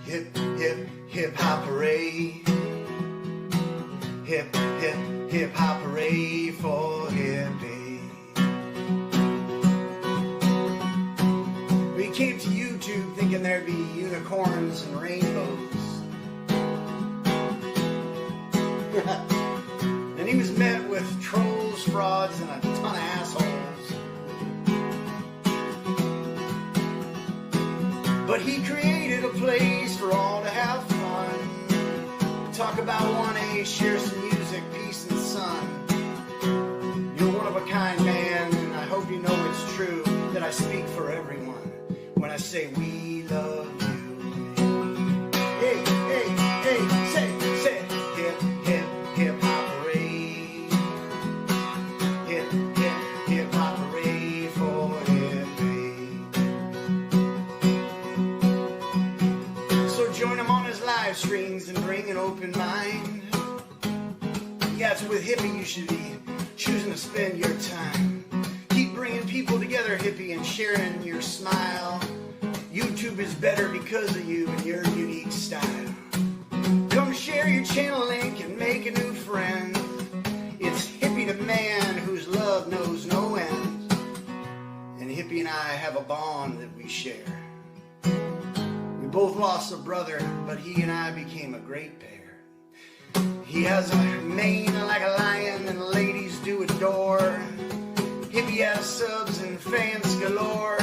hip, hip, hip hop hooray. Hip, hip, hip hop hooray for hippie. We came to YouTube thinking there'd be unicorns and rainbows. And he was met with trolls, frauds, and a ton of assholes. But he created a place for all to have fun. Talk about 1A, share some music, peace and sun. You're one of a kind man, and I hope you know it's true that I speak for everyone when I say we love you. Hey, hey, hey, say, hip, hip, hip hop hooray. Hip, hip, hip hop hooray for hippie. So join him on his live streams and bring an open mind. Yeah, it's with hippie you should be choosing to spend your time. Keep bringing people together, hippie, and sharing your smile. YouTube is better because of you and your unique style. Come share your channel link and make a new friend. It's hippie to man whose love knows no end. And hippie and I have a bond that we share. We both lost a brother, but he and I became a great pair. He has a mane like a lion and the ladies do adore. Hippie has subs and fans galore.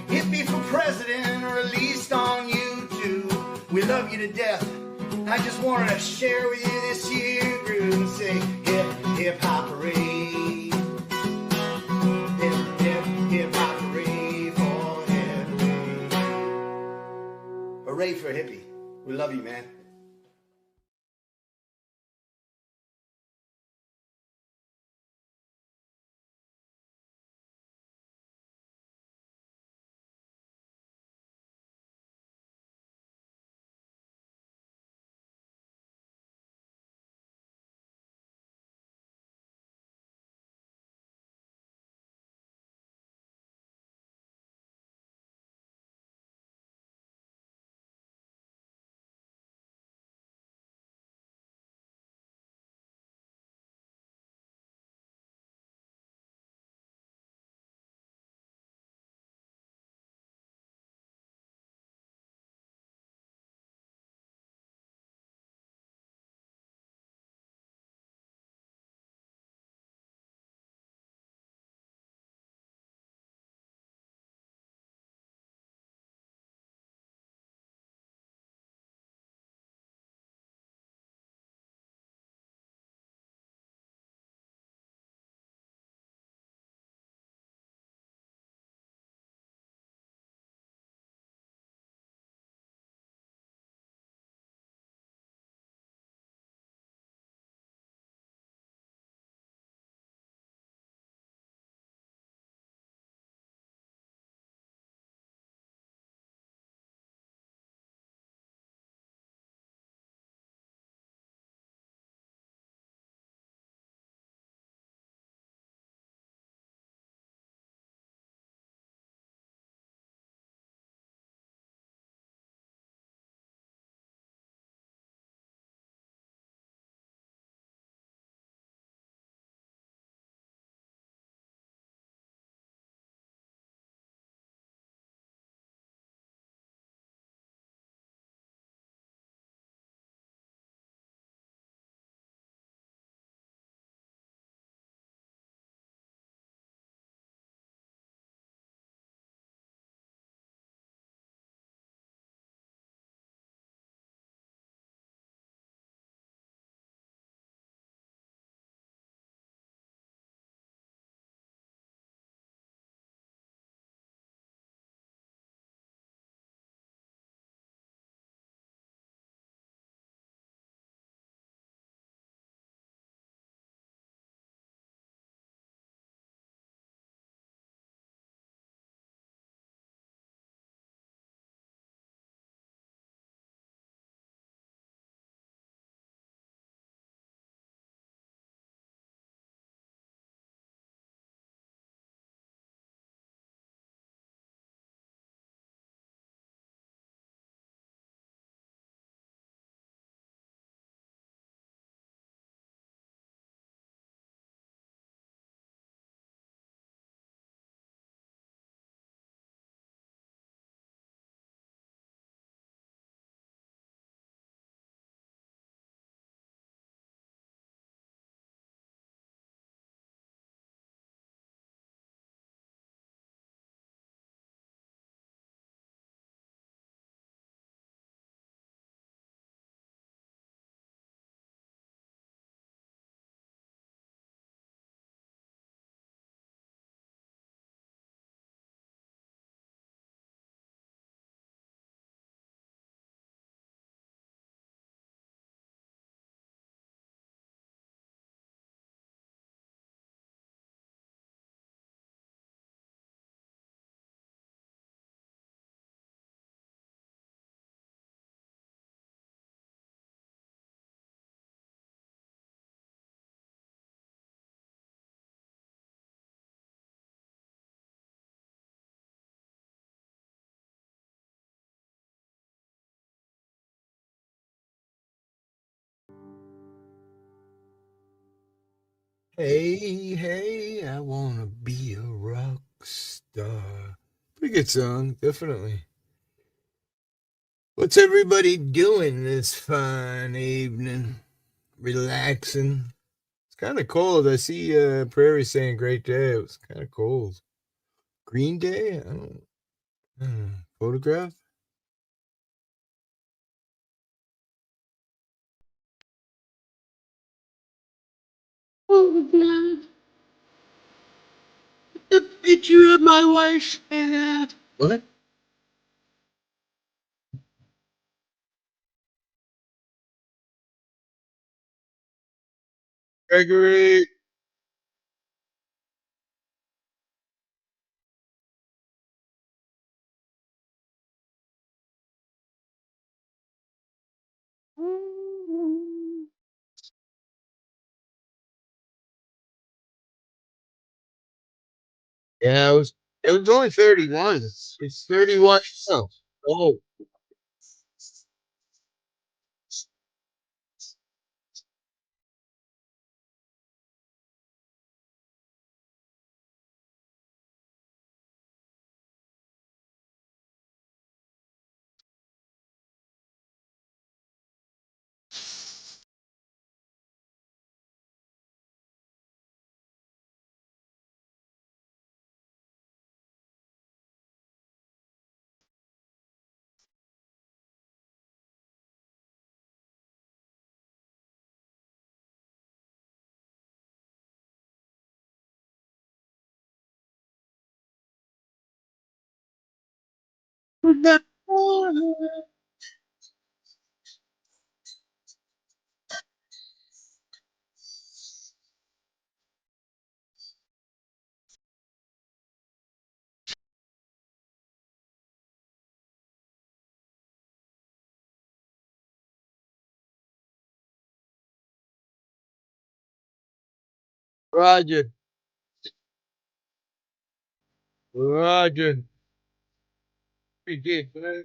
Hippie for president, released on YouTube. We love you to death. I just wanted to share with you this year groove and say hip, hip hop hooray. Hip, hip, hip hop hooray for hippie. Hooray for hippie. We love you, man. Hey, hey, I wanna be a rock star. Pretty good song, definitely. What's everybody doing this fine evening? Relaxing. It's kind of cold. I see Prairie saying great day. It was kind of cold. Green Day? I don't know. Photograph? Photograph. The picture of my wife. What? Gregory. Yeah, it was only 31. It's 31 now. Oh, Roger. Roger. We did, man.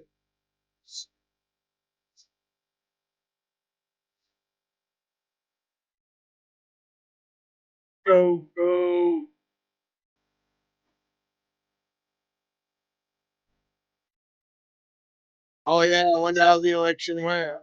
Go, go. Oh, yeah, I wonder how the election went.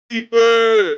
Keeper.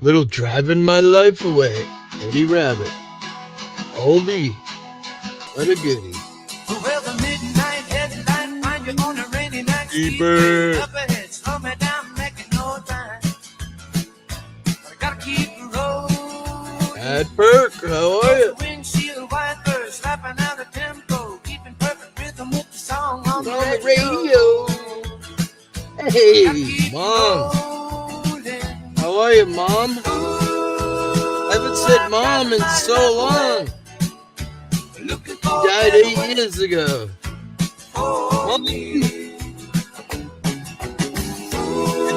Little driving my life away. Eddie Rabbit. Oldie. What a goodie. Well, the midnight headlight find you on a rainy night. Keeper. Up ahead, slow me down, making no time. But I gotta keep the road. Mad Perk, how are you? Windshield wipers slapping out a tempo, keeping perfect rhythm with the song on the On the radio. radio. Hey, Mom. How are you, Mom? I haven't said Mom in so long. She died 8 years ago. Mom. Good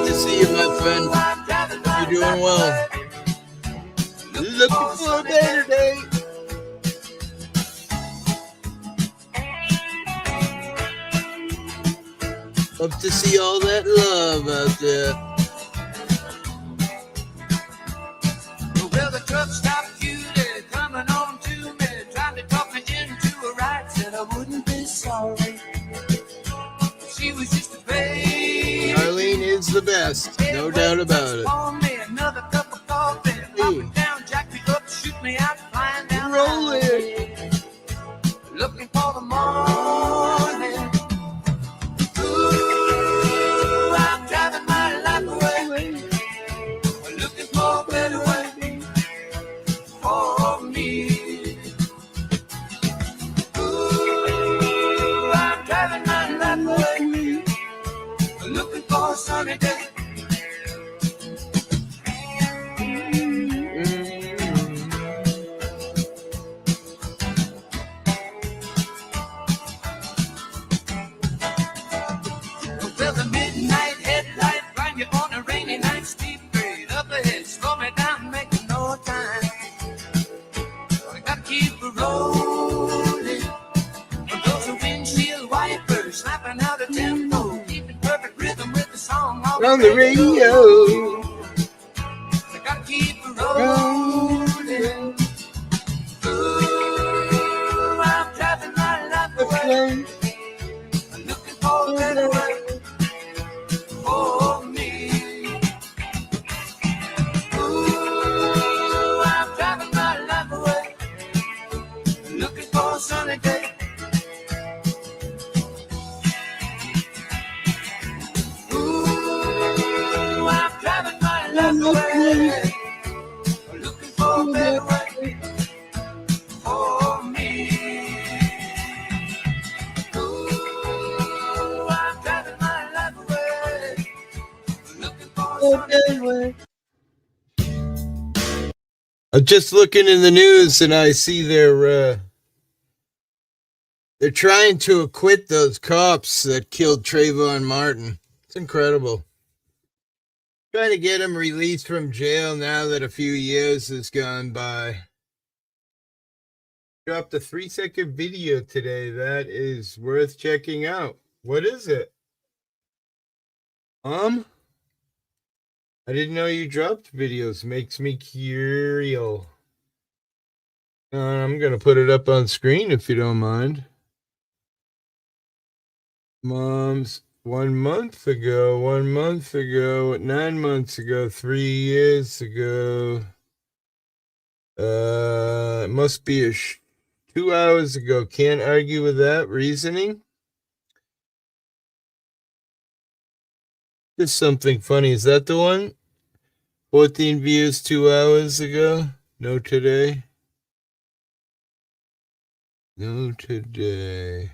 to see you, my friend. You're doing well. Looking for a better day. Love to see all that love out there. Well, the truck stopped Julie, coming on to me, trying to talk me into a ride, said I wouldn't be sorry. She was just a baby. Arlene is the best, no doubt about it. Another cup of coffee, Hey. down, jack me up, shoot me out, flying down. Roll it. Looking for the morning. Ooh, I'm driving my life away. Looking for a better way for me. Ooh, I'm driving my life away. Looking for a sunny day. Well, the midnight headlight blind you on a rainy night, steep grade up ahead, slow me down, making no time. I gotta keep it rolling. Those are windshield wipers slapping out a tempo, keeping perfect rhythm with the song On the radio. I gotta keep it rolling. Ooh, I'm driving my life away, looking for a better way for me. Ooh, I'm driving my life away, looking for a sunny day. Ooh, I'm driving my life away, looking for a better way for me. Ooh, I'm driving my life away, looking for a sunny day. I'm just looking in the news and I see they're trying to acquit those cops that killed Trayvon Martin. It's incredible. Trying to get him released from jail now that a few years has gone by. Dropped a 3-second video today that is worth checking out. What is it? I didn't know you dropped videos. Makes me curious. I'm going to put it up on screen if you don't mind. Mom's 1 month ago, 1 month ago, 9 months ago, 3 years ago. It must be 2 hours ago. Can't argue with that reasoning. Just something funny. Is that the one? 14 views 2 hours ago. No today. No today.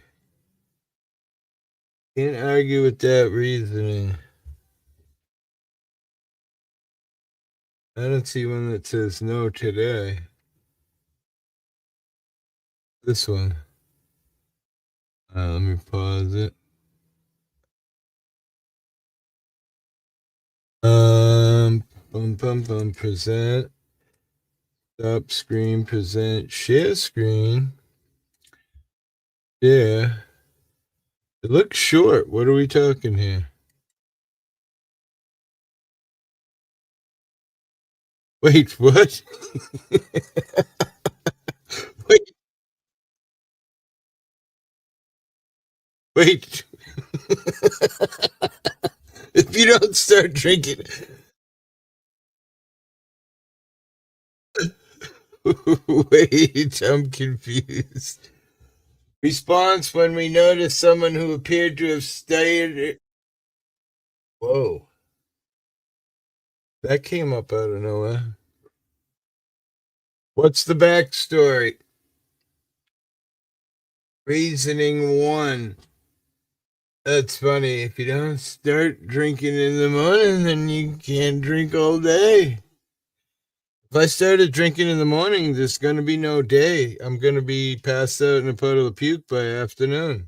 Can't argue with that reasoning. I don't see one that says no today. This one. Let me pause it. Present. Stop screen, present, share screen. Yeah. It looks short. What are we talking here? Wait, what? Wait. Wait. If you don't start drinking. Wait, I'm confused. Response when we noticed someone who appeared to have stayed. Whoa. That came up out of nowhere. What's the backstory? Reasoning one. That's funny. If you don't start drinking in the morning, then you can't drink all day. If I started drinking in the morning, there's going to be no day. I'm going to be passed out in a puddle of puke by afternoon.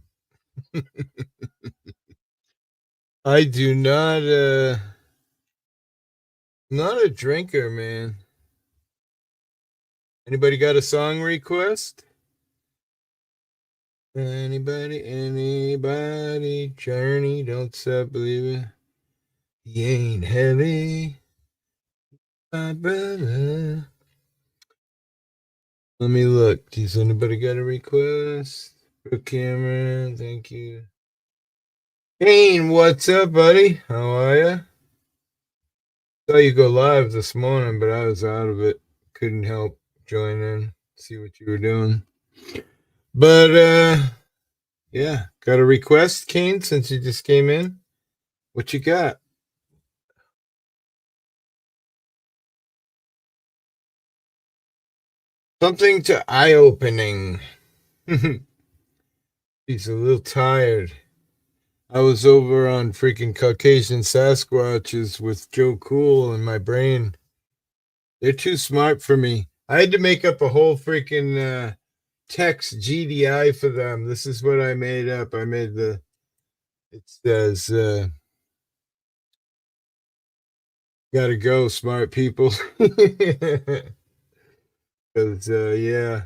I do not a drinker, man. Anybody got a song request? Anybody, Journey, don't stop believing. He ain't heavy, my brother. Let me look. Does anybody got a request? Brooke Cameron, thank you. Kane, what's up, buddy? How are you? Saw you go live this morning, but I was out of it. Couldn't help join in, see what you were doing. But yeah, got a request, Kane, since you just came in? What you got? Something to eye-opening. He's a little tired. I was over on freaking Caucasian Sasquatches with Joe Cool and my brain. They're too smart for me. I had to make up a whole freaking text GDI for them. This is what I made up. It says, gotta go, smart people. Because, yeah.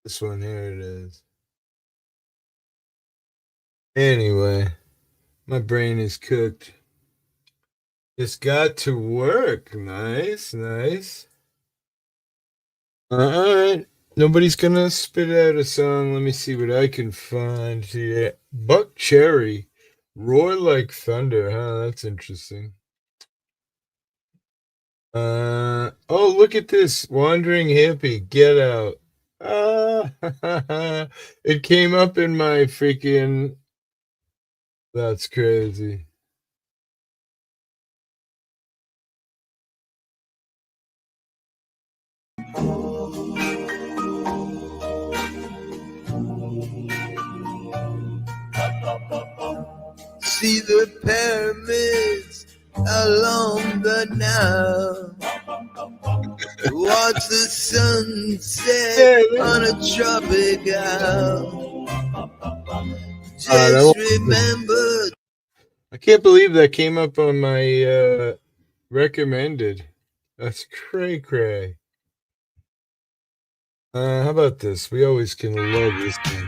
This one, here it is. Anyway, my brain is cooked. Just got to work. Nice, nice. All right. Nobody's gonna spit out a song. Let me see what I can find here. Buck Cherry. Roar like thunder. Huh, that's interesting. Oh, look at this. Wandering hippie. Get out. It came up in my freaking... That's crazy. See the pyramids along the Nile. Watch the sunset on a tropic isle. Just remember. I can't believe that came up on my recommended. That's cray cray. How about this? We always can love this thing.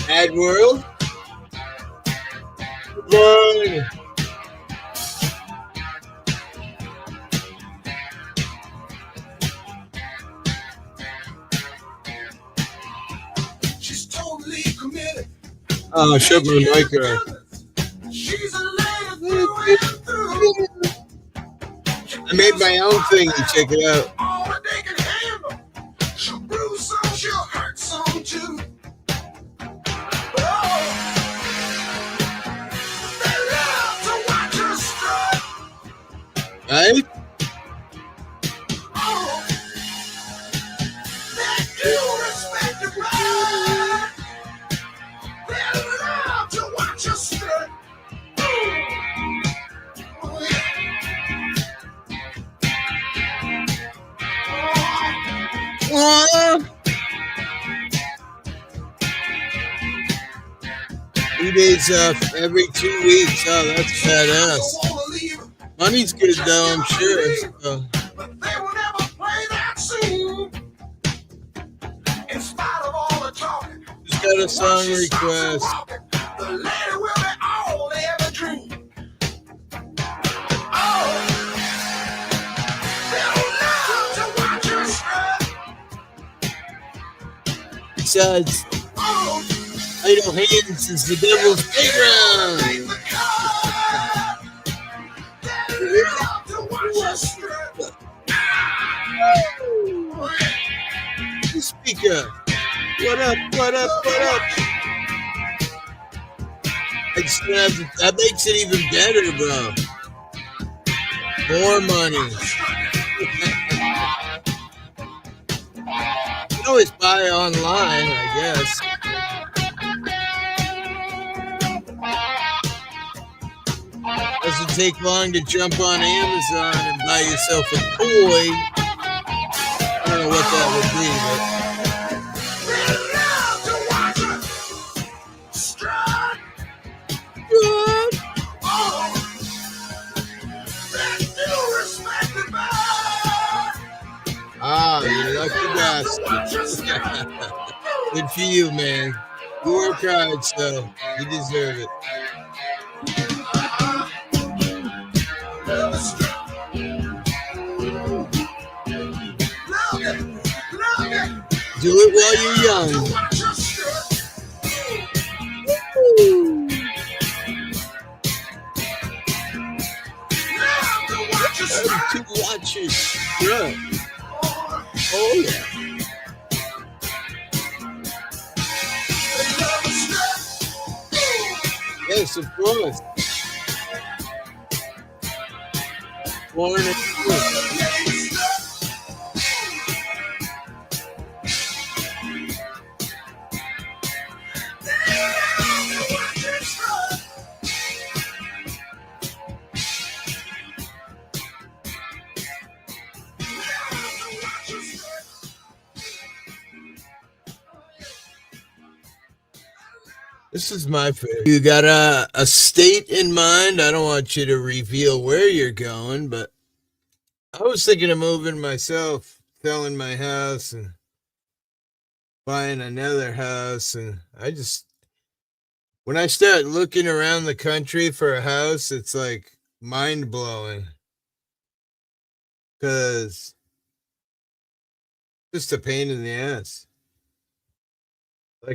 Ad World. Goodbye. She's totally committed. Oh, shut my mic off. She's a lady through and through. I made my own thing. Check it out. All that they can handle. She'll bruise some, she'll hurt some too. Oh, they love to watch her strut. Right? Oh, they do respect the bride. They love to watch her strut. Oh. 2 days off every 2 weeks. Oh, that's badass. Money's good though, I'm sure. So. But they will never play that scene. In spite of all the talking, Just got a song request. the lady will be all they ever dream. Oh, they'll love to watch her strut. Besides, Oh, idle hands is the devil's playground. make the cut. They love to watch her strut. Speaker, what What up? What up? What up? I just have to, that makes it even better, bro. More money. You can always buy online, I guess. Doesn't take long to jump on Amazon and buy yourself a toy. I don't know what that would be, but good. Ah, you lucky bastard. Good for you, man. You work hard, so you deserve it. Do it while you're young. Woo. Time to watch your strut. Oh yeah. Yes, of course. Born and this is my favorite. You got a state in mind? I don't want you to reveal where you're going, but I was thinking of moving myself, selling my house and buying another house. And when I start looking around the country for a house, it's like mind blowing. Because it's just a pain in the ass. I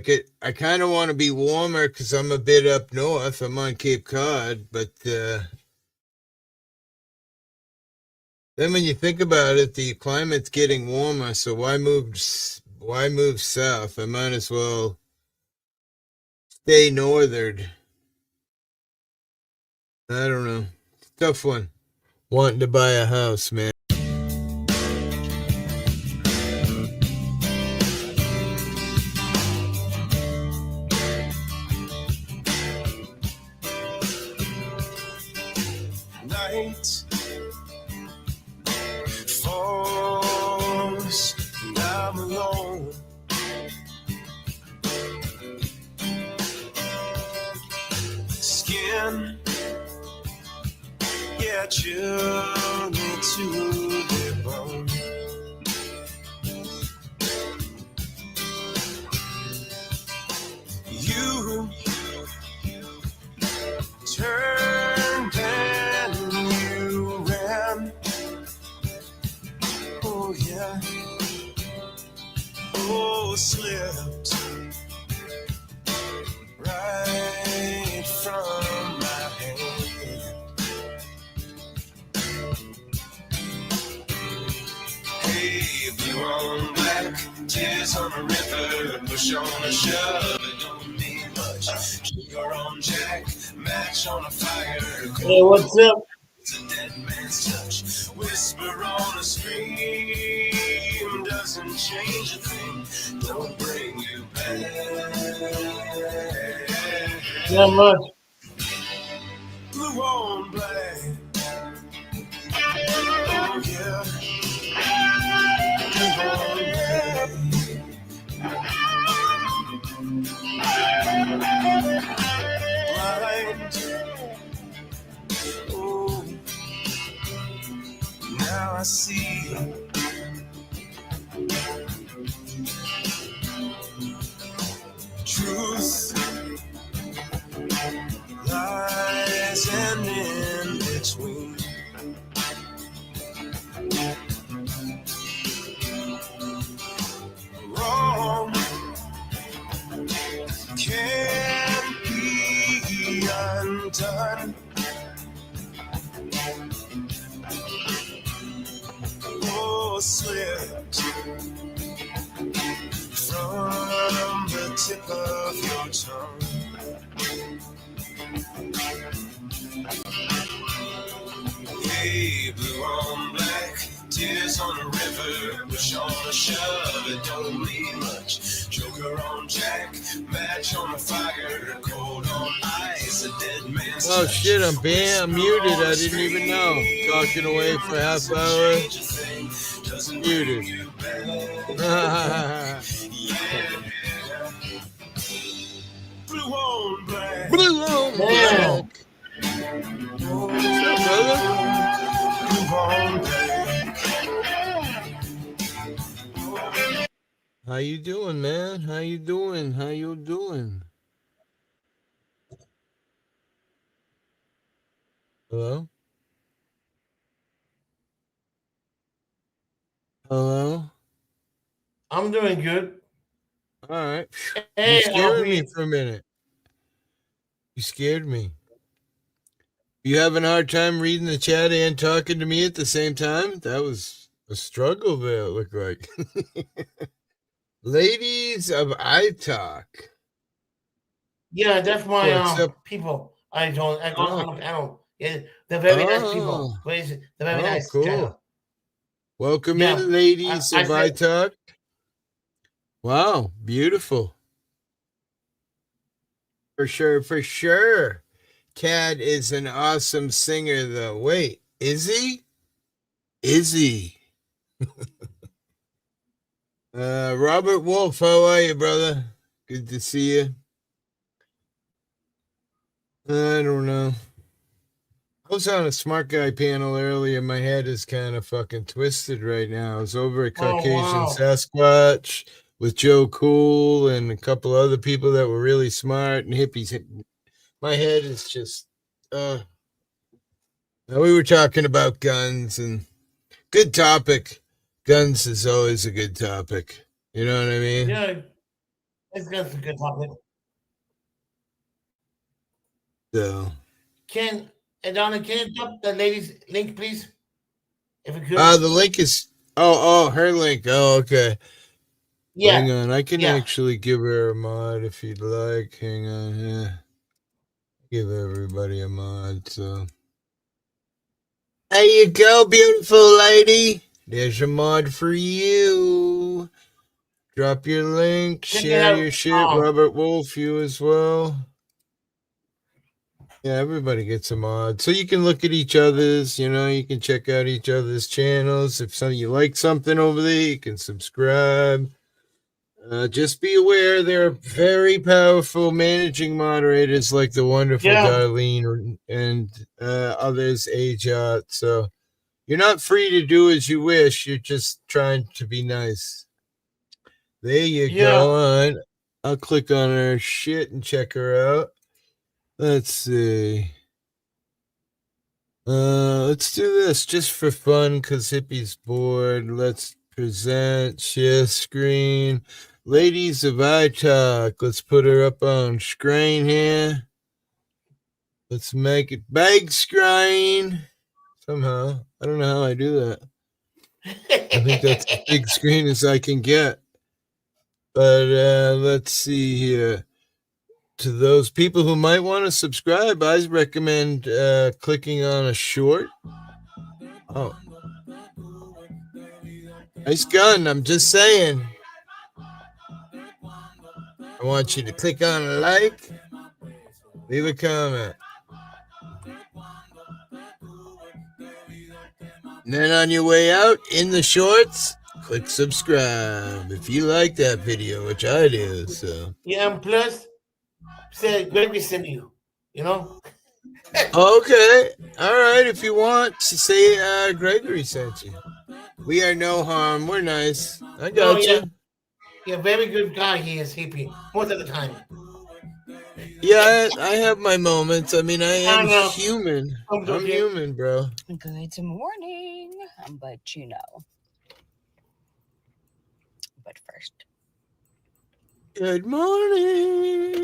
kind of want to be warmer because I'm a bit up north. I'm on Cape Cod, but then when you think about it, the climate's getting warmer. So why move south? I might as well stay northern. I don't know. Tough one. Wanting to buy a house, man. Night falls and I'm alone. Skin, yeah, chill me to the bone. You turned and you ran. Oh yeah. Oh, slipped right from my hand. Hey, blue on black, tears on a river, push on a shove, it don't mean much. Sugar on Jack, match on a fire. Hey, what's up? It's a dead man's touch. Whisper on a scream doesn't change a thing. Don't bring you back. Not much. Blue on black. Oh yeah. Blue on black. Blind. Oh. Now I see truth lies and in between. Wrong can't be undone. Oh, slipped from tip of your tongue. Hey, blue on black, tears on a river, push on a shove, it don't mean much. Joker on Jack, match on the fire, cold on ice, a dead man's Oh touch. shit, I'm muted. I didn't even know. Talking away for a half hour. Muted. Blue on black. Blue on black. What's up, brother? Blue on black. How you doing, man? How you doing? How you doing? Hello? Hello? I'm doing good. All right. Hey, You scared me LP. for a minute. You scared me. You having a hard time reading the chat and talking to me at the same time? That was a struggle there, it looked like. Ladies of iTalk. Yeah, that's my What's up? people. I go Oh. on the panel. Yeah, they're very nice people. Oh, They're very nice cool. channel. Welcome Yeah, in, ladies I of said- iTalk. Wow, beautiful. For sure, for sure. Tad is an awesome singer, though. Wait, is he? Is he? Robert Wolf, how are you, brother? Good to see you. I don't know. I was on a smart guy panel earlier. My head is kind of fucking twisted right now. I was over at Caucasian wow. Sasquatch with Joe Cool and a couple other people that were really smart and hippies. My head is just now we were talking about guns and good topic. Guns is always a good topic. You know what I mean? Yeah, that's a good topic. So Donna, can you drop the ladies link, please? If you could. the link is her link. Oh, okay. Yeah. Hang on. I can Yeah. actually give her a mod if you'd like. Hang on. Yeah. Give everybody a mod. So there you go, beautiful lady. There's a mod for you. Drop your link. Share your shit. Robert Wolf, you as well. Yeah, everybody gets a mod. So you can look at each other's, you can check out each other's channels. If you like something over there, you can subscribe. Just be aware there are very powerful managing moderators like the wonderful Darlene and others age out. So you're not free to do as you wish. You're just trying to be nice. There you go. All right. I'll click on her shit and check her out. Let's see. Let's do this just for fun because Hippie's bored. Let's present, share screen. Ladies of iTalk. Let's put her up on screen here. Let's make it big screen. Somehow. I don't know how I do that. I think that's as big screen as I can get. But let's see here. To those people who might want to subscribe, I recommend clicking on a short. Oh. Nice gun, I'm just saying. I want you to click on a like, leave a comment. And then on your way out, in the shorts, click subscribe if you like that video, which I do. So yeah, and plus, say Gregory sent you. Okay, all right. If you want to say Gregory sent you, we are no harm. We're nice. I got you. Yeah, very good guy. He is hippie most of the time. Yeah, I have my moments. I mean, I am human. I'm human, bro. Good morning. But But first. Good morning.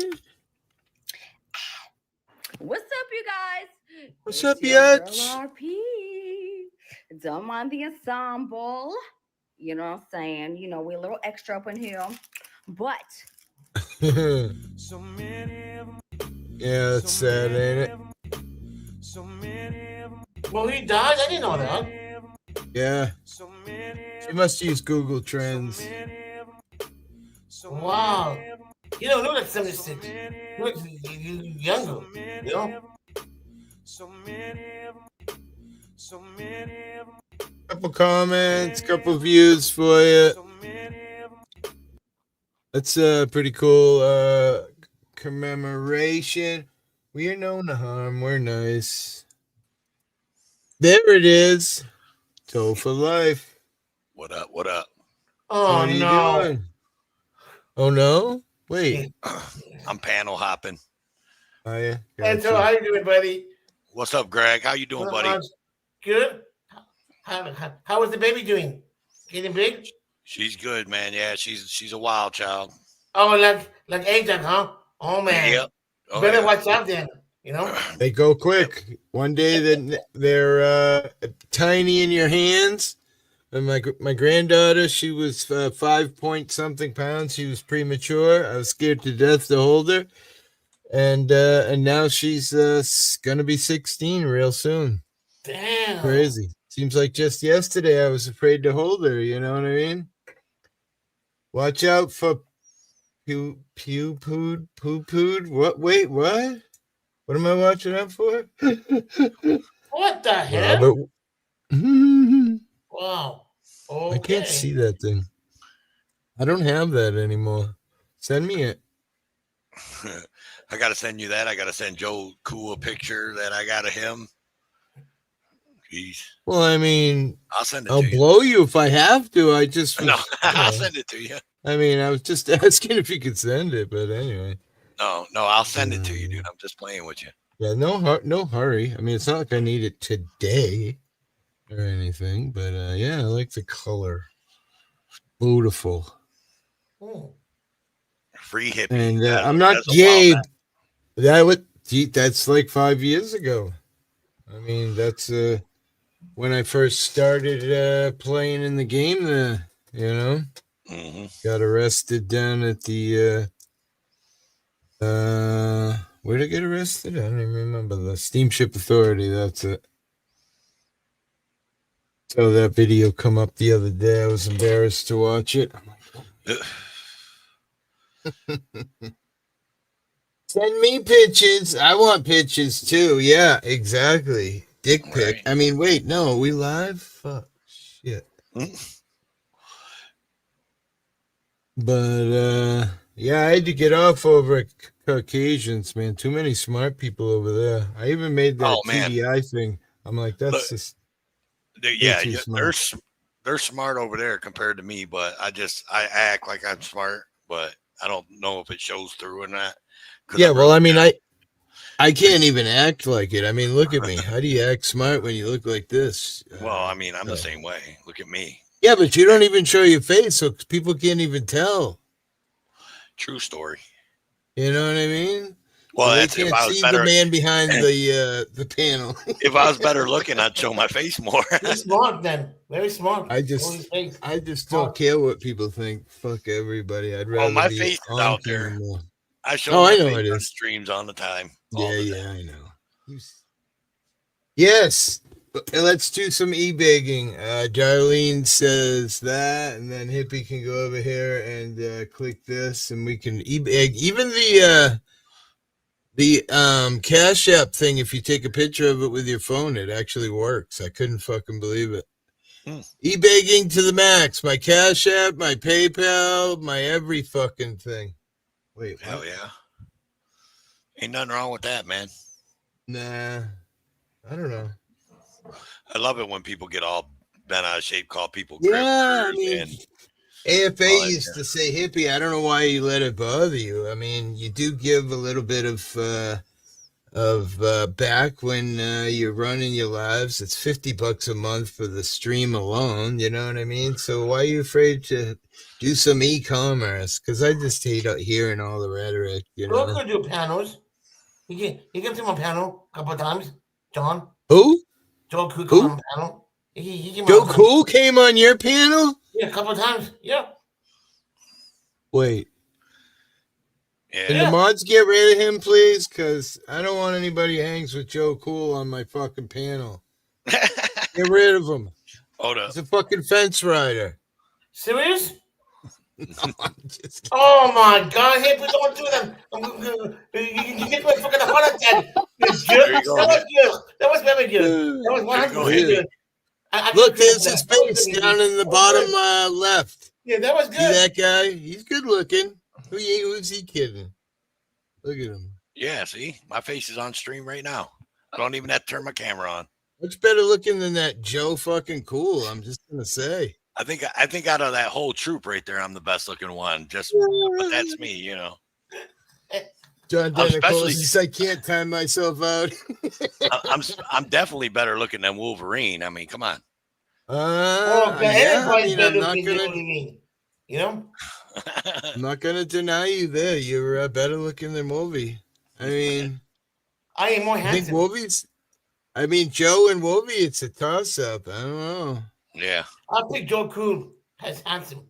What's up, you guys? What's up, Yatch? RP. Don't mind the ensemble. You know what I'm saying? We're a little extra up in here. But Yeah, So many of 'em, that's sad, ain't it? so many of 'em, Well, he died. I didn't know that. Yeah. so many She of 'em, must use Google so Trends. many of 'em, so Wow. many of 'em, You don't look like so 76. many You of look 'em, younger. so You many know. of 'em, so many of 'em, so many of 'em, Couple comments, couple views for you. so many of 'em. That's pretty cool commemoration. We are known to harm. We're nice. There it is. Toe for life. What up? What up? Oh What are you no. doing? Oh no? Wait. I'm panel hopping. Oh yeah. And so, how Gotcha. you doing, buddy? What's up, Greg? How you doing, buddy? Good. How is the baby doing? Getting big? She's good, man. Yeah, she's a wild child. Oh, like AJ, huh? Oh man. Yep. Oh, Better yeah. watch out then. You know. They go quick. One day they're tiny in your hands. And my granddaughter, she was 5 point something pounds. She was premature. I was scared to death to hold her. And now she's gonna be 16 real soon. Damn. Crazy. Seems like just yesterday I was afraid to hold her. You know what I mean? Watch out for poo-pooed. What? Wait, what? What am I watching out for? What the hell? Robert. Wow. Okay. I can't see that thing. I don't have that anymore. Send me it. I gotta send you that. I gotta send Joe Cool a picture that I got of him. Jeez. Well, I mean, I'll send it I'll to you. blow you if I have to. I just No, I'll know. send it to you. I mean, I was just asking if you could send it, but anyway. No, I'll send it to you, dude. I'm just playing with you. Yeah, no hurry. I mean, it's not like I need it today or anything, but yeah, I like the color. Beautiful. Hmm. Free hippie. And I'm That's not a wild gay. That's like 5 years ago. I mean, that's when I first started playing in the game. You know, got arrested down at the where'd I get arrested? I don't even remember. The Steamship Authority. That's it. So that video come up the other day. I was embarrassed to watch it. I'm like, send me pictures. I want pictures too. Yeah, exactly. Dick pic. Right. I mean, wait, no, are we live? Fuck, shit. But yeah, I had to get off over Caucasians, man. Too many smart people over there. I even made that TDI thing. I'm like, that's just too smart. They're smart over there compared to me, but I act like I'm smart, but I don't know if it shows through or not. Yeah, well, I mean, I can't even act like it. I mean, look at me. How do you act smart when you look like this? Well, I mean, I'm the same way. Look at me. Yeah, but you don't even show your face, so people can't even tell. True story. You know what I mean? Well, they can't see the man behind the panel. If I was better looking, I'd show my face more. He's smart then. Very smart. I just don't care what people think. Fuck everybody. I'd rather my be face is on out camera there. more. I show my I know face it on is. streams all the time. Yeah, I know. Yes. Let's do some e-begging. Darlene says that, and then Hippie can go over here and click this, and we can e-beg. Even the Cash App thing, if you take a picture of it with your phone, it actually works. I couldn't fucking believe it. E-begging to the max. My Cash App, my PayPal, my every fucking thing. Wait, hell yeah. Ain't nothing wrong with that, man. Nah, I don't know. I love it when people get all bent out of shape, call people Yeah, I crippers mean, and AFA used to say hippie. I don't know why you let it bother you. I mean, you do give a little bit of back when you're running your lives. It's $50 a month for the stream alone. You know what I mean? So why are you afraid to do some e-commerce? Because I just hate hearing all the rhetoric. You know? Joe could do panels. He can do a panel a couple of times. John. Who? Joe could come on a panel. Joe Cool came on your panel? Yeah, a couple of times. Yeah. Wait. Yeah. Can the mods get rid of him, please? Because I don't want anybody hangs with Joe Cool on my fucking panel. Get rid of him. Hold up. He's a fucking fence rider. Serious? No, I'm just kidding. Oh my God! Hey, please don't do that. You get my fucking heart attack. You jerk. There you go. That was good. That was very good. That was 100% good. I Look, give credit there's for his that. That was face very down good. in the That was bottom good. left. Yeah, that was See good. that guy? He's good looking. Who's he kidding? Look at him. Yeah, see? My face is on stream right now. I don't even have to turn my camera on. Much better looking than that Joe fucking Cool. I'm just gonna say. I think out of that whole troop right there, I'm the best looking one. But that's me, you know. John especially- Dennis, I can't time myself out. I'm definitely better looking than Wolverine. I mean, come on. Oh, Yeah, everybody's I'm better not looking gonna. than Wolverine. You know? I'm not gonna deny you there. You're better looking than Wolvie. I mean, I am more I think handsome. Wolvie's. I mean, Joe and Wolvie, it's a toss up. I don't know. Yeah. I'll pick Joe Cool as handsome.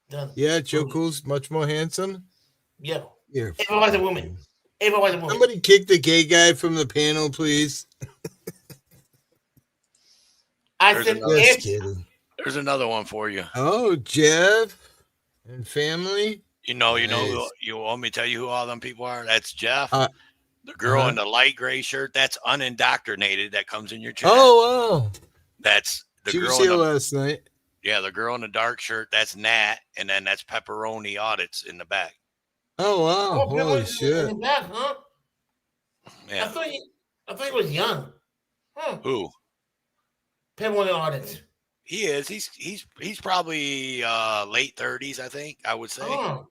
Done. Yeah, Joe Cool's much more handsome. Yeah. You're If I was a woman. If I was a woman. Somebody kick the gay guy from the panel, please. I There's said, another- Just if kidding. There's another one for you. Oh, Jeff and family. You know, Nice. you want me to tell you who all them people are? That's Jeff. The girl uh-huh. in the light gray shirt, that's unindoctrinated. That comes in your chat. Oh, wow. That's the She was girl. here last night. Yeah, the girl in the dark shirt, that's Nat, and then that's Pepperoni Audits in the back. Oh, wow. oh, Holy Bill was in shit. the back, huh? I Yeah. thought he was young. Huh. Who? Pebble in the audience. He is. He's probably late 30s, I think. I would say. Oh.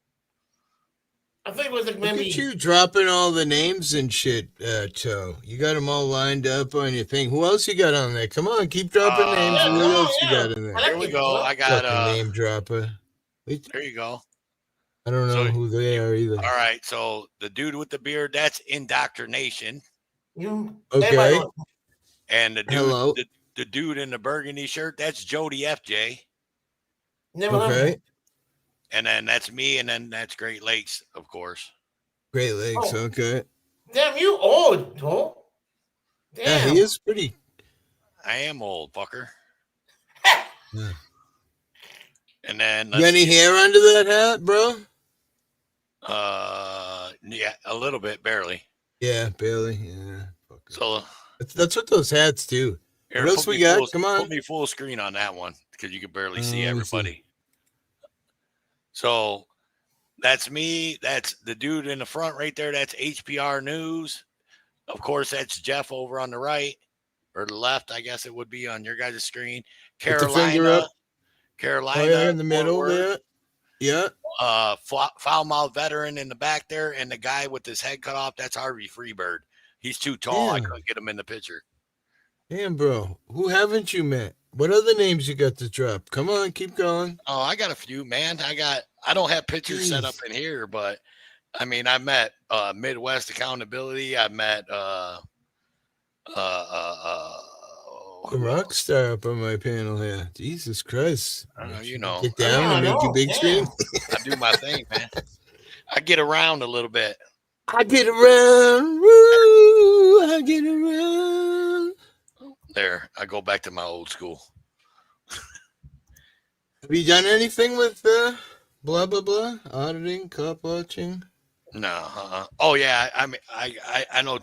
I think it was like Look maybe. at you dropping all the names and shit, Toe. You got them all lined up on your thing. Who else you got on there? Come on, keep dropping names. Yeah, Who come on, else you yeah. got in there? I like Here we it, go. bro. I got Fucking name dropper. there you go. I don't know So, who they are either. All right. So the dude with the beard, that's indoctrination. You. Okay. Everybody knows. And the dude Hello. the dude in the burgundy shirt, that's Jody FJ. Never heard of Okay. him. And then that's me, and then that's Great Lakes, of course. Great Lakes. Oh. Okay. Damn, you old, Joe. Damn. Yeah, he is pretty. I am old, fucker. Yeah. And then You got any hair under that hat, bro? yeah, a little bit, barely. Yeah, barely. Yeah. Fucker. So That's what those hats do. here, What else put we me got? full- Come on. Put me full screen on that one because you can barely see let me see. everybody. So that's me. That's the dude in the front right there. That's HPR News. Of course, that's Jeff over on the right or the left. I guess it would be on your guys' screen. Put the finger Carolina. up. Carolina. Oh, yeah, in the middle forward. there. Yeah. Foul mouth veteran in the back there, and the guy with his head cut off, that's Harvey Freebird. He's too tall. I Damn. couldn't get him in the picture. Damn, bro. Who haven't you met? What other names you got to drop? Come on, keep going. Oh, I got a few, man. I don't have pictures set up in here, but I mean, I met Midwest Accountability. I met The rock star up on my panel here. Jesus Christ. you know, Get down I and make you know, big yeah. screen. I do my thing, man. I get around a little bit. I get around. Woo, I get around. There, I go back to my old school. Have you done anything with blah blah blah? Auditing, cop watching? No. Oh yeah. I mean, I know.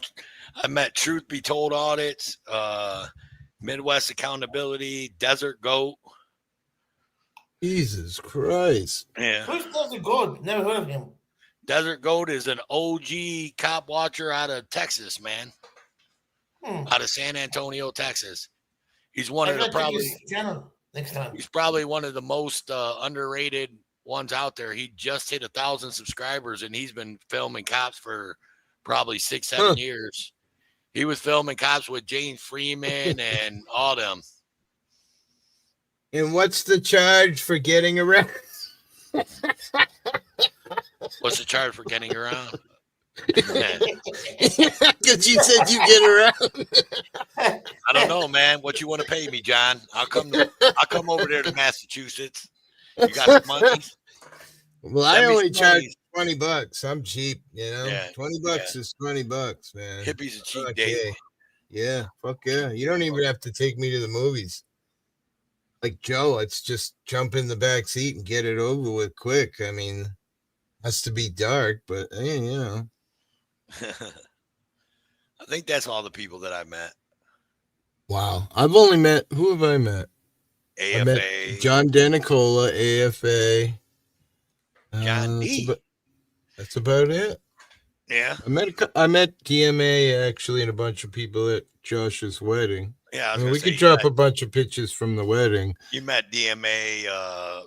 I met Truth Be Told Audits, Midwest Accountability, Desert Goat. Jesus Christ. Yeah. Who's Desert Gold? Never heard of him. Desert Goat is an OG cop watcher out of Texas, man. Out of San Antonio, Texas. He's one of the probably channel next time. he's probably one of the most underrated ones out there. He just hit 1,000 subscribers, and he's been filming cops for probably 6-7 years. He was filming cops with James Freeman and all them. And what's the charge for getting around? What's the charge for getting around? Because you said you get around. I don't know, man. What you want to pay me, John? I'll come over there to Massachusetts. You got some money? Well, Send I me only some charge money. $20. I'm cheap, you know. Yeah, $20 is $20, man. Hippie's a cheap Okay. date. Yeah, fuck yeah. You don't even have to take me to the movies. Like Joe, let's just jump in the back seat and get it over with quick. I mean, has to be dark, but hey, you know. I think that's all the people that I met. Wow. I've only met, who have I met? AFA. I met John Denicola, AFA. John D. That's about it. Yeah. I met DMA actually and a bunch of people at Josh's wedding. Yeah. I mean, we could drop a bunch of pictures from the wedding. You met DMA,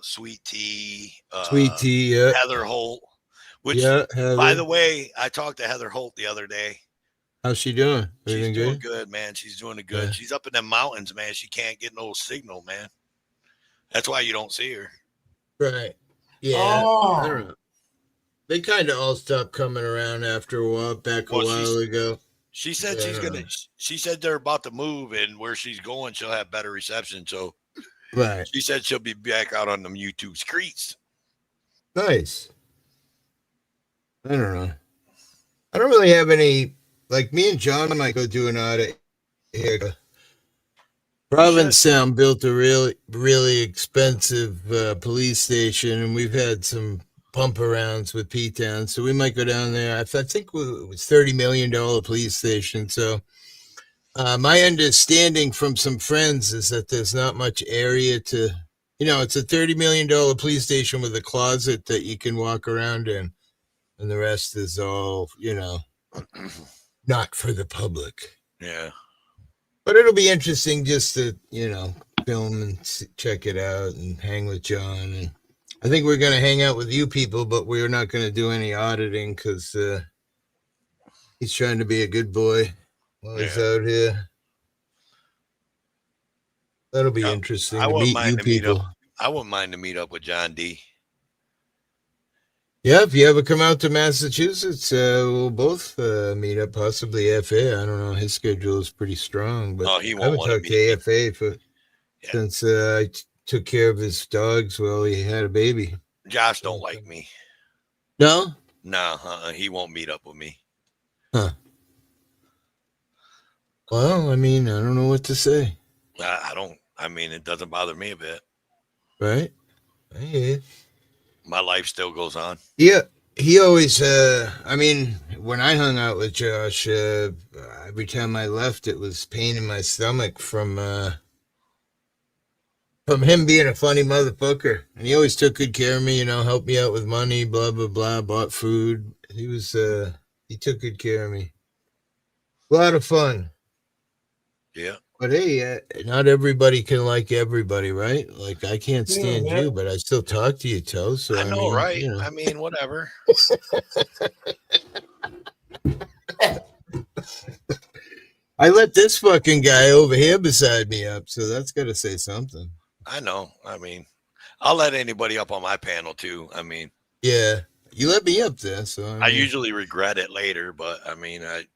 Sweet Tea, Sweet Tea, yeah. Heather Holt. Which, yeah, Heather. By the way, I talked to Heather Holt the other day. How's she doing? She's doing good, man. She's doing good. Yeah. She's up in the mountains, man. She can't get no signal, man. That's why you don't see her. Right. Yeah. I don't know. They kind of all stopped coming around after a while, a while ago. She said she said they're about to move, and where she's going, she'll have better reception. So right. She said she'll be back out on them YouTube streets. Nice. I don't know. I don't really have any, like me and John might go do an audit here. Provincetown built a really, really expensive police station, and we've had some pump arounds with P-Town, so we might go down there. I think it was $30 million police station. So my understanding from some friends is that there's not much area to, you know, it's a $30 million police station with a closet that you can walk around in, and the rest is all, you know, not for the public. Yeah. But it'll be interesting just to, you know, film and check it out and hang with John. And I think we're going to hang out with you people, but we're not going to do any auditing because he's trying to be a good boy while he's out here. That'll be interesting to meet you people. I wouldn't mind to meet up with John D. Yeah, if you ever come out to Massachusetts, we'll both meet up, possibly AFA. I don't know. His schedule is pretty strong, but he I won't haven't talked to AFA since I took care of his dogs while he had a baby. Josh don't like me. No? No, he won't meet up with me. Huh. Well, I mean, I don't know what to say. I mean, it doesn't bother me a bit. Right? Yeah. My life still goes on. Yeah. He always, I mean, when I hung out with Josh, every time I left, it was pain in my stomach from him being a funny motherfucker. And he always took good care of me, you know, helped me out with money, blah, blah, blah, bought food. He took good care of me. A lot of fun. Yeah. But hey, not everybody can like everybody, right? Like I can't stand you, but I still talk to you, Toe. So I know, mean, right? You know. I mean, whatever. I let this fucking guy over here beside me up, so that's got to say something. I know. I mean, I'll let anybody up on my panel too. I mean, yeah, you let me up there, so I usually regret it later, but I mean, I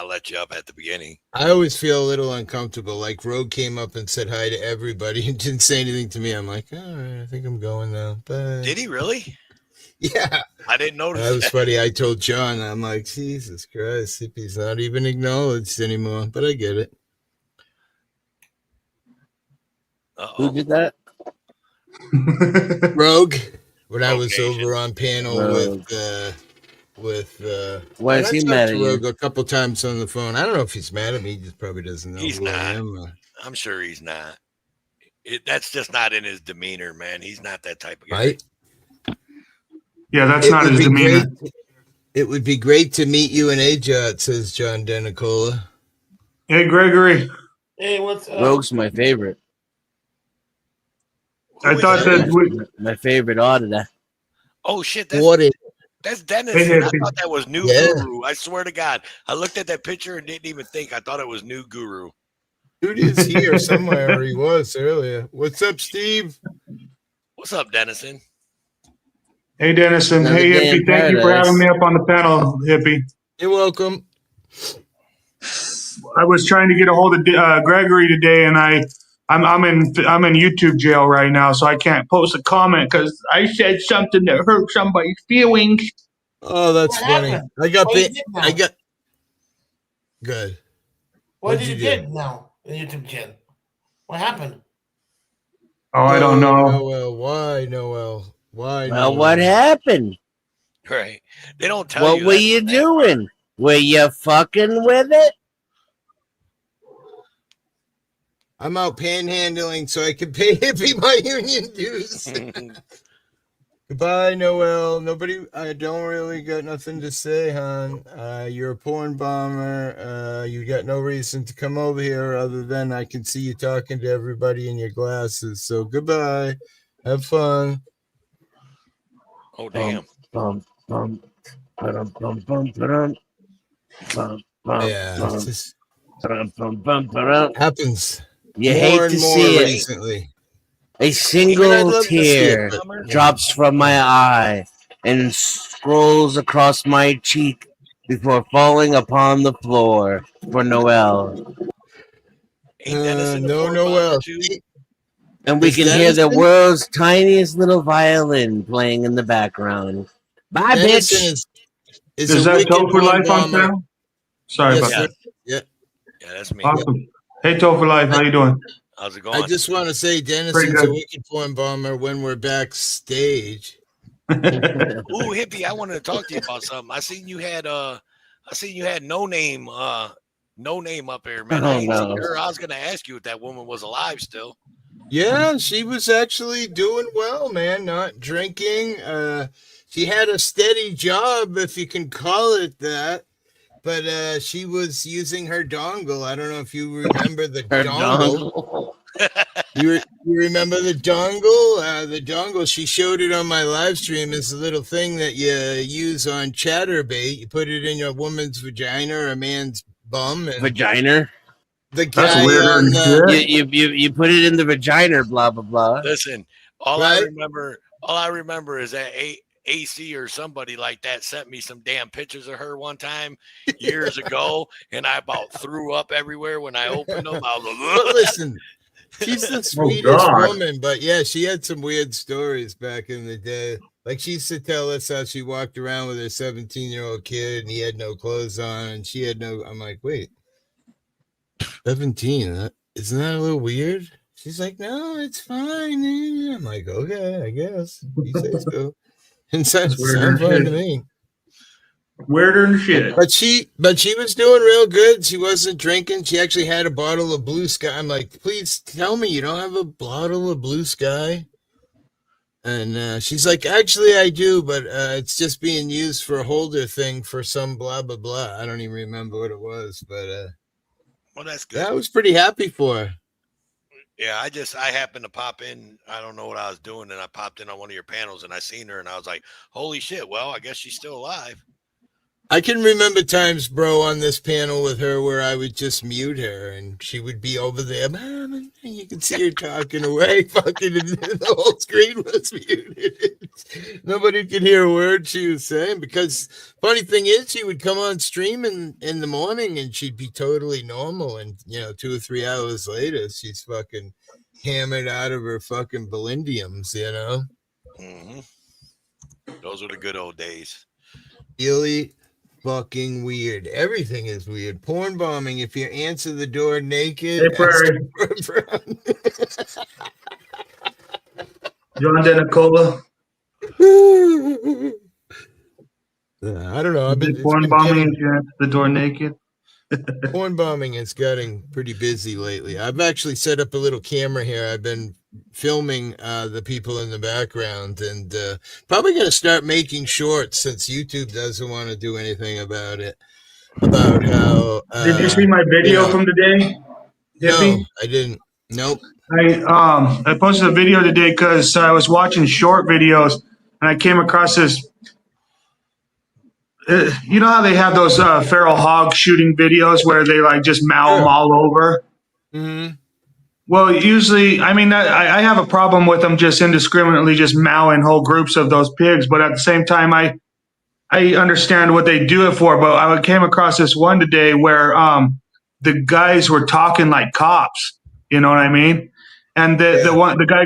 let you up at the beginning. I always feel a little uncomfortable. Like Rogue came up and said hi to everybody and didn't say anything to me. I'm like, all right, I think I'm going now. Bye. Did he really? Yeah. I didn't notice. That was funny. I told John, I'm like, Jesus Christ, Hippie's not even acknowledged anymore, but I get it. Uh-oh. Who did that? Rogue. When I was over on panel with why is he mad at you? A couple times on the phone. I don't know if he's mad at me. He just probably doesn't know who I am. I'm sure he's not. That's just not in his demeanor, man. He's not that type of guy. Right? Yeah, that's not his demeanor. It would be great to meet you in Ajot, says John Denicola. Hey, Gregory. Hey, what's up? Rogue's my favorite. I thought that my favorite auditor. Oh shit! That's Dennis. I thought that was New Guru. I swear to God, I looked at that picture and didn't even think. I thought it was New Guru. Dude is here somewhere, or he was earlier. What's up, Steve? What's up, Dennison? Hey, Dennison. Hey, Hippie. Thank you for having me up on the panel, Hippie. You're welcome. I was trying to get a hold of Gregory today, and I I'm in YouTube jail right now, so I can't post a comment because I said something that hurt somebody's feelings. Oh, that's What funny. happened? I got What bit. you did now? I got good. What What'd did you you do? did now in YouTube channel? What happened? Oh, I don't know. Noel, why, Noel? Why, Well, Noel? what happened? Right. They don't tell you. What were you doing? Were you fucking with it? I'm out panhandling so I can pay Hippie my union dues. Goodbye, Noel. Nobody, I don't really got nothing to say, hon. You're a porn bomber. You got no reason to come over here other than I can see you talking to everybody in your glasses. So goodbye. Have fun. Oh, damn. Yeah, it's just happens You more hate and to more see it. recently. A I mean, I'd single love to see tear it, but, drops from my eye and scrolls across my cheek before falling upon the floor for Noel. Ain't Dennison a no, porn Noel. bomber too? And we Is can hear the Dennison- world's tiniest little violin playing in the background. Bye, Dennison bitch. Is a that wicked Tofu porn Life on bomber. channel? Sorry Yes, about sir. that. Yeah. Yeah, that's me. Awesome. Hey, Tofu Life, how you doing? How's it I going? just want to say Pretty Dennison's good. a wicked porn bomber when we're backstage. Ooh, Hippie, I wanted to talk to you about something. I seen you had no name up here, man. I ain't seen her. I was gonna ask you if that woman was alive still. Yeah, she was actually doing well, man. Not drinking. She had a steady job, if you can call it that. But she was using her dongle. I don't know if you remember the dongle. You remember the dongle? The dongle, she showed it on my live stream. It's a little thing that you use on Chatterbait. You put it in your woman's vagina or a man's bum. And Vagina? the That's guy weirder on than shit. You put it in the vagina, blah, blah, blah. Listen, all Right? I remember is that AC or somebody like that sent me some damn pictures of her one time years ago, and I about threw up everywhere when I opened them. I was like, But listen, she's the sweetest woman, but yeah, she had some weird stories back in the day. Like she used to tell us how she walked around with her 17-year-old kid and he had no clothes on and she had no. I'm like, wait, 17? Isn't that a little weird? She's like, no, it's fine. I'm like, okay, I guess. You say so. And sounds fine to me. Weirder than shit. But she was doing real good. She wasn't drinking. She actually had a bottle of Blue Sky. I'm like, please tell me you don't have a bottle of Blue Sky. And she's like, actually, I do, but it's just being used for a holder thing for some blah, blah, blah. I don't even remember what it was, but well, that's good. I was pretty happy for her. Yeah, I happened to pop in. I don't know what I was doing, and I popped in on one of your panels, and I seen her, and I was like, holy shit, well, I guess she's still alive. I can remember times, bro, on this panel with her where I would just mute her and she would be over there. Mom, you can see her talking away, fucking, and the whole screen was muted. Nobody could hear a word she was saying because funny thing is she would come on stream in the morning and she'd be totally normal. And, 2 or 3 hours later, she's fucking hammered out of her fucking Belindiums, Mm-hmm. Those were the good old days. Really fucking weird. Everything is weird. Porn bombing. If you answer the door naked, Hey, Prairie. John Denicola. I don't know. I've been porn bombing if you answer the door naked. Porn bombing is getting pretty busy lately. I've actually set up a little camera here. I've been filming the people in the background and probably going to start making shorts since YouTube doesn't want to do anything about it. About how did you see my video from today? Hippie? No, I didn't. Nope. I posted a video today because I was watching short videos and I came across this. You know how they have those feral hog shooting videos where they like just mow them all over? Mm-hmm. Well, usually, I mean, I have a problem with them just indiscriminately just mowing whole groups of those pigs. But at the same time, I understand what they do it for. But I came across this one today where the guys were talking like cops. You know what I mean? And the guy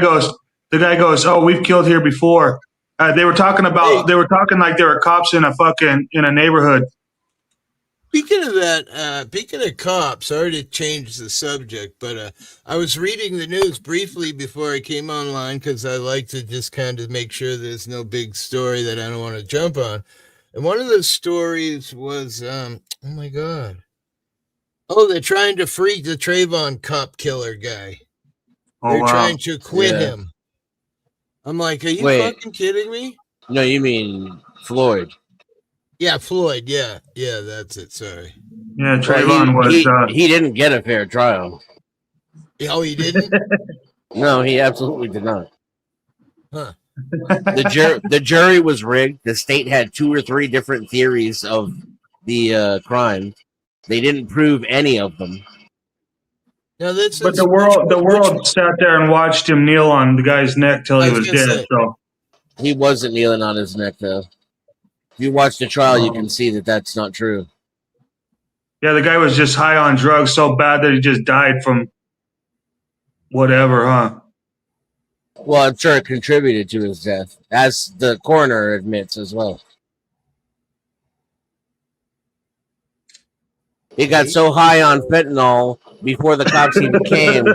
goes, "Oh, we've killed here before." They were talking like there were cops in a neighborhood. Speaking of that, speaking of cops, sorry to change the subject, but I was reading the news briefly before I came online because I like to just kind of make sure there's no big story that I don't want to jump on. And one of the stories was, oh my God. Oh, they're trying to free the Trayvon cop killer guy. They're trying to quit him. I'm like, are you fucking kidding me? No, you mean Floyd. Yeah, Floyd. Yeah, that's it. Sorry. Yeah, Trayvon he didn't get a fair trial. Oh, he didn't? No, he absolutely did not. Huh. The jury was rigged. The state had 2 or 3 different theories of the crime. They didn't prove any of them. Now but the world sat there and watched him kneel on the guy's neck till he was dead. So he wasn't kneeling on his neck, though. If you watch the trial, you can see that that's not true. Yeah, the guy was just high on drugs so bad that he just died from whatever, huh? Well, I'm sure it contributed to his death, as the coroner admits as well. He got so high on fentanyl before the cops even came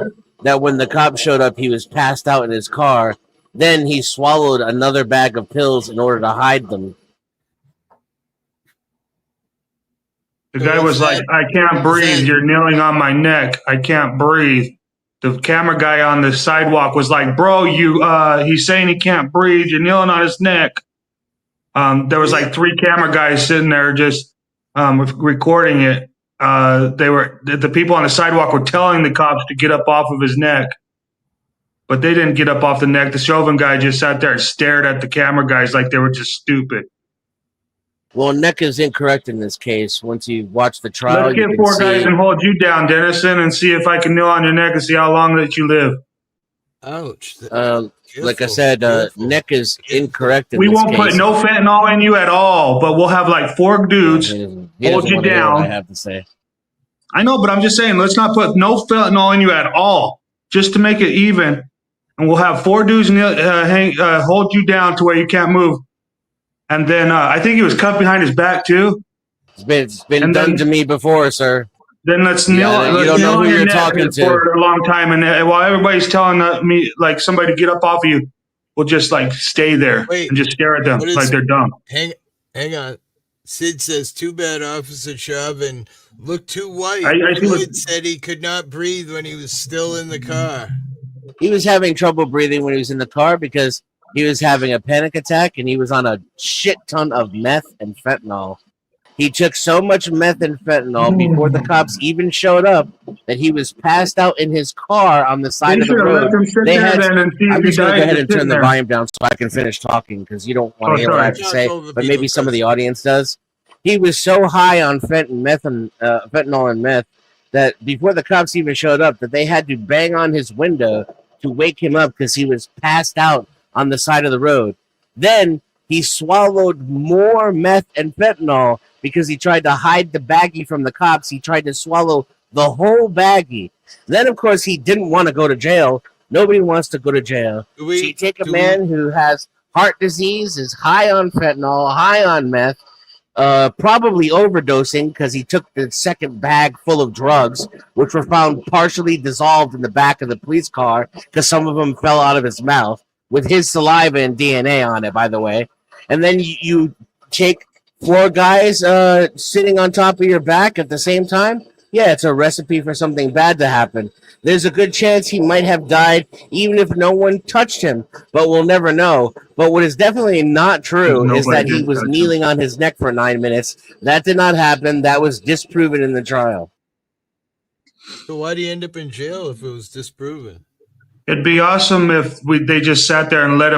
that when the cops showed up, he was passed out in his car. Then he swallowed another bag of pills in order to hide them. The guy was like, "I can't breathe. You're kneeling on my neck. I can't breathe." The camera guy on the sidewalk was like, "Bro, he's saying he can't breathe. You're kneeling on his neck." There was like 3 camera guys sitting there just recording it. The people on the sidewalk were telling the cops to get up off of his neck, but they didn't get up off the neck. The Chauvin guy just sat there and stared at the camera guys like they were just stupid. Well, neck is incorrect in this case. Once you watch the trial, let's get 4 guys and hold you down, Dennison, and see if I can kneel on your neck and see how long that you live. Ouch. Like I said, neck is incorrect. We won't put no fentanyl in you at all, but we'll have like 4 dudes hold you down. I have to say. I know, but I'm just saying, let's not put no fentanyl in you at all, just to make it even. And we'll have 4 dudes hold you down to where you can't move. And then I think he was cuffed behind his back too. It's been done to me before, sir. Then let's kneel. You don't know who you're talking to for a long time, and while everybody's telling me like somebody to get up off of you, we'll just like stay there and just stare at them like they're dumb. Hang on. Sid says, "Too bad, Officer Chauvin looked too white." Sid said he could not breathe when he was still in the car. He was having trouble breathing when he was in the car because he was having a panic attack and he was on a shit ton of meth and fentanyl. He took so much meth and fentanyl before the cops even showed up that he was passed out in his car on the side of the road. I'm just going to go ahead and turn the volume down so I can finish talking because you don't want to hear what I have to say, but maybe some of the audience does. He was so high on fentanyl and meth that before the cops even showed up that they had to bang on his window to wake him up because he was passed out on the side of the road. Then he swallowed more meth and fentanyl because he tried to hide the baggie from the cops. He tried to swallow the whole baggie. Then, of course, he didn't want to go to jail. Nobody wants to go to jail. So you take a man who has heart disease, is high on fentanyl, high on meth, probably overdosing because he took the second bag full of drugs, which were found partially dissolved in the back of the police car because some of them fell out of his mouth with his saliva and DNA on it, by the way. And then you take 4 guys sitting on top of your back at the same time. Yeah, it's a recipe for something bad to happen. There's a good chance he might have died even if no one touched him, but we'll never know. But what is definitely not true is that he was kneeling on his neck for 9 minutes. That did not happen. That was disproven in the trial. So why did he end up in jail if it was disproven? It'd be awesome if they just sat there and let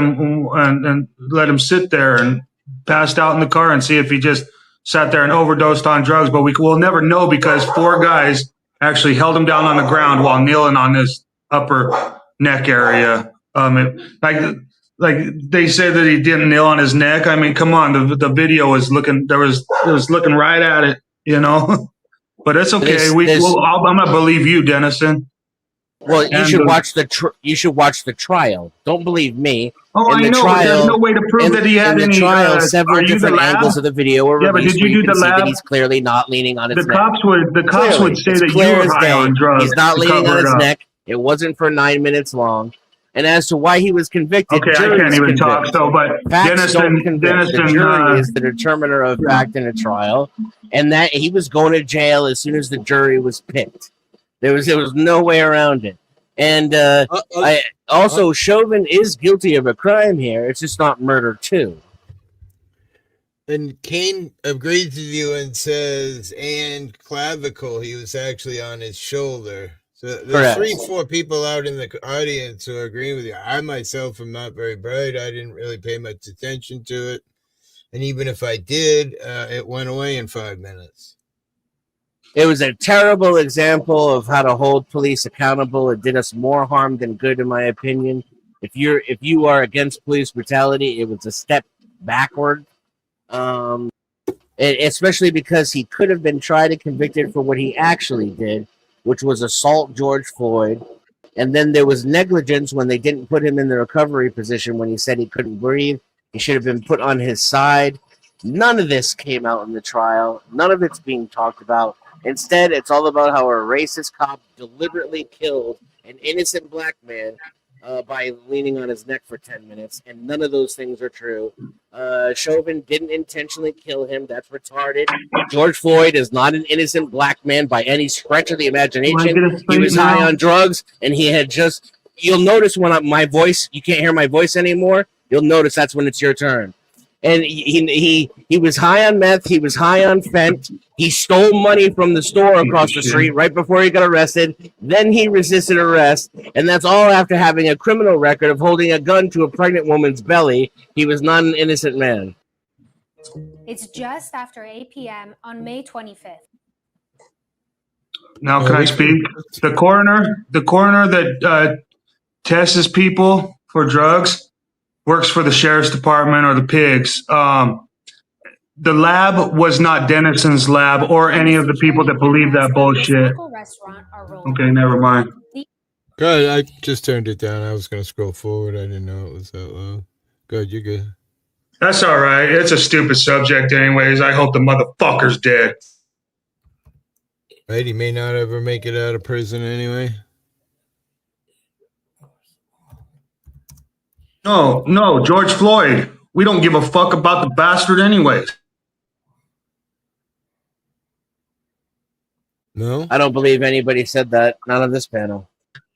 him sit there and passed out in the car and see if he just sat there and overdosed on drugs. But we'll never know because 4 guys actually held him down on the ground while kneeling on his upper neck area. Like they say that he didn't kneel on his neck. I mean, come on, the video was looking. It was looking right at it, you know. But it's okay. I'm gonna believe you, Dennison. Well, you And should watch the trial. Don't believe me. oh, In I the know, but there's no trial, way to prove that he in had the any. trial, several Are you the different lab? angles of the video were Yeah, but released did you where you do can the see that lab? he's clearly not leaning on his The neck. cops would say It's that you clear were as high day. on drugs. He's not to leaning on cover it his up. neck. It wasn't for 9 minutes long. And as to why he was convicted, Okay, I can't juries even talk. convict. So, but Facts don't convict. The jury is the yeah. determiner of fact in a trial, and that he was going to jail as soon as the jury was picked. There was no way around it. And I also Chauvin is guilty of a crime here. It's just not murder too. And Kane agrees with you and says, and clavicle, he was actually on his shoulder. So there's Correct. 3-4 people out in the audience who are agreeing with you. I myself am not very bright. I didn't really pay much attention to it. And even if I did, it went away in 5 minutes. It was a terrible example of how to hold police accountable. It did us more harm than good, in my opinion. If you are against police brutality, it was a step backward. Especially because he could have been tried and convicted for what he actually did, which was assault George Floyd. And then there was negligence when they didn't put him in the recovery position when he said he couldn't breathe. He should have been put on his side. None of this came out in the trial. None of it's being talked about. Instead, it's all about how a racist cop deliberately killed an innocent black man by leaning on his neck for 10 minutes, and none of those things are true. Chauvin didn't intentionally kill him. That's retarded. George Floyd is not an innocent black man by any stretch of the imagination. He was high on drugs, and he had just... You'll notice when my voice... You can't hear my voice anymore. You'll notice that's when it's your turn. And he was high on meth. He was high on fent. He stole money from the store across the street right before he got arrested. Then he resisted arrest. And that's all after having a criminal record of holding a gun to a pregnant woman's belly. He was not an innocent man. It's just after 8 p.m. on May 25th. Now, can I speak? The coroner that tests people for drugs works for the sheriff's department or the pigs. The lab was not Dennison's lab or any of the people that believe that bullshit. Okay, never mind. Good, I just turned it down. I was going to scroll forward. I didn't know it was that low. Good, you're good. That's all right. It's a stupid subject anyways. I hope the motherfucker's dead. Right, he may not ever make it out of prison anyway. No, George Floyd. We don't give a fuck about the bastard anyways. No? I don't believe anybody said that. None of this panel.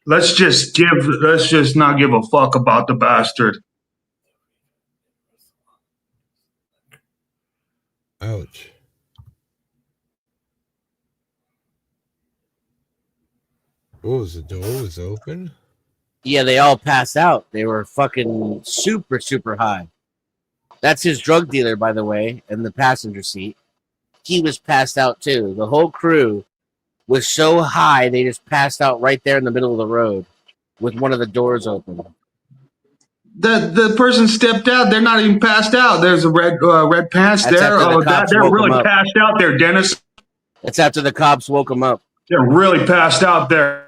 Let's just not give a fuck about the bastard. Ouch. Oh, the door was open? Yeah, they all passed out. They were fucking super, super high. That's his drug dealer, by the way, in the passenger seat. He was passed out too. The whole crew was so high, they just passed out right there in the middle of the road with one of the doors open. The person stepped out. They're not even passed out. There's a red pants That's there. after the cops They're woke really them up. passed out there, Dennis. It's after the cops woke him up. They're really passed out there.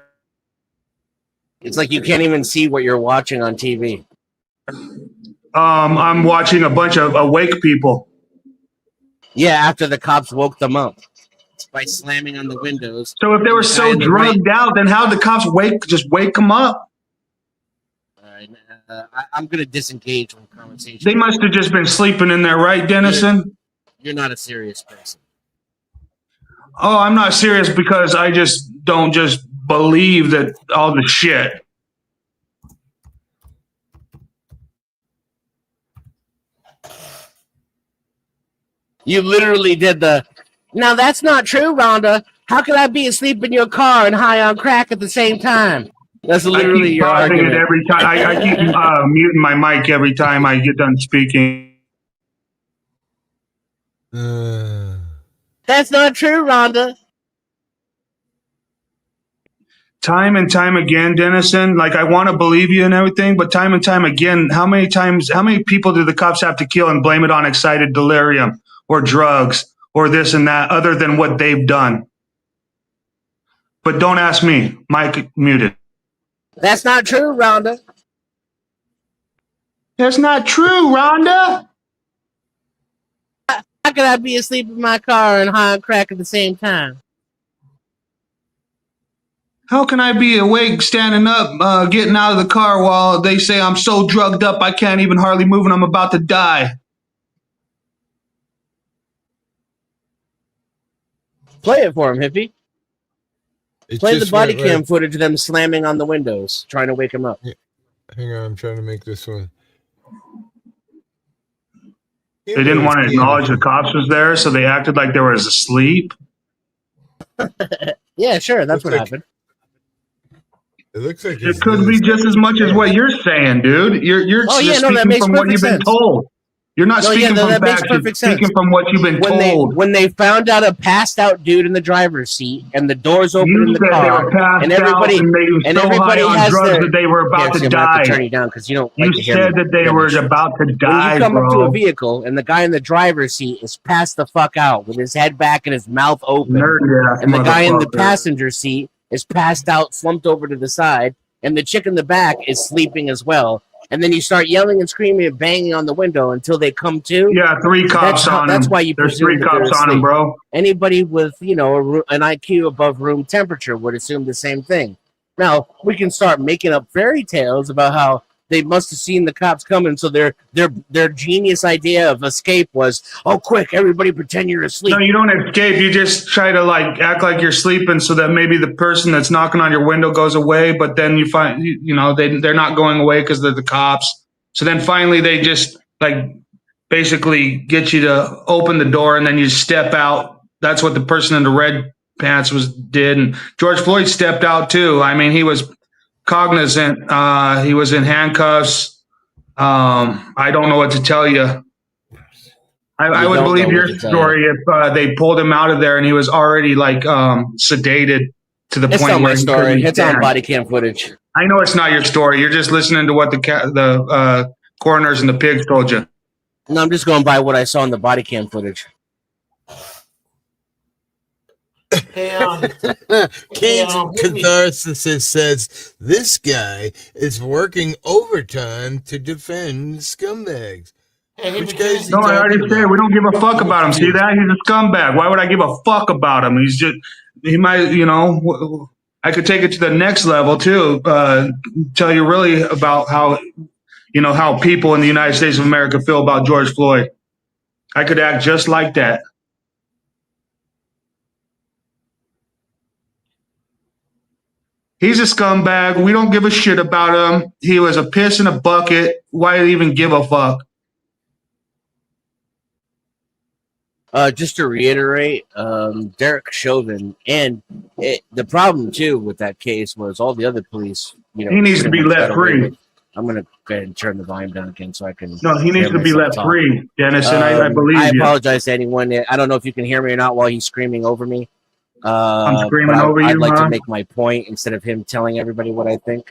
It's like you can't even see what you're watching on TV. I'm watching a bunch of awake people. Yeah, after the cops woke them up by slamming on the windows. So if they were so drugged out, then how did the cops just wake them up? All right, I'm going to disengage from the conversation. They must have just been sleeping in there, right, Dennison? You're not a serious person. Oh, I'm not serious because I just don't just believe that all the shit. You literally did now that's not true, Rhonda. How can I be asleep in your car and high on crack at the same time? That's literally your argument. Every time. I keep muting my mic every time I get done speaking. That's not true, Rhonda. Time and time again, Dennison, like I want to believe you and everything, but time and time again, how many people do the cops have to kill and blame it on excited delirium or drugs or this and that other than what they've done? But don't ask me. Mic muted. That's not true, Rhonda. That's not true, Rhonda. How could I be asleep in my car and high on crack at the same time? How can I be awake, standing up, getting out of the car while they say I'm so drugged up I can't even hardly move and I'm about to die? Play it for him, hippie. It Play the just body went cam right. footage of them slamming on the windows, trying to wake him up. Hang on, I'm trying to make this one. They didn't want to acknowledge the cops was there, so they acted like they were asleep. Yeah, sure, that's what like, happened. It looks like it could be just as much as what you're saying, dude. You're just speaking from what you've been told. You're not speaking from facts. You're speaking from what you've been told. When they found out a passed out dude in the driver's seat and the doors open in the car, and everybody has drugs that they were about to die. I have to turn you down because you don't. You said that they were about to die. When you come up to a vehicle and the guy in the driver's seat is passed the fuck out with his head back and his mouth open, and the guy in the passenger seat is passed out, slumped over to the side, and the chick in the back is sleeping as well. And then you start yelling and screaming and banging on the window until they come to. Yeah, 3 cops on him. That's why you There's 3 cops on him, bro. Anybody with, an IQ above room temperature would assume the same thing. Now, we can start making up fairy tales about how they must have seen the cops coming, so their genius idea of escape was, oh, quick, everybody pretend you're asleep. No, you don't escape. You just try to act like you're sleeping so that maybe the person that's knocking on your window goes away, but then you find, they're not going away because they're the cops. So then finally they just basically get you to open the door and then you step out. That's what the person in the red pants did. And George Floyd stepped out too. I mean, he was cognizant. He was in handcuffs. I don't know what to tell you. I would believe your story if they pulled him out of there and he was already sedated to the point where my story. It's on body cam footage. I know it's not your story. You're just listening to what the coroners and the pigs told you. No, I'm just going by what I saw in the body cam footage. Kane's catharsis says this guy is working overtime to defend scumbags. Which guy is he I already said we don't give a fuck about him. See that? He's a scumbag. Why would I give a fuck about him? He might, I could take it to the next level too. Tell you really about how people in the United States of America feel about George Floyd. I could act just like that. He's a scumbag. We don't give a shit about him. He was a piss in a bucket. Why even give a fuck? Just to reiterate, Derek Chauvin, and the problem too with that case was all the other police. He needs to be let free. I'm gonna go ahead and turn the volume down again so I can. No, he needs to be let free, Dennis, and I believe you. I apologize to anyone. I don't know if you can hear me or not while he's screaming over me. I'm screaming over you. I'd like to make my point instead of him telling everybody what I think.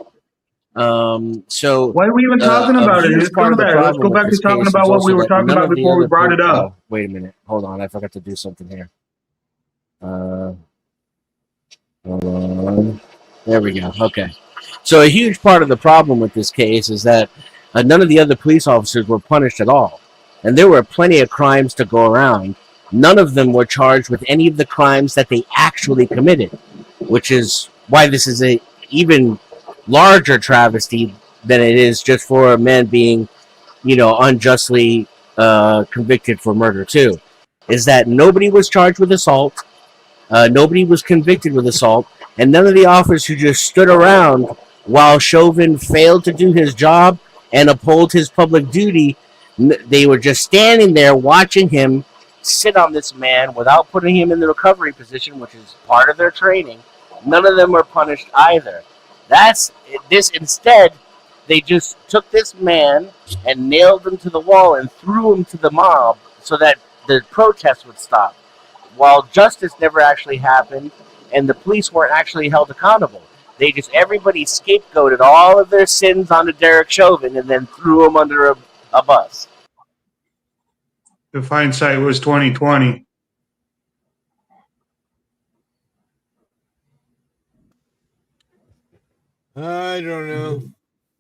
So why are we even talking about it? Let's go back to talking about what we were talking about before we brought it up. Wait a minute. Hold on. I forgot to do something here. Hold on. There we go. Okay. So a huge part of the problem with this case is that none of the other police officers were punished at all. And there were plenty of crimes to go around. None of them were charged with any of the crimes that they actually committed, which is why this is a even larger travesty than it is just for a man being, unjustly convicted for murder too. Is that nobody was charged with assault, nobody was convicted with assault, and none of the officers who just stood around while Chauvin failed to do his job and uphold his public duty, they were just standing there watching him sit on this man without putting him in the recovery position, which is part of their training. None of them were punished either. That's this. Instead, they just took this man and nailed him to the wall and threw him to the mob so that the protests would stop, while justice never actually happened and the police weren't actually held accountable. Everybody scapegoated all of their sins onto Derek Chauvin and then threw him under a bus. If hindsight was 2020. I don't know.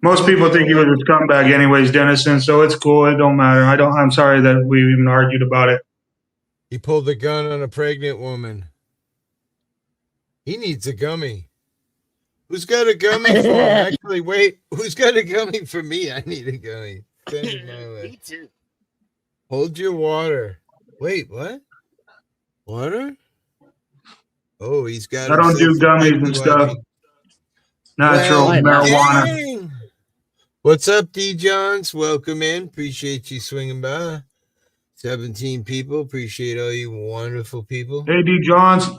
Most people think he was a scumbag anyways, Dennison, so it's cool. It don't matter. I'm sorry that we even argued about it. He pulled a gun on a pregnant woman. He needs a gummy. Who's got a gummy for him? Actually, wait. Who's got a gummy for me? I need a gummy. Send it my way. Me too. Hold your water. Wait, what? Water? Oh, he's got. I don't do gummies and stuff. Natural marijuana. Dang. What's up, D. Johns? Welcome in. Appreciate you swinging by. 17 people. Appreciate all you wonderful people. Hey, D. Johns.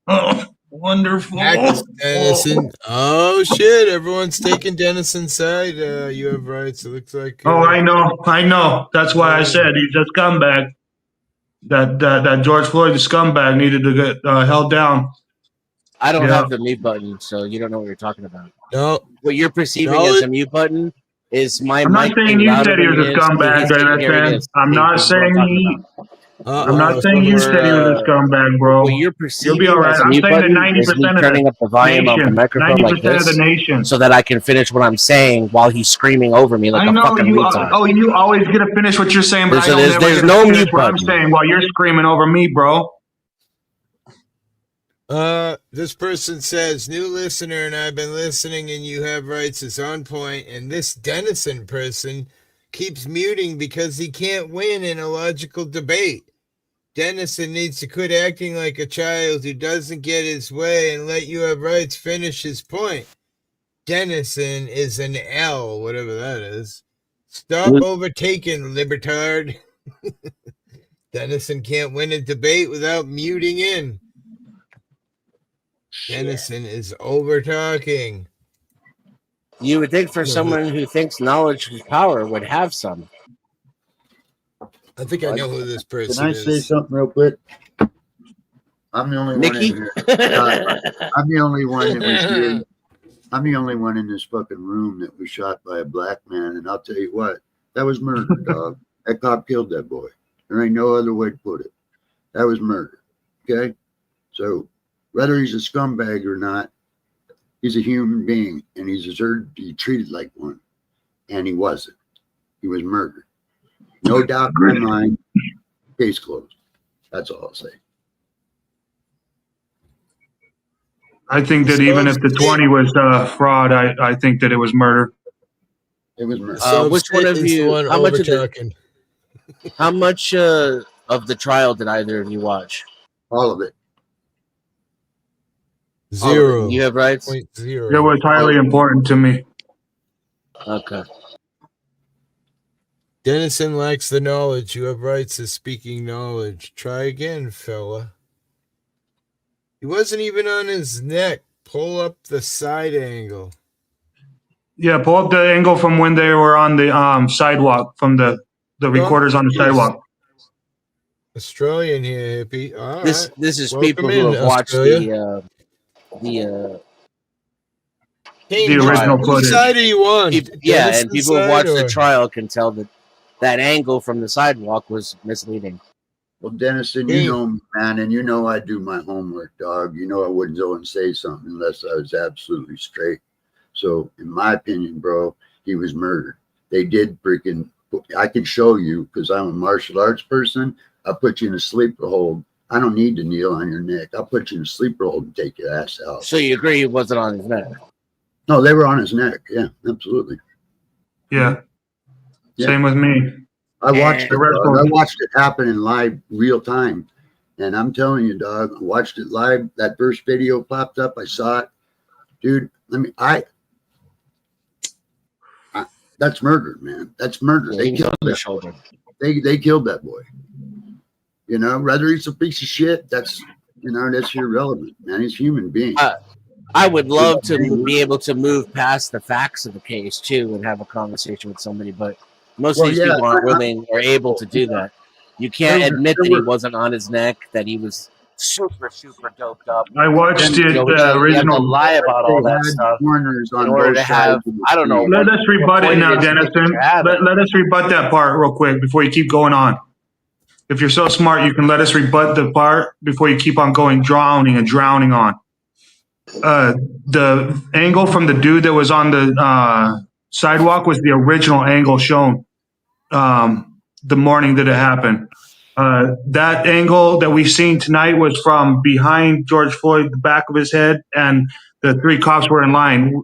Oh, wonderful. Dennison. Oh, shit. Everyone's taking Dennison's side. You have rights. It looks like. Oh, I know. That's why I said he's a scumbag. That George Floyd, the scumbag, needed to get held down. I don't have the mute button, so you don't know what you're talking about. No. What you're perceiving as a mute button is my I'm not mic saying being you louder said he than was a it is. scumbag, Dennison. I'm not saying you said he was a scumbag, bro. What you're perceiving You'll be all right. as a I'm mute saying that button is me 90% of turning up the volume of the microphone like 90% of this, the nation. so that I can finish what I'm saying while he's screaming over me like a fucking retard. You always get to finish what you're saying, but There's no mute what button. I'm saying while you're screaming over me, bro. This person says, new listener, and I've been listening, and you have rights is on point, and this Dennison person keeps muting because he can't win in a logical debate. Dennison needs to quit acting like a child who doesn't get his way and let you have rights finish his point. Dennison is an L, whatever that is. Stop overtaking, libertard. Dennison can't win a debate without muting in. Dennison is over talking. You would think for someone who thinks knowledge is power would have some. I think I know who this person is. Can I say something real quick? I'm the only one in here. I'm the only one that was here. I'm the only one in this fucking room that was shot by a black man, and I'll tell you what, that was murder, dog. That cop killed that boy. There ain't no other way to put it. That was murder. Okay? So whether he's a scumbag or not, he's a human being, and he deserved to be treated like one. And he wasn't. He was murdered. No doubt in my mind. Case closed. That's all I'll say. I think that even if the 20 was fraud, I think that it was murder. It was murder. Which one of you? How much of the trial did either of you watch? All of it. Zero. You have rights? 0.0. It was highly important to me. Okay. Dennison lacks the knowledge. You have rights to speaking knowledge. Try again, fella. He wasn't even on his neck. Pull up the side angle. Yeah, pull up the angle from when they were on the sidewalk, from the recorders on the sidewalk. Australian here, hippie. All This right. is Welcome people who in, have watched Australia. the original Whose footage. side are you on? and Dennison's people who side watched the or- trial can tell that angle from the sidewalk was misleading. Well, Dennison, you know me, man, and you know I do my homework, dog. You know I wouldn't go and say something unless I was absolutely straight. So, in my opinion, bro, he was murdered. They did freaking, I can show you, because I'm a martial arts person, I'll put you in a sleeper hold. I don't need to kneel on your neck. I'll put you in a sleeper hold and take your ass out. So you agree he wasn't on his neck? No, they were on his neck. Yeah, absolutely. Yeah. Same with me. I watched it. I watched it happen in live, real time, and I'm telling you, dog. I watched it live. That first video popped up. I saw it, dude. That's murder, man. That's murder. They killed that shoulder. They killed that boy. You know, whether he's a piece of shit, that's irrelevant, man. He's a human being. I would love to be able to move past the facts of the case too and have a conversation with somebody, but most of these people aren't willing or able to do that. You can't admit that he wasn't on his neck, that he was super doped up. I watched it. You have to lie about all that stuff in order to have, I don't know. Let us rebut it now, Dennison. Let us rebut that part real quick before you keep going on. If you're so smart, you can let us rebut the part before you keep on going, drowning on. the angle from the dude that was on the sidewalk was the original angle shown the morning that it happened. That angle that we've seen tonight was from behind George Floyd, the back of his head, and the three cops were in line.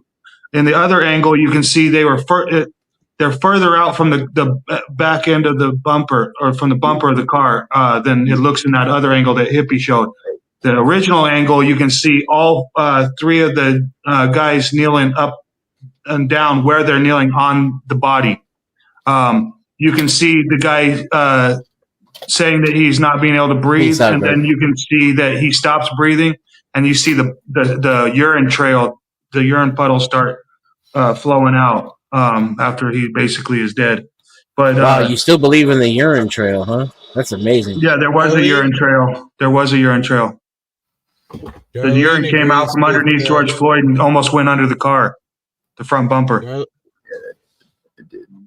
In the other angle, you can see they were they're further out from the back end of the bumper, or from the bumper of the car, than it looks in that other angle that Hippie showed. The original angle, you can see all three of the guys kneeling up and down where they're kneeling on the body. You can see the guy saying that he's not being able to breathe, and then you can see that he stops breathing, and you see the urine trail, the urine puddles start flowing out after he basically is dead. But wow, you still believe in the urine trail, huh? That's amazing. Yeah, there was a urine trail. There was a urine trail. The urine came out from underneath George Floyd and almost went under the car, the front bumper.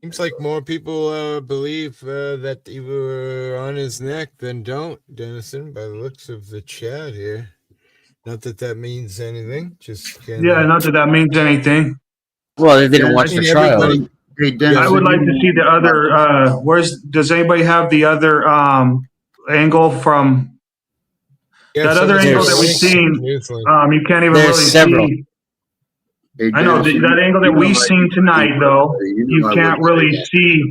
Seems like more people believe that they were on his neck than don't, Dennison, by the looks of the chat here. Not that that means anything. Just not that means anything. Well, they didn't watch the trial. I would like to see the other. Does anybody have the other angle from that other angle that we've seen? You can't even really see. I know that angle that we've seen tonight, though. You can't really see.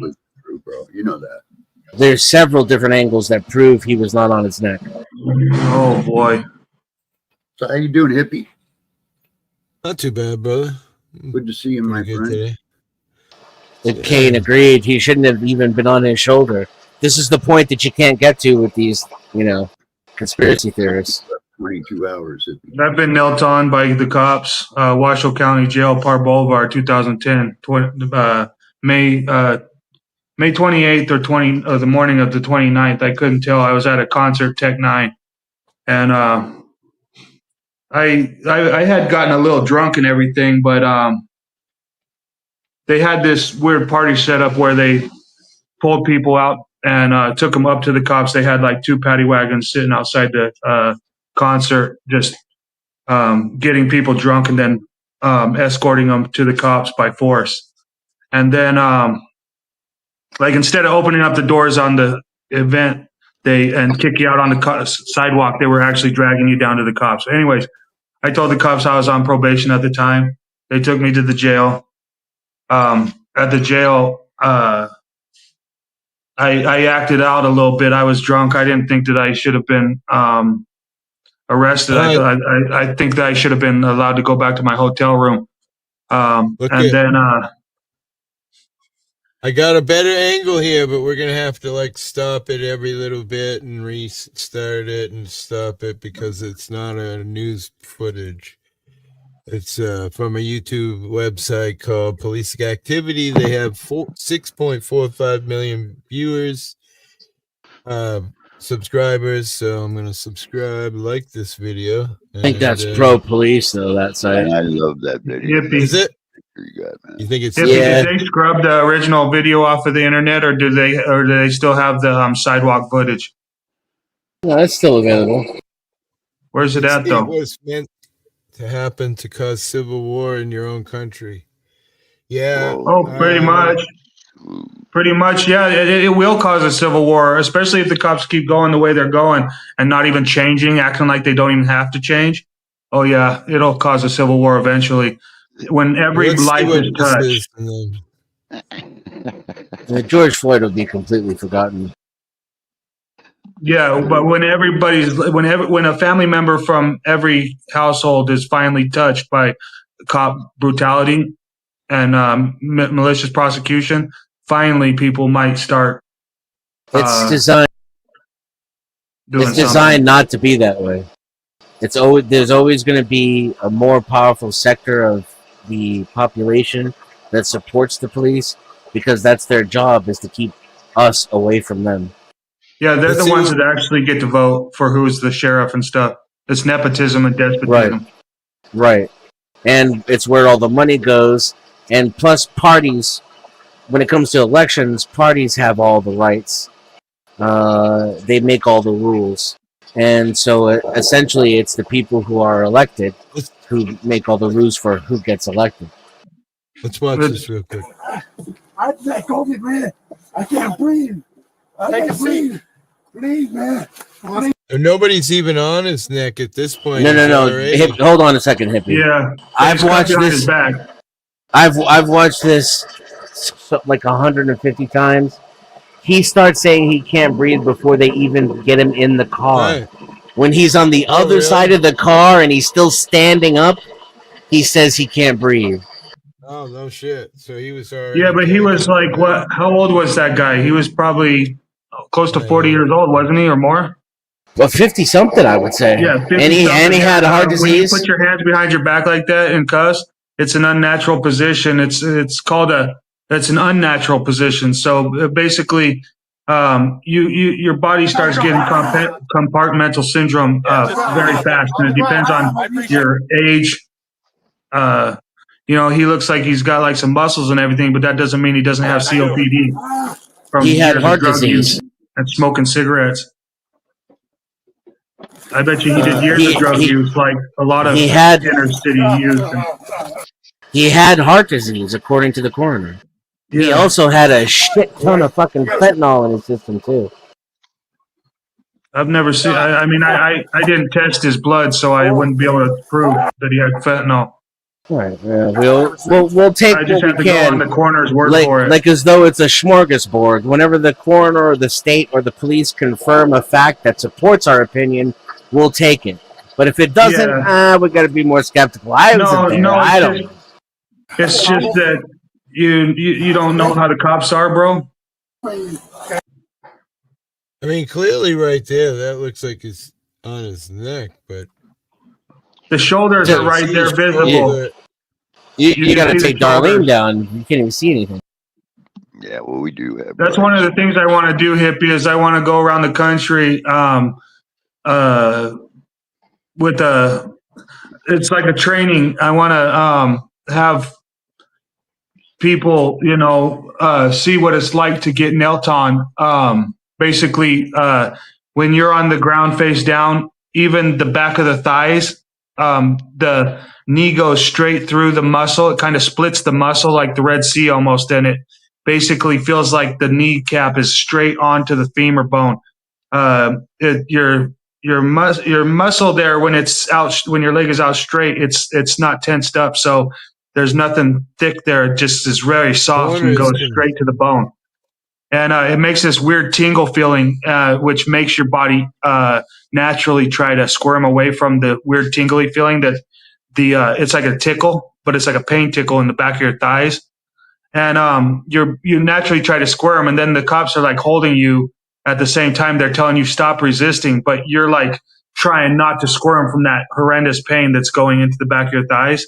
Bro, you know that. There's several different angles that prove he was not on his neck. Oh boy. So how you doing, Hippie? Not too bad, brother. Good to see you, my friend. Today. Kane agreed. He shouldn't have even been on his shoulder. This is the point that you can't get to with these, conspiracy theorists. 22 hours. I've been knelt on by the cops. Washoe County Jail, Park Boulevard, 2010, May 28th or the morning of the 29th. I couldn't tell. I was at a concert, Tech 9, and I had gotten a little drunk and everything, but they had this weird party set up where they pulled people out and took them up to the cops. They had like two paddy wagons sitting outside the concert, just getting people drunk and then escorting them to the cops by force. And then instead of opening up the doors on the event and kick you out on the sidewalk, they were actually dragging you down to the cops. Anyways, I told the cops I was on probation at the time. They took me to the jail. At the jail, I acted out a little bit. I was drunk. I didn't think that I should have been arrested. I think that I should have been allowed to go back to my hotel room. I got a better angle here, but we're gonna have to stop it every little bit and restart it and stop it because it's not a news footage. It's from a YouTube website called Police Activity. They have 6.45 million viewers, subscribers. So I'm gonna subscribe, like this video. I think that's pro police though. That site. I love that video. Is it? You think it's? Did they scrub the original video off of the internet, or do they still have the sidewalk footage? No, it's still available. Where's it at though? It was meant to happen to cause civil war in your own country. Yeah. Oh, pretty much. Pretty much, yeah. It will cause a civil war, especially if the cops keep going the way they're going and not even changing, acting like they don't even have to change. Oh yeah, it'll cause a civil war eventually. When every life is touched. George Floyd will be completely forgotten. Yeah, but when a family member from every household is finally touched by cop brutality and malicious prosecution, finally people might start. It's designed. It's designed not to be that way. There's always going to be a more powerful sector of the population that supports the police because that's their job, is to keep us away from them. Yeah, they're the ones that actually get to vote for who's the sheriff and stuff. It's nepotism and despotism. Right. And it's where all the money goes. And plus parties, when it comes to elections, parties have all the rights. They make all the rules. And so essentially, it's the people who are elected who make all the rules for who gets elected. Let's watch this real quick. I take COVID, man. I can't breathe. I can't breathe. Please, man. Nobody's even on his neck at this point. No. Hold on a second, hippie. Yeah, I've watched this. I've watched this like 150 times. He starts saying he can't breathe before they even get him in the car. Right. When he's on the other side of the car and he's still standing up, he says he can't breathe. Oh, no shit. So he was already... Yeah, but he was like, what? How old was that guy? He was probably close to 40 years old, wasn't he, or more? Well, 50-something, I would say. Yeah, 50 and he had a heart disease. When you put your hands behind your back like that in cuffs, it's an unnatural position. It's called it's an unnatural position. So basically, your body starts getting compartmental syndrome very fast, and it depends on your age. He looks like he's got like some muscles and everything, but that doesn't mean he doesn't have COPD from he had years heart of drug disease use and smoking cigarettes. I bet you he did years of drug use, like a lot of inner city use. He had heart disease, according to the coroner. Yeah. He also had a shit ton of fucking fentanyl in his system too. I've never seen. I didn't test his blood, so I wouldn't be able to prove that he had fentanyl. All right, we'll take I just what have to we can. go on the coroner's word for it. Like as though it's a smorgasbord. Whenever the coroner or the state or the police confirm a fact that supports our opinion, we'll take it. But if it doesn't, we got to be more skeptical. I don't. It's just that you don't know how the cops are, bro. I mean, clearly right there, that looks like it's on his neck, but the shoulders are right there visible. You got to take Darlene down. You can't even see anything. Yeah, well, we do have. That's one of the things I want to do, hippie, is I want to go around the country with it's like a training. I want to have people, see what it's like to get knelt on. Basically, when you're on the ground face down, even the back of the thighs, the knee goes straight through the muscle. It kind of splits the muscle like the Red Sea almost, and it basically feels like the kneecap is straight onto the femur bone. Your muscle there, when it's out, when your leg is out straight, it's not tensed up, so there's nothing thick there. It just is very soft and goes straight to the bone. And it makes this weird tingle feeling, which makes your body naturally try to squirm away from the weird tingly feeling that it's like a tickle, but it's like a pain tickle in the back of your thighs. And you naturally try to squirm, and then the cops are like holding you at the same time. They're telling you stop resisting, but you're like trying not to squirm from that horrendous pain that's going into the back of your thighs.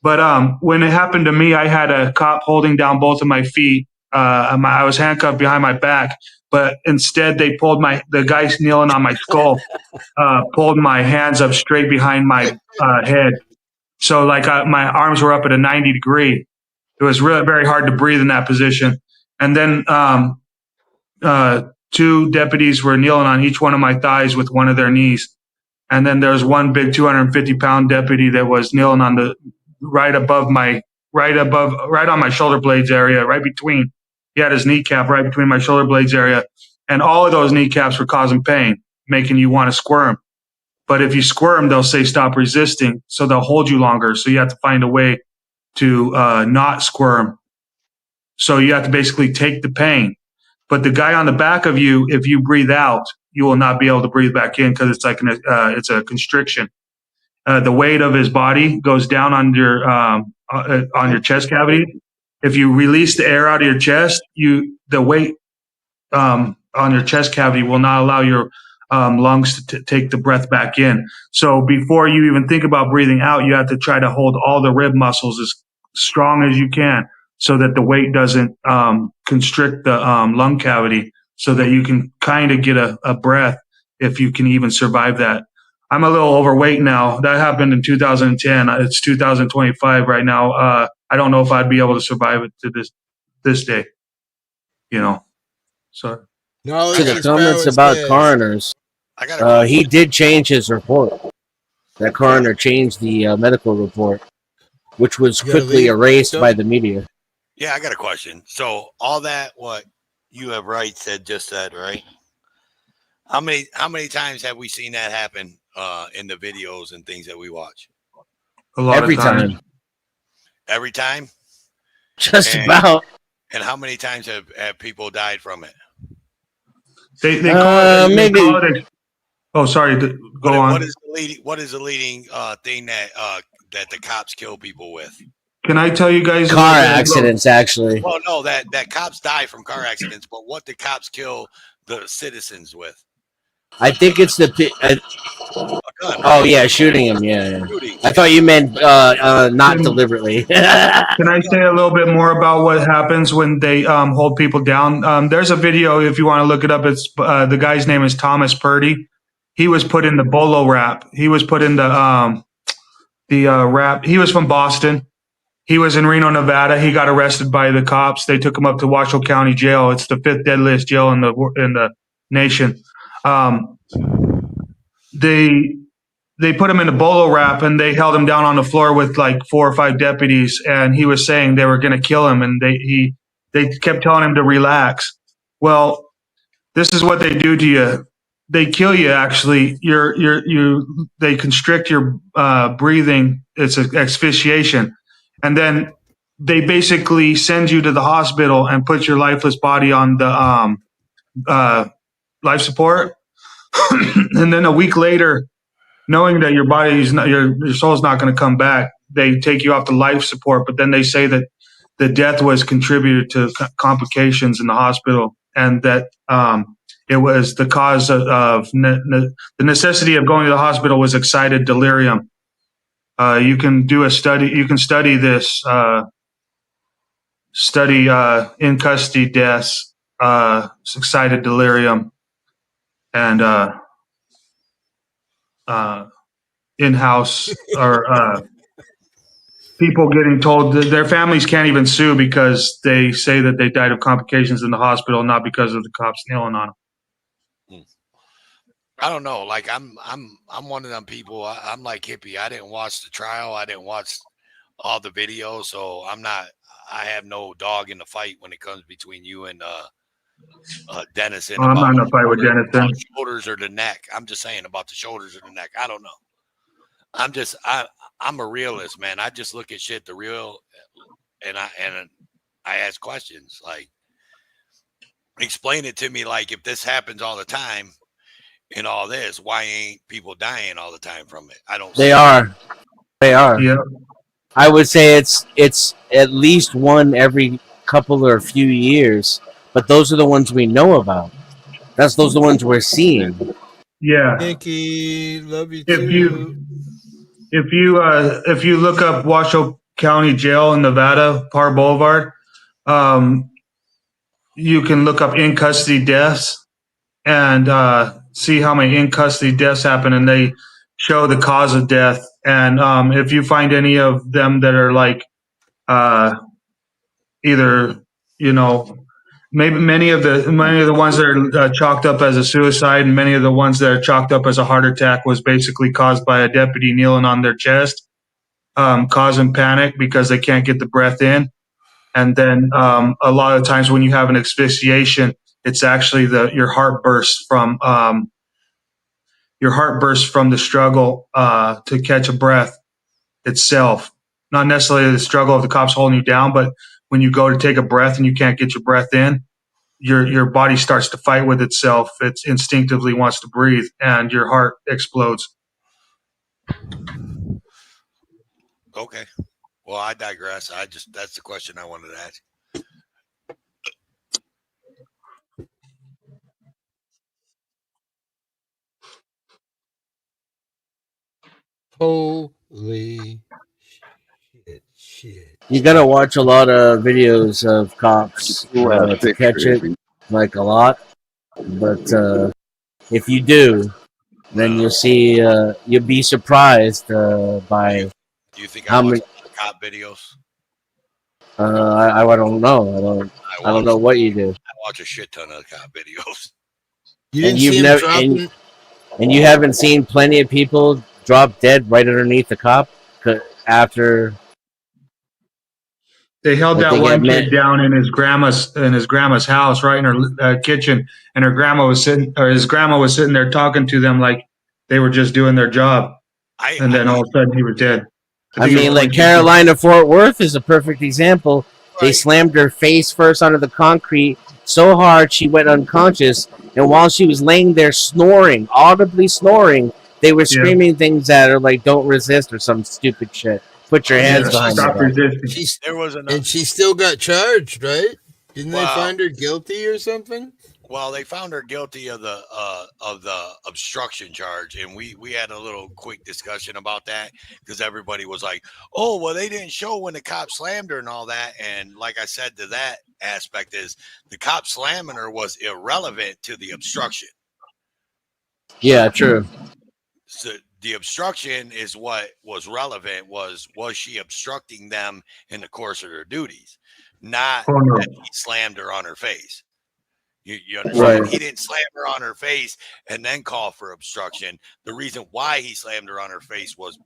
But when it happened to me, I had a cop holding down both of my feet. I was handcuffed behind my back, but instead they pulled the guy kneeling on my skull, pulled my hands up straight behind my head. So like my arms were up at a 90 degree. It was really very hard to breathe in that position. And then two deputies were kneeling on each one of my thighs with one of their knees. And then there was one big 250-pound deputy that was kneeling on right on my shoulder blades area, right between. He had his kneecap right between my shoulder blades area. And all of those kneecaps were causing pain, making you want to squirm. But if you squirm, they'll say stop resisting. So they'll hold you longer. So you have to find a way to not squirm. So you have to basically take the pain. But the guy on the back of you, if you breathe out, you will not be able to breathe back in because it's like it's a constriction. The weight of his body goes down on your chest cavity. If you release the air out of your chest, the weight on your chest cavity will not allow your lungs to take the breath back in. So before you even think about breathing out, you have to try to hold all the rib muscles as strong as you can so that the weight doesn't constrict the lung cavity, so that you can kind of get a breath if you can even survive that. I'm a little overweight now. That happened in 2010. It's 2025 right now. I don't know if I'd be able to survive it to this day. So. To the comments about coroners. I got a question. He did change his report. That coroner changed the medical report, which was quickly erased by the media. Yeah, I got a question. So all that what you have just said, right? How many times have we seen that happen in the videos and things that we watch? A lot Every of times. time. Every time? Just about. And how many times have people died from it? They call it, maybe. Oh, sorry. Go on. What is the leading thing that the cops kill people with? Can I tell you guys? Car accidents, actually. Well, no, that cops die from car accidents, but what do cops kill the citizens with? I think it's oh yeah, shooting him. Yeah. I thought you meant not deliberately. Can I say a little bit more about what happens when they hold people down? There's a video if you want to look it up. It's the guy's name is Thomas Purdy. He was put in the bolo wrap. He was put in the wrap. He was from Boston. He was in Reno, Nevada. He got arrested by the cops. They took him up to Washoe County Jail. It's the 5th deadliest jail in the nation. They put him in a bolo wrap and they held him down on the floor with like 4 or 5 deputies. And he was saying they were going to kill him. And they kept telling him to relax. Well, this is what they do to you. They kill you. Actually, they constrict your breathing. It's asphyxiation. And then they basically send you to the hospital and put your lifeless body on the life support. And then a week later, knowing that your body's not, your soul's not going to come back, they take you off the life support. But then they say that the death was contributed to complications in the hospital, and that it was the cause of the necessity of going to the hospital was excited delirium. You can do a study. You can study this. Study in custody deaths, excited delirium, and in-house or people getting told that their families can't even sue because they say that they died of complications in the hospital, not because of the cops kneeling on them. I don't know. Like I'm one of them people. I'm like Hippie. I didn't watch the trial. I didn't watch all the videos, so I have no dog in the fight when it comes between you and Dennison. I'm not in a fight with Dennison. The shoulders or the neck. I'm just saying about the shoulders or the neck. I don't know. I'm a realist, man. I just look at shit the real, and I ask questions like, explain it to me. Like if this happens all the time and all this, why ain't people dying all the time from it? I don't. They are. Yeah. I would say it's at least one every couple or few years, but those are the ones we know about. Those are the ones we're seeing. Yeah. Nikki, love you too. If you look up Washoe County Jail in Nevada, Parr Boulevard, you can look up in custody deaths and see how many in custody deaths happen, and they show the cause of death. And if you find any of them that are like either, maybe many of the ones that are chalked up as a suicide, and many of the ones that are chalked up as a heart attack was basically caused by a deputy kneeling on their chest, causing panic because they can't get the breath in. And then a lot of times when you have an asphyxiation, it's actually your heart bursts from the struggle to catch a breath itself. Not necessarily the struggle of the cops holding you down, but when you go to take a breath and you can't get your breath in, your body starts to fight with itself. It instinctively wants to breathe, and your heart explodes. Okay. Well, I digress. That's the question I wanted to ask. Holy shit. You gotta watch a lot of videos of cops to catch it, like a lot. But if you do, then you'll see. You'll be surprised by. Do you think how many cop videos? I don't know. I don't know what you do. I watch a shit ton of cop videos. You didn't see him dropping. And you haven't seen plenty of people drop dead right underneath the cop after They held like that they get one kid met. down in his grandma's house, right in her kitchen, and his grandma was sitting there talking to them like they were just doing their job, and then all of a sudden he was dead. I mean, like Carolina Fort Worth is a perfect example. They slammed her face first onto the concrete so hard she went unconscious, and while she was laying there snoring, audibly snoring, they were screaming things at her like "Don't resist" or some stupid shit. Put your hands behind your back. There was enough. And she still got charged, right? Didn't they Wow. find her guilty or something? Well, they found her guilty of the obstruction charge, and we had a little quick discussion about that because everybody was like, "Oh, well, they didn't show when the cop slammed her and all that." And like I said, to that aspect is the cop slamming her was irrelevant to the obstruction. Yeah, true. So the obstruction is what was relevant. Was she obstructing them in the course of their duties, not that he slammed her on her face. You understand? Right. He didn't slam her on her face and then call for obstruction. The reason why he slammed her on her face was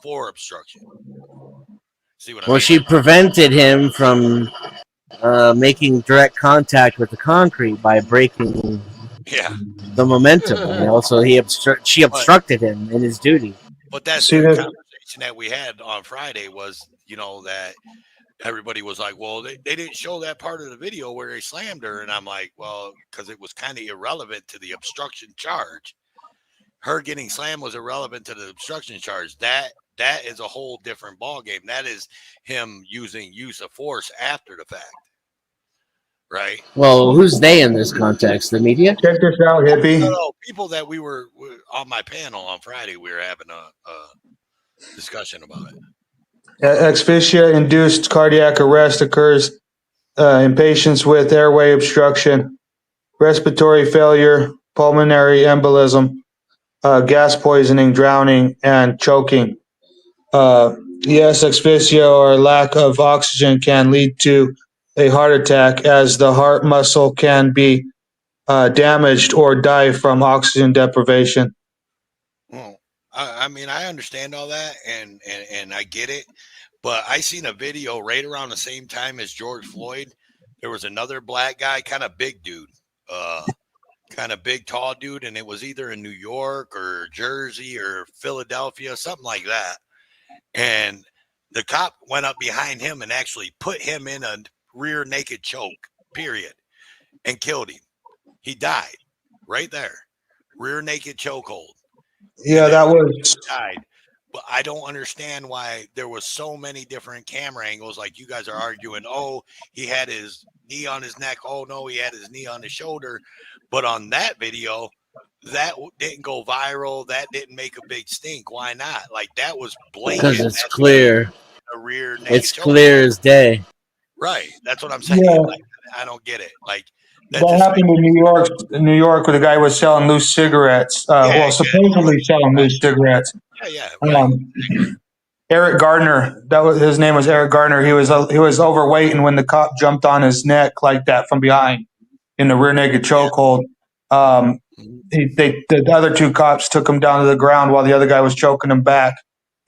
for obstruction. See what I mean? Well, she prevented him from making direct contact with the concrete by breaking the momentum. And also, she obstructed him in his duty. But that's the conversation that we had on Friday was, that everybody was like, well, they didn't show that part of the video where they slammed her. And I'm like, well, because it was kind of irrelevant to the obstruction charge. Her getting slammed was irrelevant to the obstruction charge. That is a whole different ballgame. That is him using use of force after the fact. Right? Well, who's they in this context? The media? Check this out, hippie. No, people that we were on my panel on Friday, we were having a discussion about it. Asphyxia-induced cardiac arrest occurs in patients with airway obstruction, respiratory failure, pulmonary embolism, gas poisoning, drowning, and choking. Yes, asphyxia or lack of oxygen can lead to a heart attack as the heart muscle can be damaged or die from oxygen deprivation. Well, I mean, I understand all that and I get it. But I seen a video right around the same time as George Floyd. There was another black guy, kind of big dude, kind of big, tall dude. And it was either in New York or Jersey or Philadelphia, something like that. And the cop went up behind him and actually put him in a rear naked choke, period, and killed him. He died right there. Rear naked chokehold. Yeah, that was died. But I don't understand why there was so many different camera angles. Like you guys are arguing, oh, he had his knee on his neck. Oh, no, he had his knee on his shoulder. But on that video, that didn't go viral. That didn't make a big stink. Why not? Like that was blatant. Because it's clear. A rear naked it's clear as day. Right. That's what I'm saying. Yeah. Like, I don't get it. Like that happened in New York, where the guy was selling loose cigarettes. Supposedly selling loose cigarettes. Yeah. Eric Gardner, his name was Eric Gardner. He was overweight, and when the cop jumped on his neck like that from behind in the rear naked chokehold, the other two cops took him down to the ground while the other guy was choking him back,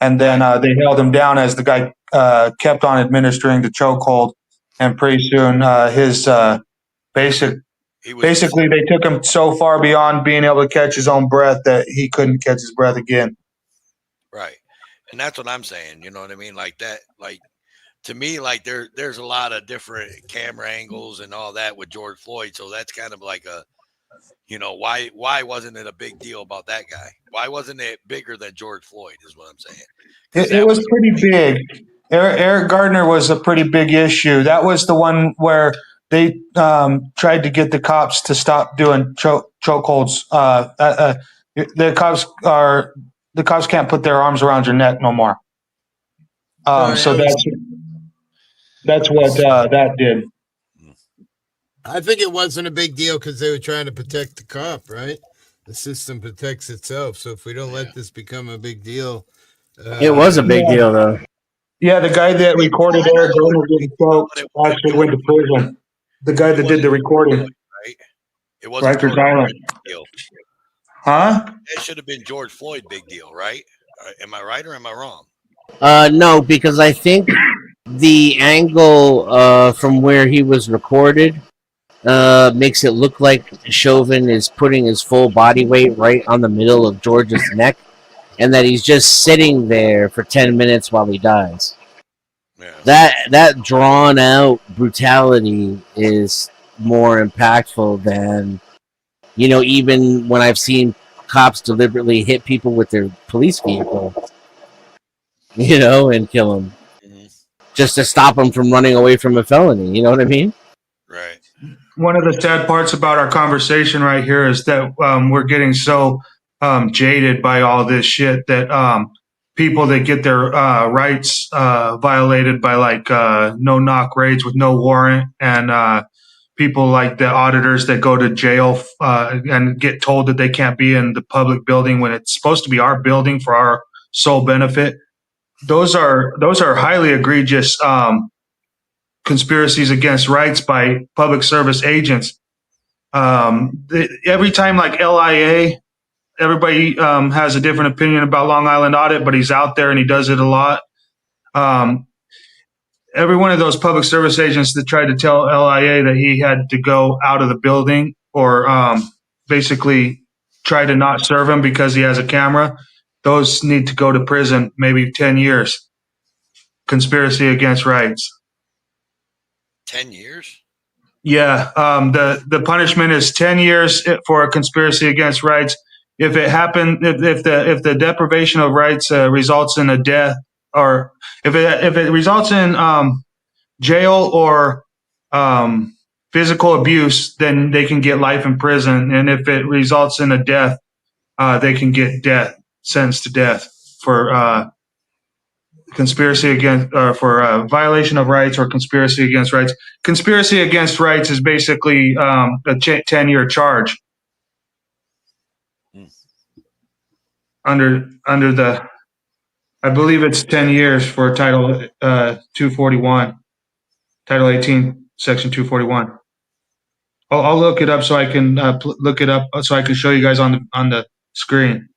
and then they held him down as the guy kept on administering the chokehold, and pretty soon basically they took him so far beyond being able to catch his own breath that he couldn't catch his breath again. Right. And that's what I'm saying. You know what I mean? Like that, like to me, like there's a lot of different camera angles and all that with George Floyd. So that's kind of like why wasn't it a big deal about that guy? Why wasn't it bigger than George Floyd is what I'm saying. It was pretty big. Eric Gardner was a pretty big issue. That was the one where they tried to get the cops to stop doing chokeholds. The cops can't put their arms around your neck no more. So that's what that did. I think it wasn't a big deal because they were trying to protect the cop, right? The system protects itself. So if we don't let this become a big deal, it was a big deal, though. Yeah, the guy that recorded Eric Gardner getting choked actually went to prison. The guy that did the recording. Right? It wasn't Rikers Island. Huh? That should have been George Floyd. Big deal, right? Am I right or am I wrong? No, because I think the angle from where he was recorded makes it look like Chauvin is putting his full body weight right on the middle of George's neck, and that he's just sitting there for 10 minutes while he dies. Yeah. That drawn out brutality is more impactful than, you know, even when I've seen cops deliberately hit people with their police vehicle, you know, and kill them just to stop them from running away from a felony. You know what I mean? Right. One of the sad parts about our conversation right here is that we're getting so jaded by all this shit that people that get their rights violated by like no knock raids with no warrant, and people like the auditors that go to jail and get told that they can't be in the public building when it's supposed to be our building for our sole benefit. Those are highly egregious conspiracies against rights by public service agents. Every time, like LIA, everybody has a different opinion about Long Island Audit, but he's out there and he does it a lot. Every one of those public service agents that tried to tell LIA that he had to go out of the building or basically try to not serve him because he has a camera, those need to go to prison, maybe 10 years. Conspiracy against rights. 10 years? Yeah, the punishment is 10 years for a conspiracy against rights. If it happened, if the deprivation of rights results in a death, or if it results in jail or physical abuse, then they can get life in prison. And if it results in a death, they can get sentenced to death for conspiracy against for violation of rights or conspiracy against rights. Conspiracy against rights is basically a 10-year charge under the, I believe it's 10 years for Title 241, Title 18, Section 241. I'll look it up so I can look it up so I can show you guys on the screen.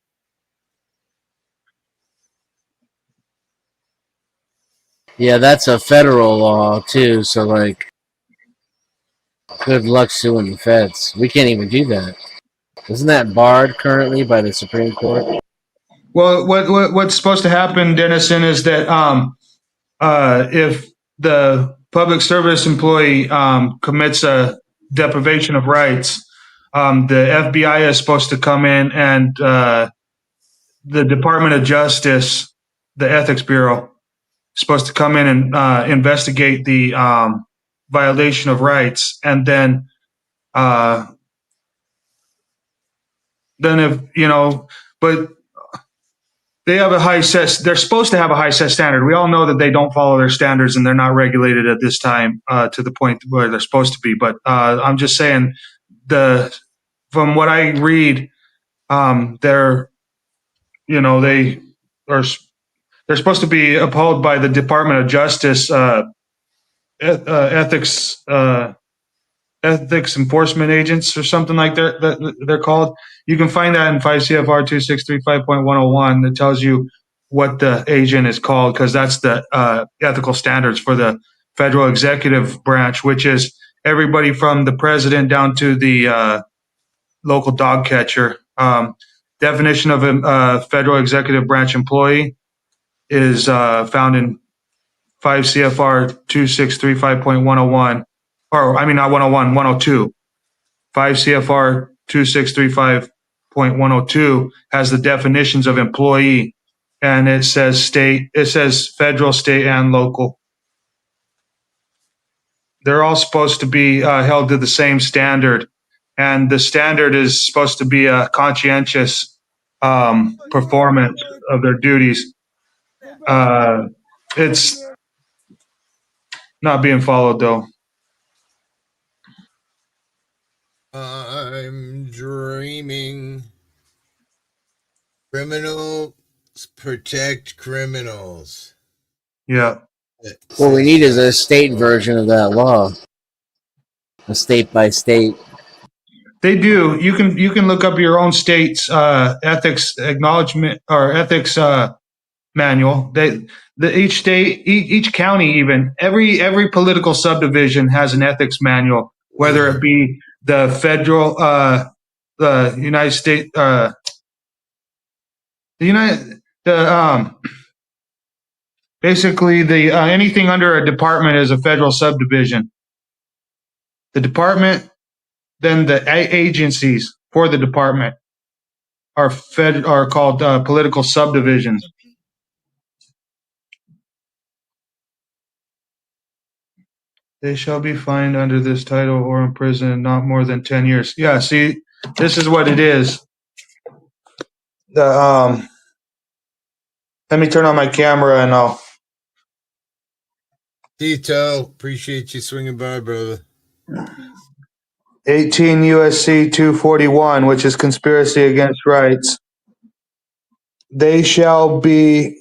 Yeah, that's a federal law too. So like, good luck suing the feds. We can't even do that. Isn't that barred currently by the Supreme Court? Well, what's supposed to happen, Dennison, is that if the public service employee commits a deprivation of rights, the FBI is supposed to come in and the Department of Justice, the Ethics Bureau, is supposed to come in and investigate the violation of rights, and then if you know, but they have a high set. They're supposed to have a high set standard. We all know that they don't follow their standards, and they're not regulated at this time to the point where they're supposed to be. But I'm just saying, from what I read, they're they're supposed to be upheld by the Department of Justice ethics enforcement agents or something like that they're called. You can find that in 5 CFR 2635.101 that tells you what the agent is called, because that's the ethical standards for the federal executive branch, which is everybody from the president down to the local dog catcher. Definition of a federal executive branch employee is found in 5 CFR 2635.101. Or, I mean, not 101, 102. 5 CFR 2635.102 has the definitions of employee, and it says federal, state, and local. They're all supposed to be held to the same standard, and the standard is supposed to be a conscientious performance of their duties. It's not being followed, though. I'm dreaming. Criminals protect criminals. Yeah. What we need is a state version of that law. A state by state. They do. You can look up your own state's ethics acknowledgement or ethics manual. Each state, each county, even every political subdivision has an ethics manual, whether it be the federal, the United States, basically the anything under a department is a federal subdivision. The department, then the agencies for the department are called political subdivisions. They shall be fined under this title or imprisoned not more than 10 years. Yeah, see, this is what it is. Let me turn on my camera and I'll. Tito, appreciate you swinging by, brother. 18 USC 241, which is conspiracy against rights. They shall be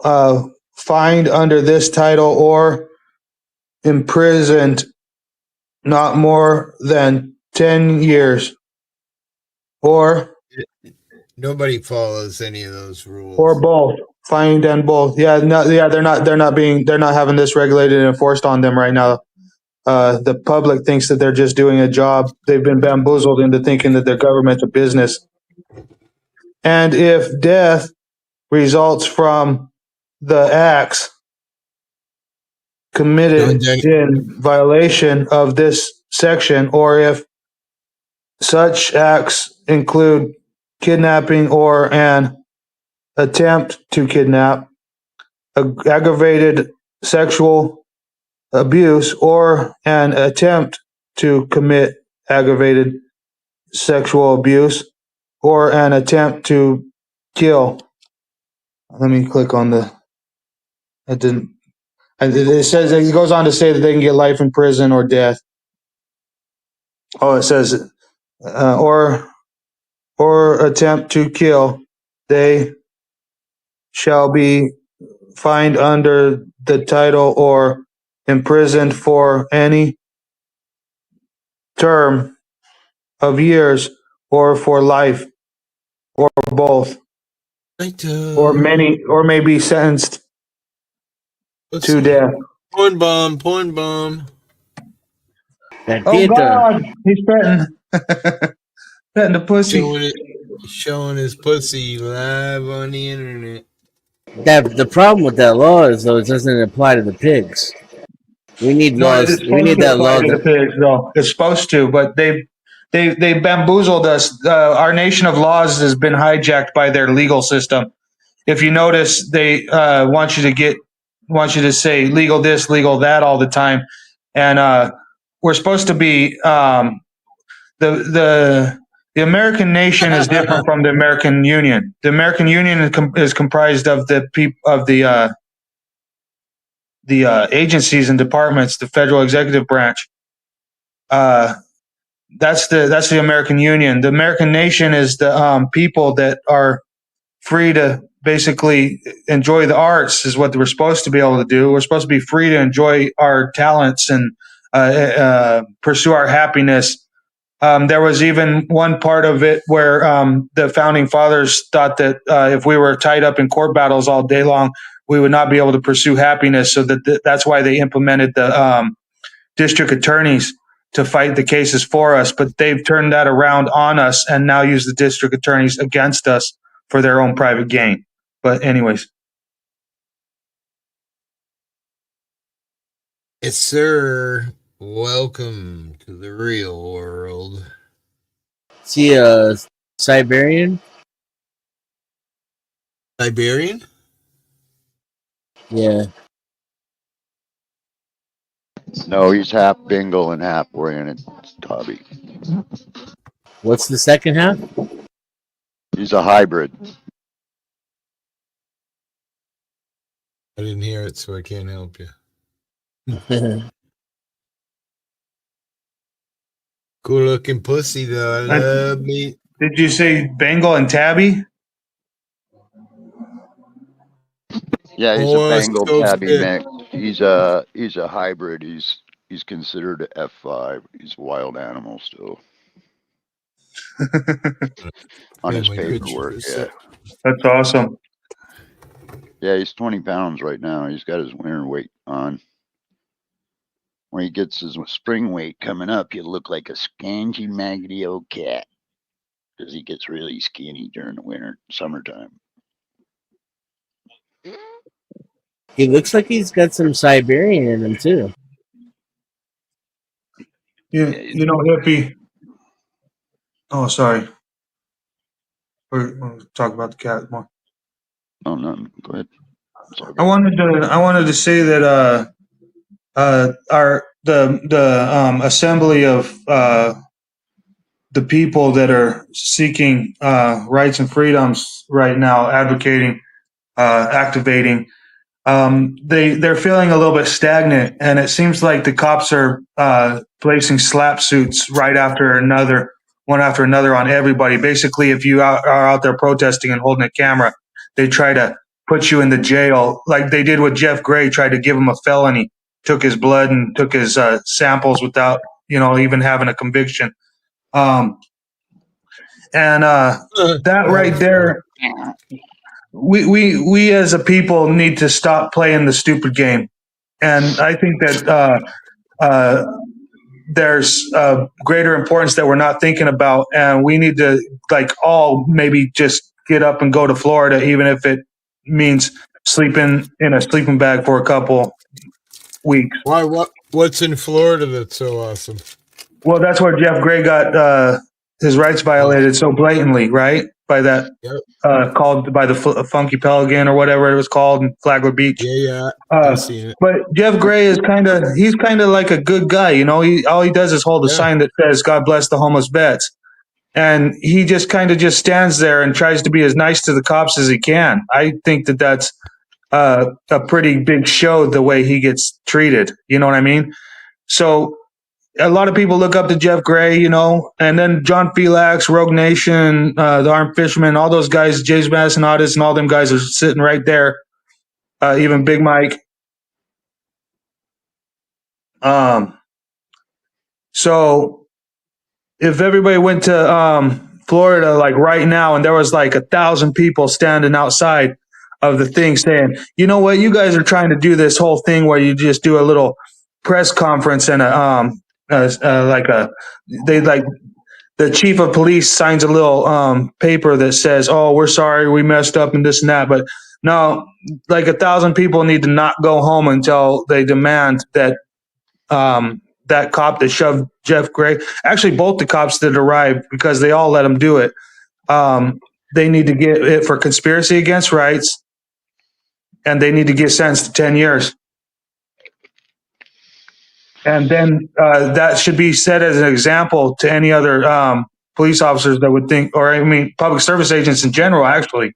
fined under this title or imprisoned not more than 10 years, or nobody follows any of those rules, or both. Fined and both. Yeah, no, yeah, they're not having this regulated and enforced on them right now. The public thinks that they're just doing a job. They've been bamboozled into thinking that their government's a business. And if death results from the acts committed in violation of this section, or if such acts include kidnapping or an attempt to kidnap, aggravated sexual abuse, or an attempt to commit aggravated sexual abuse, or an attempt to kill. Let me click on the. I didn't. It says it goes on to say that they can get life in prison or death. Oh, it says or attempt to kill. They shall be fined under the title or imprisoned for any term of years or for life or both, or many, or may be sentenced to death. Porn bomb. Oh God, he's petting the pussy. Showing his pussy live on the internet. The problem with that law is though it doesn't apply to the pigs. We need laws. We need that law. To the pigs, though. It's supposed to, but they bamboozled us. Our nation of laws has been hijacked by their legal system. If you notice, they want you to say legal this, legal that all the time, and we're supposed to be the American nation is different from the American Union. The American Union is comprised of the agencies and departments, the federal executive branch. That's the American Union. The American nation is the people that are free to basically enjoy the arts, is what we're supposed to be able to do. We're supposed to be free to enjoy our talents and pursue our happiness. There was even one part of it where the founding fathers thought that if we were tied up in court battles all day long, we would not be able to pursue happiness. So that's why they implemented the district attorneys to fight the cases for us. But they've turned that around on us and now use the district attorneys against us for their own private gain. But anyways. Yes, sir. Welcome to the real world. See, Siberian? Siberian? Yeah. No, he's half Bengal and half oriented, Tubby. What's the second half? He's a hybrid. I didn't hear it, so I can't help you. Cool looking pussy, though. I love me. Did you say Bengal and Tabby? Yeah, he's a Bengal tabby mix. He's a hybrid. He's considered a F5. He's a wild animal still. on his my picture paperwork. for a Yeah. sec. That's awesome. Yeah, he's 20 pounds right now. He's got his winter weight on. When he gets his spring weight coming up, he'll look like a scangy, maggoty old cat because he gets really skinny during the winter, summertime. He looks like he's got some Siberian in him too. You know, hippie. Oh, sorry. We'll talk about the cat more. Oh, no, go ahead. I wanted to say that the assembly of the people that are seeking rights and freedoms right now, advocating, activating, they're feeling a little bit stagnant, and it seems like the cops are placing slap suits right after another, one after another on everybody. Basically, if you are out there protesting and holding a camera, they try to put you in the jail, like they did with Jeff Gray. Tried to give him a felony, took his blood and took his samples without even having a conviction. And that right there, we as a people need to stop playing the stupid game. And I think that there's greater importance that we're not thinking about, and we need to all maybe just get up and go to Florida, even if it means sleeping in a sleeping bag for a couple weeks. Why? What's in Florida that's so awesome? Well, that's where Jeff Gray got his rights violated so blatantly, right? By that called by the Funky Pelican or whatever it was called in Flagler Beach. Yeah, I've seen it. But Jeff Gray is he's kind of like a good guy, all he does is hold a sign that says "God bless the homeless vets," and he just just stands there and tries to be as nice to the cops as he can. I think that that's a pretty big show the way he gets treated. You know what I mean? So a lot of people look up to Jeff Gray, and then John Felix, Rogue Nation, the Armed Fishermen, all those guys, James Massonatis, and all them guys are sitting right there. Even Big Mike. So if everybody went to Florida like right now, and there was like 1,000 people standing outside of the thing saying, you know what, you guys are trying to do this whole thing where you just do a little press conference and the chief of police signs a little paper that says, oh, we're sorry, we messed up and this and that. But no, like 1,000 people need to not go home until they demand that that cop that shoved Jeff Gray, actually both the cops that arrived, because they all let him do it, they need to get it for conspiracy against rights, and they need to get sentenced to 10 years. And then that should be set as an example to any other police officers that would think, or public service agents in general, actually,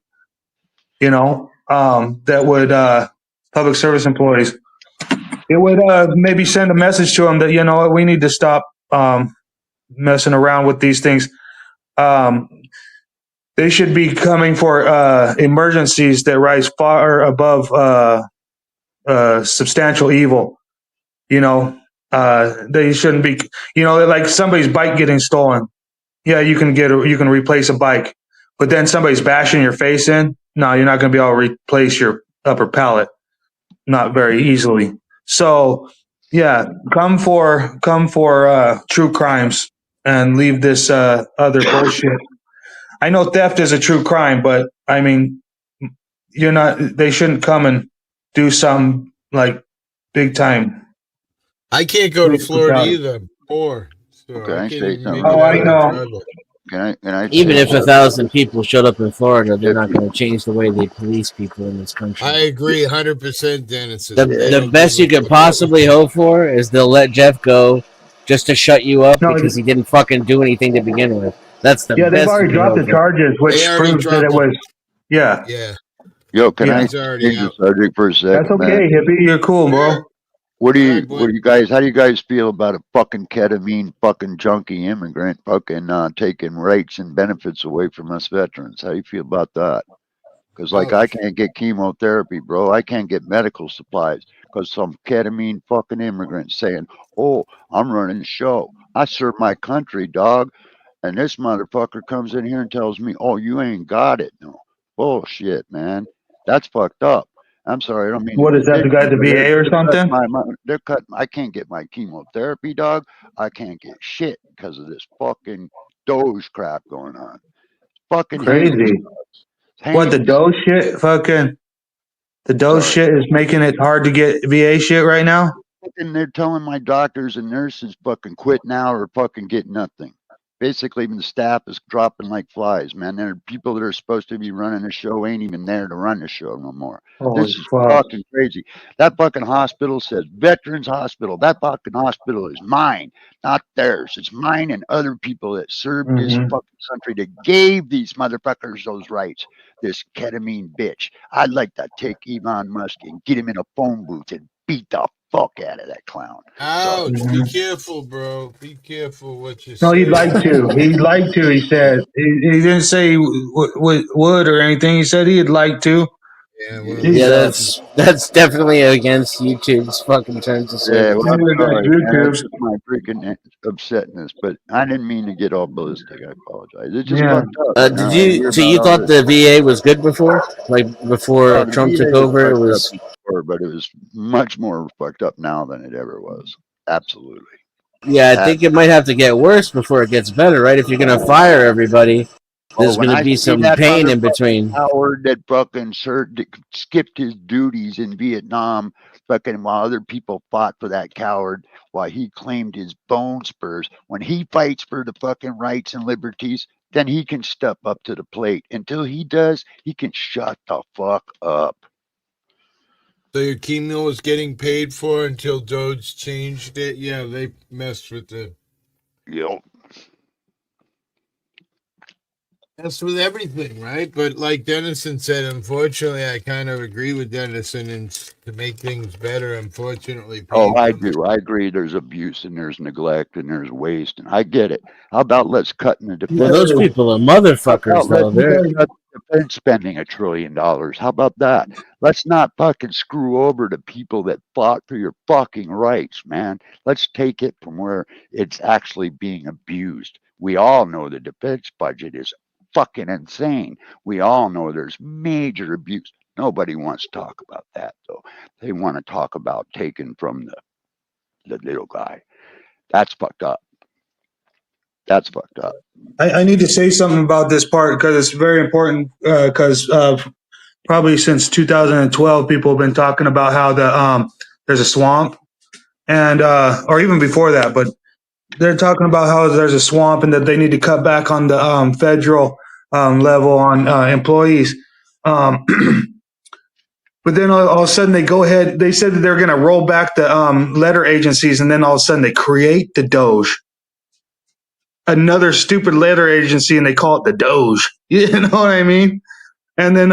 that would public service employees. It would maybe send a message to them that, we need to stop messing around with these things. They should be coming for emergencies that rise far above substantial evil. They shouldn't be, like somebody's bike getting stolen. Yeah, you can replace a bike, but then somebody's bashing your face in. No, you're not going to be able to replace your upper palate. Not very easily. So, yeah, come for true crimes and leave this other bullshit. I know theft is a true crime, but they shouldn't come and do some like big time. I can't go to Florida either. I'm poor. So Can I say something? I know. Can I Even if 1,000 people showed up in Florida, they're not going to change the way they police people in this country. I agree 100%, Dennis. The best you could possibly hope for is they'll let Jeff go just to shut you up because he didn't fucking do anything to begin with. That's the best. They've already dropped the charges, which proves that it was. Yeah. Yo, can I change the subject for a second? That's okay, hippie. You're cool, bro. How do you guys feel about a fucking ketamine fucking junkie immigrant fucking taking rights and benefits away from us veterans? How do you feel about that? Because I can't get chemotherapy, bro. I can't get medical supplies because some ketamine fucking immigrant saying, "Oh, I'm running the show. I serve my country, dog." And this motherfucker comes in here and tells me, "Oh, you ain't got it." No bullshit, man. That's fucked up. I'm sorry, I don't mean to What be is that? The guy bitchy, at the but VA or they're cutting something? they're cutting. I can't get my chemotherapy, dog. I can't get shit because of this fucking Doge crap going on. Fucking heinous, Crazy. What the heinous. Doge shit? Fucking the Doge Sorry. shit is making it hard to get VA shit right now. Fucking, they're telling my doctors and nurses fucking quit now or fucking get nothing. Basically, even the staff is dropping like flies, man. There are people that are supposed to be running the show ain't even there to run the show no more. Holy This is fuck. fucking crazy. That fucking hospital says Veterans Hospital. That fucking hospital is mine, not theirs. It's mine and other people that served this Hmm. fucking country that gave these motherfuckers those rights. This ketamine bitch. I'd like to take Elon Musk and get him in a phone booth and beat the fuck out of that clown. Sorry. Ouch! Be Hmm. careful, bro. Be careful what you No, he'd say. like to. He'd like to. He said he didn't say would or anything. He said he'd like to. Yeah, well, Yeah. Yeah, Jesus. that's definitely against YouTube's fucking terms of Yeah, well, service. I'm Neither against sorry, man. That's YouTube. just my freaking upsetness. But I didn't mean to get all ballistic. I apologize. It's just Yeah. fucked up. You Did know, I you? hear So about you all thought this. the VA was good before, like before Oh, the Trump took VA was over? It fucked up was. before, but it was much more fucked up now than it ever was. Absolutely. Yeah, I Ab- think it might have to get worse before it gets better, right? If you're gonna fire everybody, Oh, there's when gonna I be see some that pain in motherfucking between. coward that fucking skipped his duties in Vietnam, fucking while other people fought for that coward, while he claimed his bone spurs. When he fights for the fucking rights and liberties, then he can step up to the plate. Until he does, he can shut the fuck up. so your chemo was getting paid for until Doge changed it. Yeah, they messed with the You know, messed with everything, right? But like Dennison said, unfortunately, I kind of agree with Dennison, and to make things better, unfortunately, oh, pain I comes. do. I agree. There's abuse and there's neglect and there's waste, and I get it. How about let's cut in the Well, defense those budget? people are How motherfuckers, about though. let's They're cut defense spending $1 trillion? How about that? Let's not fucking screw over the people that fought for your fucking rights, man. Let's take it from where it's actually being abused. We all know the defense budget is fucking insane. We all know there's major abuse. Nobody wants to talk about that, though. They want to talk about taking from the little guy. That's fucked up. That's fucked up. I need to say something about this part because it's very important. Because probably since 2012, people have been talking about how there's a swamp, and or even before that, but they're talking about how there's a swamp and that they need to cut back on the federal level on employees. Um, but then all of a sudden they go ahead. They said that they're going to roll back the letter agencies, and then all of a sudden they create the Doge, another stupid letter agency, and they call it the Doge. You know what I mean? And then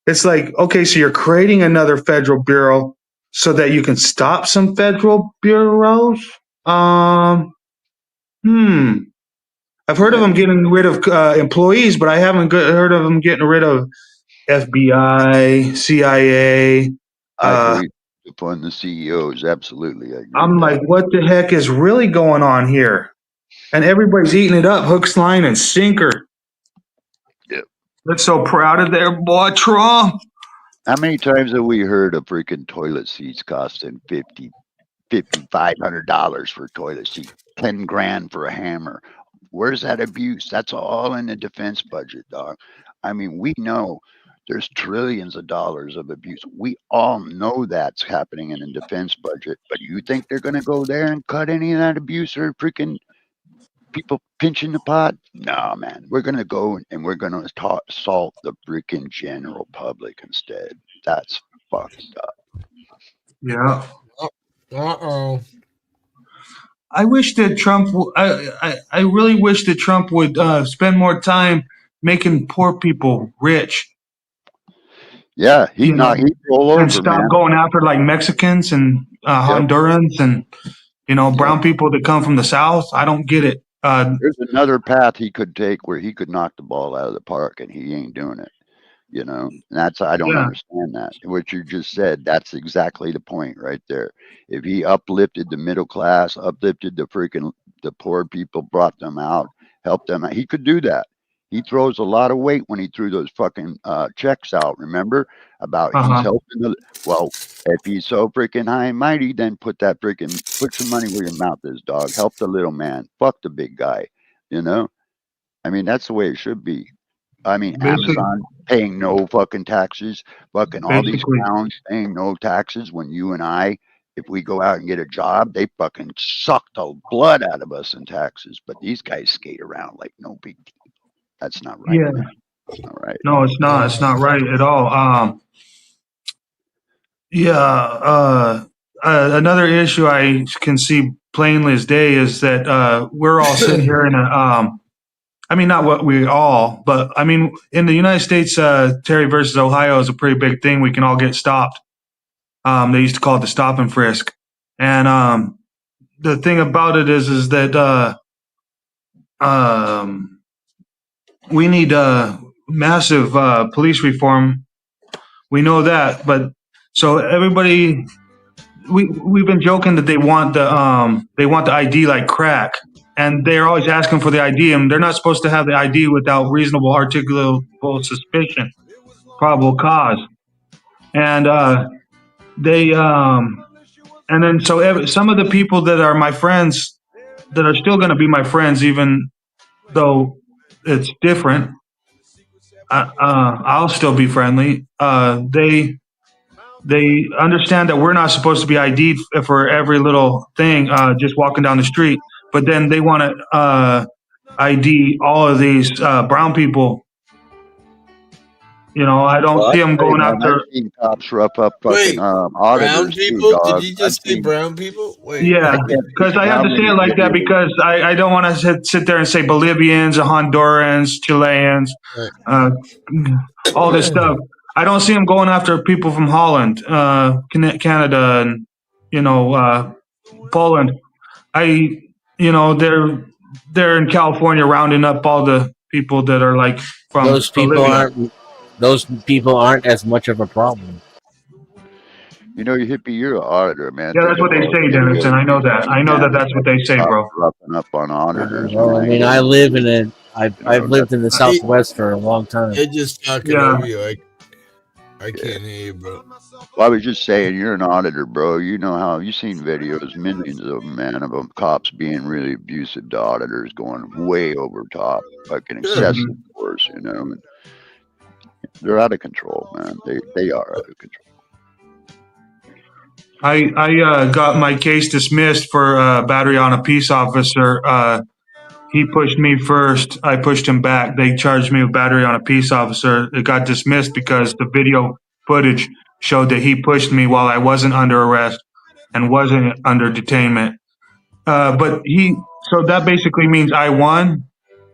it's like, okay, so you're creating another federal bureau so that you can stop some federal bureaus. Um, hmm. I've heard of Yeah, them getting rid of employees, but I haven't heard of them getting rid of FBI, CIA. I agree. To fund the CEOs, absolutely, I agree with I'm that. like, what the heck is really going on here? And everybody's eating it up, hooks, line, and sinker. Yeah. They're so proud of their boy Trump. How many times have we heard of freaking toilet seats costing $500 for a toilet seat, 10 grand for a hammer? Where's that abuse? That's all in the defense budget, dog. I mean, we know there's trillions of dollars of abuse. We all know that's happening in the defense budget, but you think they're going to go there and cut any of that abuse or freaking people pinching the pot? No, man. We're going to go and we're going to assault the freaking general public instead. That's fucked up. Yeah. Uh-oh. I wish that Trump. I really wish that Trump would spend more time making poor people rich. Yeah, You know, he'd roll and over, stop man. going after like Mexicans and Yep, Hondurans and yep. brown people that come from the South. I don't get it. There's another path he could take where he could knock the ball out of the park, and he ain't doing it. And that's I don't Yeah, understand that. What you just said, that's exactly the point right there. If he uplifted the middle class, uplifted the poor people, brought them out, help them out. He could do that. He throws a lot of weight when he threw those fucking checks out. Remember about he's helping the. Well, if he's so freaking high and mighty, then put some money where your mouth is, dog. Help the little man. Fuck the big guy. You know. I mean, that's the way it should be. I mean, Amazon paying no fucking taxes, fucking all these clowns paying no taxes when you and I, if we go out and get a job, they fucking suck the blood out of us in taxes. But these guys skate around like no big deal. That's not right, man. That's not right. No, it's not. It's not right at all. Another issue I can see plainly as day is that we're all sitting here in a I mean, not what we all, but I mean, in the United States, Terry versus Ohio is a pretty big thing. We can all get stopped. They used to call it the stop and frisk. And the thing about it is that we need massive police reform. We know that, but so everybody, we've been joking that they want the ID like crack. And they're always asking for the ID, and they're not supposed to have the ID without reasonable articulable suspicion, probable cause. And and then so some of the people that are my friends, that are still going to be my friends, even though it's different, I'll still be friendly. They understand that we're not supposed to be ID'd for every little thing, just walking down the street. But then they want to ID all of these brown people. You know, I don't see them going after. I've seen cops rough up fucking auditors. Brown people? Too, dog. Did you just say brown people? Wait. Yeah, because I have to say it like that because I don't want to sit there and say Bolivians, Hondurans, Chileans, all this stuff. I don't see them going after people from Holland, Canada, and Poland. They're in California rounding up all the people that are like from those people Bolivia. Those people aren't as much of a problem. You know, you hippie, you're an auditor, man. Yeah, that's what they say, Dennis, and I know that. I know that's what they say, bro. Roughing up on auditors. Well, I mean, I've lived in the Southwest for a long time. They're just talking over you. I can't hear you, bro. Well, I was just saying, you're an auditor, bro. You know how you've seen videos, millions of them, man, of them cops being really abusive to auditors, going way over top, fucking excessive force, you know. And they're out of control, man. They are out of control. I got my case dismissed for battery on a peace officer. He pushed me first. I pushed him back. They charged me with battery on a peace officer. It got dismissed because the video footage showed that he pushed me while I wasn't under arrest and wasn't under detainment. So that basically means I won,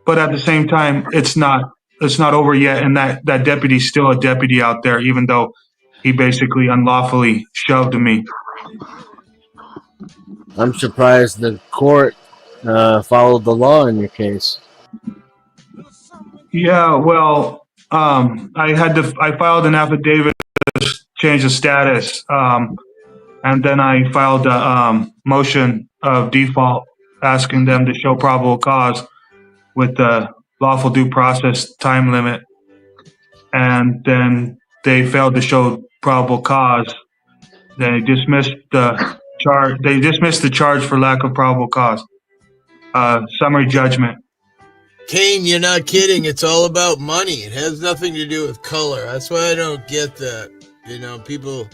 but at the same time, it's not over yet. And that deputy's still a deputy out there, even though he basically unlawfully shoved me. I'm surprised the court followed the law in your case. Yeah, well, I filed an affidavit to change the status, and then I filed a motion of default asking them to show probable cause with the lawful due process time limit, and then they failed to show probable cause. They dismissed the charge. They dismissed the charge for lack of probable cause. Summary judgment. Kane, you're not kidding. It's all about money. It has nothing to do with color. That's why I don't get that. You know, people,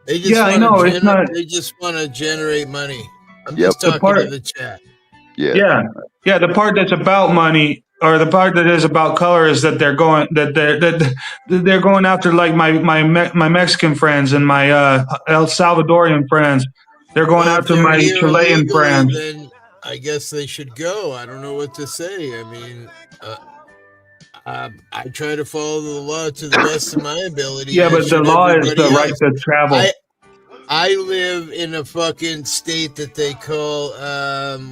they just want to generate money. I'm just talking to the chat. Yeah. The part that's about money, or the part that is about color, is that they're going after like my Mexican friends and my El Salvadorian friends. They're going after my Chilean friends. Then I guess they should go. I don't know what to say. I mean, I try to follow the law to the best of my ability. Yeah, but the law is the right to travel. I live in a fucking state that they call,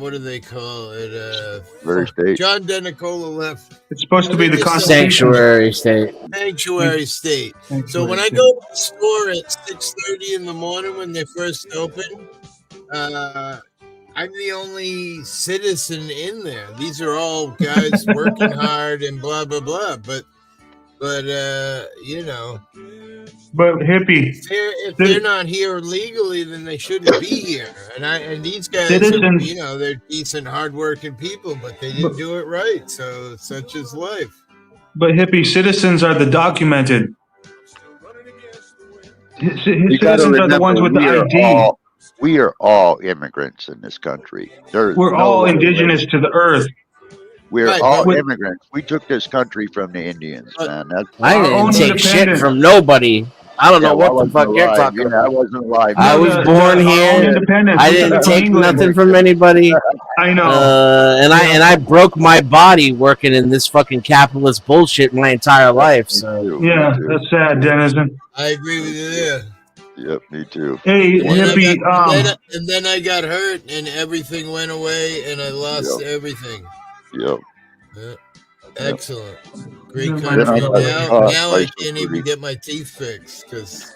what do they call it? Very state. John DeNicola left. It's supposed to be the Constitution. Sanctuary state. Sanctuary state. So when I go to the store at 6:30 in the morning when they first open, I'm the only citizen in there. These are all guys working hard and blah blah blah. But you know, But hippie, if they're not here legally, then they shouldn't be here. And these guys are, citizens, you know, they're decent, hardworking people, but they but, didn't do it right. So such is life. but hippie citizens are the documented. You got to Citizens are the remember, ones with the ID. we are all immigrants in this country. There's We're no all other way. indigenous to the earth. We're Right, all but immigrants. We took this country from the Indians, man. That's I Our didn't own take shit independence. from nobody. I don't yeah. know Well, I what the wasn't fuck you're alive. talking Yeah, I about. wasn't alive. I No, was born our own here. independence. I We took didn't it from take England. nothing from anybody. I know. And Yeah. I broke my body working in this fucking capitalist bullshit my entire life. So Yeah, that's sad, Denizen. I agree with you there. Yep, me too. Hey, And then hippie. and then I got hurt, and everything went away, and I lost everything. Yep. Yeah. Excellent. Great Then Then I country. got caught Now by I can't even security. get my teeth fixed because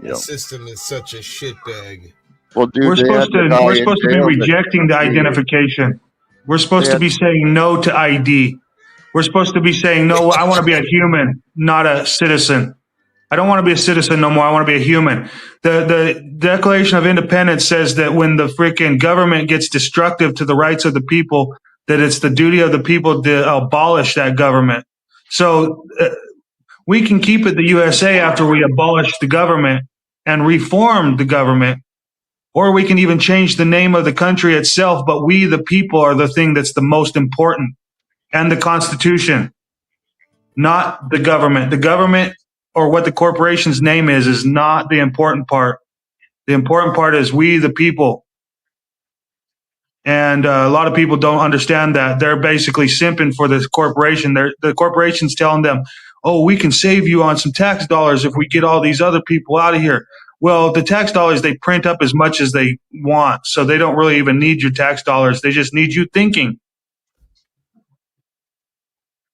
the Yep. system is such a shit bag. Well, dude, We're they supposed had the to guy we're in supposed to be jail that rejecting the they identification. We're supposed to had be saying no to ID. We're supposed to be saying no. I want to be a human, not a citizen. I don't want to be a citizen no more. I want to be a human. The Declaration of Independence says that when the freaking government gets destructive to the rights of the people, that it's the duty of the people to abolish that government. So we can keep it the USA after we abolish the government and reform the government, or we can even change the name of the country itself. But we, the people, are the thing that's the most important, and the Constitution, not the government. The government or what the corporation's name is not the important part. The important part is we, the people. And a lot of people don't understand that. They're basically simping for this corporation. The corporation's telling them, oh, we can save you on some tax dollars if we get all these other people out of here. Well, the tax dollars, they print up as much as they want. So they don't really even need your tax dollars. They just need you thinking.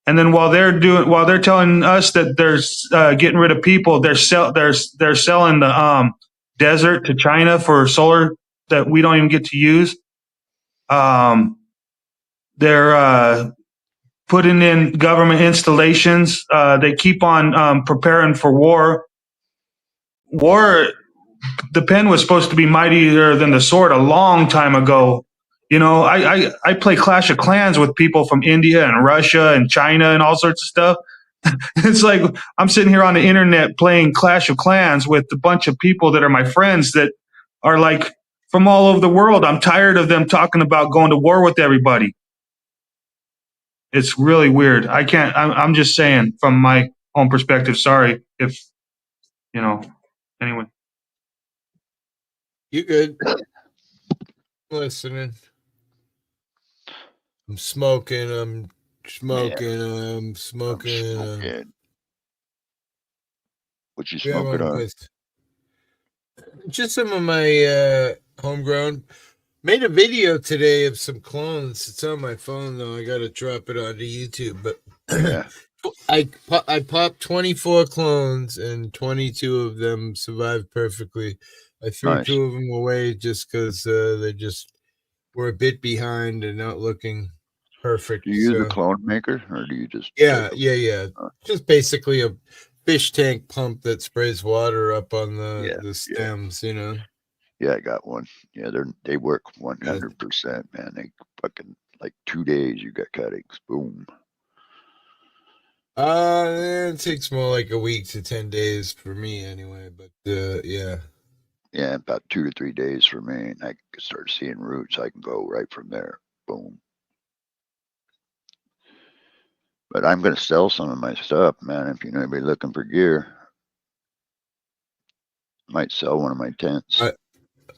And then while they're telling us that they're getting rid of people, they're selling the desert to China for solar that we don't even get to use. They're putting in government installations. They keep on preparing for war. War, the pen was supposed to be mightier than the sword a long time ago. You know, I play Clash of Clans with people from India and Russia and China and all sorts of stuff. It's like I'm sitting here on the internet playing Clash of Clans with a bunch of people that are my friends that are like from all over the world. I'm tired of them talking about going to war with everybody. It's really weird. I can't. I'm just saying from my own perspective. Sorry if you know. Anyway, You good? Listening. I'm smoking. I'm smoking. I'm smoking. What you Yeah, smoking on? Just some of my homegrown. Made a video today of some clones. It's on my phone though. I gotta drop it onto YouTube. But Yeah. I popped 24 clones and 22 of them survived perfectly. I threw Nice. 2 of them away just because they just were a bit behind and not looking perfect. Do you use a clone maker or do you just? Yeah. Just basically a fish tank pump that sprays water up on the stems. You know. Yeah, I got one. Yeah, they work 100%, man. They fucking like 2 days you got cuttings. Boom. It takes more like a week to 10 days for me anyway, but yeah. Yeah, about 2 to 3 days for me. And I can start seeing roots. I can go right from there. Boom. But I'm gonna sell some of my stuff, man. If you know anybody looking for gear, might sell one of my tents.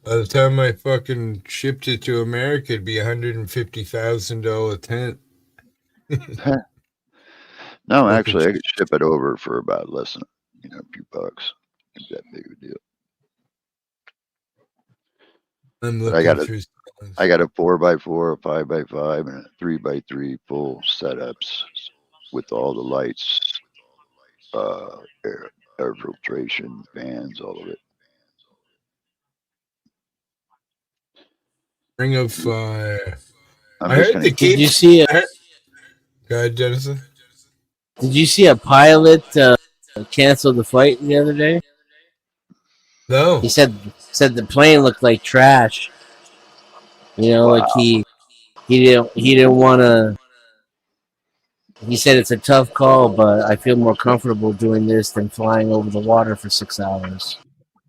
By the time I fucking shipped it to America, it'd be $150,000 tent. No, actually, I could ship it over for about less than a few bucks. Ain't that big of a deal. I'm But looking through. I got a 4x4, a 5x5, and a 3x3 full setups with all the lights, air filtration, fans, all of it. Ring of Fire. I'm I just heard gonna the keep. Did Cape. you see a Go ahead, Jensen. Did you see a pilot cancel the flight the other day? No. He said the plane looked like trash. You know, like Wow. he didn't want to. He said it's a tough call, but I feel more comfortable doing this than flying over the water for 6 hours.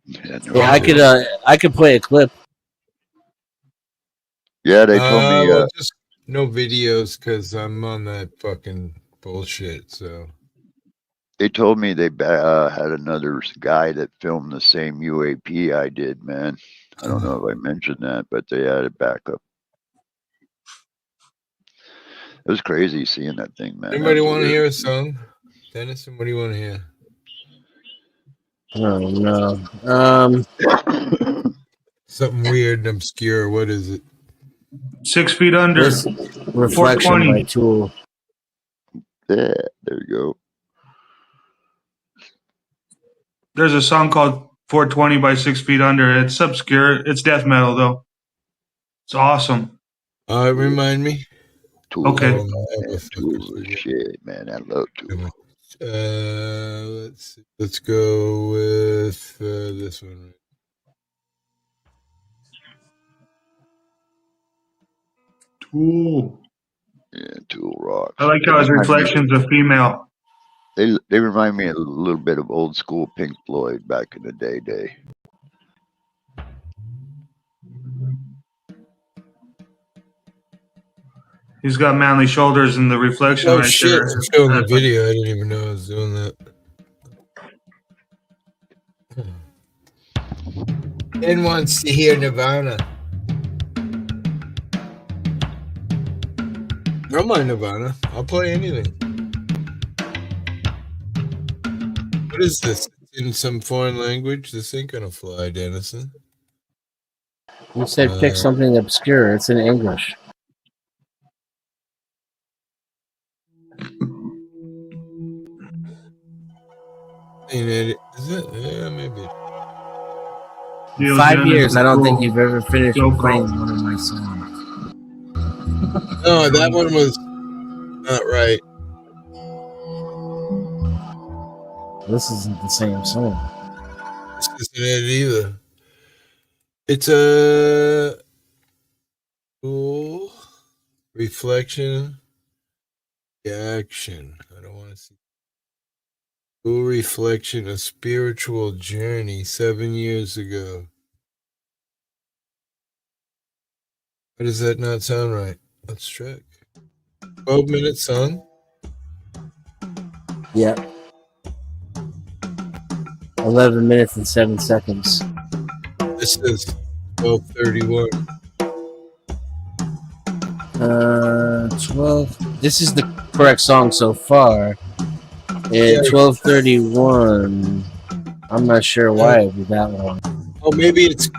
Yeah, no Yeah, shit. I could play a clip. Yeah, they told me. Well, just no videos because I'm on that fucking bullshit. So They told me they had another guy that filmed the same UAP I did, man. I don't know if I mentioned that, but they had it back up. It was crazy seeing that thing, man. anybody want to hear a Absolutely. song? Dennison, what do you want to hear? Oh no. Something weird and obscure. What is it? 6 feet under. This Reflection by 420. Tool. Yeah, there you go. There's a song called 420 by 6 feet under. It's obscure. It's death metal though. It's awesome. Remind me. Tool, Okay. man. Tool is shit, man. I love Tool. Let's see. Let's go with this one. Tool. Yeah, Tool rocks. I like how his reflection's a female. They remind me a little bit of old school Pink Floyd back in the day. He's got manly shoulders in the reflection Oh right shit! there. I'm showing the video. I didn't even know I was doing that. Ben wants to hear Nirvana. I don't mind Nirvana. I'll play anything. What is this? It's in some foreign language? This ain't gonna fly, Dennison. You said pick something obscure. It's in English. Is it? Yeah, maybe. In 5 years, I don't think you've ever finished playing one of my songs. No, that one was not right. This isn't the same song. This isn't it either. It's a cool reflection. Action. I don't want to see. Cool reflection, a spiritual journey 7 years ago. Why does that not sound right? Let's check. 12-minute song? Yep. 11 minutes and 7 seconds. This is 12:31. 12. This is the correct song so far. Yeah, 12:31. I'm not sure why it would be that long. Oh, maybe it's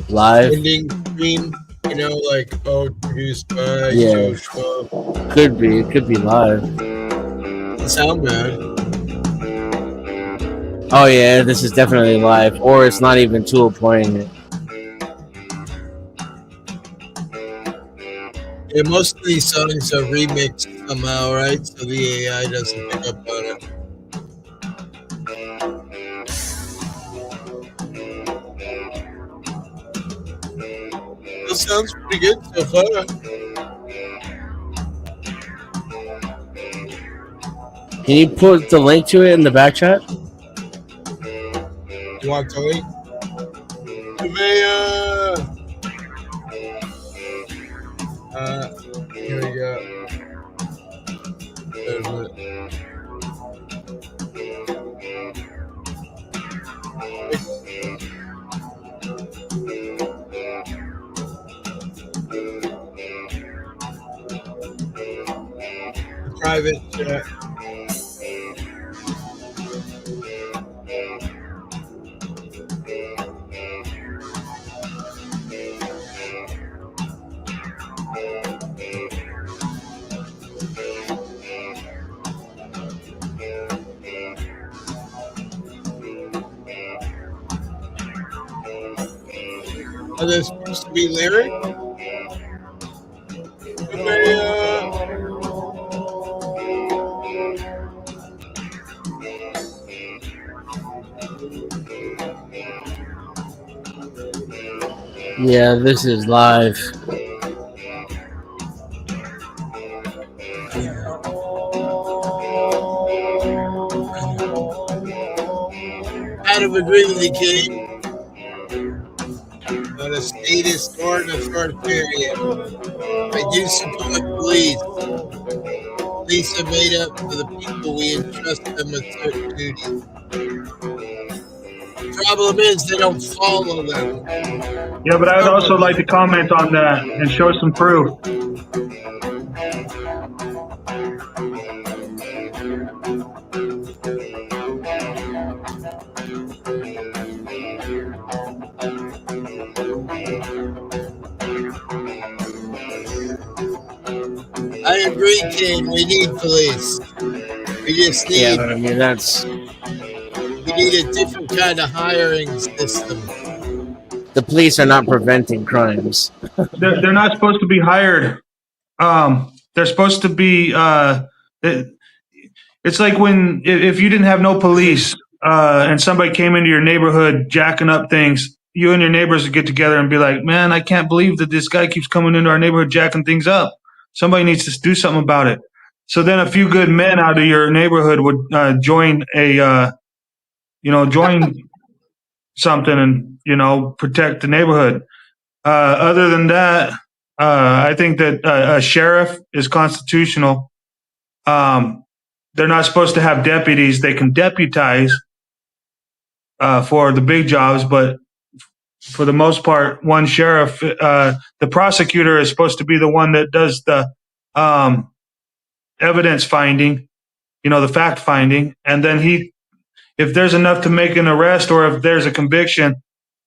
live ending screen. You know, like produced by Yeah. Joe Schmo. Could be. It could be live. Doesn't sound bad. Oh yeah, this is definitely live, or it's not even Tool playing it. Yeah, most of these songs are remixed somehow, right? So the AI doesn't pick up on it. That sounds pretty good so far. Can you put the link to it in the back chat? You want the link? Here we go. Private chat. Are there supposed to be lyrics? Yeah, this is live. Kind of agree with you, King. Not a statist or an authoritarian. I do support police. Police are made up for the people. We entrust them with certain duties. The problem is they don't follow them. Yeah, but I would also like to comment on that and show some proof. I agree, King. We need police. We just need. Yeah, but I mean that's. We need a different kind of hiring system. The police are not preventing crimes. They're not supposed to be hired. They're supposed to be. It's like when if you didn't have no police and somebody came into your neighborhood jacking up things, you and your neighbors would get together and be like, "Man, I can't believe that this guy keeps coming into our neighborhood jacking things up. Somebody needs to do something about it." So then a few good men out of your neighborhood would join something and protect the neighborhood. Other than that, I think that a sheriff is constitutional. They're not supposed to have deputies. They can deputize for the big jobs, but for the most part, one sheriff, the prosecutor is supposed to be the one that does the evidence finding, the fact finding, and then if there's enough to make an arrest or if there's a conviction,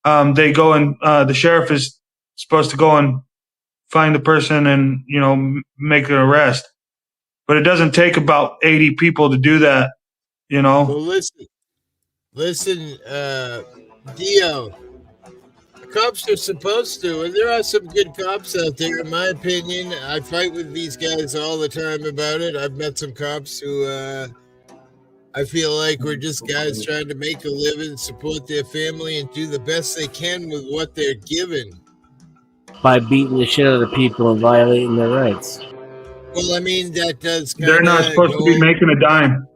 they go and the sheriff is supposed to go and find the person and make an arrest. But it doesn't take about 80 people to do that. Well, listen, Dio. Cops are supposed to, and there are some good cops out there, in my opinion. I fight with these guys all the time about it. I've met some cops who I feel like we're just guys trying to make a living, support their family, and do the best they can with what they're given. By beating the shit out of people and violating their rights. Well, I mean, that does kind of. They're not supposed to be making a dime.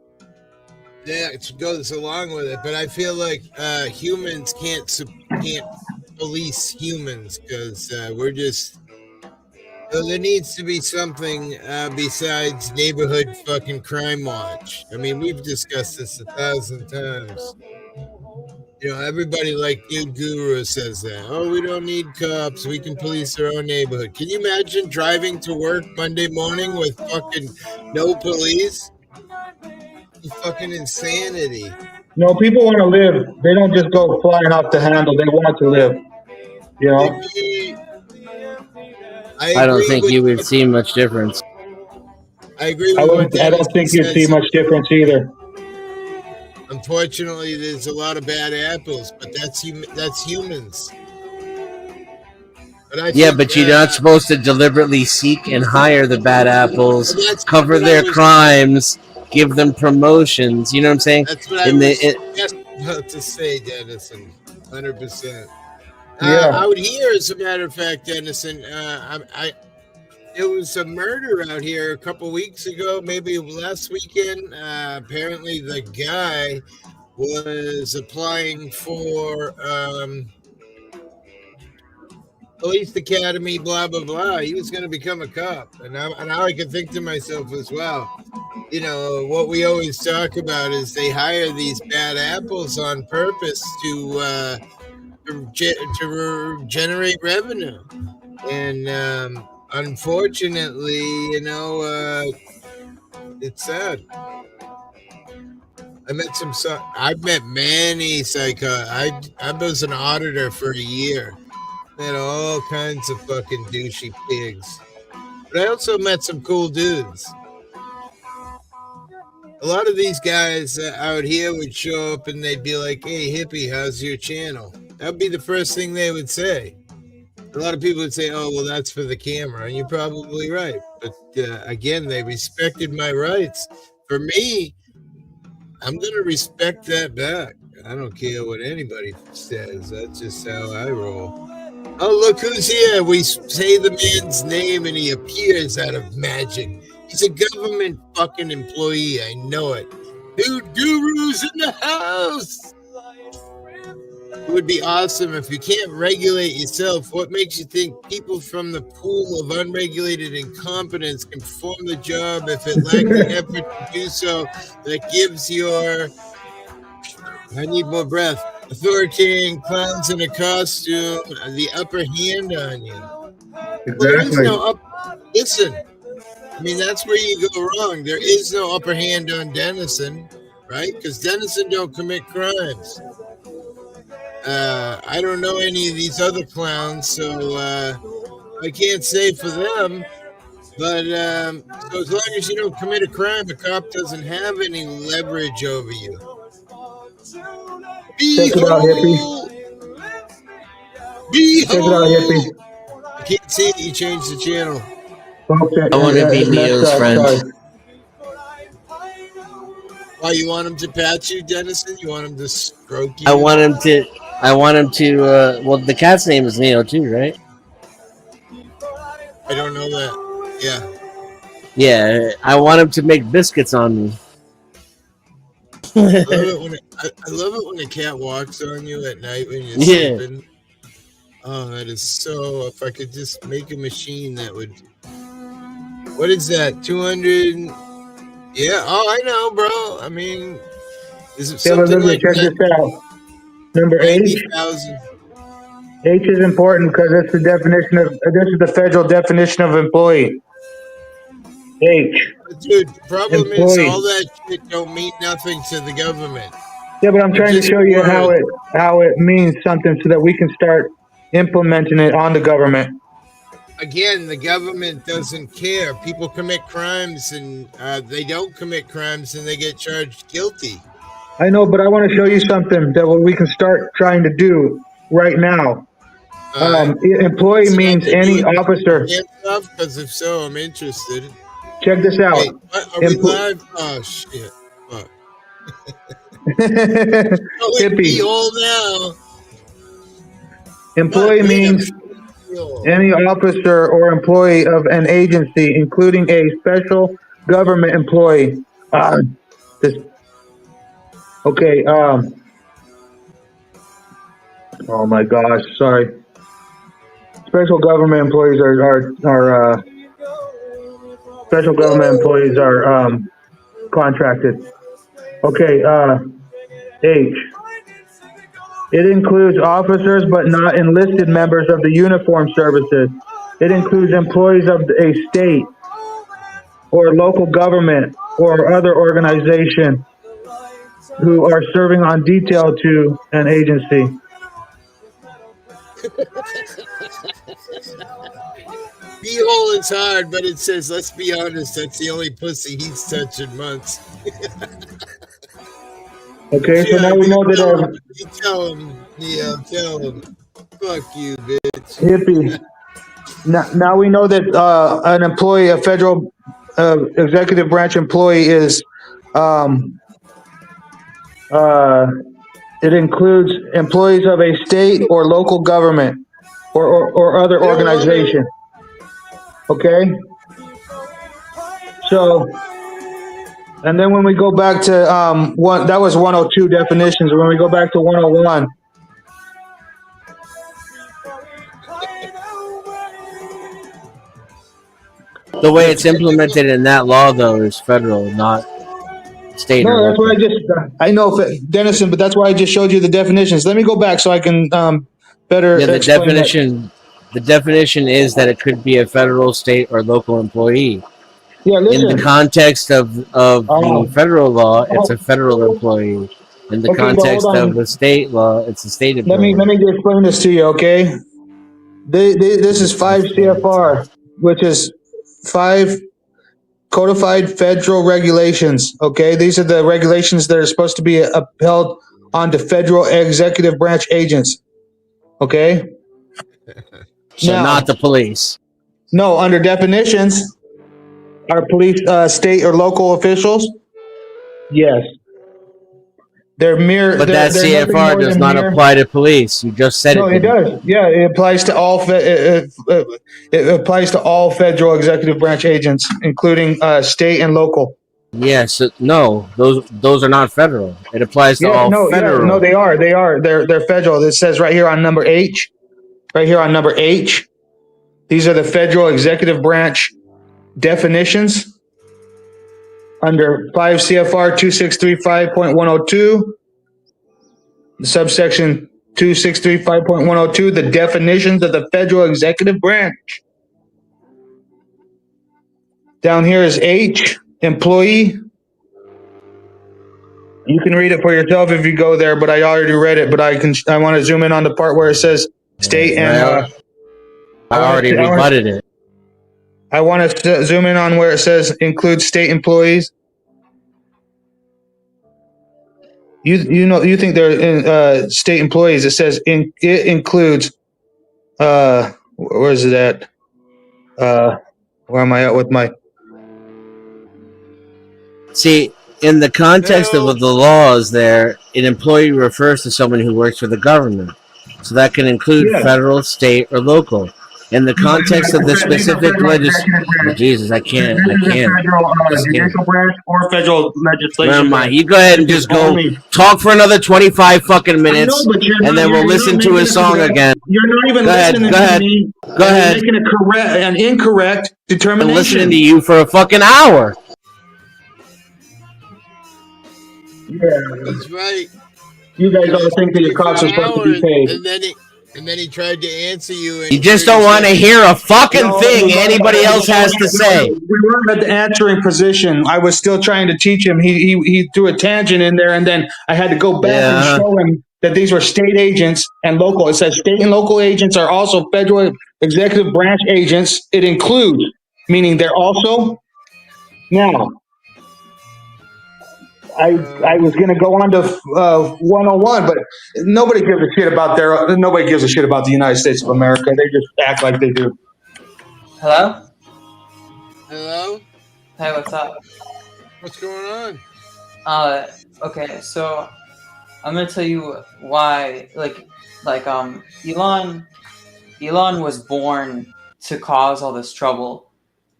Yeah, it goes along with it, but I feel like humans can't police humans because we're just. So there needs to be something besides neighborhood fucking crime watch. I mean, we've discussed this 1,000 times. Everybody like Dude Guru says that. Oh, we don't need cops. We can police our own neighborhood. Can you imagine driving to work Monday morning with fucking no police? Fucking insanity. No, people want to live. They don't just go flying off the handle. They want to live. I don't think you would see much difference. I agree with I don't think you'd see much difference either. Unfortunately, there's a lot of bad apples, but that's humans. But you're not supposed to deliberately seek and hire the bad apples, cover their crimes, give them promotions. You know what I'm saying? That's what I was just about to say, Dennison. 100%. Out here, as a matter of fact, Dennison, there was a murder out here a couple weeks ago, maybe last weekend. Apparently, the guy was applying for police academy, blah, blah, blah. He was going to become a cop. And now I can think to myself as well, what we always talk about is they hire these bad apples on purpose to generate revenue. And unfortunately, it's sad. I've met many I was an auditor for a year. Met all kinds of fucking douchey pigs. But I also met some cool dudes. A lot of these guys out here would show up and they'd be like, "Hey, hippie, how's your channel?" That would be the first thing they would say. A lot of people would say, "Oh, well, that's for the camera," and you're probably right. But again, they respected my rights. For me, I'm gonna respect that back. I don't care what anybody says. That's just how I roll. Oh, look who's here. We say the man's name and he appears out of magic. He's a government fucking employee. I know it. Dude, Guru's in the house. It would be awesome if you can't regulate yourself. What makes you think people from the pool of unregulated incompetence can perform the job if it lacks the effort to do so that gives your... I need more breath. Authoritarian clowns in a costume the upper hand on you. Well, there is no listen. I mean, that's where you go wrong. There is no upper hand on Dennison, right? Because Dennison don't commit crimes. I don't know any of these other clowns, so I can't say for them. But so as long as you don't commit a crime, a cop doesn't have any leverage over you. Check it out, hippie. Behold! Check it out, hippie. I can't see it. You changed the channel. Okay, I want to be Neo's friend. Sorry. Why, you want him to pat you, Dennison? You want him to stroke you? I want him to. Well, the cat's name is Neo too, right? I don't know that. Yeah. Yeah, I want him to make biscuits on me. I love it when a cat walks on you at night when you're sleeping. Oh, that is so... If I could just make a machine that would... What is that? 200... Yeah, oh, I know, bro. I mean... Is it something like check that? this out. Number 90,000. H is important because it's the definition of... This is the federal definition of employee. H. Dude, the problem is all that shit don't mean nothing to the government. Yeah, but I'm trying to show you how it means something so that we can start implementing it on the government. Again, the government doesn't care. People commit crimes and they don't commit crimes and they get charged guilty. I know, but I want to show you something that we can start trying to do right now. Employee means any officer. Because if so, I'm interested. Check this out. Wait, are we live? Oh, shit. Fuck. Hippie. All now. Employee means any officer or employee of an agency, including a special government employee. Okay. Oh my gosh. Sorry. Special government employees are special government employees are contracted. Okay. H. It includes officers but not enlisted members of the uniformed services. It includes employees of a state or local government or other organization who are serving on detail to an agency. B-hole is hard, but it says, let's be honest, that's the only pussy he's touched in months. Okay, so now we know that tell him, yeah, tell him. Fuck you, bitch. Hippie. Now we know that an employee, a federal executive branch employee is it includes employees of a state or local government or other organization. Okay? So, and then when we go back to that was 102 definitions. When we go back to 101, the way it's implemented in that law, though, is federal, not state. No, that's what I know, Dennison, but that's why I just showed you the definitions. Let me go back so I can better. Yeah, the definition is that it could be a federal, state, or local employee. Yeah, listen. In the context of the federal law, it's a federal employee. In the context of the state law, it's a state employee. Let me explain this to you, okay? This is 5 CFR, which is 5 codified federal regulations, okay? These are the regulations that are supposed to be upheld on the federal executive branch agents, okay? So Now, not the police. no, under definitions, are police state or local officials? Yes. They're mere. But that They're nothing CFR more does than not mere. apply to police. You just said No, it it didn't. does. Yeah, it applies to all. It applies to all federal executive branch agents, including state and local. Yes, no, those are not federal. It applies to Yeah, all no, yeah, no, federal. they are. They are. They're federal. It says right here on number H. Right here on number H. These are the federal executive branch definitions under 5 CFR 2635.102, subsection 2635.102, the definitions of the federal executive branch. Down here is H, employee. You can read it for yourself if you go there, but I already read it. But I want to zoom in on the part where it says state and. I already rebutted it. I want to zoom in on where it says include state employees. You think they're state employees? It says it includes. Where is it at? Where am I at with my? See, in the context of the laws, there, an employee refers to someone who works for the government, so that can include federal, state, or local. In the context of the specific legislation, Jesus, I can't. Federal judicial branch or federal legislation. Never mind. You go ahead and just go talk for another 25 fucking minutes, and then we'll listen to his song again. You're not even listening to me. Go ahead. You're making an incorrect determination. I'm listening to you for a fucking hour. Yeah. That's right. You guys all think that your cops are supposed to be paid. And then he tried to answer you. And you just don't want to hear a fucking thing anybody else has to say. We weren't at the answering position. I was still trying to teach him. He threw a tangent in there, and then I had to go back and show him that these were state agents and local. It says state and local agents are also federal executive branch agents. It includes, meaning they're also. Now, I was going to go on to 101, but nobody gives a shit about the United States of America. They just act like they do. Hello? Hello? Hey, what's up? What's going on? Okay, so I'm gonna tell you why, Elon was born to cause all this trouble,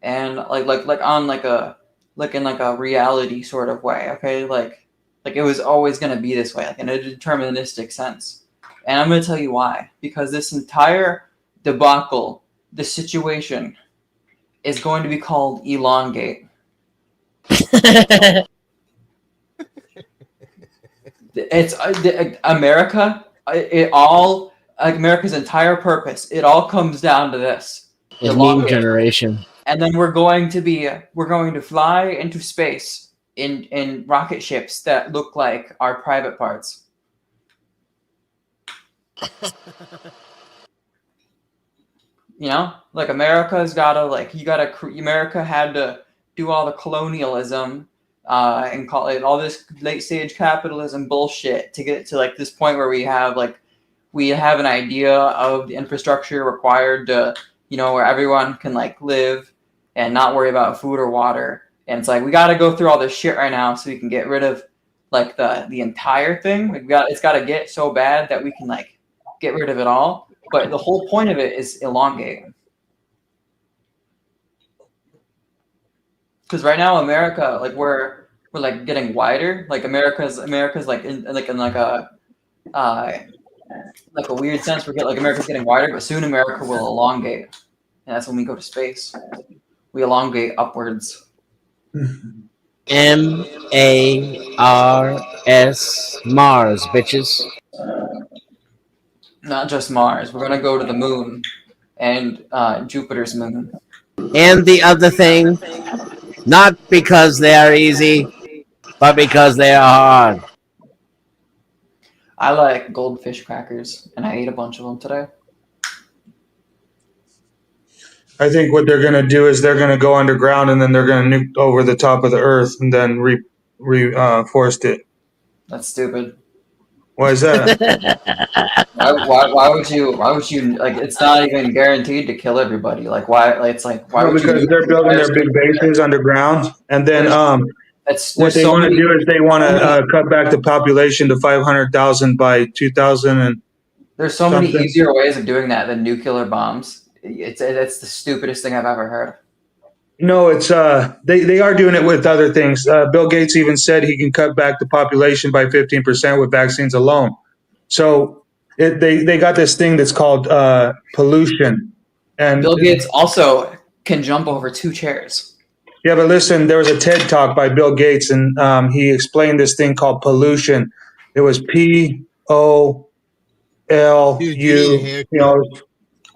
and in a reality sort of way, okay? Like it was always going to be this way, like in a deterministic sense. And I'm going to tell you why. Because this entire debacle, the situation, is going to be called Elongate. It's America. America's entire purpose. It all comes down to this. The meme generation. And then we're going to fly into space in rocket ships that look like our private parts. You know, like America had to do all the colonialism and call it all this late stage capitalism bullshit to get to like this point where we have an idea of the infrastructure required to, you know, where everyone can like live and not worry about food or water. And it's like, we got to go through all this shit right now so we can get rid of like the entire thing. It's got to get so bad that we can like get rid of it all. But the whole point of it is elongate. Because right now, America, like we're like getting wider. Like America's like in a weird sense. America's getting wider, but soon America will elongate. And that's when we go to space. We elongate upwards. M-A-R-S, Mars, bitches. Not just Mars. We're gonna go to the moon and Jupiter's moon. And the other thing, not because they are easy, but because they are hard. I like goldfish crackers, and I ate a bunch of them today. I think what they're going to do is they're going to go underground and then they're going to nuke over the top of the earth and then reforest it. That's stupid. Why is that? Why would you like? It's not even guaranteed to kill everybody. Like why? Like, it's like why No, would you? because they're building their big bases underground, and then There's what they so want to many. do is they want to cut back the population to 500,000 by 2000 and There's so many something. easier ways of doing that than nuclear bombs. It's the stupidest thing I've ever heard. No, it's they are doing it with other things. Bill Gates even said he can cut back the population by 15% with vaccines alone. So they got this thing that's called pollution, and Bill Gates also can jump over 2 chairs. yeah, but listen, there was a TED talk by Bill Gates, and he explained this thing called pollution. It was POLU, Dude, you need a haircut. you know,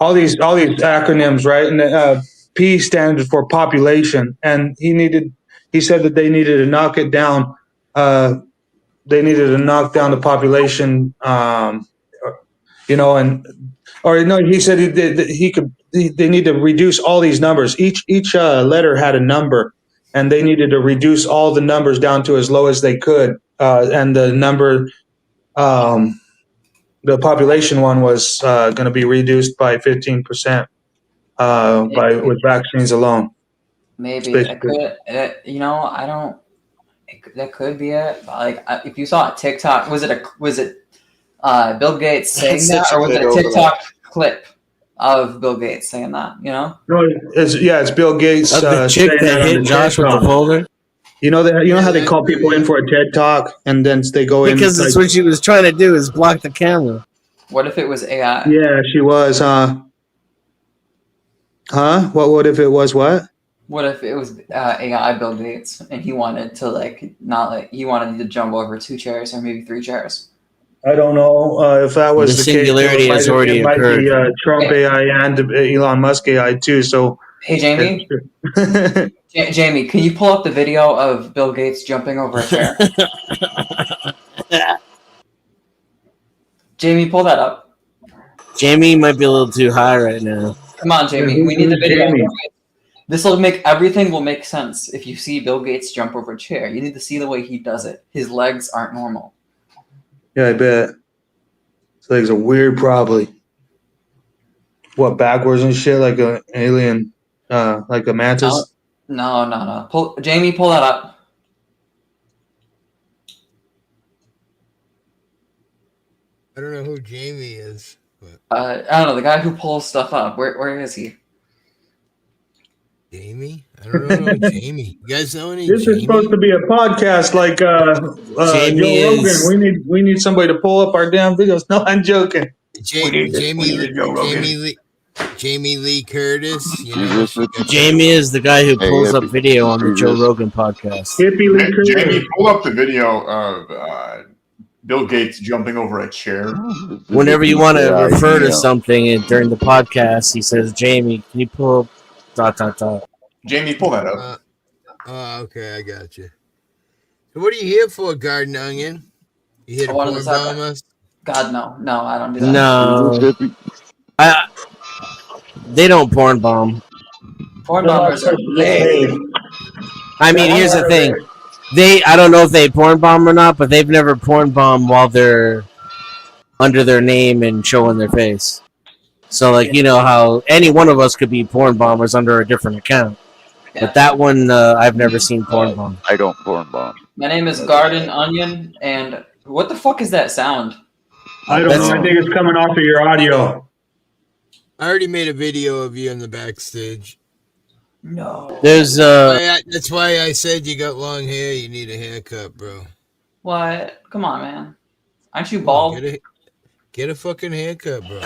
all these acronyms, right? And P stands for population, and he said that they needed to knock it down. They needed to knock down the population, and or no, he said they need to reduce all these numbers. Each letter had a number, and they needed to reduce all the numbers down to as low as they could. And the number, the population one was going to be reduced by 15% with vaccines alone. Maybe It's it basically- could. I don't. That could be it. But like, if you saw a TikTok, was it Bill Gates saying that, or was it a TikTok clip of Bill Gates saying that? You know? No, it's Bill Gates. The chick saying that on hit the Josh TED with the Talk. folder. You know how they call people in for a TED Talk, and then they go in Because that's what she was trying to do, is block the camera. What if it was AI? Yeah, she was. Huh? What if it was what? What if it was AI Bill Gates and he wanted to he wanted to jump over 2 chairs or maybe 3 chairs? I don't know if that was The the case. singularity has already it might be occurred. Trump AI and Elon Musk AI too. So Hey Jamie, Jamie, can you pull up the video of Bill Gates jumping over a chair? Jamie, pull that up. Jamie might be a little too high right now. Come on, Jamie. We need the video. This will make everything will make sense if you see Bill Gates jump over a chair. You need to see the way he does it. His legs aren't normal. Yeah, I bet. His legs are weird, probably. What, backwards and shit, like an alien, like a mantis? No. Jamie, pull that up. I don't know who Jamie is. But... I don't know, the guy who pulls stuff up. Where is he? Jamie? I don't know Jamie. You guys know any This Jamie? is supposed to be a podcast like Joe Rogan. We need somebody to pull up our damn videos. No, I'm joking. Jamie Lee Curtis. You know, Jamie is the guy who pulls up video on the Joe Rogan podcast. Jamie, pull up the video of Bill Gates jumping over a chair. Whenever you want to refer to something during the podcast, he says, Jamie, can you pull up ... Jamie, pull that up. Okay, I got you. So what are you here for, Garden Onion? You here to porn bomb us? God, no, I don't do that. No. They don't porn bomb. Porn bombers are lame. I mean, here's the thing. I don't know if they porn bomb or not, but they've never porn bomb while they're under their name and showing their face. So, like, you know how any one of us could be porn bombers under a different account. Yeah. But that one, I've never seen porn bomb. I don't porn bomb. My name is Garden Onion, and what the fuck is that sound? I don't know. I think it's coming off of your audio. I already made a video of you on the backstage. No. There's That's why I said you got long hair. You need a haircut, bro. What? Come on, man. Aren't you bald? Get a fucking haircut, bro.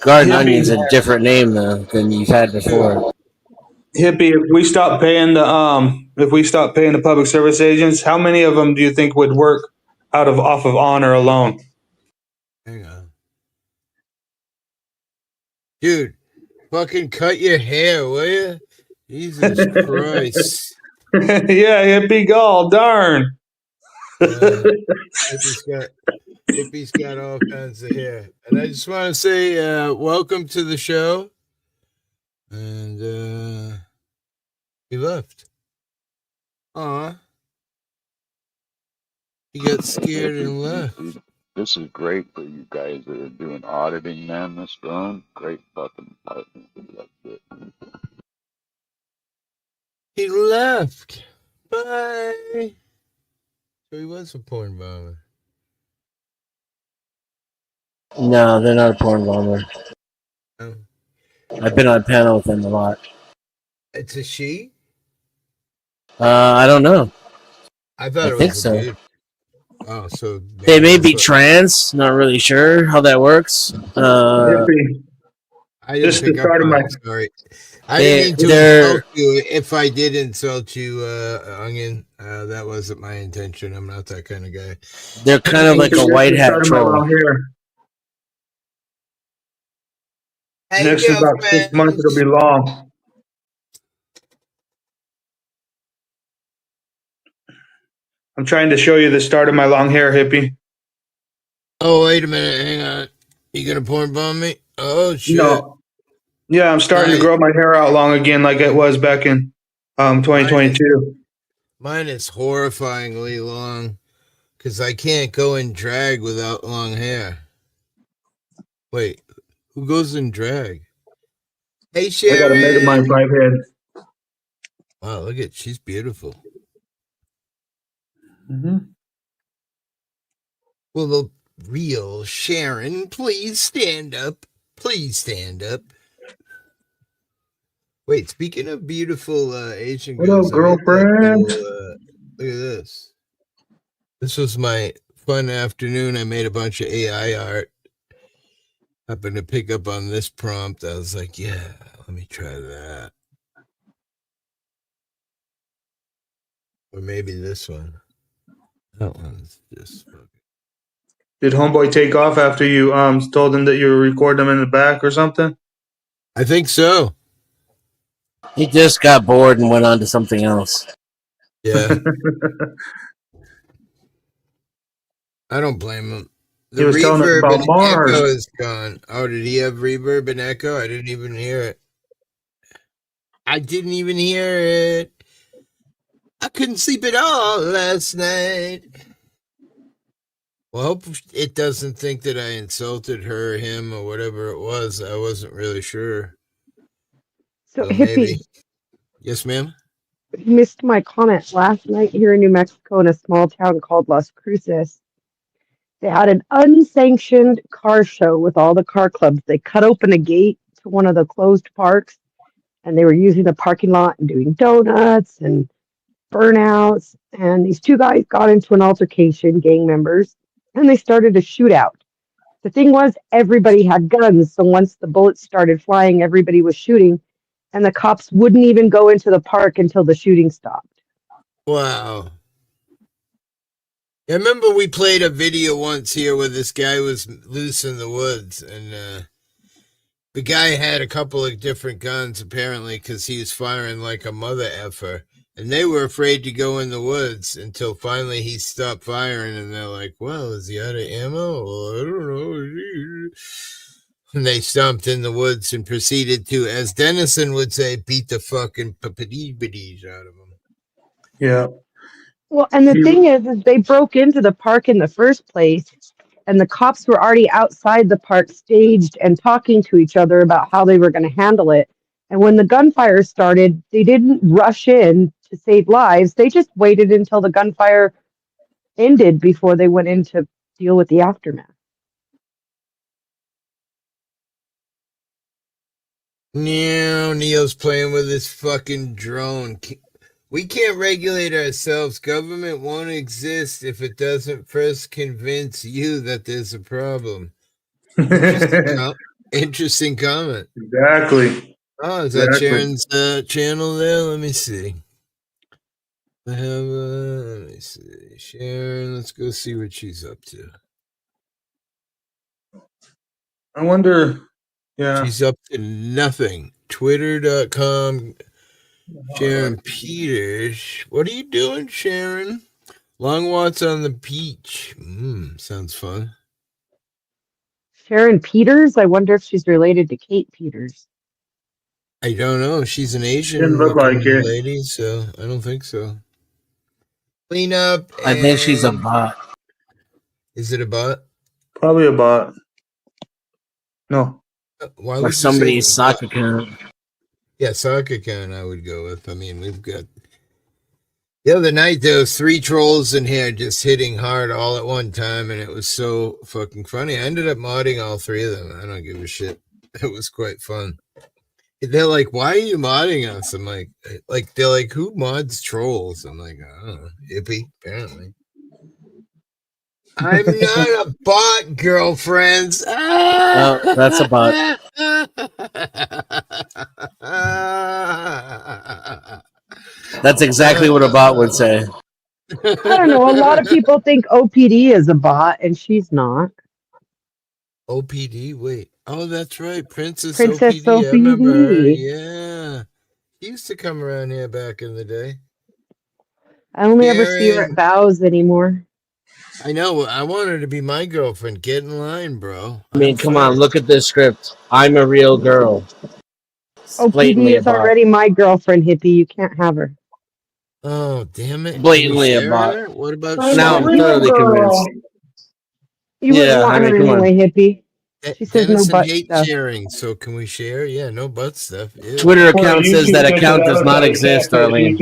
Garden Onion's a different name though than you've had before. Hippie, if we stop paying the public service agents, how many of them do you think would work off of honor alone? Hang on. Dude, fucking cut your hair, will you? Jesus Christ. Yeah, hippie gall, darn. Hippie's got all kinds of hair. And I just want to say welcome to the show. And he left. Aw. He got scared and left. This is great for you guys that are doing auditing, man. This phone, great fucking partner. That's it. He left. Bye. So he was a porn bomber. No, they're not a porn bomber. Oh. I've been on panel with them a lot. It's a she? I don't know. I thought I it think was so. a dude. Oh, so They may be that's what- trans. Not really sure how that works. Hippie. I didn't Just pick the up start of on my. it. Sorry. I didn't mean to they're insult you. If I did insult you, Onion, that wasn't my intention. I'm not that kind of guy. they're kind of like a white hat Started my troll. long hair. Hey, Next is about 6 months. It'll be long. I'm trying to show you the start of my long hair, hippie. Oh, wait a minute. Hang on. You gonna porn bomb me? Oh, shit. No. Yeah, I'm starting to grow my hair out long again, like it was back in 2022. Mine is horrifyingly long because I can't go in drag without long hair. Wait, who goes in drag? Hey, I got a Sharon. Megamind 5 head. Wow, look at she's beautiful. Mm-hmm. Well, the real Sharon, please stand up. Please stand up. Wait, speaking of beautiful Asian What girls, up, girlfriend? look at this. This was my fun afternoon. I made a bunch of AI art. Happened to pick up on this prompt. I was like, yeah, let me try that. Or maybe this one. That one's just fucking. Did Homeboy take off after you told him that you were recording him in the back or something? I think so. He just got bored and went on to something else. Yeah. I don't blame him. The He was telling us reverb about and Mars. echo is gone. Oh, did he have reverb and echo? I didn't even hear it. I didn't even hear it. I couldn't sleep at all last night. Well, I hope it doesn't think that I insulted her, him, or whatever it was. I wasn't really sure. So, Maybe. hippie, Yes, ma'am? you missed my comment last night here in New Mexico in a small town called Las Cruces. They had an unsanctioned car show with all the car clubs. They cut open a gate to one of the closed parks, and they were using the parking lot and doing donuts and burnouts. And these two guys got into an altercation, gang members, and they started a shootout. The thing was, everybody had guns. So once the bullets started flying, everybody was shooting. And the cops wouldn't even go into the park until the shooting stopped. Wow. I remember we played a video once here where this guy was loose in the woods, and the guy had a couple of different guns, apparently, because he was firing like a mother effer. And they were afraid to go in the woods until finally he stopped firing, and they're like, well, is he out of ammo? Well, I don't know. And they stomped in the woods and proceeded to, as Dennison would say, beat the fucking papadies out of him. Yeah. Well, and the thing is they broke into the park in the first place, and the cops were already outside the park staged and talking to each other about how they were going to handle it. And when the gunfire started, they didn't rush in to save lives. They just waited until the gunfire ended before they went in to deal with the aftermath. Neo's playing with his fucking drone. We can't regulate ourselves. Government won't exist if it doesn't first convince you that there's a problem. Interesting comment. Exactly. Oh, is that Sharon's channel there? Let me see. I have, let me see. Sharon, let's go see what she's up to. I wonder, yeah. She's up to nothing. Twitter.com. Sharon Peters. What are you doing, Sharon? Long walks on the beach. Sounds fun. Sharon Peters? I wonder if she's related to Kate Peters. I don't know. She's an Asian Didn't look like it. lady, so I don't think so. Clean up. I think she's a bot. Is it a bot? Probably a bot. No. Why Or would somebody's you say sock account. Yeah, sock account I would go with. I mean, we've got the other night there was 3 trolls in here just hitting hard all at one time, and it was so fucking funny. I ended up modding all 3 of them. I don't give a shit. It was quite fun. They're like, "Why are you modding us?" I'm like, they're like, "Who mods trolls?" I'm like, I don't know, hippie, apparently. I'm not a bot, girlfriends. Oh, that's a bot. That's exactly what a bot would say. I don't know. A lot of people think OPD is a bot, and she's not. OPD? Wait. Oh, that's right. Princess Princess OPD. I remember her. OPD. Yeah. She used to come around here back in the day. I only ever see her at Bow's anymore. I know. I want her to be my girlfriend. Get in line, bro. I mean, come on, look at this script. I'm a real girl. OPD is already my girlfriend, hippie. You can't have her. Oh, damn it. Blatantly a Share bot. her? What about Now I'm sharing? thoroughly convinced. You wouldn't Yeah, want I mean, her come on. anyway, hippie. She says no Dennison butt hates stuff. sharing, so can we share? Yeah, no butt stuff. Ew. Twitter account says that account does not exist, Arlene.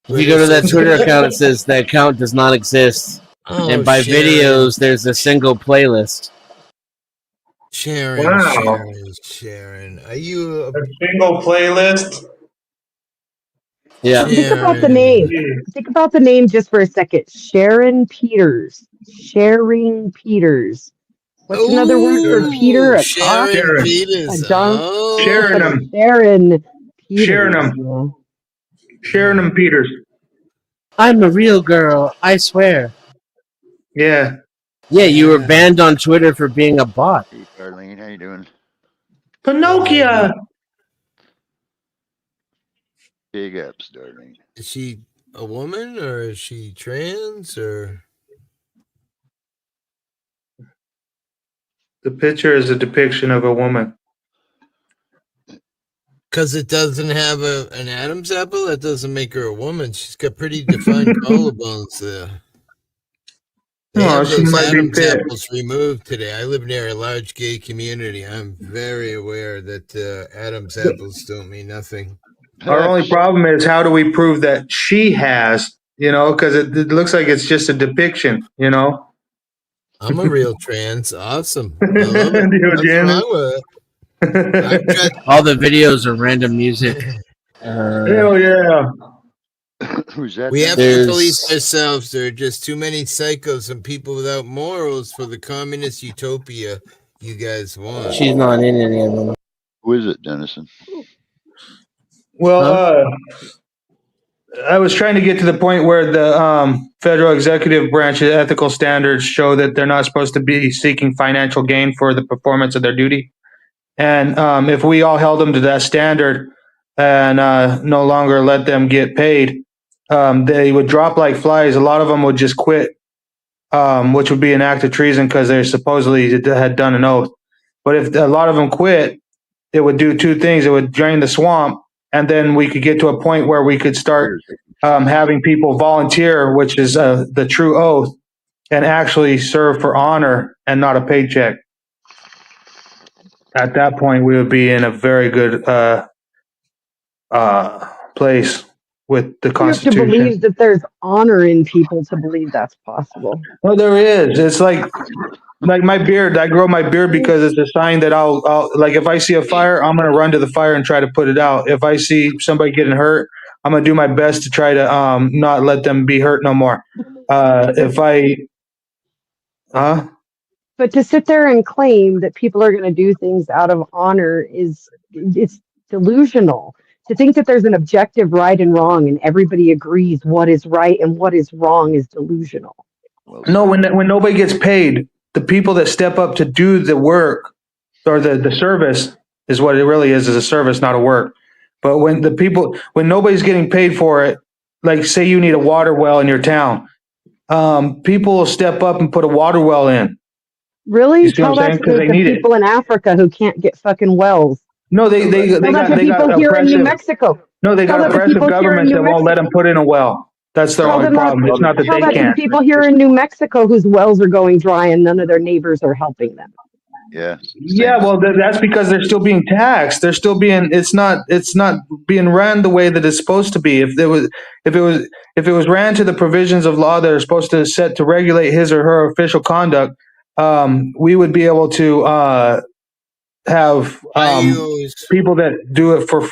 If you go to that Twitter account, it says that account does not exist. Oh, And by Sharon. videos, there's a single playlist. Sharon, Wow. Sharon. Are you a single playlist? Yeah. Think about the name. Think about the name just for a second. Sharon Peters. Sharing Peters. What's another word for Peter? A cock? Sharon Peters. A dunk? Oh. Sharing them. Sharon Peters. Sharing them. Yeah. Sharing them, Peters. I'm a real girl, I swear. Yeah. Yeah, you were banned on Twitter for being a bot. Hey, Arlene, how you doing? Pinocchio. Big ups, Darlene. Is she a woman or is she trans or? The picture is a depiction of a woman. Because it doesn't have an Adam's apple, that doesn't make her a woman. She's got pretty defined collarbones there. They have she those might be Adam's fit. apples removed today. I live near a large gay community. I'm very aware that Adam's apples don't mean nothing. Our only problem is how do we prove that she has, because it looks like it's just a depiction, I'm a real trans. Awesome. I love it. Nothing wrong with it. All the videos are random music. Hell yeah. Who's that? We have to police ourselves. There are just too many psychos and people without morals for the communist utopia you guys want. She's not in any of them. Who is it, Dennison? Well, I was trying to get to the point where the federal executive branch's ethical standards show that they're not supposed to be seeking financial gain for the performance of their duty. And if we all held them to that standard and no longer let them get paid, they would drop like flies. A lot of them would just quit, which would be an act of treason because they supposedly had done an oath. But if a lot of them quit, it would do 2 things. It would drain the swamp, and then we could get to a point where we could start having people volunteer, which is the true oath, and actually serve for honor and not a paycheck. At that point, we would be in a very good place with the You have to Constitution. believe that there's honor in people to believe that's possible. Well, there is. It's like my beard. I grow my beard because it's a sign that I'll like if I see a fire, I'm gonna run to the fire and try to put it out. If I see somebody getting hurt, I'm gonna do my best to try to not let them be hurt no more. But to sit there and claim that people are going to do things out of honor it's delusional. To think that there's an objective right and wrong and everybody agrees what is right and what is wrong is delusional. No, when nobody gets paid, the people that step up to do the work or the service is what it really is a service, not a work. But when nobody's getting paid for it, like say you need a water well in your town, people will step up and put a water well in. Really? You see what Tell I'm that saying? to 'Cause they the need it. people in Africa who can't get fucking wells. No, they Tell that got to people here in New oppressive. Mexico. No, they Tell got that to oppressive people here in governments New that won't let them Mexico. put in a well. That's their Tell only them that. problem. It's not that Tell they that to the can't. people here in New Mexico whose wells are going dry and none of their neighbors are helping them. Yeah. Yeah, well, that's because they're still being taxed. They're still being. It's not being ran the way that it's supposed to be. If it was ran to the provisions of law that are supposed to set to regulate his or her official conduct, we would be able to have people that do it for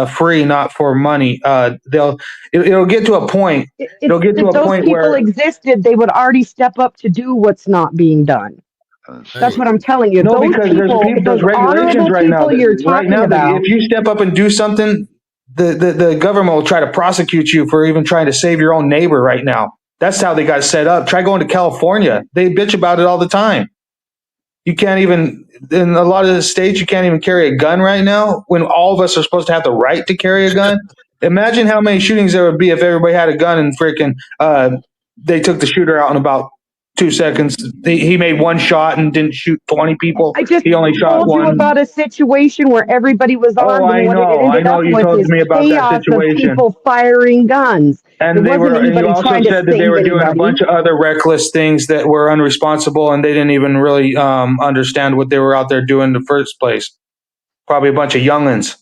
free, not for money. It'll get to a point. It'll get to If a those point people where existed, they would already step up to do what's not being done. That's what I'm telling you. No, Those because people, there's those regulations honorable right now. people you're Right talking now, about. if you step up and do something, the government will try to prosecute you for even trying to save your own neighbor right now. That's how they got set up. Try going to California. They bitch about it all the time. You can't even, in a lot of the states, you can't even carry a gun right now when all of us are supposed to have the right to carry a gun. Imagine how many shootings there would be if everybody had a gun and freaking they took the shooter out in about 2 seconds. He made one shot and didn't shoot 20 people. I just He only shot told you one. about a situation where everybody was Oh, armed, and I what it know. ended up You with told is me about that chaos of situation. people firing guns. And It wasn't and you anybody also trying to said that they save were doing a anybody. bunch of other reckless things that were unresponsible, and they didn't even really understand what they were out there doing in the first place. Probably a bunch of youngins,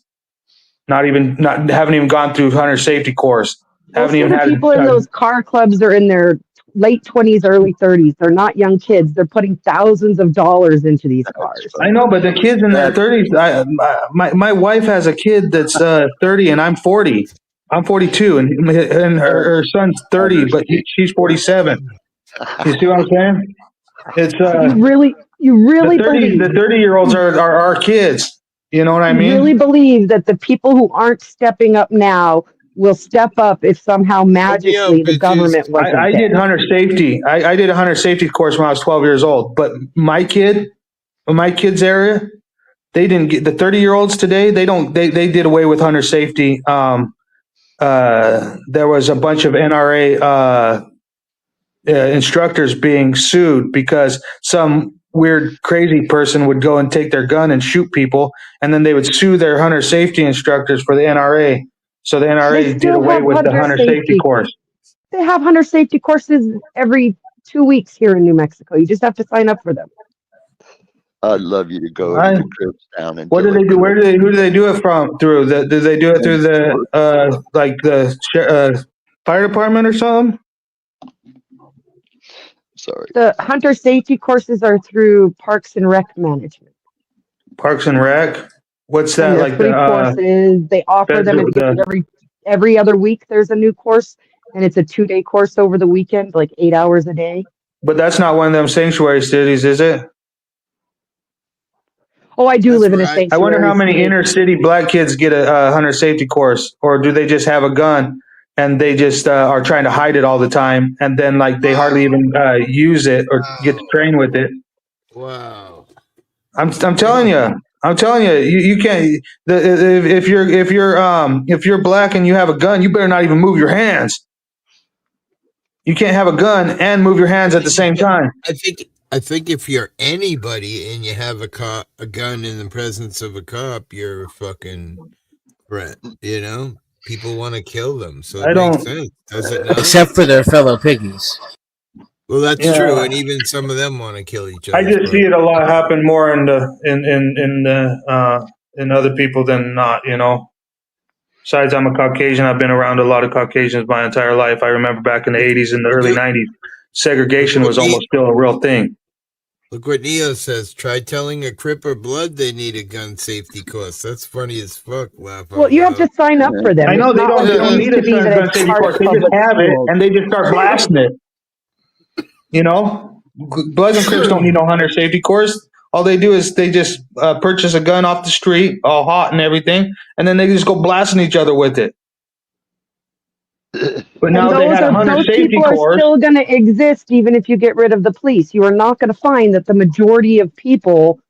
haven't even gone through hunter safety course. Most of the people in those car clubs are in their late 20s, early 30s. They're not young kids. They're putting thousands of dollars into these cars. I know, but the kids in their 30s. My wife has a kid that's 30, and I'm 40. I'm 42, and her son's 30, but she's 47. You see what I'm saying? It's you really believe the 30-year-olds are our kids. You know what I mean? really believe that the people who aren't stepping up now will step up if somehow magically the government wasn't I there. did hunter safety. I did a hunter safety course when I was 12 years old. But my kids' area, they didn't get the 30-year-olds today. They did away with hunter safety. There was a bunch of NRA instructors being sued because some weird crazy person would go and take their gun and shoot people, and then they would sue their hunter safety instructors for the NRA. So the They NRA did still away have with the hunter safety course. They have hunter safety courses every 2 weeks here in New Mexico. You just have to sign up for them. I'd love you to go into the trips down and What do they do? Who do they do it through? Do they do it through the like the fire department or something? Sorry. The hunter safety courses are through Parks and Rec Management. Parks and Rec? What's that? And they're Like free courses. They offer them every other week. There's a new course, and it's a 2-day course over the weekend, like 8 hours a day. But that's not one of them sanctuary cities, is it? Oh, I do live in a sanctuary. I wonder how many city. inner city black kids get a hunter safety course, or do they just have a gun and they just are trying to hide it all the time, and then like they hardly even use it or get to train with it. Wow. I'm telling you. I'm telling you, you can't. If you're black and you have a gun, you better not even move your hands. You can't have a gun and move your hands at the same time. I think if you're anybody and you have a gun in the presence of a cop, you're a fucking threat. You know, people want to kill them, so it makes sense, does it not? Except for their fellow piggies. Well, that's true, and even some of them want to kill each other. I just see it a lot happen more in other people than not. You know. Besides, I'm a Caucasian. I've been around a lot of Caucasians my entire life. I remember back in the 80s and the early 90s, segregation was almost still a real thing. Look what Neo says. Try telling a Crip or Blood they need a gun safety course. That's funny as fuck. Well, you have to sign up for them. I know they don't need a gun safety course. They just have it and they just start blasting it. You know, Bloods and Crips don't need no hunter safety course. All they do is they just purchase a gun off the street, all hot and everything, and then they just go blasting each other with it. But now they had a hunter safety course. Those people are still going to exist even if you get rid of the police. You are not going to find that the majority of people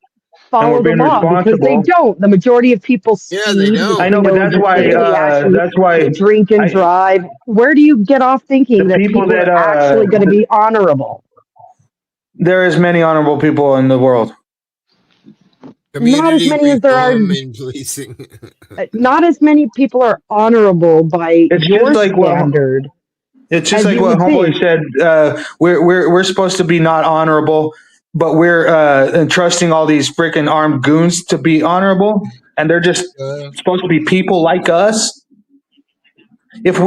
follow the law because they don't. The majority of people speed. they don't. I know, but that's why they drink and drive. Where do you get off thinking that people are actually going to be honorable? There is many honorable people in the world. Not as many as there are in policing. Not as many people are honorable by your standard. It's just as like you what would Homeboy think. said. We're supposed to be not honorable, but we're entrusting all these freaking armed goons to be honorable, and they're just supposed to be people like us. If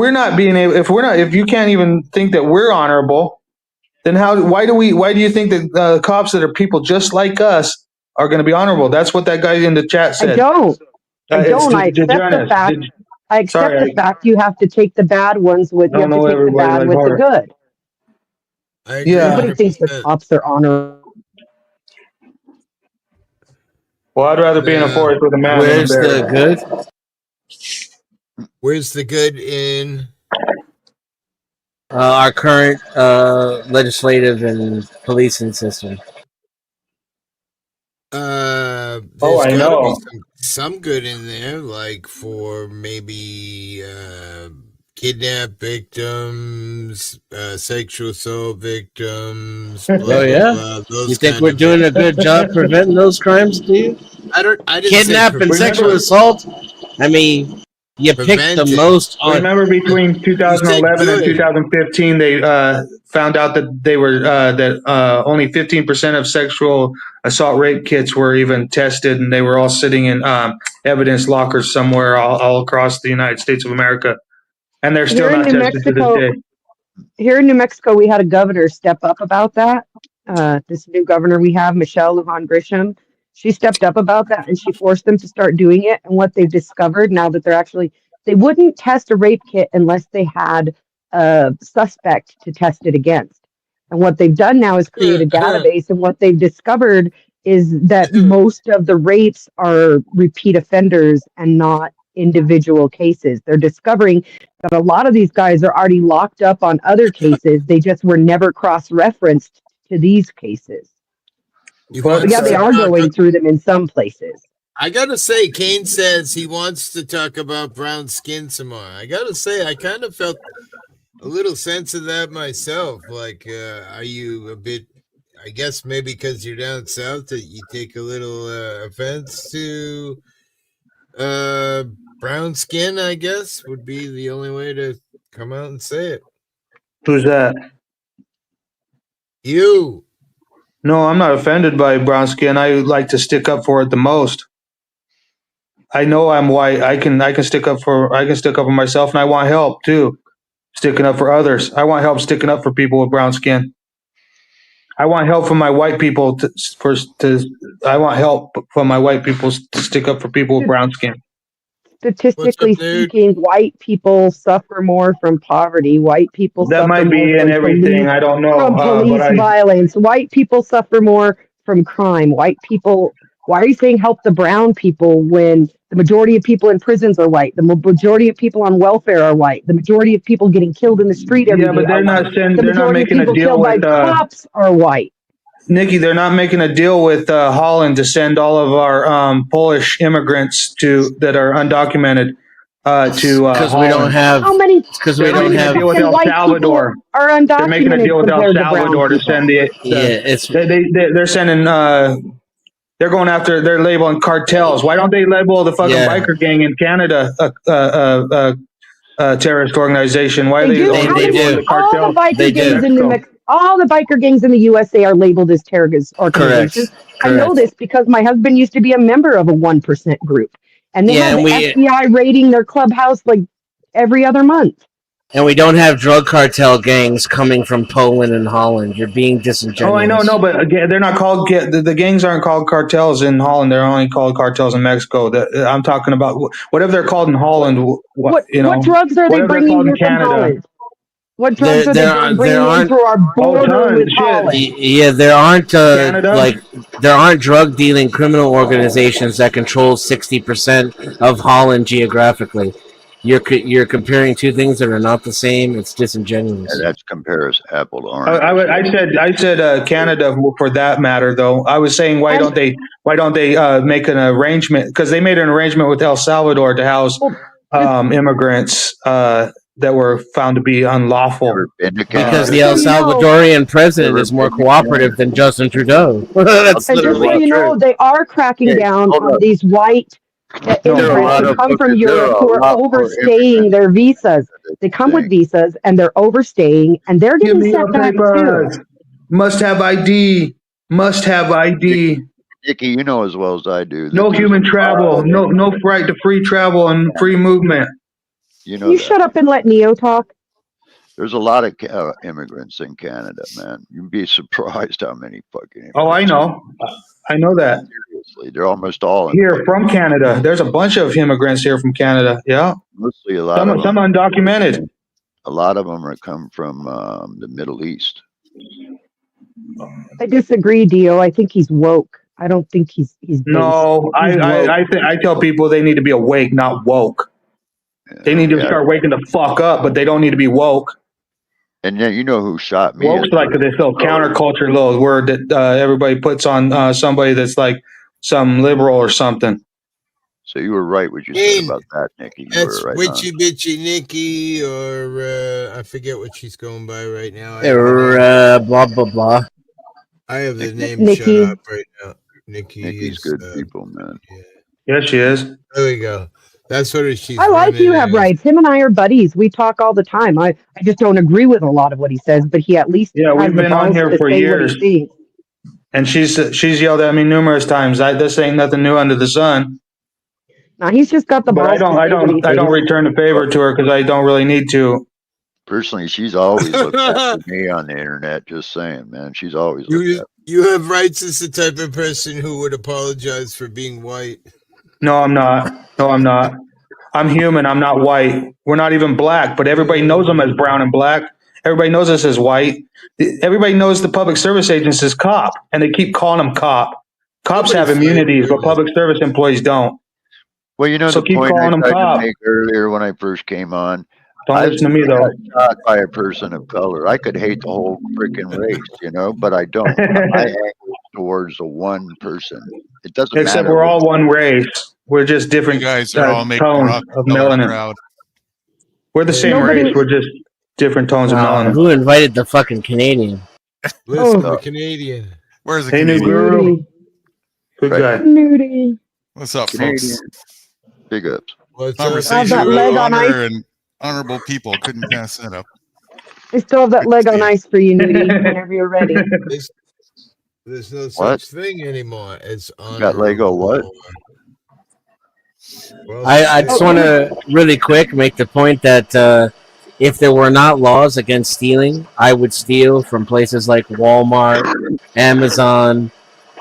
you can't even think that we're honorable, then why do you think that cops that are people just like us are going to be honorable? That's what that guy in the chat I said. don't. It's I accept the Dejanis. fact. I accept the Sorry, fact you have to take the bad ones with I you don't have to know take the everybody bad like with the heart. good. I agree Yeah. Nobody thinks the 100%. cops are honorable. Well, I'd rather be in a forest with a man than a Where's bear. the good? Where's the good in? Our current legislative and policing system. There's I got to be know. some good in there, like for maybe kidnap victims, sexual assault victims, blah Oh blah yeah. blah. Those You think kind we're of doing a good job preventing those crimes, do you? I didn't say Kidnap and sexual prevent. assault. I mean, you picked the Prevent it. most on. Remember, between You said 2011 and good. 2015, they found out that they were only 15% of sexual assault rape kits were even tested, and they were all sitting in evidence lockers somewhere all across the United States of America, and they're still Here in not New tested to this Mexico, day. we had a governor step up about that. This new governor we have, Michelle Lujan Grisham, she stepped up about that and she forced them to start doing it. And what they've discovered now that they wouldn't test a rape kit unless they had a suspect to test it against. And what they've done now is create a database. And what they've discovered is that most of the rapes are repeat offenders and not individual cases. They're discovering that a lot of these guys are already locked up on other cases. They just were never cross-referenced to these cases. You But want Yeah, they to are talk? going through them in some places. I gotta say, Kane says he wants to talk about brown skin some more. I gotta say, I kind of felt a little sense of that myself. Like, are you a bit? I guess maybe because you're down south that you take a little offense to brown skin. I guess would be the only way to come out and say it. Who's that? You. No, I'm not offended by brown skin. I like to stick up for it the most. I know I'm white. I can stick up for myself, and I want help too. Sticking up for others. I want help sticking up for people with brown skin. I want help from my white people I want help from my white people to stick up for people with brown skin. What's up, Statistically dude? speaking, white people suffer more from poverty. White people That suffer might more be in everything. I don't know, violence. White people suffer more from crime. Why are you saying help the brown people when the majority of people in prisons are white? The majority of people on welfare are white. The majority of people getting killed in the street every day but they're are not white. saying The they're not majority of making a people deal killed by with cops are white. Nikki. They're not making a deal with Holland to send all of our Polish immigrants that are undocumented to Because we don't Holland. have. How many Because we They're don't making a have. deal with El white Salvador. people are They're making a undocumented deal with El compared to brown Salvador to people? send they're sending they're going after, they're labeling cartels. Why don't they label the fucking biker gang in Canada a terrorist organization? Why are They they do. only How labeling many? the All cartel the biker gangs in Mexico? all the biker gangs in the USA are labeled as terrorist organizations. Correct. I know this because my husband used to be a member of a 1% group, and they had and the FBI raiding their clubhouse like every other month. And we don't have drug cartel gangs coming from Poland and Holland. You're being disingenuous. Oh, I know, no, but again, they're not called. The gangs aren't called cartels in Holland. They're only called cartels in Mexico. I'm talking about whatever they're called in Holland. What drugs are they bringing here from Holland? What drugs are they bringing in through our border with Holland? Yeah, there aren't there aren't drug dealing criminal organizations that control 60% of Holland geographically. You're comparing two things that are not the same. It's disingenuous. Yeah, that compares apple to orange. I said Canada for that matter, though. I was saying why don't they make an arrangement, because they made an arrangement with El Salvador to house immigrants that were found to be unlawful. Because the El Salvadorian president is more cooperative than Justin Trudeau. That's And just so you know, they are cracking down on these white There are a immigrants lot who of come from fucking- there Europe are who a are lot more overstaying their visas. They come with thing. visas and they're overstaying and they're Give getting me your sent back too. papers. Must have ID. Must have ID. Nikki, you know as well as I do. That No there's human a lot travel. of No right to free travel and free movement. You Can know you that. shut up and let Neo talk? There's a lot of immigrants in Canada, man. You'd be surprised how many fucking. Oh, I know. I know that. Seriously, they're almost all in Here from Canada. There's a bunch of immigrants here from Canada. Yeah. mostly a lot of Some them. undocumented. A lot of them are come from the Middle East. I disagree, Dio. I think he's woke. I don't think he's based. No, He's woke. I tell people they need to be awake, not woke. They need to start waking the fuck up, but they don't need to be woke. And then you know who shot me? Woke's like this little counterculture little word that everybody puts on somebody that's like some liberal or something. So you were right what you said about that, Nikki. You That's were right on. Witchy Bitchy Nikki, or I forget what she's going by right now. Blah blah blah. I have the name Nikki. shut up right now. Nikki's good people, man. Yes, she is. There we go. That's what she's. I like running You Have as. Rights. Him and I are buddies. We talk all the time. I just don't agree with a lot of what he says, but he at least Yeah, has we've the been on balls here to for say years. what he thinks. And she's yelled at me numerous times. This ain't nothing new under the sun. Now he's just got the But balls to say what he I don't thinks. return the favor to her because I don't really need to. Personally, she's always looked after me on the internet. Just saying, man. She's always looked after. You Have Rights is the type of person who would apologize for being white. No, I'm not. No, I'm not. I'm human. I'm not white. We're not even black, but everybody knows them as brown and black. Everybody knows us as white. Everybody knows the public service agents as cop, and they keep calling them cop. Cops have immunities, but public service employees don't. Well, you know, So the keep point I calling them tried to cop. make earlier when I first came on. Don't listen to me, though. got shot by a person of color. I could hate the whole freaking race, you know, but I don't. My anger is towards the one person. It doesn't Except matter. we're all one race. We're just different guys are all making tones Rock of Color melanin. proud. We're the same Nobody- race. We're just different tones of melanin. Who invited the fucking Canadian? Listen, the Canadian. Where's the Hey, new Canadian? guru. Good guy. Nudie. What's up, Canadian. folks? Big ups. What's Conversation that with leg on honor ice. and honorable people. Couldn't pass that up. I still have that leg on ice for you, Nudie, whenever you're ready. There's no What? such thing anymore as honor. Got Lego what? Well, I just want to really quick make the point that if there were not laws against stealing, I would steal from places like Walmart, Amazon,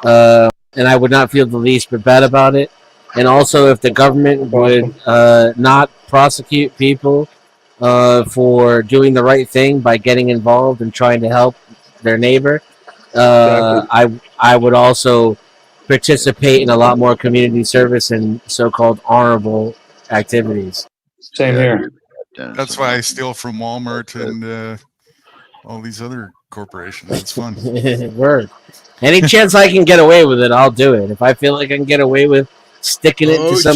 and I would not feel the least bit bad about it. And also, if the government would not prosecute people for doing the right thing by getting involved and trying to help their neighbor, I would also participate in a lot more community service and so-called honorable activities. Same here. That's why I steal from Walmart and all these other corporations. It's fun. Word. Any chance I can get away with it, I'll do it. If I feel like I can get away with sticking it to some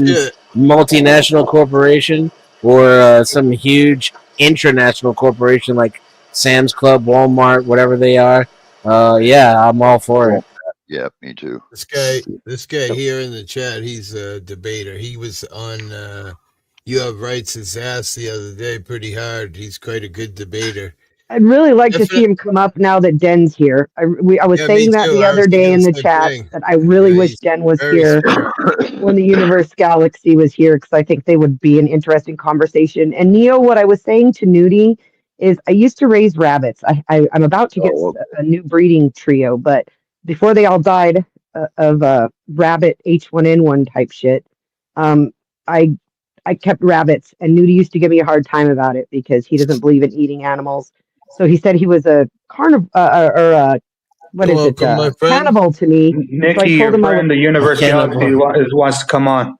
multinational corporation or some huge international corporation like Sam's Club, Walmart, whatever they are, yeah, I'm all for it. Yeah, me too. This guy here in the chat, he's a debater. He was on You Have Rights' his ass the other day pretty hard. He's quite a good debater. I'd really like to see him come up now that Den's here. I was Yeah, saying me that too. the I other was day in thinking the the same chat thing. that I really Yeah, wish he's Den was very here smart. when the Universe Galaxy was here because I think they would be an interesting conversation. And Neo, what I was saying to Nudie is I used to raise rabbits. I'm about to get a new breeding trio, but before they all died of rabbit H1N1 type shit, I kept rabbits, and Nudie used to give me a hard time about it because he doesn't believe in eating animals. So he said he was a cannibal to me. Nikki, so I your told him friend, the Universe Galaxy wants to come on.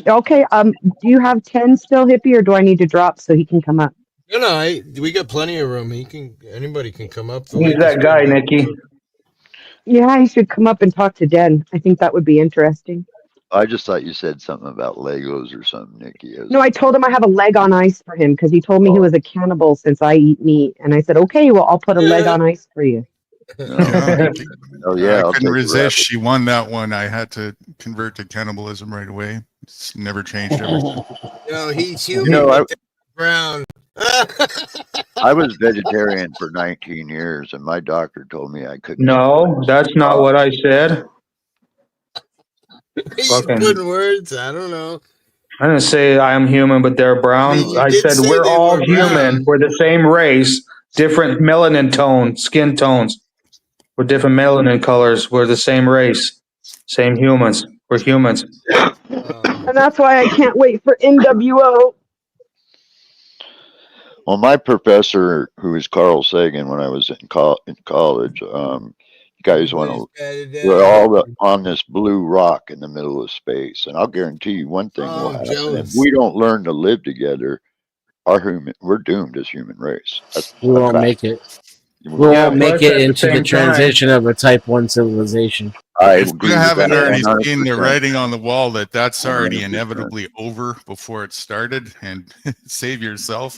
Okay, do you have 10 still, Hippie, or do I need to drop so he can come up? No, we got plenty of room. Anybody can come up. Who's that guy, Nikki? Yeah, he should come up and talk to Den. I think that would be interesting. I just thought you said something about Legos or something, Nikki. No, I told him I have a leg on ice for him because he told me he was a cannibal since I eat meat. And I said, okay, well, I'll put a leg on ice for you. Oh yeah, I I'll couldn't take a resist. rabbit. She won that one. I had to convert to cannibalism right away. It's never changed everything. He's You human, know, but brown. I was vegetarian for 19 years, and my doctor told me I couldn't. No, that's not what I said. He's Fucking- putting words. I don't know. I didn't say I am human, but they're brown. I mean, you I did said say we're they all were human. brown. We're the same race, different melanin tone, skin tones. We're different melanin colors. We're the same race, same humans. We're humans. And that's why I can't wait for NWO. Well, my professor, who is Carl Sagan, when I was in college, you guys want to, we're all on this blue rock in the middle of space. And I'll guarantee you one thing will happen. If we don't learn to live together, we're doomed as human race. We won't make it. We won't make it into the transition of a type 1 civilization. I If agree you with haven't that already 100%. seen the writing on the wall that's already 100%. inevitably over before it started, and save yourself.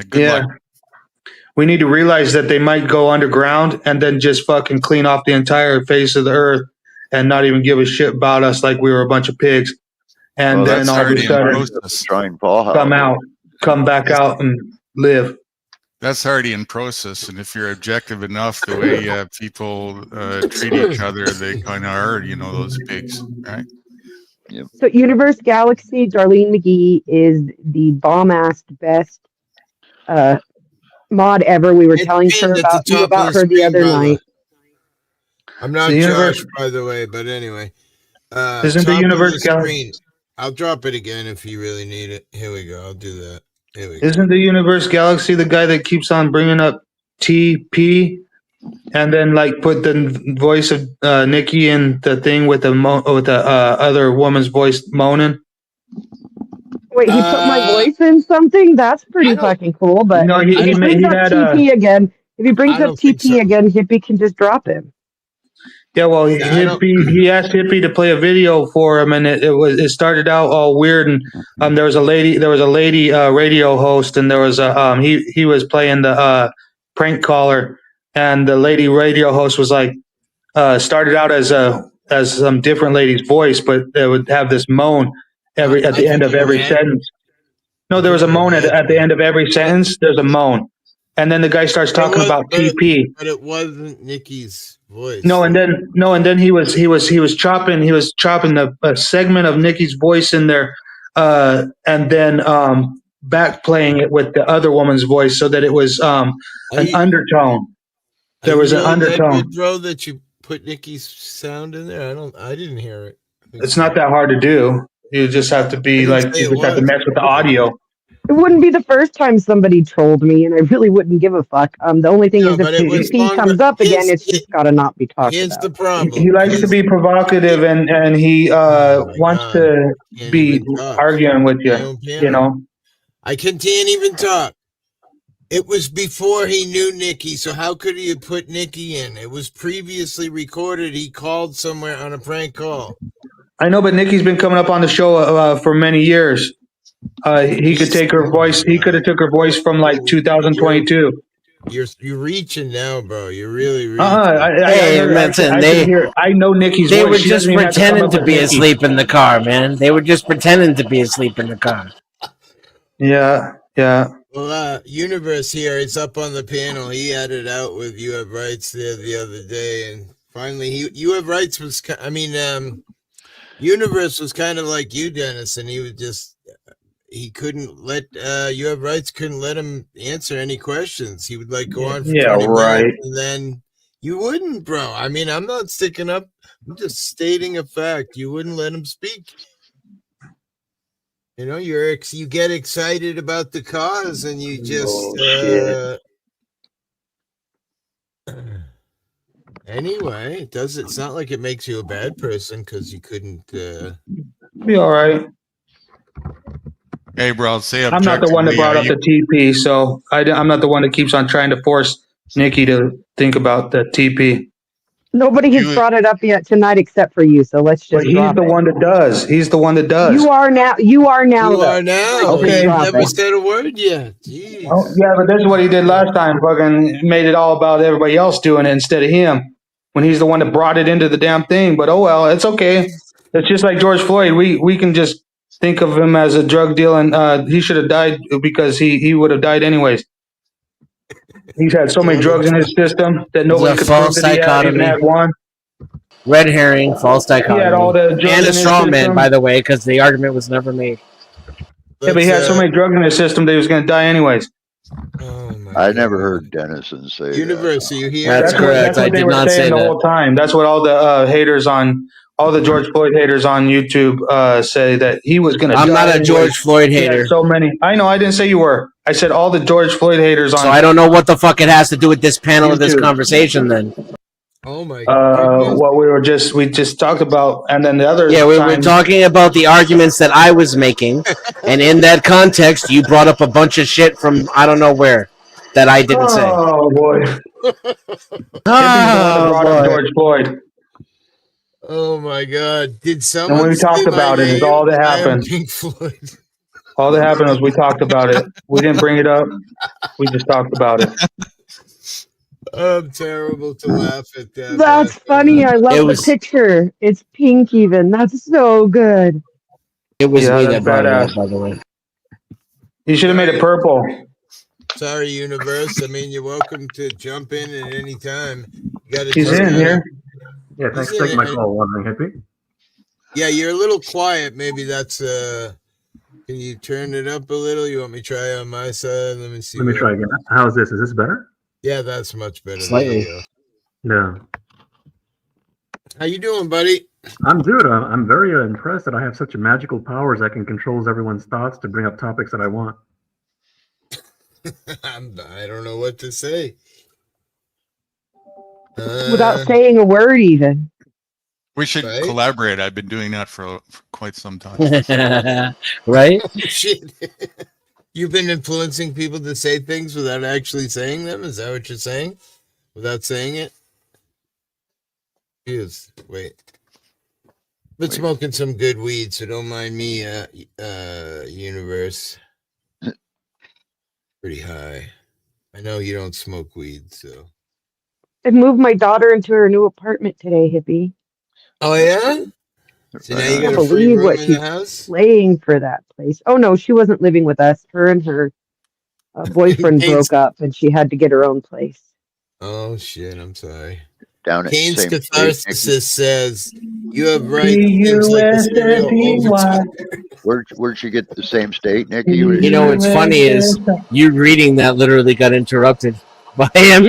Good luck. We need to realize that they might go underground and then just fucking clean off the entire face of the earth and not even give a shit about us like we were a bunch of pigs. And Well, then that's all of a already in sudden process. come back out and live. That's already in process, and if you're objective enough, the way people treat each other, they kind of are, those pigs, right? Yep. So Universe Galaxy, Darlene McGee is the bomb-assed best mod ever. We were telling her about her the other night. I'm not The Josh, universe- by the way, but anyway. Isn't the top of Universe screen. I'll drop it again if you really need it. Here we go. I'll do that. Here we go. Isn't the Universe Galaxy the guy that keeps on bringing up TP and then like put the voice of Nikki in the thing with the other woman's voice moaning? Wait, he put my voice in something? That's pretty fucking cool. But No, if he brings up TP again, Hippie can just drop him. Yeah, well, he asked Hippie to play a video for him, and it started out all weird. And there was a lady radio host, and there was a he was playing the prank caller, and the lady radio host was like started out as some different lady's voice, but they would have this moan at the end of every sentence. No, there was a moan at the end of every sentence. There's a moan, and then the guy starts talking about TP. But it wasn't Nikki's voice. No, and then he was chopping a segment of Nikki's voice in there, and then back playing it with the other woman's voice so that it was an undertone. There was an undertone. Bro, that you put Nikki's sound in there. I didn't hear it. It's not that hard to do. You just have to be like you just have to mess with the audio. It wouldn't be the first time somebody trolled me, and I really wouldn't give a fuck. The only thing is if he comes up again, it's just got to not be talked Here's about. the problem. He likes to be provocative, and he wants to be arguing with you. You know, I can't even talk. It was before he knew Nikki, so how could he have put Nikki in? It was previously recorded. He called somewhere on a prank call. I know, but Nikki's been coming up on the show for many years. He could take her voice. He could have took her voice from like 2022. You're reaching now, bro. You're really reaching. I know Nikki's They voice. were She just doesn't even have to come pretending up to with be Nikki. asleep in the car, man. They were just pretending to be asleep in the car. Yeah. Well, Universe here, it's up on the panel. He had it out with You Have Rights there the other day, and finally, You Have Rights was. Universe was kind of like you, Dennis, and he was just. He couldn't let You Have Rights couldn't let him answer any questions. He would go on for 20 minutes, and then you wouldn't, bro. I mean, I'm not sticking up. I'm just stating a fact. You wouldn't let him speak. You know, you get excited about the cause, and you just anyway. It's not like it makes you a bad person because you couldn't. Be all right. Hey, bro, I'll say I'm not the one that brought up the TP, so I'm not the one that keeps on trying to force Nikki to think about the TP. Nobody has brought it up yet tonight except for you, so let's But just he's drop the it. one that does. He's the one that does. You are now. You are now. You though. are now. Let's just Okay. You drop never it. said a word yet. Jeez. Oh, yeah, but this is what he did last time. Fucking made it all about everybody else doing it instead of him. When he's the one that brought it into the damn thing. But oh well, it's okay. It's just like George Floyd. We can just think of him as a drug dealing. He should have died because he would have died anyways. He's had so many drugs in his system that nobody a could prove false that he had, even dichotomy. had one. Red herring, false dichotomy. He had all the drugs and in a his straw man, system. by the way, because the argument was never made. Yeah, but he had so many drugs in his system that he was going to die anyways. I never heard Dennison say Universe, that. are you here? That's correct. That's what I they did were not saying say the that. whole time. That's what all the haters on, all the George Floyd haters on YouTube say, that he was going to die. I'm not a anyways. George Floyd He had hater. so many. I know. I didn't say you were. I said all the George Floyd haters on. So I don't know what the fuck it has to do with this panel of this YouTube. conversation then. Oh my What we just talked about, and then the other. Yeah, we were time- talking about the arguments that I was making, and in that context, you brought up a bunch of shit from I don't know where that I didn't say. Oh boy. Oh, George Floyd. Oh my God! Did And someone? when we talked say my about it, is name? all that I am happened. Pink Floyd. All that happened was we talked about it. We didn't bring it up. We just talked about it. I'm terrible to laugh at that. That's funny. I love was- the picture. It's pink even. That's so good. It was Yeah, me that's that brought it badass. up, by the way. You should have made it purple. Sorry, universe. I mean, you're welcome to jump in at any time. You got to. He's in here. Yeah, thanks for taking my call, Wandering Hippie. Yeah, you're a little quiet. Maybe that's. Can you turn it up a little? You want me to try on my side? Let me see. Let me try again. How's this? Is this better? Yeah, that's much better. Slightly. Yeah. How you doing, buddy? I'm good. I'm very impressed that I have such magical powers I can control everyone's thoughts to bring up topics that I want. I don't know what to say. Without saying a word even. We should Right? collaborate. I've been doing that for quite some time. Right? Oh, shit. You've been influencing people to say things without actually saying them? Is that what you're saying? Without saying it? Yes. Wait. Been smoking some good weed, so don't mind me, universe. Pretty high. I know you don't smoke weed, so. I moved my daughter into her new apartment today, hippie. Oh, yeah? So now you I got can't a free believe room what in she's the house? playing for that place. Oh no, she wasn't living with us. Her and her boyfriend Kane's- broke up, and she had to get her own place. Oh, shit, I'm sorry. Down at the Kane's same catharsis says, you have rights. Things like a serial overtime. Where'd she get the same state, Nikki? You know what's funny is you reading that literally got interrupted by him.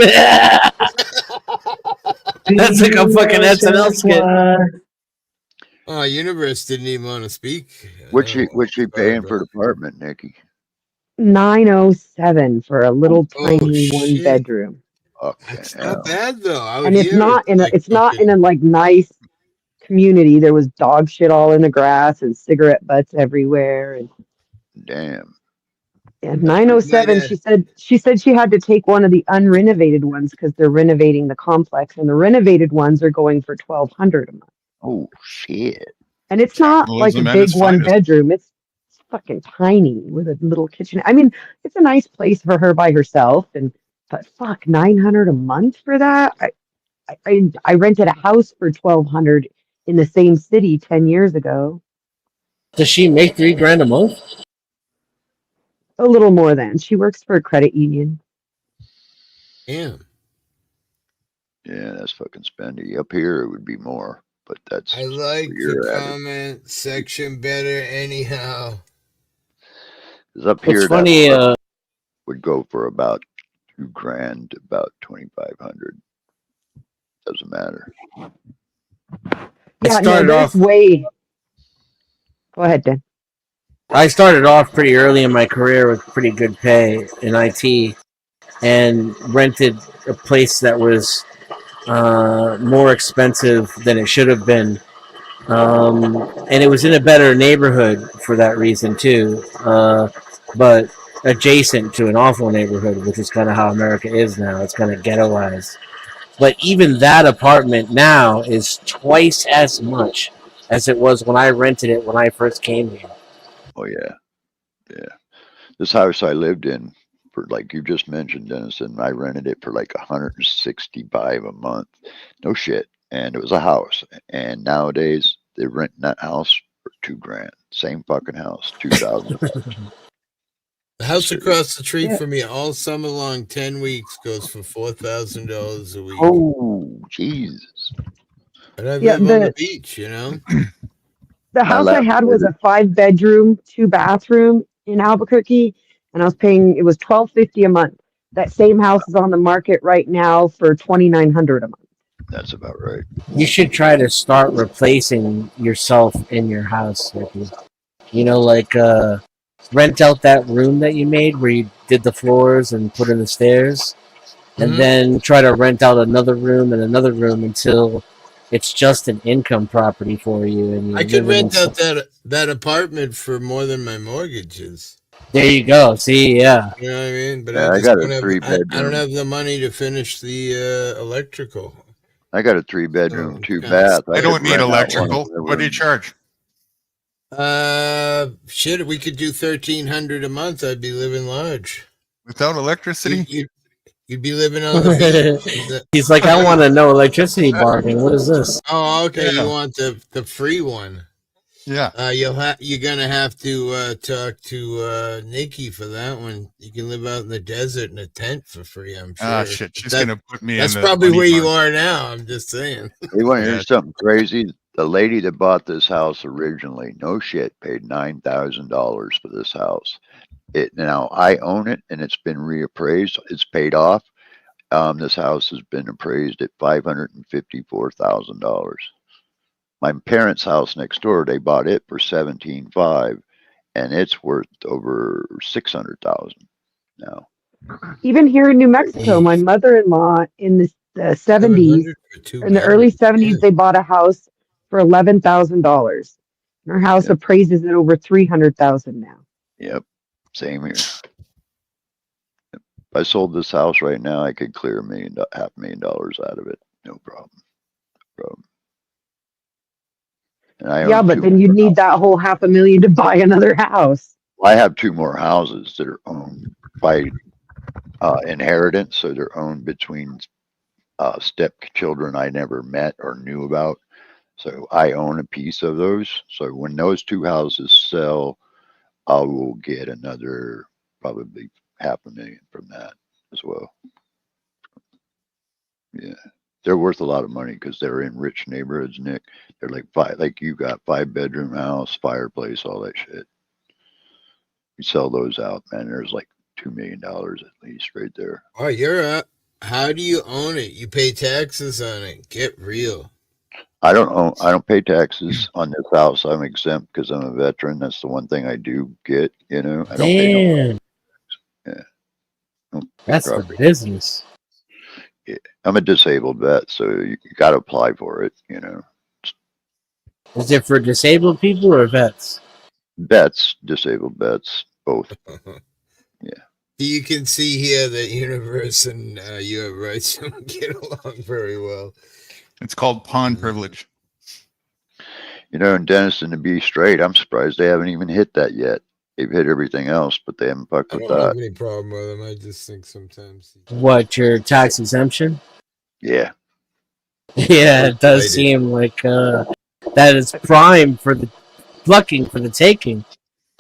That's like a fucking SNL skit. Oh, Universe didn't even want to speak. What's she paying for the apartment, Nikki? 907 for a little Oh, tiny one shit. bedroom. Okay. It's not bad though. I would And it's hear not in a like it's not in fucking- a like nice community. There was dog shit all in the grass and cigarette butts everywhere, and Damn. yeah, 907. She said she had to take one of the unrenovated ones because they're renovating the complex, and the renovated ones are going for 1,200 a month. Oh shit. And it's not like a Capitalism at big its one finest. bedroom. It's fucking tiny with a little kitchen. I mean, it's a nice place for her by herself, but fuck, 900 a month for that. I rented a house for 1,200 in the same city 10 years ago. Does she make $3,000 a month? A little more than. She works for a credit union. Damn. Yeah, that's fucking spendy. Up here it would be more, but that's I like where you're the at it. comment section better anyhow. 'Cause up It's here funny, that would go for about $2,000, about 2,500. Doesn't matter. Yeah, no, started there's off- way. Go ahead, Dan. I started off pretty early in my career with pretty good pay in IT and rented a place that was more expensive than it should have been. And it was in a better neighborhood for that reason too, but adjacent to an awful neighborhood, which is kind of how America is now. It's kind of ghettoized. But even that apartment now is twice as much as it was when I rented it when I first came here. Oh yeah, yeah. This house I lived in, for like you just mentioned, Dennison, I rented it for like 165 a month. No shit, and it was a house. And nowadays they're renting that house for $2,000. Same fucking house, 2,000. The house Serious. across the street Yeah. from me all summer long, 10 weeks, goes for $4,000 a week. Oh, Jesus. And I Yeah, live on the beach, you know? the house I had was a 5-bedroom, 2-bathroom in Albuquerque, and I was paying, it was $1,250 a month. That same house is on the market right now for $2,900 a month. That's about right. You should try to start replacing yourself in your house, Ricky. You know, like rent out that room that you made where you did the floors and put in the stairs, and then try to rent out another room and another room until it's just an income property for you. And you I could live in rent out that apartment for more than my mortgages. There you go. See, yeah. You know what I mean? But Yeah, I I just got a don't have. I 3-bedroom. don't have the money to finish the electrical. I got a 3-bedroom, Oh, 2-bath. I don't need electrical. What do you charge? Shit, we could do $1,300 a month. I'd be living large. Without electricity? You'd be living on the beach. He's like, I want to know electricity bargain. What is this? Oh, okay. Yeah. You want the free one? Yeah. You're gonna have to talk to Nikki for that one. You can live out in the desert in a tent for free. I'm sure. Ah, shit. She's gonna put me. That's in the probably money where you box. are now. I'm just saying. You want to hear something crazy? The lady that bought this house originally, no shit, paid $9,000 for this house. Now I own it and it's been reappraised. It's paid off. This house has been appraised at $554,000. My parents' house next door, they bought it for $17,500, and it's worth over $600,000 now. Even here in New Mexico, my mother-in-law in the 70s, in the early 70s, they bought a house for $11,000. Her house appraises at over $300,000 now. Yep, same here. If I sold this house right now, I could clear $500,000 out of it, no problem. And I Yeah, own but then you'd need that whole $500,000 to buy another house. I have 2 more houses that are owned by inheritance, so they're owned between stepchildren I never met or knew about. So I own a piece of those. So when those 2 houses sell, I will get another probably $500,000 from that as well. Yeah, they're worth a lot of money because they're in rich neighborhoods, Nick. They're like you got 5-bedroom house, fireplace, all that shit. You sell those out, man. There's like $2 million at least right there. Oh, you're up. How do you own it? You pay taxes on it. Get real. I don't pay taxes on this house. I'm exempt because I'm a veteran. That's the one thing I do get, you know. I don't pay no tax. Yeah. That's the business. Yeah. I'm a disabled vet, so you got to apply for it, you know. Is it for disabled people or vets? Vets, disabled vets, both. Yeah. You can see here that universe and you have rights don't get along very well. It's called pawn privilege. You know, in Denison, to be straight, I'm surprised they haven't even hit that yet. They've hit everything else, but they haven't fucked I with don't have that. any problem with them. I just think sometimes. What, your tax exemption? Yeah. Yeah, it does seem like that is prime for the plucking for the taking,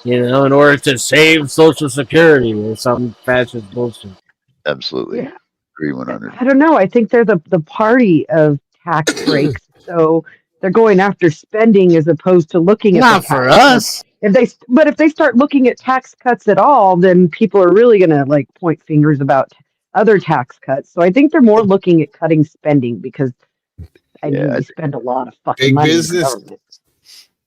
you know, in order to save Social Security or some fascist bullshit. Absolutely. Yeah. Agree 100. I don't know. I think they're the party of tax breaks. So they're going after spending as opposed to looking at Not the for tax us. cuts. If they start looking at tax cuts at all, then people are really going to like point fingers about other tax cuts. So I think they're more looking at cutting spending because I mean, we spend a lot of fucking Big money business. in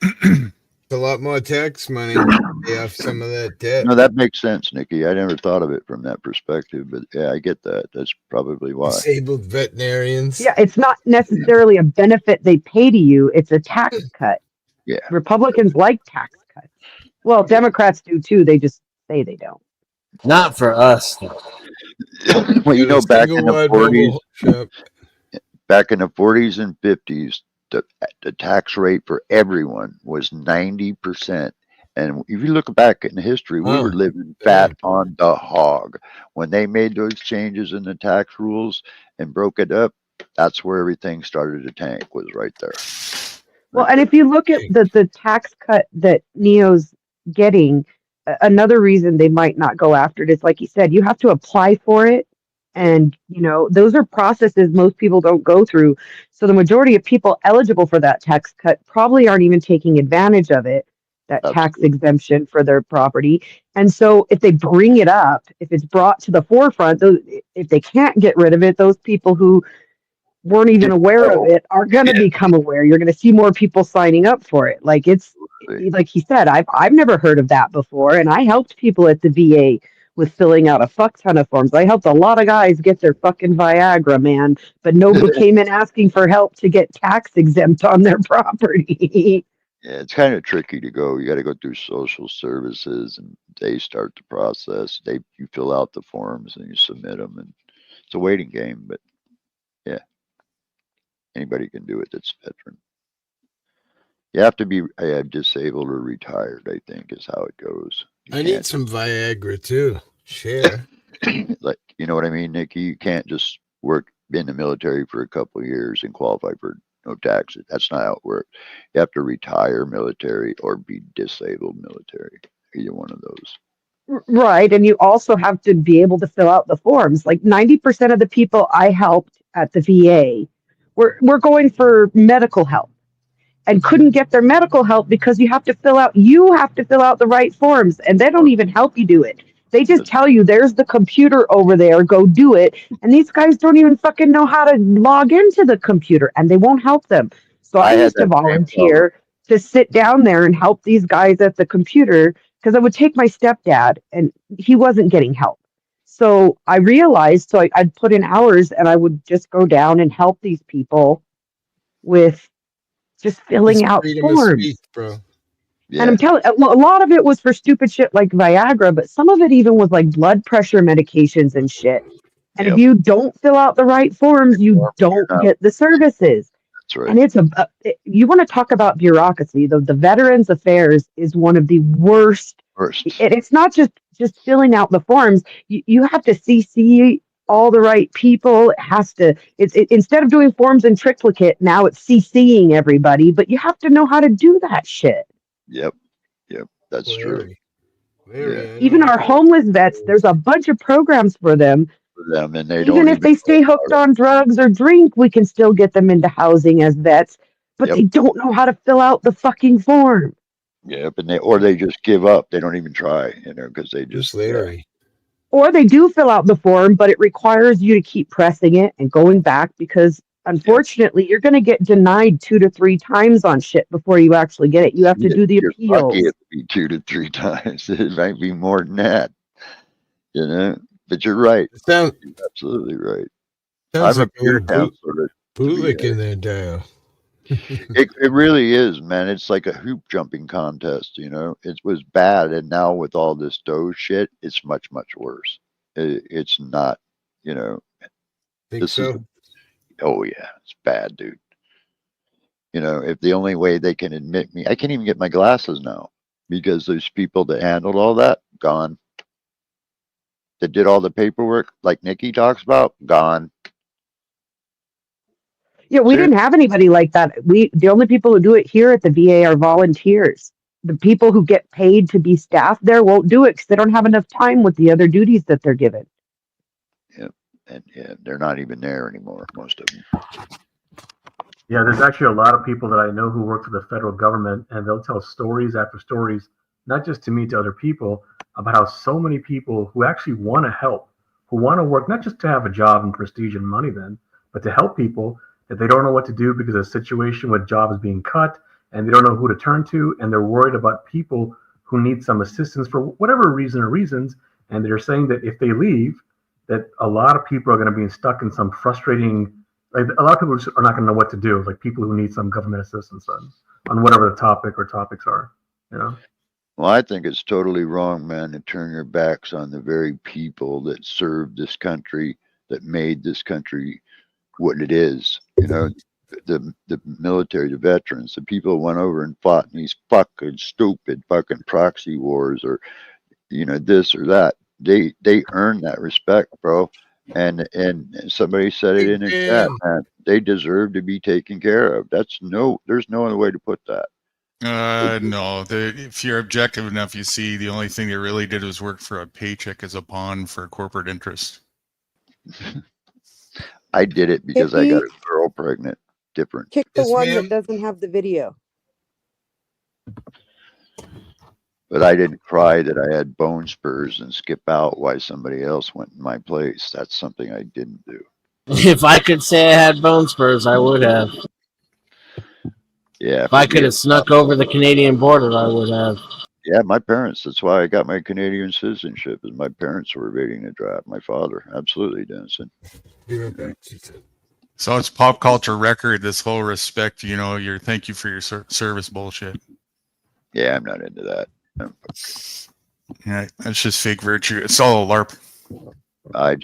government. A lot more tax money. Pay off some of that debt. No, that makes sense, Nikki. I never thought of it from that perspective, but yeah, I get that. That's probably why. Disabled veterinarians. Yeah, it's not necessarily a benefit they pay to you. It's a tax cut. Yeah. Republicans like tax cuts. Well, Democrats do too. They just say they don't. Not for us. Well, you know, back in the 40s, Back in the 40s and 50s, the tax rate for everyone was 90%. And if you look back in history, we were living fat on the hog. When they made those changes in the tax rules and broke it up, that's where everything started to tank, was right there. Well, and if you look at the tax cut that Neo's getting, another reason they might not go after it is, like you said, you have to apply for it. And, you know, those are processes most people don't go through. So the majority of people eligible for that tax cut probably aren't even taking advantage of it, that tax exemption for their property. And so if they bring it up, if it's brought to the forefront, if they can't get rid of it, those people who weren't even aware of it are going to become aware. You're going to see more people signing up for it. Like like he said, I've never heard of that before, and I helped people at the VA with filling out a fuck ton of forms. I helped a lot of guys get their fucking Viagra, man, but nobody came in asking for help to get tax exempt on their property. Yeah, it's kind of tricky to go. You got to go through social services, and they start the process. You fill out the forms and you submit them, and it's a waiting game. But yeah, anybody can do it that's veteran. You have to be disabled or retired, I think, is how it goes. I need some Viagra too. Share. Like, you know what I mean, Nikki? You can't just work in the military for a couple of years and qualify for no taxes. That's not how it works. You have to retire military or be disabled military. Either one of those. Right. And you also have to be able to fill out the forms. Like 90% of the people I helped at the VA were going for medical help and couldn't get their medical help because you have to fill out the right forms, and they don't even help you do it. They just tell you there's the computer over there, go do it. And these guys don't even fucking know how to log into the computer, and they won't help them. So I used to volunteer to sit down there and help these guys at the computer, because I would take my stepdad and he wasn't getting help. So I realized, I'd put in hours and I would just go down and help these people with just filling out forms. Speech, bro. Yeah. And I'm telling a lot of it was for stupid shit like Viagra, but some of it even was like blood pressure medications and shit. And if you don't fill out the right forms, you don't get the services. That's right. And it's you want to talk about bureaucracy. The Veterans Affairs is one of the worst. It's not just filling out the forms. You have to CC all the right people. It has to, instead of doing forms in triplicate, now it's CCing everybody, but you have to know how to do that shit. Yep. That's true. Even our homeless vets, there's a bunch of programs for them. And they Even if they stay hooked on drugs or drink, we can still get them into housing as vets, but they don't know how to fill out the fucking form. Yep, and they just give up. They don't even try, because they just Or they do fill out the form, but it requires you to keep pressing it and going back, because unfortunately you're going to get denied 2 to 3 times on shit before you actually get it. You have to do the appeals. Lucky it'll be 2 to 3 times. It might be more than that. But you're right. You're absolutely right. Sounds I'm like a peer counselor. bootlicking there, Dale. It really is, man. It's like a hoop jumping contest, It was bad, and now with all this Doge shit, it's much, much worse. It's not, Think so? Oh yeah, it's bad, dude. If the only way they can admit me, I can't even get my glasses now because those people that handled all that, gone. That did all the paperwork, like Nikki talks about, gone. Yeah, we didn't have anybody like that. The only people who do it here at the VA are volunteers. The people who get paid to be staff there won't do it because they don't have enough time with the other duties that they're given. Yep. And they're not even there anymore, most of them. Yeah, there's actually a lot of people that I know who work for the federal government, and they'll tell stories after stories, not just to me, to other people, about how so many people who actually want to help, who want to work, not just to have a job and prestige and money then, but to help people, that they don't know what to do because of a situation with jobs being cut, and they don't know who to turn to, and they're worried about people who need some assistance for whatever reason or reasons, and they're saying that if they leave, that a lot of people are going to be stuck in some frustrating, like a lot of people just are not going to know what to do, like people who need some government assistance on whatever the topic or topics are, Well, I think it's totally wrong, man, to turn your backs on the very people that served this country, that made this country what it is. You know, the military, the veterans, the people who went over and fought in these fucking stupid fucking proxy wars, or you know, this or that. They earn that respect, bro. And somebody said it in the chat, man. They deserve to be taken care of. There's no other way to put that. No. If you're objective enough, you see the only thing they really did was work for a paycheck as a pawn for corporate interest. I did it because I got a girl pregnant. Different. Kick the one that doesn't have the video. But I didn't cry that I had bone spurs and skip out while somebody else went in my place. That's something I didn't do. If I could say I had bone spurs, I would have. Yeah. If I could have snuck over the Canadian border, I would have. Yeah, my parents. That's why I got my Canadian citizenship. Is my parents were evading the draft. My father, absolutely, Denison. So it's pop culture record. This whole respect, you know, your thank you for your service bullshit. Yeah, I'm not into that. Yeah, that's just fake virtue. It's all a LARP. I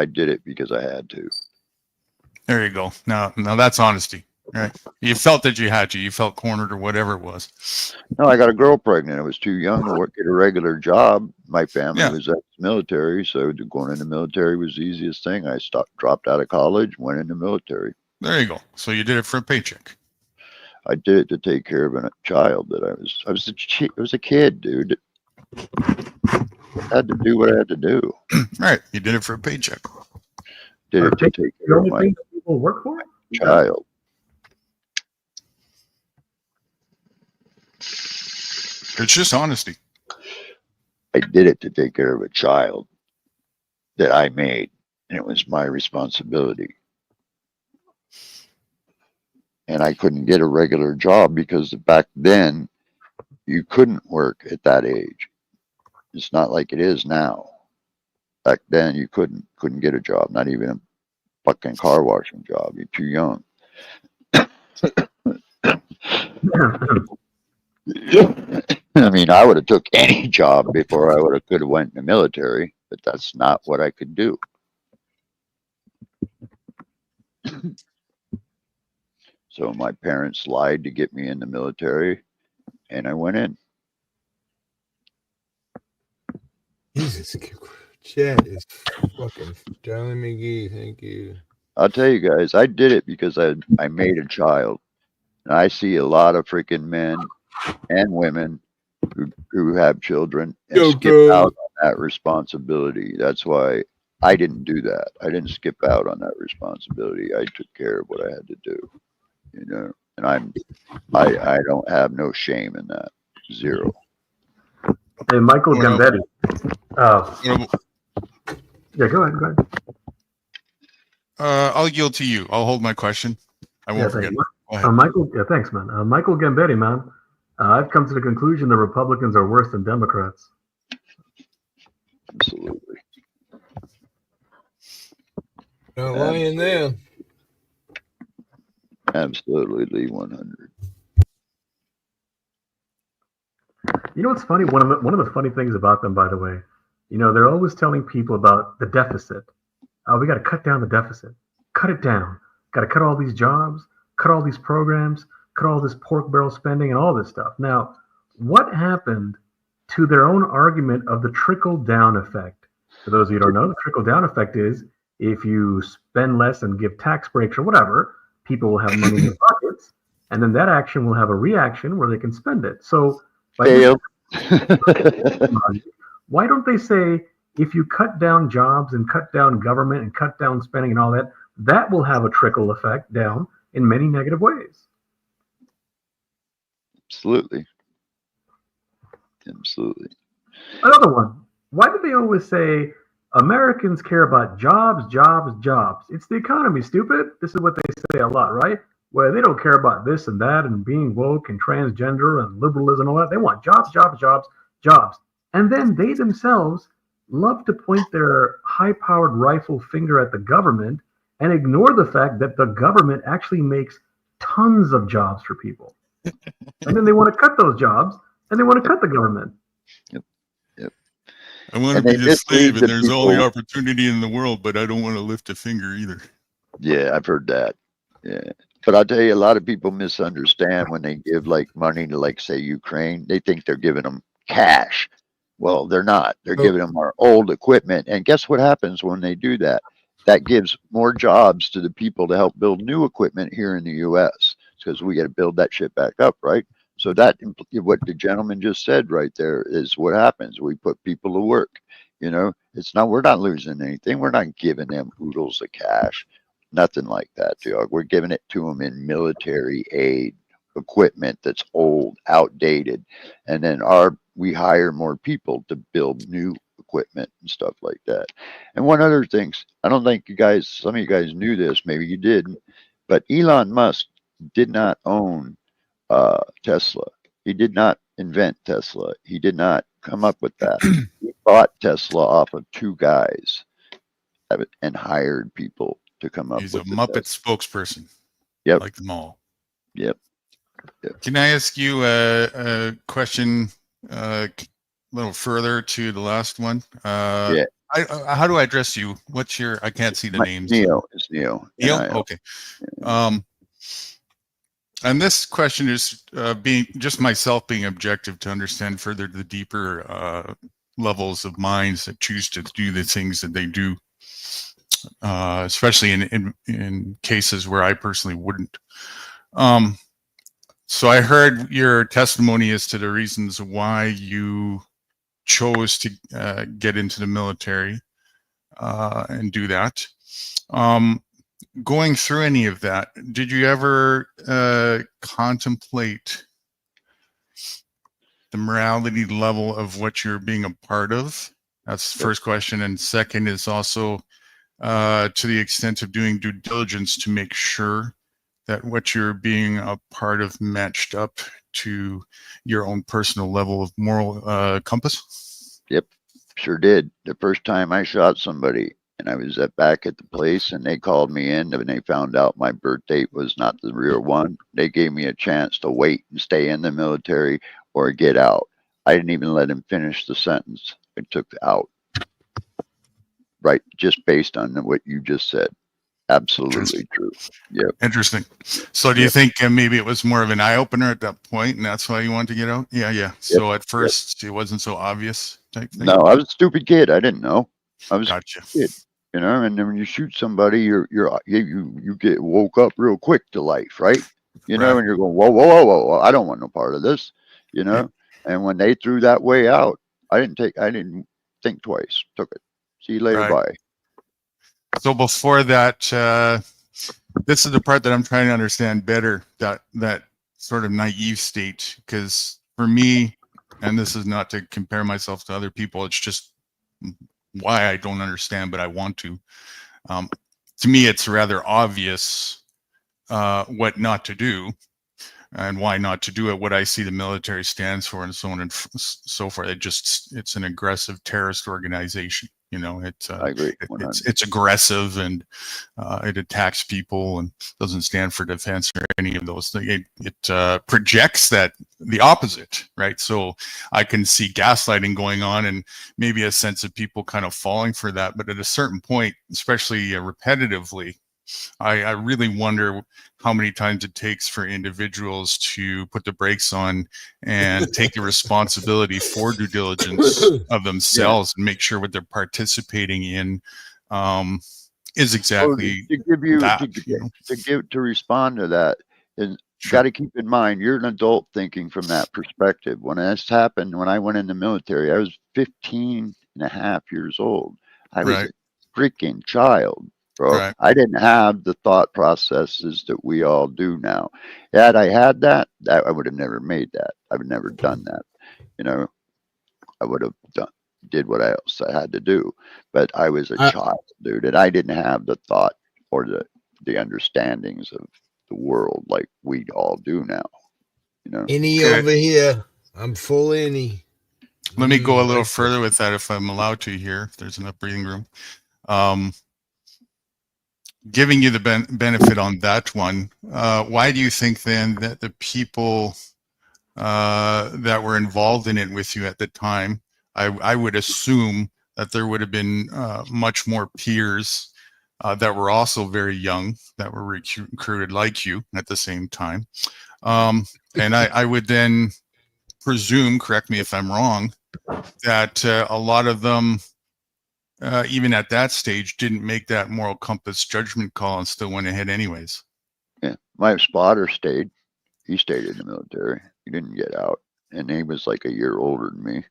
did it because I had to. There you go. Now that's honesty, right? You felt that you had to. You felt cornered or whatever it was. No, I got a girl pregnant. I was too young to get a regular job. My family was ex-military, so going in the military was the easiest thing. I dropped out of college, went in the military. There you go. So you did it for a paycheck. I did it to take care of a child that I was a kid, dude. I had to do what I had to do. Right. You did it for a paycheck. Did it to take care of my people work for child. It's just honesty. I did it to take care of a child that I made, and it was my responsibility. And I couldn't get a regular job because back then you couldn't work at that age. It's not like it is now. Back then you couldn't get a job, not even a fucking car washing job. You're too young. I mean, I would have took any job before I could have went in the military, but that's not what I could do. So my parents lied to get me in the military, and I went in. Jesus, chat is fucking Charlie McGee. Thank you. I'll tell you guys, I did it because I made a child. And I see a lot of freaking men and women who have children and skip out on that responsibility. That's why I didn't do that. I didn't skip out on that responsibility. I took care of what I had to do. You know, and I don't have no shame in that. Zero. Hey, Michael Gambetti. Yeah, go ahead. I'll yield to you. I'll hold my question. I won't forget. Michael, thanks, man. Michael Gambetti, man. I've come to the conclusion that Republicans are worse than Democrats. Absolutely. Not lying there. Absolutely 100. You know what's funny? One of the funny things about them, by the way, you know, they're always telling people about the deficit. We got to cut down the deficit. Cut it down. Got to cut all these jobs, cut all these programs, cut all this pork barrel spending and all this stuff. Now, what happened to their own argument of the trickle-down effect? For those of you who don't know, the trickle-down effect is if you spend less and give tax breaks or whatever, people will have money in their pockets, and then that action will have a reaction where they can spend it. So why don't they say, if you cut down jobs and cut down government and cut down spending and all that, that will have a trickle effect down in many negative ways? Absolutely. Absolutely. Another one. Why do they always say Americans care about jobs, jobs, jobs? It's the economy, stupid. This is what they say a lot, right? Where they don't care about this and that and being woke and transgender and liberalism and all that. They want jobs, jobs, jobs, jobs. And then they themselves love to point their high-powered rifle finger at the government and ignore the fact that the government actually makes tons of jobs for people. And then they want to cut those jobs and they want to cut the government. Yep. I want to be the slave, and there's all the opportunity in the world, but I don't want to lift a finger either. Yeah, I've heard that. Yeah. But I'll tell you, a lot of people misunderstand when they give like money to, like, say, Ukraine. They think they're giving them cash. Well, they're not. They're Oh. giving them our old equipment. And guess what happens when they do that? That gives more jobs to the people to help build new equipment here in the U.S. because we got to build that shit back up, right? So that what the gentleman just said right there is what happens. We put people to work. You know, it's not. We're not losing anything. We're not giving them oodles of cash. Nothing like that, Joe. We're giving it to them in military aid equipment that's old, outdated, and then we hire more people to build new equipment and stuff like that. And one other thing, I don't think some of you guys knew this, maybe you didn't, but Elon Musk did not own Tesla. He did not invent Tesla. He did not come up with that. He bought Tesla off of two guys and hired people to come up He's with a Muppet spokesperson. Yep. Like them all. Yep. Can I ask you a question a little further to the last one? Yeah. How do I address you? What's your? I can't see the names. Neo. It's Neo. Neo. N-I-O. Okay. And this question is being just myself being objective to understand further the deeper levels of minds that choose to do the things that they do, especially in cases where I personally wouldn't. So I heard your testimony as to the reasons why you chose to get into the military and do that. Going through any of that, did you ever contemplate the morality level of what you're being a part of? That's the first question. And second is also to the extent of doing due diligence to make sure that what you're being a part of matched up to your own personal level of moral compass? Yep, sure did. The first time I shot somebody, and I was back at the place, and they called me in, and they found out my birth date was not the real one. They gave me a chance to wait and stay in the military or get out. I didn't even let him finish the sentence. I took out. Right, just based on what you just said. Absolutely true. Yeah. Interesting. So do you think maybe it was more of an eye-opener at that point, and that's why you wanted to get out? Yeah, yeah. So at first it wasn't so obvious type thing? No, I was a stupid kid. I didn't know. I was Gotcha. a kid. You know, and then when you shoot somebody, you get woke up real quick to life, right? You know, and you're going, whoa, whoa, whoa, whoa, I don't want no part of this, you know. And when they threw that way out, I didn't think twice. Took it. See you later, bye. So before that, this is the part that I'm trying to understand better, that sort of naive state, because for me, and this is not to compare myself to other people, it's just why I don't understand, but I want to. To me, it's rather obvious what not to do and why not to do it, what I see the military stands for and so on and so forth. It's an aggressive terrorist organization. You know, I agree. It's aggressive and it attacks people and doesn't stand for defense or any of those things. It projects that the opposite, right? So I can see gaslighting going on and maybe a sense of people kind of falling for that. But at a certain point, especially repetitively, I really wonder how many times it takes for individuals to put the brakes on and take the responsibility for due diligence of themselves and make sure what they're participating in is exactly to respond to that. And got to keep in mind, you're an adult thinking from that perspective. When this happened, when I went in the military, I was 15 and a half years old. I was a freaking child. Bro, I didn't have the thought processes that we all do now. Had I had that, I would have never made that. I would never done that. You know, I would have did what else I had to do. But I was a child, dude, and I didn't have the thought or the understandings of the world like we all do now. You know, Any over here. I'm full any. Let me go a little further with that, if I'm allowed to here. If there's enough breathing room. Giving you the benefit on that one, why do you think then that the people that were involved in it with you at the time, I would assume that there would have been much more peers that were also very young, that were recruited like you at the same time. And I would then presume, correct me if I'm wrong, that a lot of them, even at that stage, didn't make that moral compass judgment call and still went ahead anyways. Yeah, my spotter stayed. He stayed in the military. He didn't get out, and he was like a year older than me.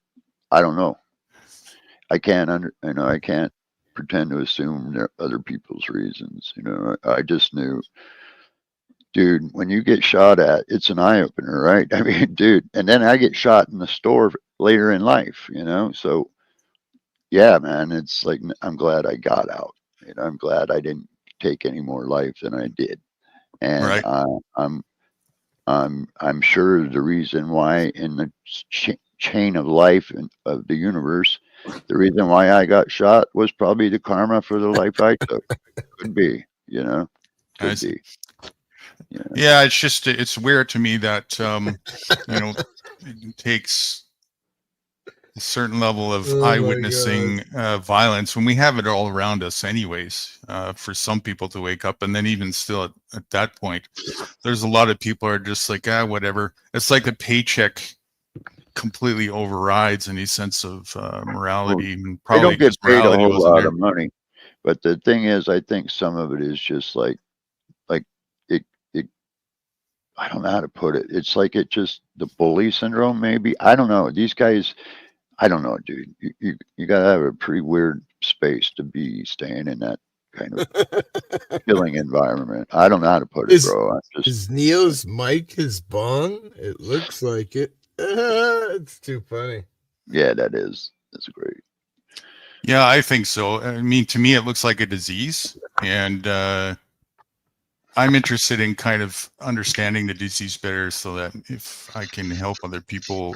I don't know. I can't I can't pretend to assume other people's reasons. I just knew, dude, when you get shot at, it's an eye opener, right? I mean, dude, and then I get shot in the store later in life, so yeah, man, it's like, I'm glad I got out. I'm glad I didn't take any more life than I did. And right. I'm sure the reason why in the chain of life and of the universe, the reason why I got shot was probably the karma for the life I took. Could be, could be. Yeah, it's just, it's weird to me that it takes a certain level of eyewitnessing violence when we have it all around us anyways, for some people to wake up. And then even still at that point, there's a lot of people are just like, whatever. It's like the paycheck completely overrides any sense of morality. And probably they don't get paid a whole lot there. of money, but the thing is, I think some of it is just like it I don't know how to put it. It's like the bully syndrome, maybe. I don't know. These guys, I don't know, dude. You gotta have a pretty weird space to be staying in that kind of killing environment. I don't know how to put it, bro. Is Neo's mic his bong? It looks like it. It's too funny. Yeah, that's great. Yeah, I think so. I mean, to me, it looks like a disease, and I'm interested in kind of understanding the disease better, so that if I can help other people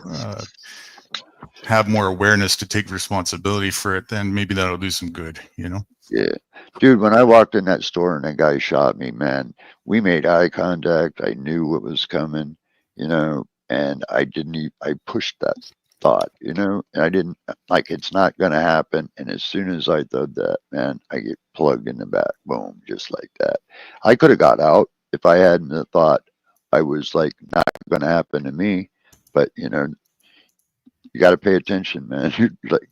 have more awareness to take responsibility for it, then maybe that'll do some good, Yeah, dude, when I walked in that store and that guy shot me, man, we made eye contact. I knew what was coming, and I pushed that thought, and I didn't, like, it's not going to happen. And as soon as I thought that, man, I get plugged in the back, boom, just like that. I could have got out if I hadn't thought I was like, not going to happen to me, but you got to pay attention, man. You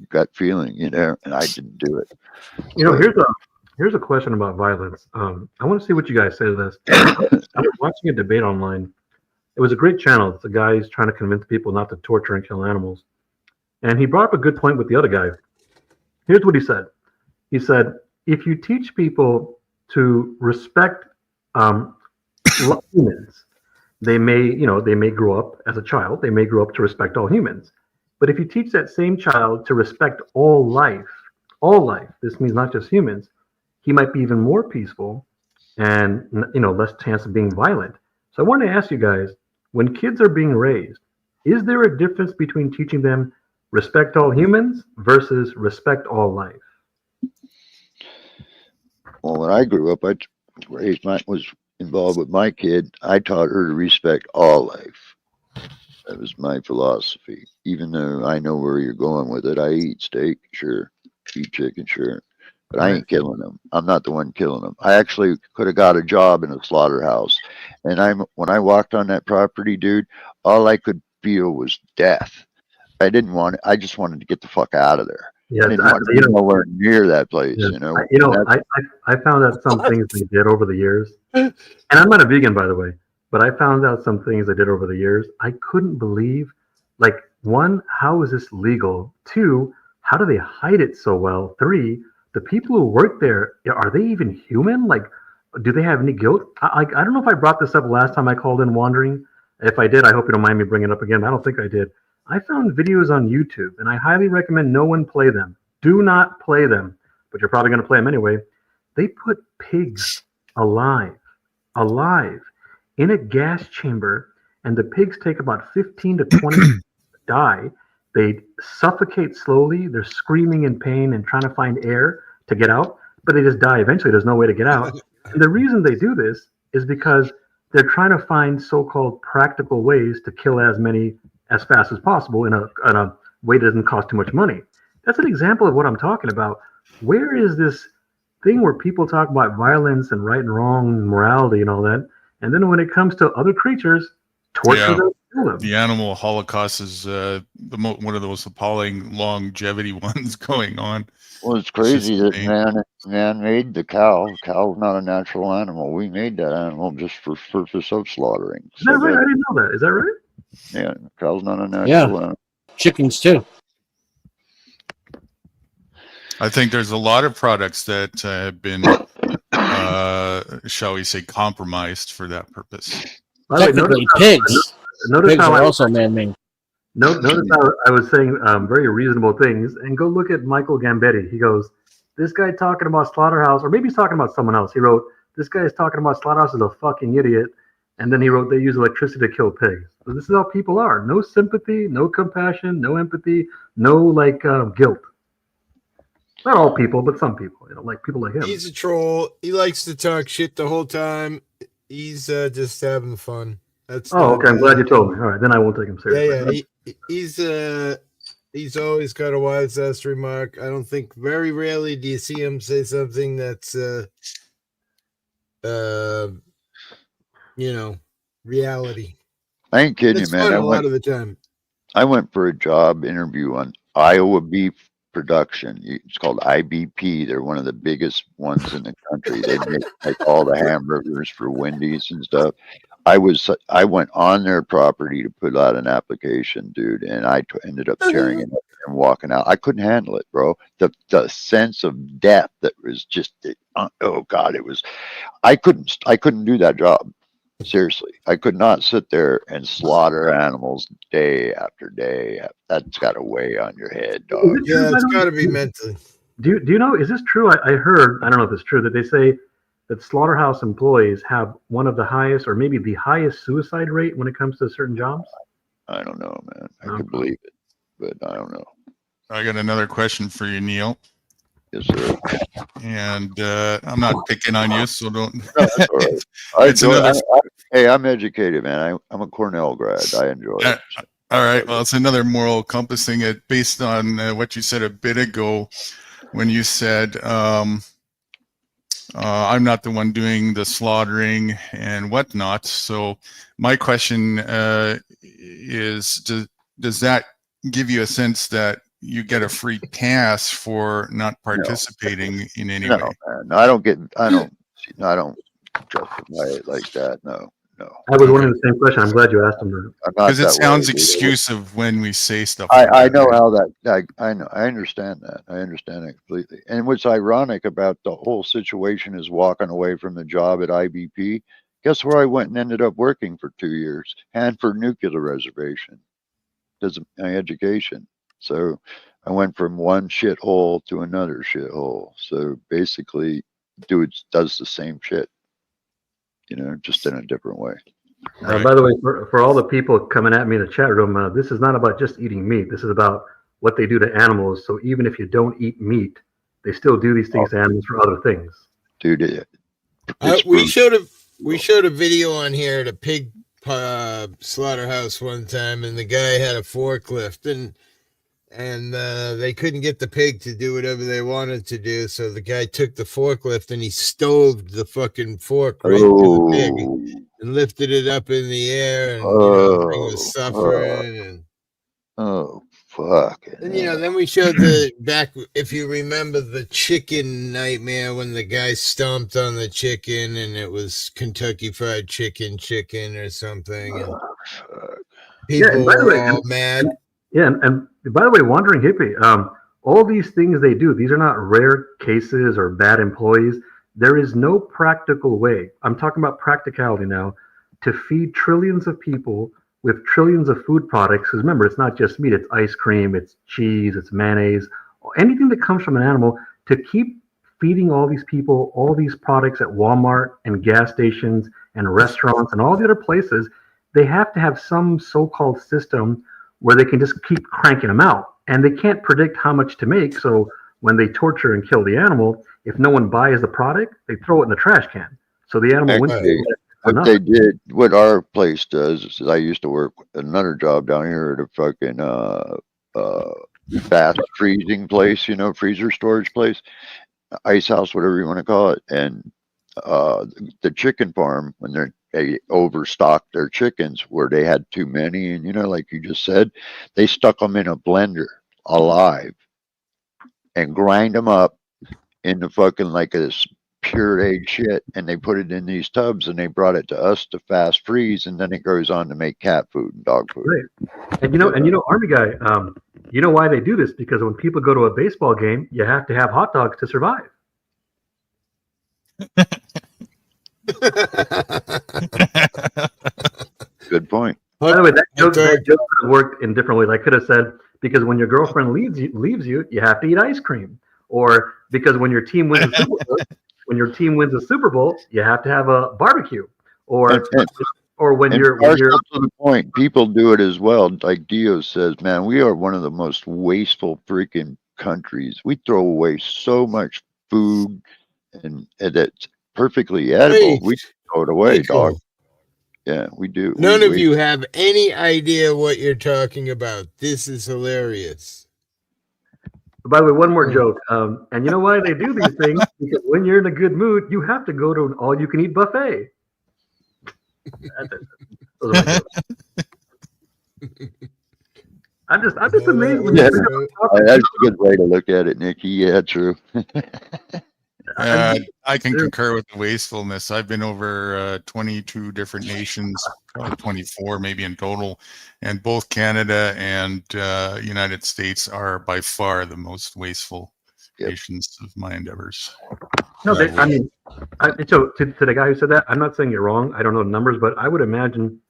gut feeling, and I didn't do it. Here's a question about violence. I want to see what you guys say to this. I was watching a debate online. It was a great channel. The guy's trying to convince people not to torture and kill animals. And he brought up a good point with the other guy. Here's what he said. He said, if you teach people to respect humans, they may grow up as a child. They may grow up to respect all humans. But if you teach that same child to respect all life, this means not just humans, he might be even more peaceful and less chance of being violent. So I want to ask you guys, when kids are being raised, is there a difference between teaching them respect all humans versus respect all life? Well, when I grew up, I was involved with my kid. I taught her to respect all life. That was my philosophy. Even though I know where you're going with it, I eat steak, sure, eat chicken, sure, but I ain't killing them. I'm not the one killing them. I actually could have got a job in a slaughterhouse, and when I walked on that property, dude, all I could feel was death. I didn't want it. I just wanted to get the fuck out of there. Yeah, I didn't want to be nowhere near that place. I found out some things they did over the years, and I'm not a vegan, by the way, but I found out some things they did over the years. I couldn't believe, like, one, how is this legal? Two, how do they hide it so well? Three, the people who work there, are they even human? Like, do they have any guilt? I don't know if I brought this up last time I called in wandering. If I did, I hope you don't mind me bringing it up again. But I don't think I did. I found videos on YouTube, and I highly recommend no one play them. Do not play them, but you're probably going to play them anyway. They put pigs alive in a gas chamber, and the pigs take about 15 to 20 minutes to die. They suffocate slowly. They're screaming in pain and trying to find air to get out, but they just die eventually. There's no way to get out. And the reason they do this is because they're trying to find so-called practical ways to kill as many as fast as possible in a way that doesn't cost too much money. That's an example of what I'm talking about. Where is this thing where people talk about violence and right and wrong and morality and all that, and then when it comes to other creatures, torture them, kill them. The animal holocaust is one of those appalling longevity ones going on. Well, it's crazy that man made the cow. Cow's not a natural animal. We made that animal just for purpose of slaughtering. Is that right? I didn't know that. Is that right? Yeah, cow's not a natural animal. Chickens too. I think there's a lot of products that have been, shall we say, compromised for that purpose. Technically, pigs. Notice Pigs how are also man-made. Notice how I was saying very reasonable things, and go look at Michael Gambetti. He goes, "This guy talking about slaughterhouse," or maybe he's talking about someone else. He wrote, "This guy is talking about slaughterhouse is a fucking idiot," and then he wrote, "They use electricity to kill pigs." So this is how people are: no sympathy, no compassion, no empathy, no guilt. Not all people, but some people, like people like him. He's a troll. He likes to talk shit the whole time. He's just having fun. That's okay. I'm glad you told me. All right, then I won't take him seriously. Yeah. He's always got a wise ass remark. I don't think very rarely do you see him say something that's reality. I ain't kidding It's you, man. fun a lot of the time. I went for a job interview on Iowa beef production. It's called IBP. They're one of the biggest ones in the country. They make like all the hamburgers for Wendy's and stuff. I went on their property to put out an application, dude, and I ended up tearing it up and walking out. I couldn't handle it, bro. The sense of death that was just, oh God, it was. I couldn't do that job. Seriously, I could not sit there and slaughter animals day after day. That's got to weigh on your head, dog. Yeah, it's got to be mentally. Do you know? Is this true? I heard. I don't know if it's true that they say that slaughterhouse employees have one of the highest, or maybe the highest, suicide rate when it comes to certain jobs. I don't know, man. I could believe it, but I don't know. I got another question for you, Neil. Yes, sir. And I'm not picking on you, so don't. No, that's all right. Hey, I'm educated, man. I'm a Cornell grad. I enjoy it. All right. Well, it's another moral compass thing. Based on what you said a bit ago, when you said, I'm not the one doing the slaughtering and whatnot. So my question is, does that give you a sense that you get a free pass for not participating in any way? Man. I don't justify it like that. No. I was wondering the same question. I'm glad you asked him that. Because it sounds exclusive when we say stuff. I know how that. I know. I understand that. I understand it completely. And what's ironic about the whole situation is walking away from the job at IBP. Guess where I went and ended up working for 2 years? Hanford Nuclear Reservation. Does my education. So I went from one shithole to another shithole. So basically, dude does the same shit, just in a different way. By the way, for all the people coming at me in the chat room, this is not about just eating meat. This is about what they do to animals. So even if you don't eat meat, they still do these things to animals for other things. Dude, we showed a video on here at a pig slaughterhouse one time, and the guy had a forklift, and they couldn't get the pig to do whatever they wanted to do, so the guy took the forklift and he stoved the fucking fork right to the pig and lifted it up in the air, and the thing was suffering. Fuck. And then we showed the back, if you remember, the chicken nightmare when the guy stomped on the chicken and it was Kentucky Fried Chicken or something, and people were all mad. Yeah, and by the way, Wandering Hippie, all these things they do, these are not rare cases or bad employees. There is no practical way, I'm talking about practicality now, to feed trillions of people with trillions of food products. Because remember, it's not just meat, it's ice cream, it's cheese, it's mayonnaise, anything that comes from an animal. To keep feeding all these people, all these products at Walmart and gas stations and restaurants and all the other places, they have to have some so-called system where they can just keep cranking them out. And they can't predict how much to make. So when they torture and kill the animal, if no one buys the product, they throw it in the trash can. So the animal what our place does is, I used to work another job down here at a fucking fast freezing place, freezer storage place. ice house, whatever you want to call it, and the chicken farm when they overstocked their chickens where they had too many, and like you just said, they stuck them in a blender alive and grind them up into fucking like this pureed shit, and they put it in these tubs and they brought it to us to fast freeze, and then it goes on to make cat food and dog food. Right. And Army guy, you know why they do this? Because when people go to a baseball game, you have to have hot dogs to survive. Good point. By the way, that joke could have worked in different ways. I could have said, because when your girlfriend leaves you, you have to eat ice cream. Or because when your team wins a Super Bowl, you have to have a barbecue. Or when you're to the point, people do it as well. Like Dio says, man, we are one of the most wasteful freaking countries. We throw away so much food, and it's perfectly edible. Hey, we throw it away, Michael. dog. Yeah, we do. None of you have any idea what you're talking about. This is hilarious. By the way, one more joke. And you know why they do these things? Because when you're in a good mood, you have to go to an all-you-can-eat buffet. Those are my jokes. I'm just amazed. When That's a good way to look at it, Nikki. Yeah, true. I can concur with the wastefulness. I've been over 22 different nations, probably 24 maybe in total, and both Canada and United States are by far the most wasteful nations of my endeavors. No, so to the guy who said that, I'm not saying you're wrong. I don't know the numbers, but I would imagine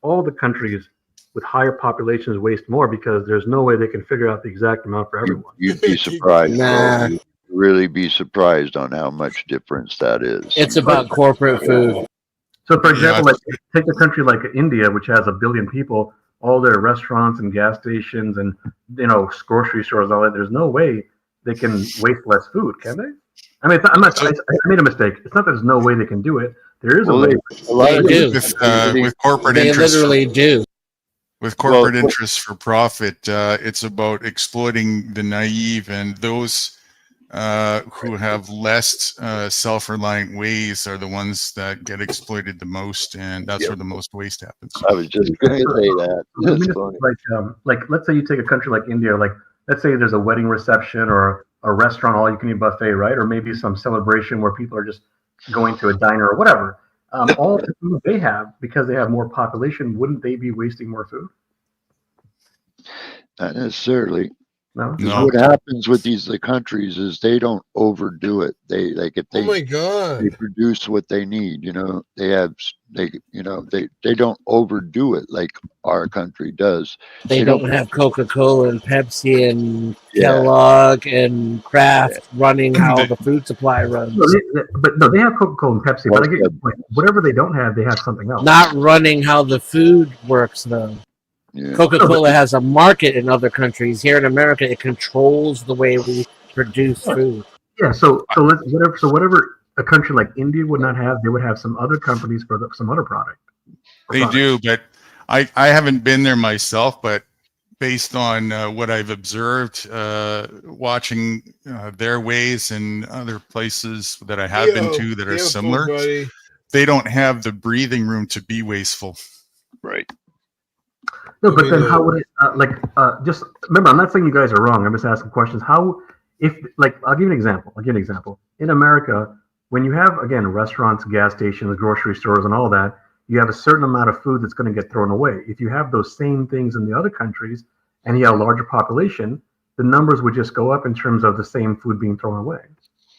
all the countries with higher populations waste more because there's no way they can figure out the exact amount for everyone. You'd be surprised. You'd really be surprised on how much difference that is. It's about corporate food. So, for example, like take a country like India, which has 1 billion people, all their restaurants and gas stations and grocery stores and all that. There's no way they can waste less food, can they? I mean, I made a mistake. It's not that there's no way they can do it. There is a way. With corporate They interests. literally do. With corporate interests for profit, it's about exploiting the naive, and those who have less self-reliant ways are the ones that get exploited the most, and that's where the most waste happens. I was just going to say that. That's funny. Like, let's say you take a country like India, like let's say there's a wedding reception or a restaurant all-you-can-eat buffet, right? Or maybe some celebration where people are just going to a diner or whatever. All the food they have, because they have more population, wouldn't they be wasting more food? Not necessarily. No. What happens with the countries is they don't overdo it. They Oh my God. they produce what they need. They don't overdo it like our country does. They don't have Coca-Cola and Pepsi and Kellogg and Kraft running how the food supply runs. But they have Coca-Cola and Pepsi. But I get your point. Whatever they don't have, they have something else. Not running how the food works, though. Yeah. Coca-Cola has a market in other countries. Here in America, it controls the way we produce food. Yeah. So whatever a country like India would not have, they would have some other companies for some other product. They do, but I haven't been there myself, but based on what I've observed, watching their ways and other places that I have been to that are similar, they don't have the breathing room to be wasteful. Right. No, but then how would it just remember? I'm not saying you guys are wrong. I'm just asking questions. How, I'll give you an example. In America, when you have restaurants, gas stations, grocery stores, and all that, you have a certain amount of food that's going to get thrown away. If you have those same things in the other countries, and you have a larger population, the numbers would just go up in terms of the same food being thrown away.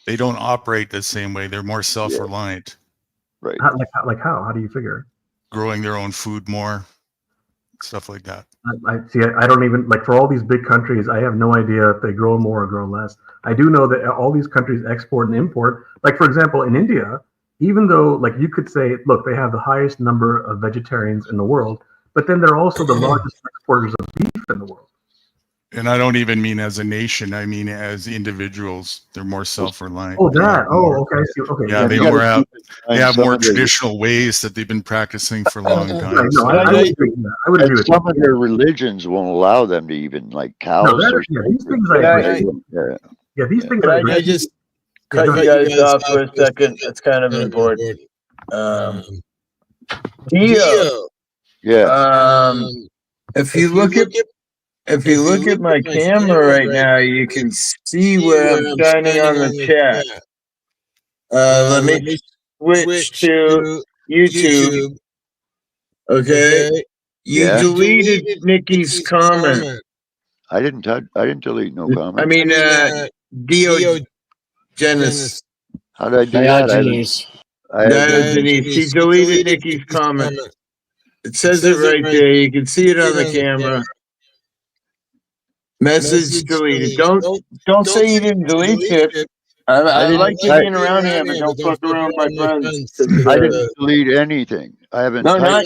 They don't operate the same way. They're more self-reliant. Right. Like how? How do you figure? Growing their own food more. Stuff like that. I don't even for all these big countries. I have no idea if they grow more or grow less. I do know that all these countries export and import. Like for example, in India, even though you could say, look, they have the highest number of vegetarians in the world, but then they're also the largest exporters of beef in the world. And I don't even mean as a nation. I mean as individuals. They're more self-reliant. Oh, that. Okay. I see. Okay. Yeah, they have more traditional ways that they've been practicing for a long time. No, I would agree with that. Some of their religions won't allow them to even cows. These things I agree. Yeah, these things I agree. cut you guys off for a second. It's kind of important. Dio. Yeah. If you look at my camera right now, you can see where I'm shining on the chat. Let me switch to YouTube. Okay. You Yeah. deleted Nikki's comment. I didn't delete no comment. I mean, Diogenes. How did I do that? Diogenes. Diogenes. He deleted Nikki's comment. It says it right there. You can see it on the camera. Message deleted. Don't say you didn't delete it. I like you being around here, but don't fuck around my friends. I didn't delete anything. I haven't. No, not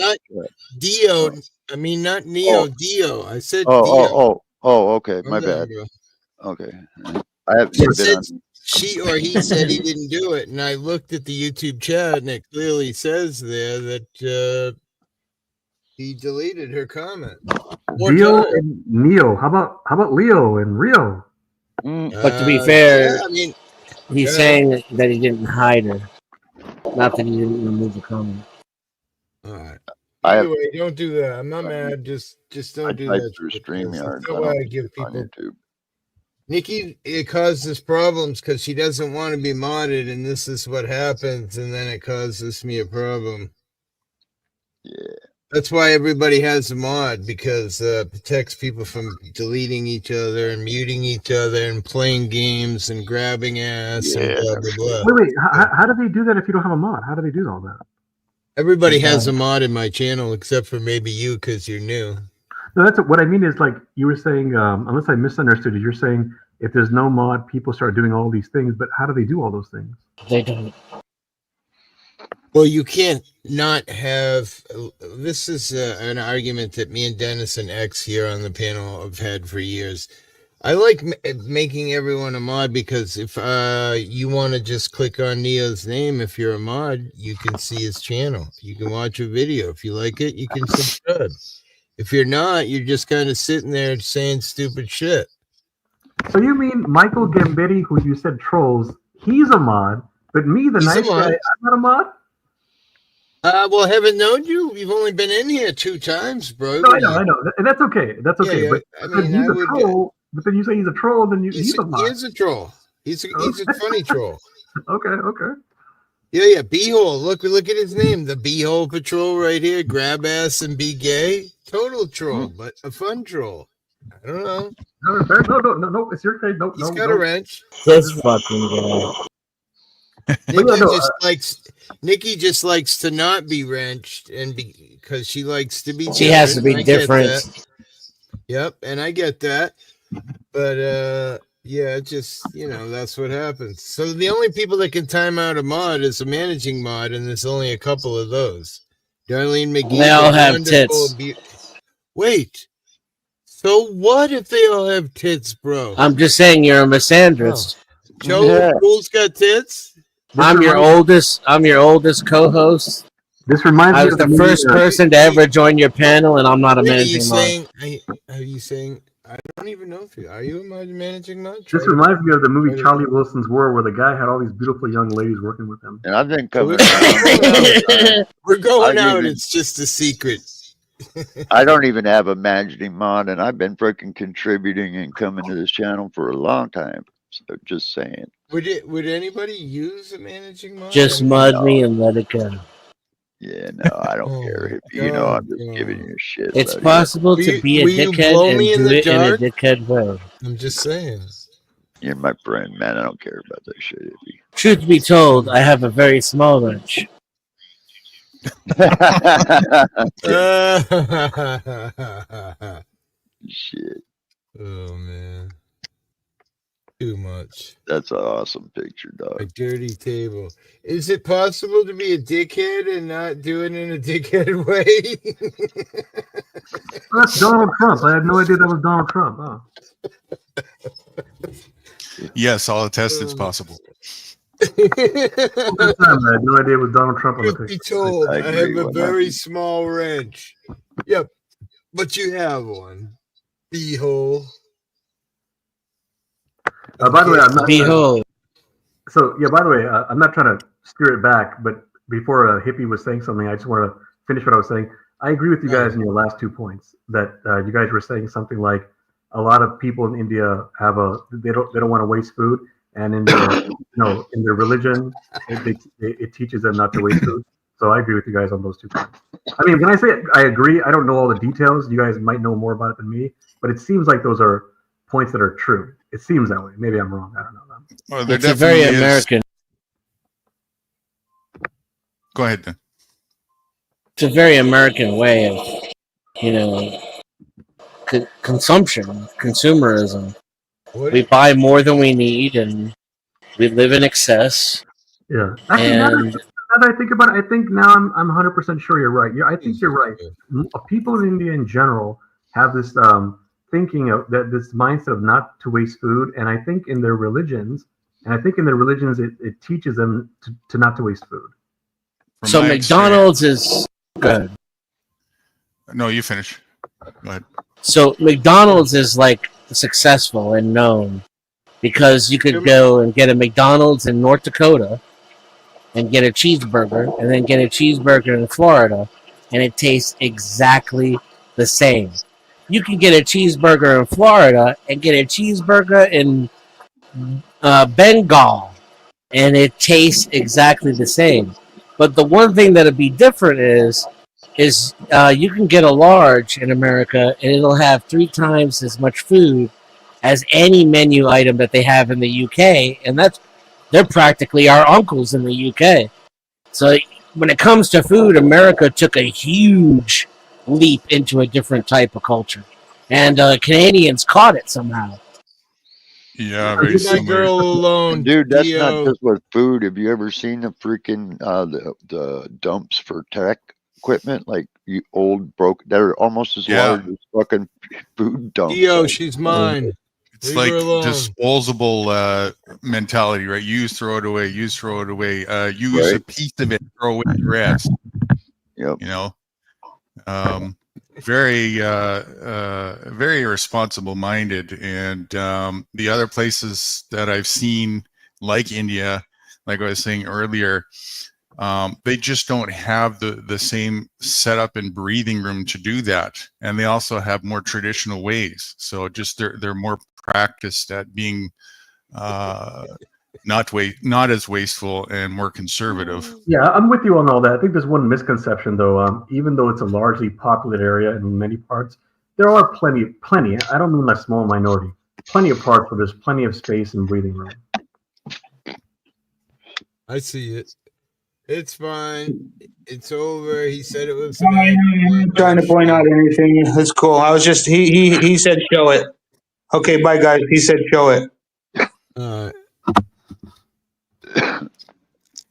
Dio. I mean, not Neo. Oh. Dio. I said Dio. Okay. My bad. Okay. I have been on. He said he didn't do it, and I looked at the YouTube chat, and it clearly says there that he deleted her comment. Dio and Neo. How about Leo and Rio? But to be fair, I mean, he's saying that he didn't hide her, not that he didn't remove the comment. All right. Anyway, don't do that. I'm not mad. Just don't do that. Through StreamYard. That's why I give people. Nikki, it causes problems because she doesn't want to be modded, and this is what happens, and then it causes me a problem. Yeah. That's why everybody has a mod, because it protects people from deleting each other and muting each other and playing games and grabbing ass and blah, blah, blah. Wait. How do they do that if you don't have a mod? How do they do all that? Everybody has a mod in my channel except for maybe you because you're new. No, that's what I mean is like you were saying, unless I misunderstood you, you're saying if there's no mod, people start doing all these things, but how do they do all those things? They don't. Well, you can't not have. This is an argument that me and Dennis and X here on the panel have had for years. I like making everyone a mod because if you want to just click on Neo's name, if you're a mod, you can see his channel. You can watch a video. If you like it, you can subscribe. If you're not, you're just kind of sitting there saying stupid shit. So you mean Michael Gambetti, who you said trolls, he's a mod, but me, the nice guy, I'm not a mod? Well, I haven't known you. You've only been in here 2 times, bro. No, I know. And that's okay. That's okay. Yeah, but I mean, he's a troll, but then you say he's a troll, then he's a mod. He is a troll. He's a funny troll. Okay. Yeah. B-hole. Look at his name. The B-hole patrol right here. Grab ass and be gay. Total troll, but a fun troll. I don't know. No. It's your case. He's got a wrench. This fucking guy. Nikki just likes to not be wrenched, and because she likes to be. She has to be different. Yep, and I get that, but yeah, just that's what happens. So the only people that can time out a mod is a managing mod, and there's only a couple of those. Darlene McGee. They all have tits. Wait. So what if they all have tits, bro? I'm just saying you're a misandrist. Joe Cool's got tits. I'm your oldest co-host. This reminds me. I was the first person to ever join your panel, and I'm not a managing mod. Are you saying? I don't even know if you are. You a managing mod? This reminds me of the movie Charlie Wilson's War, where the guy had all these beautiful young ladies working with him. And I've been coming. We're going out. It's just a secret. I don't even have a managing mod, and I've been freaking contributing and coming to this channel for a long time. So just saying. Would anybody use a managing mod? Just mud me and let it go. Yeah, no, I don't care. I'm just giving you shit. It's possible to be a dickhead and do it in a dickhead way. I'm just saying. You're my friend, man. I don't care about that shit. Truth be told, I have a very small wrench. Shit. Oh man. Too much. That's an awesome picture, dog. A dirty table. Is it possible to be a dickhead and not do it in a dickhead way? That's Donald Trump. I had no idea that was Donald Trump. Oh. Yes, I'll attest it's possible. I had no idea it was Donald Trump on the picture. Be told, I have a very small wrench. Yep, but you have one. B-hole. By the way, I'm not. Behold. So yeah, by the way, I'm not trying to steer it back, but before Hippie was saying something, I just want to finish what I was saying. I agree with you guys in your last 2 points that you guys were saying something like a lot of people in India they don't want to waste food, and in their in their religion it teaches them not to waste food. So I agree with you guys on those 2 points. I mean, when I say I agree, I don't know all the details. You guys might know more about it than me, but it seems like those are points that are true. It seems that way. Maybe I'm wrong. I don't know. Well, It's a very American. Go ahead, then. It's a very American way of, consumption, consumerism. We buy more than we need, and we live in excess. Yeah. Actually, now And that I think about it, I think now I'm 100% sure you're right. I think you're right. People in India in general have this thinking of this mindset of not to waste food, and I think in their religions, it teaches them to not to waste food. so McDonald's is good. No, you finish. Go ahead. So McDonald's is like successful and known because you could go and get a McDonald's in North Dakota and get a cheeseburger, and then get a cheeseburger in Florida, and it tastes exactly the same. You can get a cheeseburger in Florida and get a cheeseburger in Bengal, and it tastes exactly the same. But the one thing that'll be different is you can get a large in America, and it'll have 3 times as much food as any menu item that they have in the UK, and they're practically our uncles in the UK. So when it comes to food, America took a huge leap into a different type of culture, and Canadians caught it somehow. Yeah, very Leave that girl alone, Dude, that's not Dio. just with food. Have you ever seen the freaking the dumps for tech equipment, like you old broke? They're almost as large as fucking food dumps. Dio, she's mine. It's Leave like her alone. disposable mentality, right? Use, throw it away. Use, throw it away. Use a piece of it, throw away the rest. Yep. Very, very irresponsible minded. And the other places that I've seen, like India, like I was saying earlier, they just don't have the same setup and breathing room to do that, and they also have more traditional ways. So just they're more practiced at being not as wasteful and more conservative. Yeah, I'm with you on all that. I think there's one misconception though. Even though it's a largely populated area in many parts, there are plenty. I don't mean a small minority. Plenty of parts where there's plenty of space and breathing room. I see it. It's fine. It's over. He said it was. I'm not trying to point out anything. It's cool. I was just he said show it. Okay, bye guys. He said show it.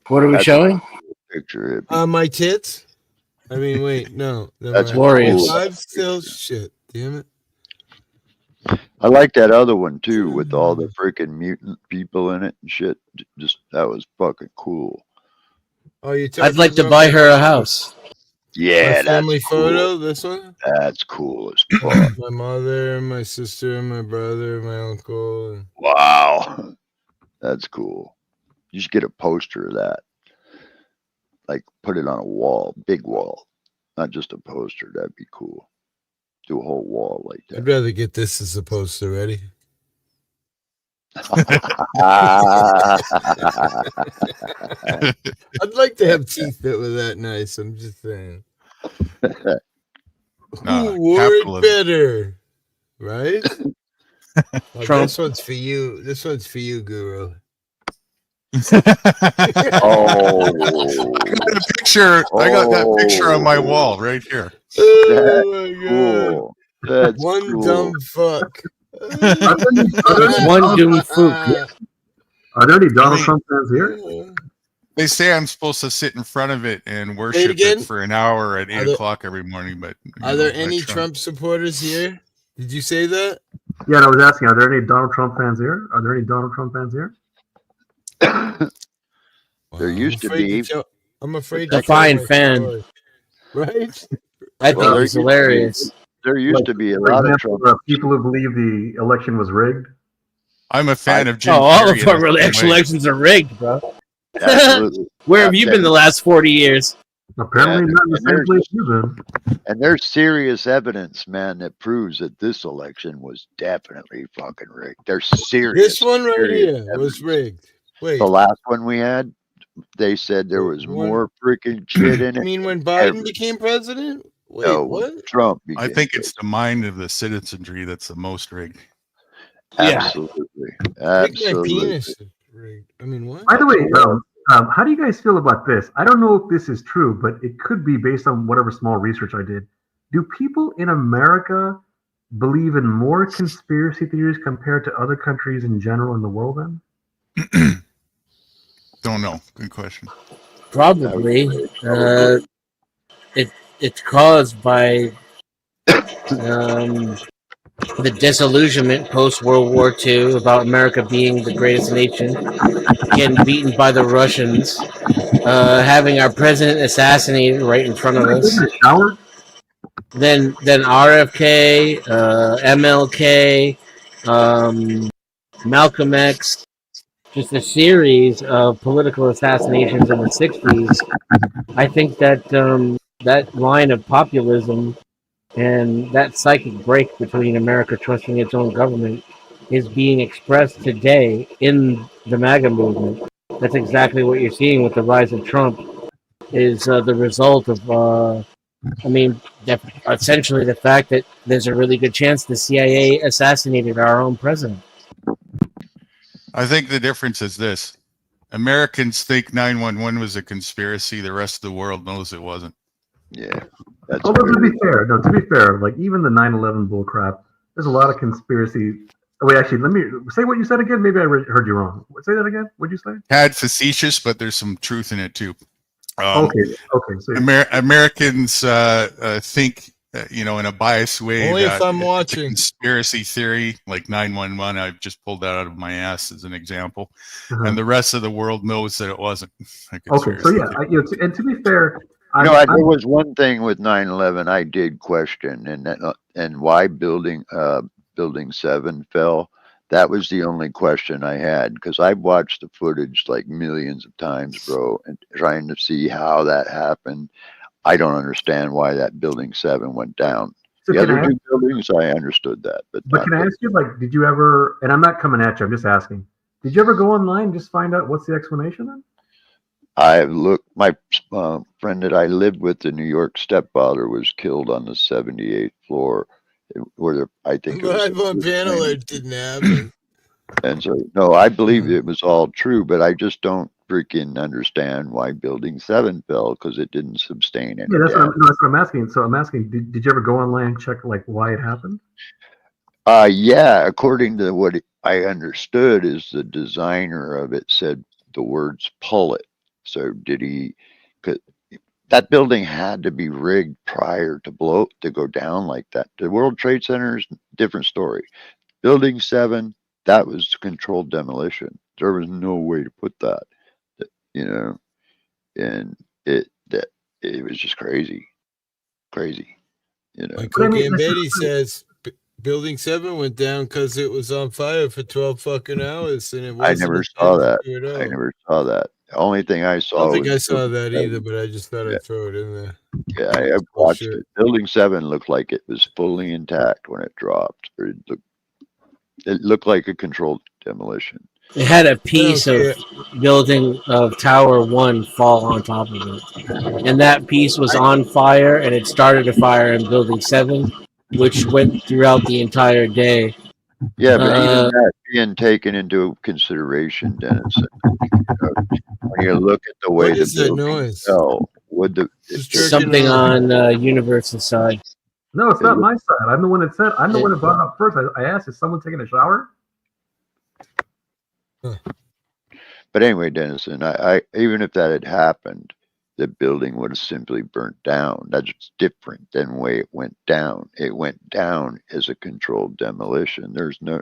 What are we showing? Picture it. My tits. I mean, wait, no. That's glorious. cool. I'm still shit. Damn it. I like that other one too, with all the freaking mutant people in it and shit. Just that was fucking cool. Oh, you. I'd like to buy her a house. Yeah, My family that's cool. photo. This one. That's cool as fuck. My mother, my sister, my brother, my uncle. Wow, that's cool. You should get a poster of that. Like, put it on a wall, big wall, not just a poster. That'd be cool. Do a whole wall like that. I'd rather get this as a poster. Ready? I'd like to have teeth that were that nice. I'm just saying. Who wore it better? Right? This one's for you. This one's for you, Guru. Oh, I got that picture on my wall right here. Oh my god! Cool. That's one cool. dumb fuck. One doom fook. Are there any Donald Trump fans here? They say I'm supposed to sit in front of it and worship again? it for an hour at 8 there- o'clock every morning. But Are there any Trump supporters here? Did you say that? Yeah, I was asking. Are there any Donald Trump fans here? Are there any Donald Trump fans here? There used to be. I'm afraid A fine fan. Right? I think he's hilarious. There used to be a For lot of example, Trump. people who believe the election was rigged. I'm a fan of Jim Oh, all Carrey of in our the same way. elections are rigged, bro. Absolutely. Where have you been the last 40 years? Apparently And- not in the and same there's- place you've been. And there's serious evidence, man, that proves that this election was definitely fucking rigged. There's serious. This one right serious here was rigged. Wait, The last one we had, they said there was more freaking shit in you it. mean when than Biden ever. became president? Wait, No, what? Trump I became think it's the mind of the citizenry that's the most rigged. Absolutely. Take my Absolutely. penis. Rigged. I mean, what? By the way, how do you guys feel about this? I don't know if this is true, but it could be based on whatever small research I did. Do people in America believe in more conspiracy theories compared to other countries in general in the world then? Don't know. Good question. Probably. It's caused by the disillusionment post World War II about America being the greatest nation, getting beaten by the Russians, having our president assassinated right in front of us. Then RFK, MLK, Malcolm X, just a series of political assassinations in the 60s. I think that that line of populism and that psychic break between America trusting its own government is being expressed today in the MAGA movement. That's exactly what you're seeing with the rise of Trump, is the result of, essentially the fact that there's a really good chance the CIA assassinated our own president. I think the difference is this. Americans think 9/11 was a conspiracy. The rest of the world knows it wasn't. Yeah. Although to be fair, like even the 9/11 bullcrap, there's a lot of conspiracy. Oh, wait, actually, let me say what you said again. Maybe I heard you wrong. Say that again. What'd you say? Tad facetious, but there's some truth in it too. Okay. So Americans think, in a biased way. Only if that I'm it's a watching. conspiracy theory like 9/11. I've just pulled that out of my ass as an example, Uh-huh. and the rest of the world knows that it wasn't. A Okay, so yeah, conspiracy and to be fair, There was one thing with 9/11 I did question, and why building 7 fell. That was the only question I had, because I've watched the footage like millions of times, bro, and trying to see how that happened. I don't understand why that building 7 went down. So The can other I two buildings, I understood that, but can I ask you, like, did you ever? And I'm not coming at you. I'm just asking. Did you ever go online and just find out what's the explanation then? I looked. My friend that I lived with, the New York stepfather, was killed on the 78th floor, where I think it was. Live on panel, it didn't happen. And so, no, I believe it was all true, but I just don't freaking understand why Building 7 fell, because it didn't sustain any Yeah, that's damage. what I'm asking. So I'm asking, did you ever go online and check like why it happened? Yeah, according to what I understood, is the designer of it said the words "pull it." So did he? 'Cause that building had to be rigged prior to go down like that. The World Trade Center is a different story. Building 7, that was controlled demolition. There was no way to put that, and it was just crazy. My Cookie and Betty says Building 7 went down because it was on fire for 12 fucking hours, and it I wasn't. never saw that. The only thing I I saw don't think was I saw Building that 7. either, but I just thought I'd throw it in there. Yeah, I watched it. Building 7 looked like it was fully intact when it dropped. It looked like a controlled demolition. It had a piece of building of Tower 1 fall on top of it. And that piece was on fire, and it started a fire in Building 7, which went throughout the entire day. Yeah, but even that being taken into consideration, Dennis, when you look at the way What is that building noise? fell, something on Universe's side. No, it's not my side. I'm the one that said. I'm the one that brought it up first. I asked, is someone taking a shower? But anyway, Dennison, I even if that had happened, the building would have simply burnt down. That's different than the way it went down. It went down as a controlled demolition. There's no,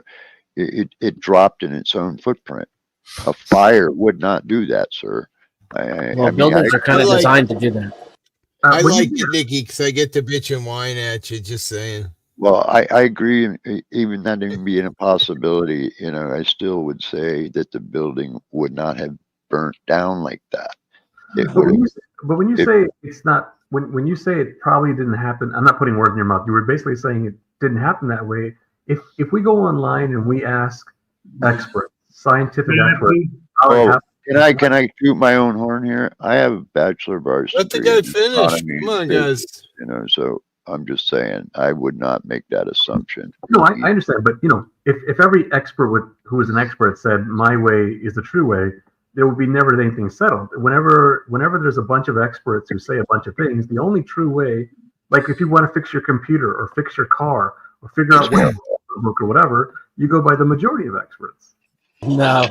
it dropped in its own footprint. A fire would not do that, sir. Buildings are kind of designed to do that. I like it, Nikki, because I get to bitch and whine at you. Just saying. Well, I agree. Even that even being a possibility, I still would say that the building would not have burnt down like that. It But would when have. you but when you say it's not when you say it probably didn't happen, I'm not putting words in your mouth. You were basically saying it didn't happen that way. If we go online and we ask experts, scientific experts, how it Oh, happened, can I toot my own horn here? I have a bachelor of arts Let the degree guy in finish. economy Come and on, business, guys. so I'm just saying I would not make that assumption. no, I understand, but if every expert who is an expert said my way is the true way, there would be never anything settled. Whenever there's a bunch of experts who say a bunch of things, the only true way, like if you want to fix your computer or fix your car or figure out what book or whatever, you go by the majority of experts. No,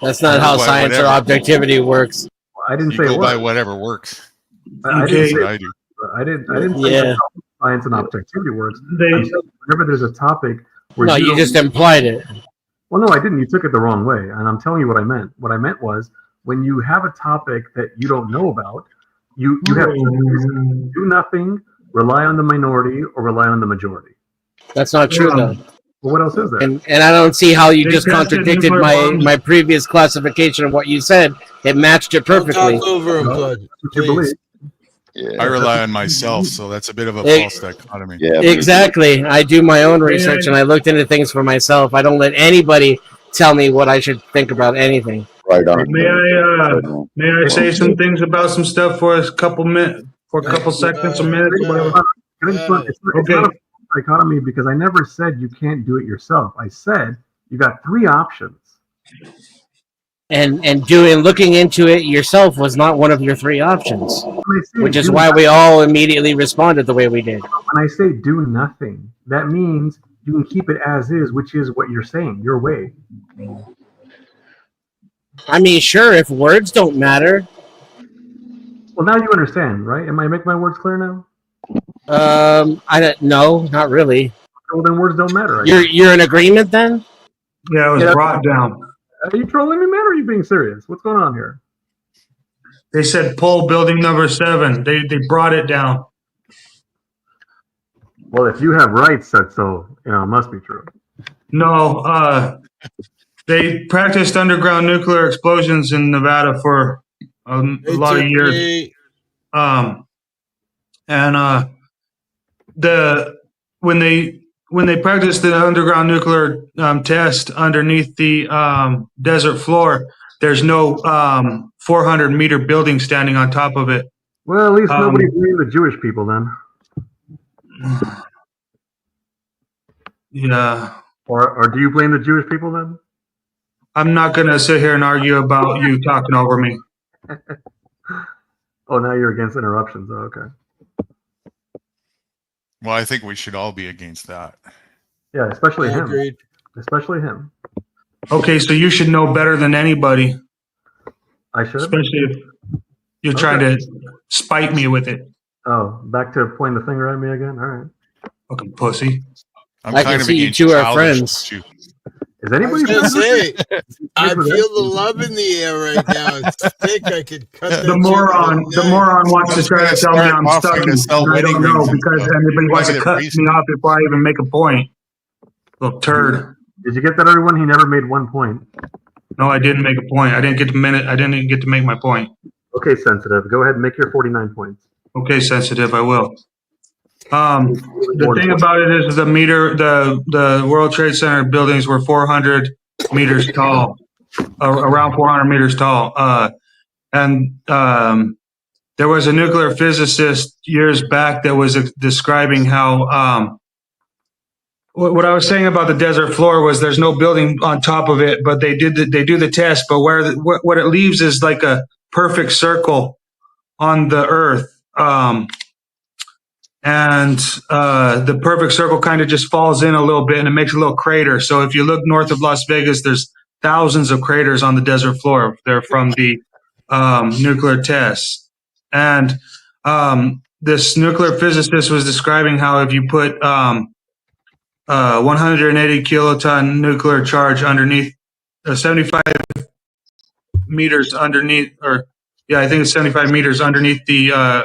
that's not how science or objectivity works. I didn't You say go it by was. whatever works. I didn't say That's what I do. I didn't say Yeah. that's how science and objectivity works. I'm saying whenever there's a topic where No, you don't- just implied it. Well, no, I didn't. You took it the wrong way, and I'm telling you what I meant. What I meant was when you have a topic that you don't know about, you have to do nothing, rely on the minority, or rely on the majority. That's not true, though. Well, what else is there? And I don't see how you They just tested contradicted nuclear bombs. my previous classification of what you said. It matched it perfectly. Talk over him, bud. Please. I rely on myself, so that's a bit of a Hey, false dichotomy. Exactly. I do my own research and I looked into things for myself. I don't let anybody tell me what I should think about anything. Right on. May I say some things about some stuff for a couple seconds, a minute, whatever? It's not a dichotomy because I never said you can't do it yourself. I said you got three options. And looking into it yourself was not one of your three options, which is do why we all immediately responded the way we did. When I say do nothing, that means you can keep it as is, which is what you're saying, your way. I mean, sure, if words don't matter. Well, now you understand, right? Am I making my words clear now? I don't. No, not really. Well, then words don't matter. You're in agreement then? Yeah, it was brought down. Are you trolling me, man, or are you being serious? What's going on here? They said pull building number 7. They brought it down. Well, if you have rights said so, it must be true. No, they practiced underground nuclear explosions in Nevada for a lot of years. When they practiced the underground nuclear test underneath the desert floor, there's no 400-meter building standing on top of it. Well, at least nobody blamed the Jewish people then. Yeah. Or do you blame the Jewish people then? I'm not going to sit here and argue about you talking over me. Oh, now you're against interruptions. Oh, okay. Well, I think we should all be against that. Yeah, especially him. Agreed. Especially him. Okay, so you should know better than anybody. I should? Especially if you're trying to spite me with it. Oh, back to pointing the finger at me again? All right. Fucking pussy. I can see you two are friends. Is anybody I was gonna say, I feel with the love in the air right now. It's thick. I could cut that. The moron wants to try to tell me I'm stuck. I don't know because anybody wants to cut me off before I even make a point. Little turd. Did you get that, everyone? He never made one point. No, I didn't make a point. I didn't even get to make my point. Okay, sensitive. Go ahead and make your 49 points. Okay, sensitive. I will. The thing about it is the World Trade Center buildings were 400 meters tall, around 400 meters tall. And there was a nuclear physicist years back that was describing how what I was saying about the desert floor was there's no building on top of it, but they do the test. But what it leaves is like a perfect circle on the Earth. And the perfect circle kind of just falls in a little bit and it makes a little crater. So if you look north of Las Vegas, there's thousands of craters on the desert floor. They're from the nuclear tests. And this nuclear physicist was describing how if you put 180 kiloton nuclear charge underneath 75 meters underneath, I think it's 75 meters underneath the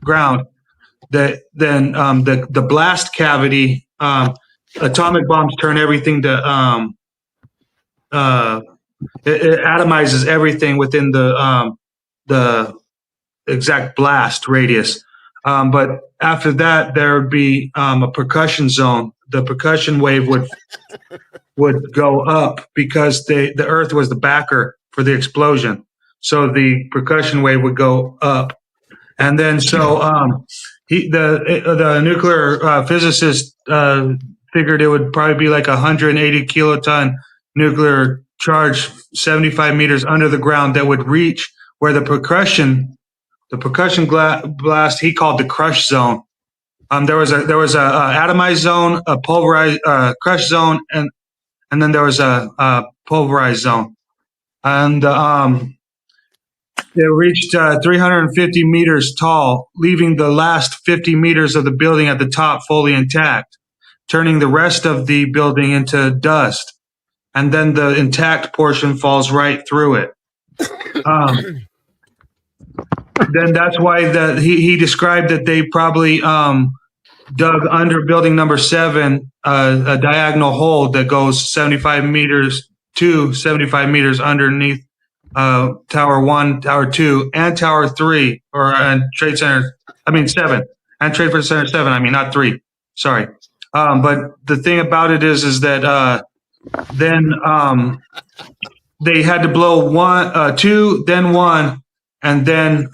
ground, then the blast cavity, atomic bombs turn everything to it atomizes everything within the exact blast radius. But after that, there would be a percussion zone. The percussion wave would go up because the Earth was the backer for the explosion. So the percussion wave would go up, and then the nuclear physicist figured it would probably be like 180 kiloton nuclear charge 75 meters under the ground that would reach where the percussion blast he called the crush zone. There was a atomized zone, a pulverized crush zone, and then there was a pulverized zone, and it reached 350 meters tall, leaving the last 50 meters of the building at the top fully intact, turning the rest of the building into dust. And then the intact portion falls right through it. Then that's why he described that they probably dug under building number 7 a diagonal hole that goes 75 meters underneath Tower 1, Tower 2, and Tower 3, and Trade Center. 7, and Trade Center 7. I mean, not 3. Sorry. But the thing about it is that then they had to blow 2, then 1, and then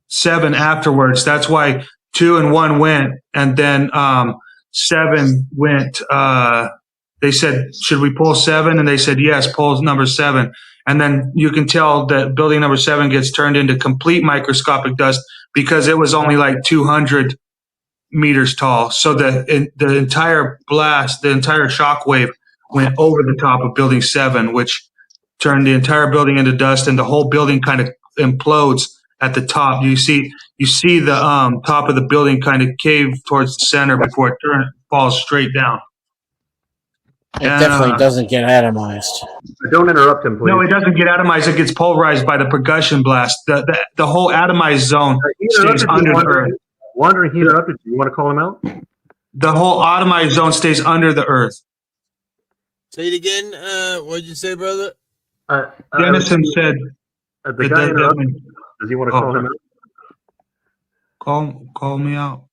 7 afterwards. That's why 2 and 1 went, and then 7 went. They said, "Should we pull 7?" And they said, "Yes, pull number 7." And then you can tell that building number 7 gets turned into complete microscopic dust because it was only like 200 meters tall. So the entire blast, the entire shock wave went over the top of building 7, which turned the entire building into dust, and the whole building kind of implodes at the top. You see the top of the building kind of cave towards the center before it falls straight down. It definitely doesn't get atomized. Don't interrupt him, please. No, it doesn't get atomized. It gets pulverized by the percussion blast. The whole atomized zone stays under the Earth. Wandering, he interrupted you. You want to call him out? The whole atomized zone stays under the Earth. Say it again. What did you say, brother? Dennison said. The guy interrupted. Does he want to call him out? Call me out.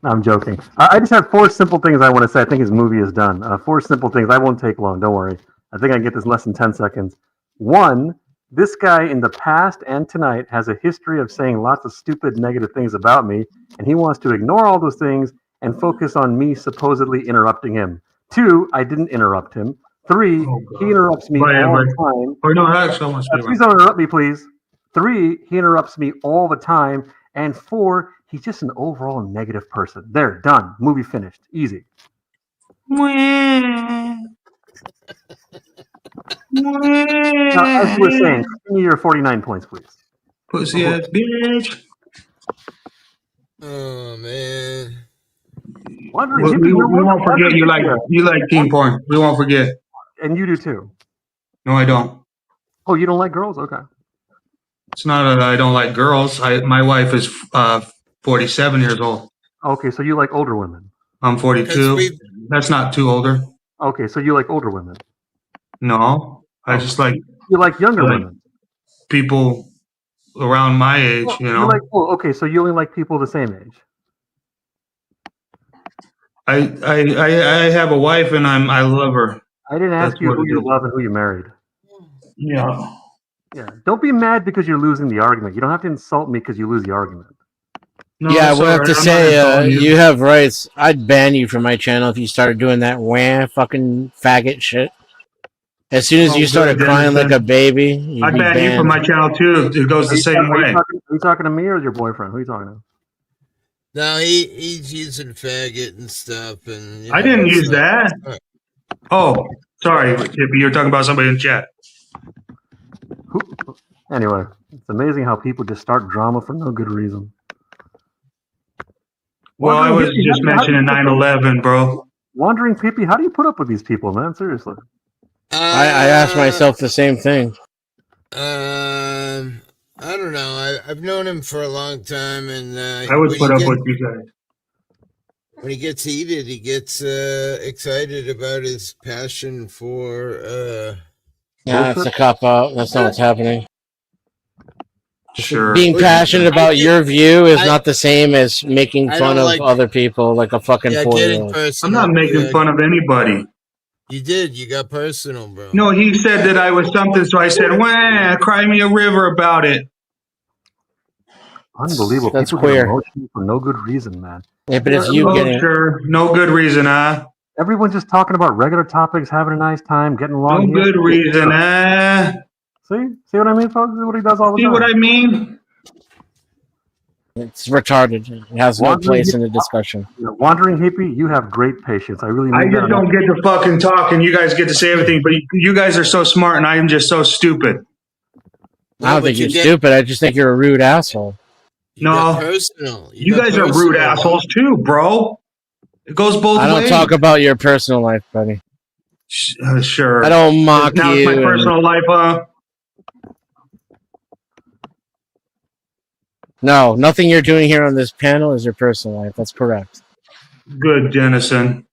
No, I'm joking. I just have 4 simple things I want to say. I think his movie is done. 4 simple things. I won't take long. Don't worry. I think I can get this less than 10 seconds. 1, this guy in the past and tonight has a history of saying lots of stupid negative things about me, and he wants to ignore all those things and focus on me supposedly interrupting him. 2, I didn't interrupt him. 3, he interrupts me all the time. Or no, actually, Please don't interrupt me, please. 3, he interrupts me all the time. And 4, he's just an overall negative person. There, done. Movie finished. Easy. Now, as you were saying, give me your 49 points, please. Pussy ass bitch. Oh man. We won't forget you like teen porn. We won't forget. And you do too. No, I don't. Oh, you don't like girls? Okay. It's not that I don't like girls. My wife is 47 years old. Okay, so you like older women. I'm 42. That's not too older. Okay, so you like older women. No, I just like. You like younger women. People around my age, well, you know. Okay, so you only like people the same age. I have a wife and I love her. I didn't ask you who you love and who you married. Yeah. Yeah. Don't be mad because you're losing the argument. You don't have to insult me because you lose the argument. No, yeah, I would have to say you have rights. I'd ban you from my channel if you started doing that fucking faggot shit. As soon as you started crying like a baby, I'd ban you from my channel too. It goes the same way. Are you talking to me or your boyfriend? Who are you talking to? No, he's using faggot and stuff, and I didn't use that. Oh, sorry, you're talking about somebody in chat. Anyway, it's amazing how people just start drama for no good reason. Well, I was just mentioning 9/11, bro. Wandering Pee-Pee, how do you put up with these people, man? Seriously. I asked myself the same thing. I don't know. I've known him for a long time, and I would put up with you guys. when he gets heated, he gets excited about his passion for. Yeah, it's a cop out. That's not what's happening. Sure. Being passionate about your view is not the same as making I fun don't of like- other people like a fucking Yeah, 4-year-old. I'm not making fun of anybody. You did. You got personal, bro. No, he said that I was something, so I said, "Wah, cry me a river about it." Unbelievable. That's People queer. get emotional for no good reason, man. Yeah, but it's you getting. Sure, no good reason, huh? Everyone's just talking about regular topics, having a nice time, getting along. No good reason, huh? See what I mean, folks? This is what he does all the See time. what I mean? It's retarded. It has no place in the discussion. Wandering hippie, you have great patience. I really I mean just that. don't get to fucking talk, and you guys get to say everything. But you guys are so smart, and I am just so stupid. I don't think you're stupid. I just think you're a rude asshole. No, personal. You guys are rude assholes too, bro. It goes both ways. I don't talk about your personal life, buddy. Sure. I don't mock now you. Now it's my personal life, No, nothing you're doing here on this panel is your personal life. That's correct. Good, Dennison.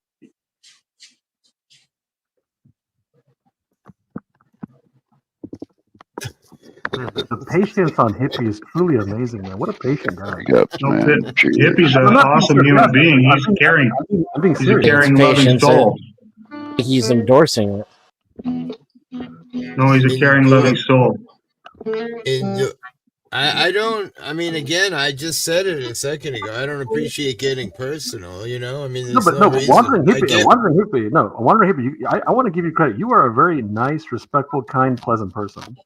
The patience on hippie is truly amazing, man. What a patient guy. Hippie's an awesome human being. He's caring. I'm being He's a serious. caring, loving soul. He's endorsing it. No, he's a caring, loving soul. I don't. I mean, again, I just said it a second ago. I don't appreciate getting personal. You know, I mean, there's no reason. Wandering hippie. No, a wandering hippie. I want to give you credit. You are a very nice, respectful, kind, pleasant person.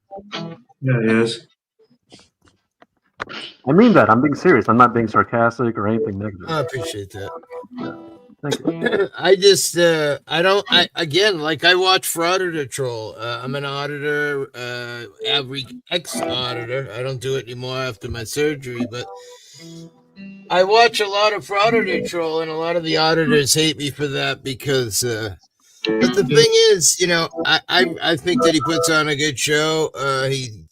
Yeah, he is. I mean that. I'm being serious. I'm not being sarcastic or anything negative. I appreciate that. Thank you. I just, I don't. Again, like I watch Frauditor Troll. I'm an auditor, ex-auditor. I don't do it anymore after my surgery, but I watch a lot of Frauditor Troll, and a lot of the auditors hate me for that because. But the thing is, you know, I think that he puts on a good show.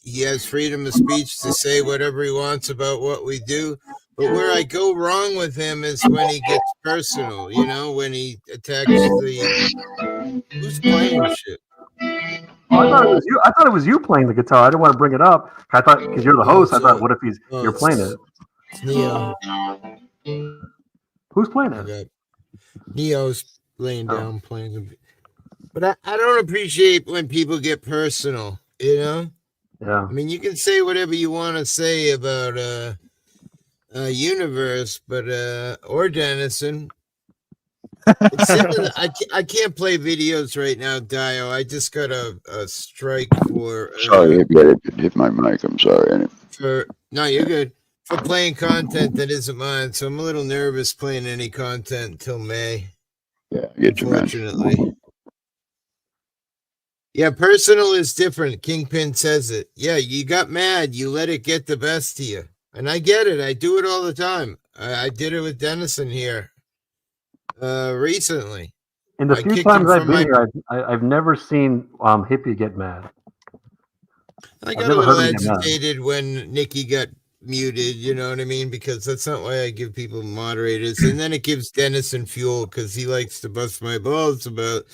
He has freedom of speech to say whatever he wants about what we do. But where I go wrong with him is when he gets personal, you know, when he attacks the who's playing shit. Oh, I thought it was you playing the guitar. I didn't want to bring it up. I thought because you're the host. I thought, what if you're playing it? It's Neo. Who's playing it? Neo's laying down playing the. But I don't appreciate when people get personal, you know? Yeah. I mean, you can say whatever you want to say about Universe, but or Dennison. I can't play videos right now, Dio. I just got a strike for Sorry, I hit my mic. I'm sorry. No, you're good. For playing content that isn't mine, so I'm a little nervous playing any content until May. Yeah, I get you, man. Unfortunately. Yeah, personal is different. Kingpin says it. Yeah, you got mad. You let it get the best of you. And I get it. I do it all the time. I did it with Dennison here recently. In the few times I've been here, I've never seen hippie get mad. I got a little agitated when Nikki got muted, you know what I mean? Because that's not why I give people moderators. And then it gives Dennison fuel because he likes to bust my balls about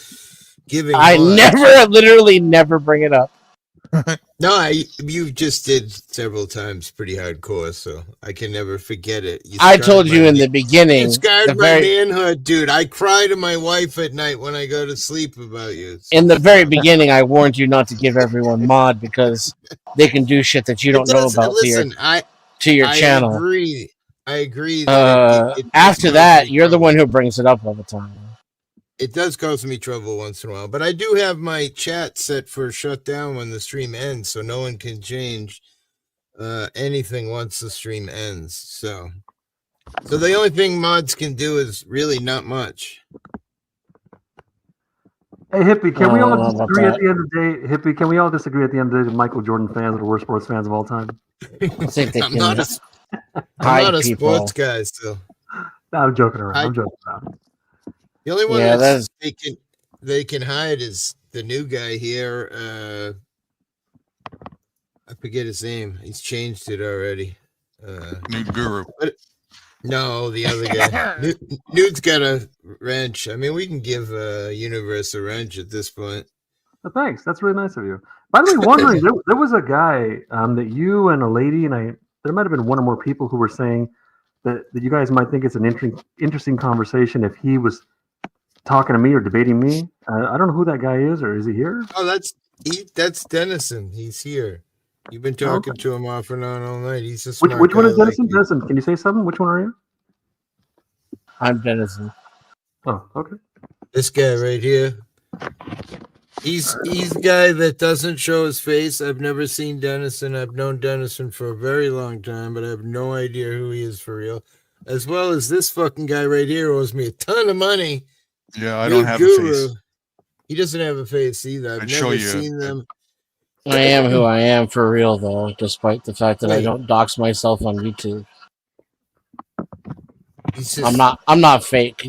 giving. I literally never bring it up. No, you just did several times pretty hardcore, so I can never forget it. I told you in the beginning. You scarred my manhood, dude. I cry to my wife at night when I go to sleep about you. In the very beginning, I warned you not to give everyone mod because they can do shit that you don't know about to your channel. I agree. After that, you're the one who brings it up all the time. It does cause me trouble once in a while, but I do have my chat set for shut down when the stream ends, so no one can change anything once the stream ends. So the only thing mods can do is really not much. Hey, Hippie, can we all disagree at the end of the day? Hippie, can we all disagree at the end of the day that Michael Jordan fans are the worst sports fans of all time? I'm not a sports guy still. No, I'm joking around. I'm joking around. The only one they can hide is the new guy here. I forget his name. He's changed it already. Nude Guru. No, the other guy. Nude's got a wrench. I mean, we can give Universe a wrench at this point. Oh, thanks. That's really nice of you. By the way, wondering, there was a guy that you and a lady, and there might have been one or more people who were saying that you guys might think it's an interesting conversation if he was talking to me or debating me. I don't know who that guy is, or is he here? Oh, that's Dennison. He's here. You've been talking to him off and on all night. He's a smart Which one guy is Dennison? like you. Dennison, can you say something? Which one are you? I'm Dennison. Oh, okay. This guy right here. He's a guy that doesn't show his face. I've never seen Dennison. I've known Dennison for a very long time, but I have no idea who he is for real. As well as this fucking guy right here owes me a ton of money. Yeah, I don't have a face. He doesn't have a face either. I've never seen them. I am who I am for real, though, despite the fact that I don't dox myself on YouTube. I'm not fake.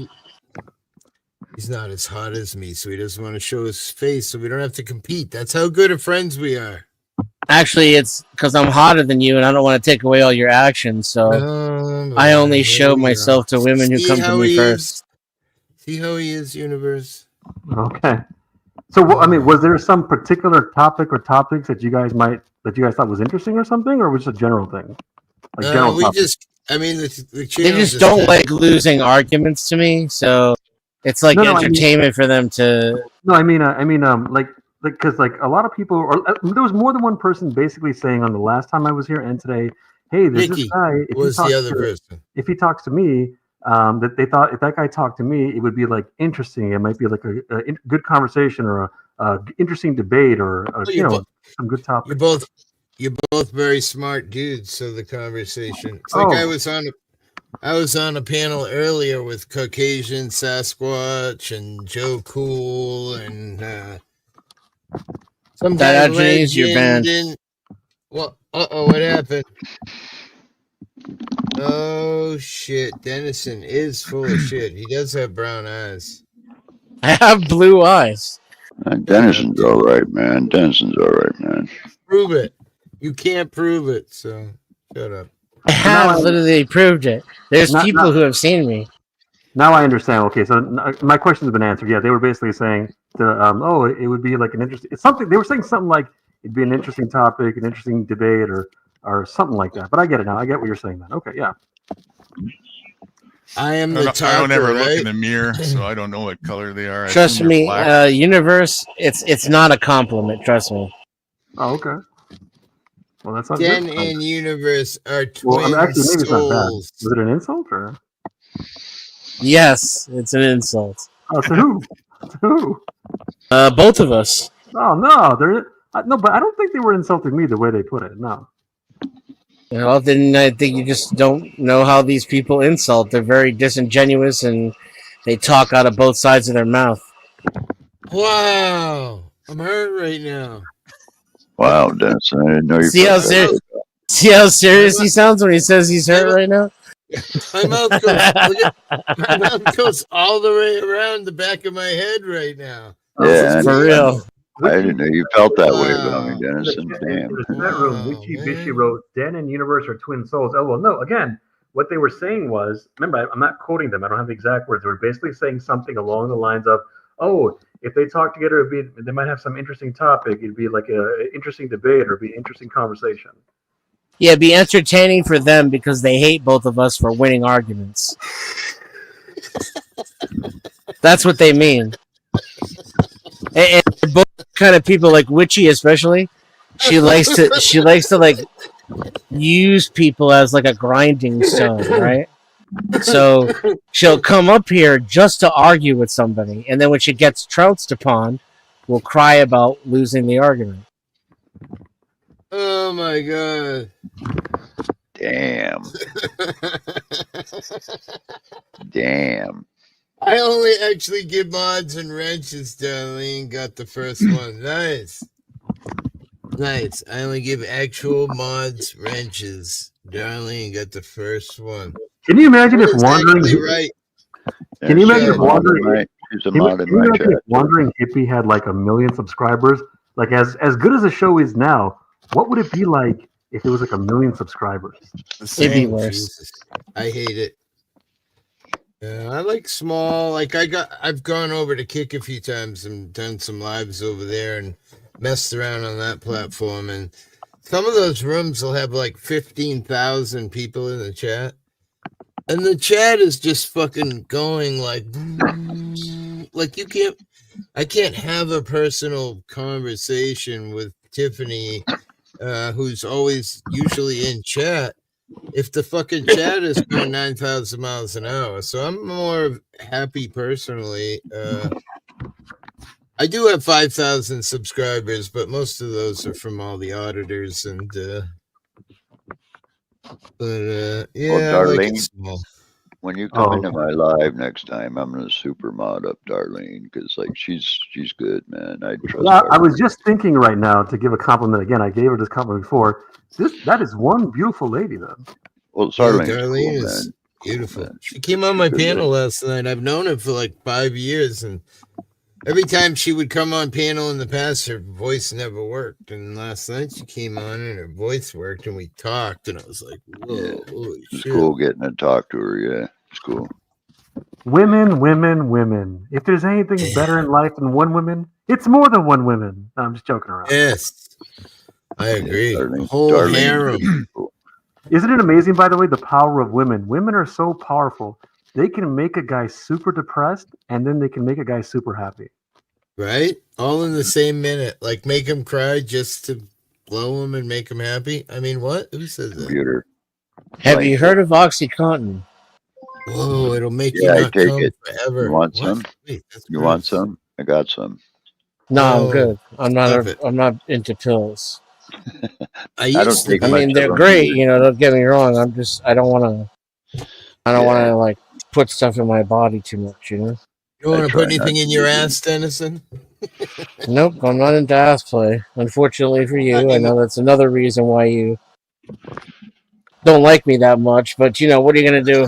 He's not as hot as me, so he doesn't want to show his face, so we don't have to compete. That's how good of friends we are. Actually, it's because I'm hotter than you, and I don't want to take away all your actions. So I only show myself to women who come to me first. See how he is, Universe. Okay. So, I mean, was there some particular topic or topics that you guys thought was interesting or something, or was it a general thing? Like general topics? The They just don't like losing arguments to me, so it's like entertainment for them to. No, like because like a lot of people, or there was more than one person basically saying on the last time I was here and today, hey, there's this guy. If he talks to me. That they thought if that guy talked to me, it would be like interesting. It might be like a good conversation or a interesting debate or some good topic. You're both very smart dudes. So the conversation. It's like I was on a panel earlier with Caucasian Sasquatch and Joe Cool and some Diogenes, your band. Well, what happened? Oh shit, Dennison is full of shit. He does have brown eyes. I have blue eyes. Dennison's all right, man. Prove it. You can't prove it, so shut up. I have literally proved it. There's people who have seen me. Now I understand. Okay, so my question's been answered. Yeah, they were basically saying, it would be like an interesting. It's something they were saying something like it'd be an interesting topic, an interesting debate, or something like that. But I get it now. I get what you're saying, man. Okay, yeah. I am the talker, I don't ever right? look in the mirror, so I don't know what color they are. Trust me, Universe, it's not a compliment. Trust me. Oh, okay. Well, that's not Den good. and Universe are twin Well, actually, maybe it's not bad. souls. Was it an insult or? Yes, it's an insult. Oh, to who? To who? Both of us. Oh no, no, but I don't think they were insulting me the way they put it. No. Well, then I think you just don't know how these people insult. They're very disingenuous and they talk out of both sides of their mouth. Wow, I'm hurt right now. Wow, Dennis, I didn't know you. See how serious he sounds when he says he's hurt right now? My mouth goes all the way around the back of my head right now. Yeah, for real. I didn't know you felt that way about me, Dennison. Damn. In the chat room, Witchy Bishy wrote, Den and Universe are twin souls. Oh, well, no, again, what they were saying was, remember, I'm not quoting them. I don't have the exact words. They were basically saying something along the lines of, if they talk together, they might have some interesting topic. It'd be like an interesting debate or it'd be an interesting conversation. Yeah, it'd be entertaining for them because they hate both of us for winning arguments. That's what they mean. And both kind of people like Witchy, especially. She likes to like use people as like a grinding stone, right? So she'll come up here just to argue with somebody, and then when she gets trounced upon, will cry about losing the argument. Oh my god! Damn. I only actually give mods and wrenches. Darlene got the first one. Nice. I only give actual mods wrenches. Darlene got the first one. Can you imagine if Wandering? Right. Can you imagine if Wandering? She's a mod in my chat. Wandering Hippie had like 1 million subscribers. Like as good as the show is now, What would it be like if it was like 1 million subscribers? It'd be worse. Jesus. I hate it. I like small. Like I've gone over to Kick a few times and done some lives over there and messed around on that platform. And some of those rooms will have like 15,000 people in the chat, and the chat is just fucking going like you can't. I can't have a personal conversation with Tiffany, who's always usually in chat, if the fucking chat is going 9,000 miles an hour. So I'm more happy personally. I do have 5,000 subscribers, but most of those are from all the auditors and yeah, Well, I like it Darlene, small. when you come into my live next time, I'm gonna super mod up Darlene because like she's good, man. I trust. Well, I Darlene. was just thinking right now to give a compliment again. I gave her this compliment before. That is one beautiful lady, though. Well, Yeah, Darlene Darlene cool, is man. beautiful. Man. She came on my good panel lady. last night. I've known her for like 5 years, and every time she would come on panel in the past, her voice never worked. And last night she came on and her voice worked, and we talked, and I was like, whoa, Yeah, holy it's shit. cool getting to talk to her. Yeah, it's cool. Women, women, women. If there's anything better in life than one woman, it's more than one woman. No, I'm just joking around. Yes, I agree. Darlene, Whole Darlene's harem. beautiful. Isn't it amazing, by the way, the power of women? Women are so powerful. They can make a guy super depressed, and then they can make a guy super happy. Right? All in the same minute. Like make him cry just to blow him and make him happy. I mean, what? Who says that? Computer. Have you heard of OxyContin? Whoa, it'll make you Yeah, I not take come it. forever. You want What? some? Wait, that's You want gross. some? I got some. No, I'm No, good. I'm stop it. not into pills. I don't used to take I be. much mean, of they're them great. either. You know, don't get me wrong. I don't want to like put stuff in my body too much. You know. You don't want to try put anything not in to your either. ass, Dennison? Nope, I'm not into ass play. Unfortunately for you, I know that's another reason why you don't like me that much. But you know, what are you gonna do?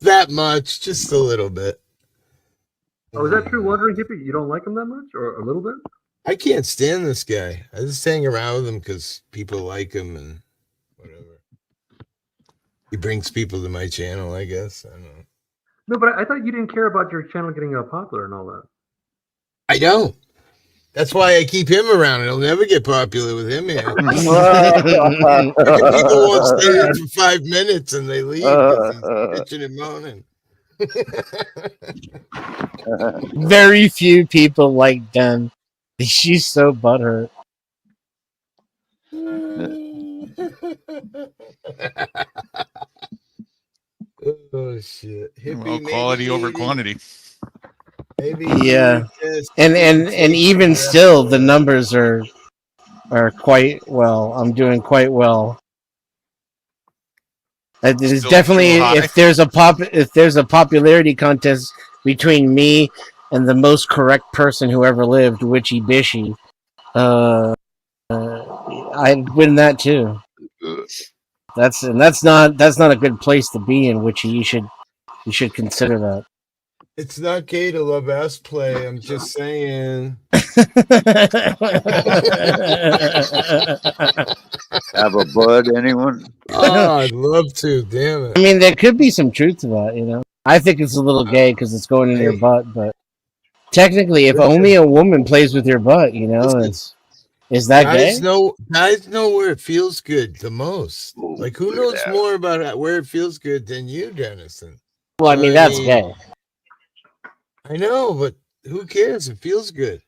That much, just a little bit. Oh, is that true, Wandering Hippie? You don't like him that much, or a little bit? I can't stand this guy. I just hang around with him because people like him and whatever. He brings people to my channel, I guess. I don't know. No, but I thought you didn't care about your channel getting popular and all that. I don't. That's why I keep him around. It'll never get popular with him here. People won't stay in for 5 minutes and they leave because he's bitching and moaning. Very few people like Den. She's so butthurt. Oh shit! Well, quality over quantity. Maybe Yeah, and even still, the numbers are quite well. I'm doing quite well. There's Still definitely too high. if there's a popularity contest between me and the most correct person who ever lived, Witchy Bishy, I'd win that too. That's not a good place to be in, Witchy. You should consider that. It's not gay to love ass play. I'm just saying. Have a bud, anyone? Oh, I'd love to. Damn it. I mean, there could be some truth to that, you know. I think it's a little gay because it's going in your butt, but technically, if only a woman plays with your butt, you know, is that guys gay? Guys know where it feels good the most. Like, who knows more about where it feels good than you, Dennison? Well, I mean, that's gay. I know, but who cares? It feels good.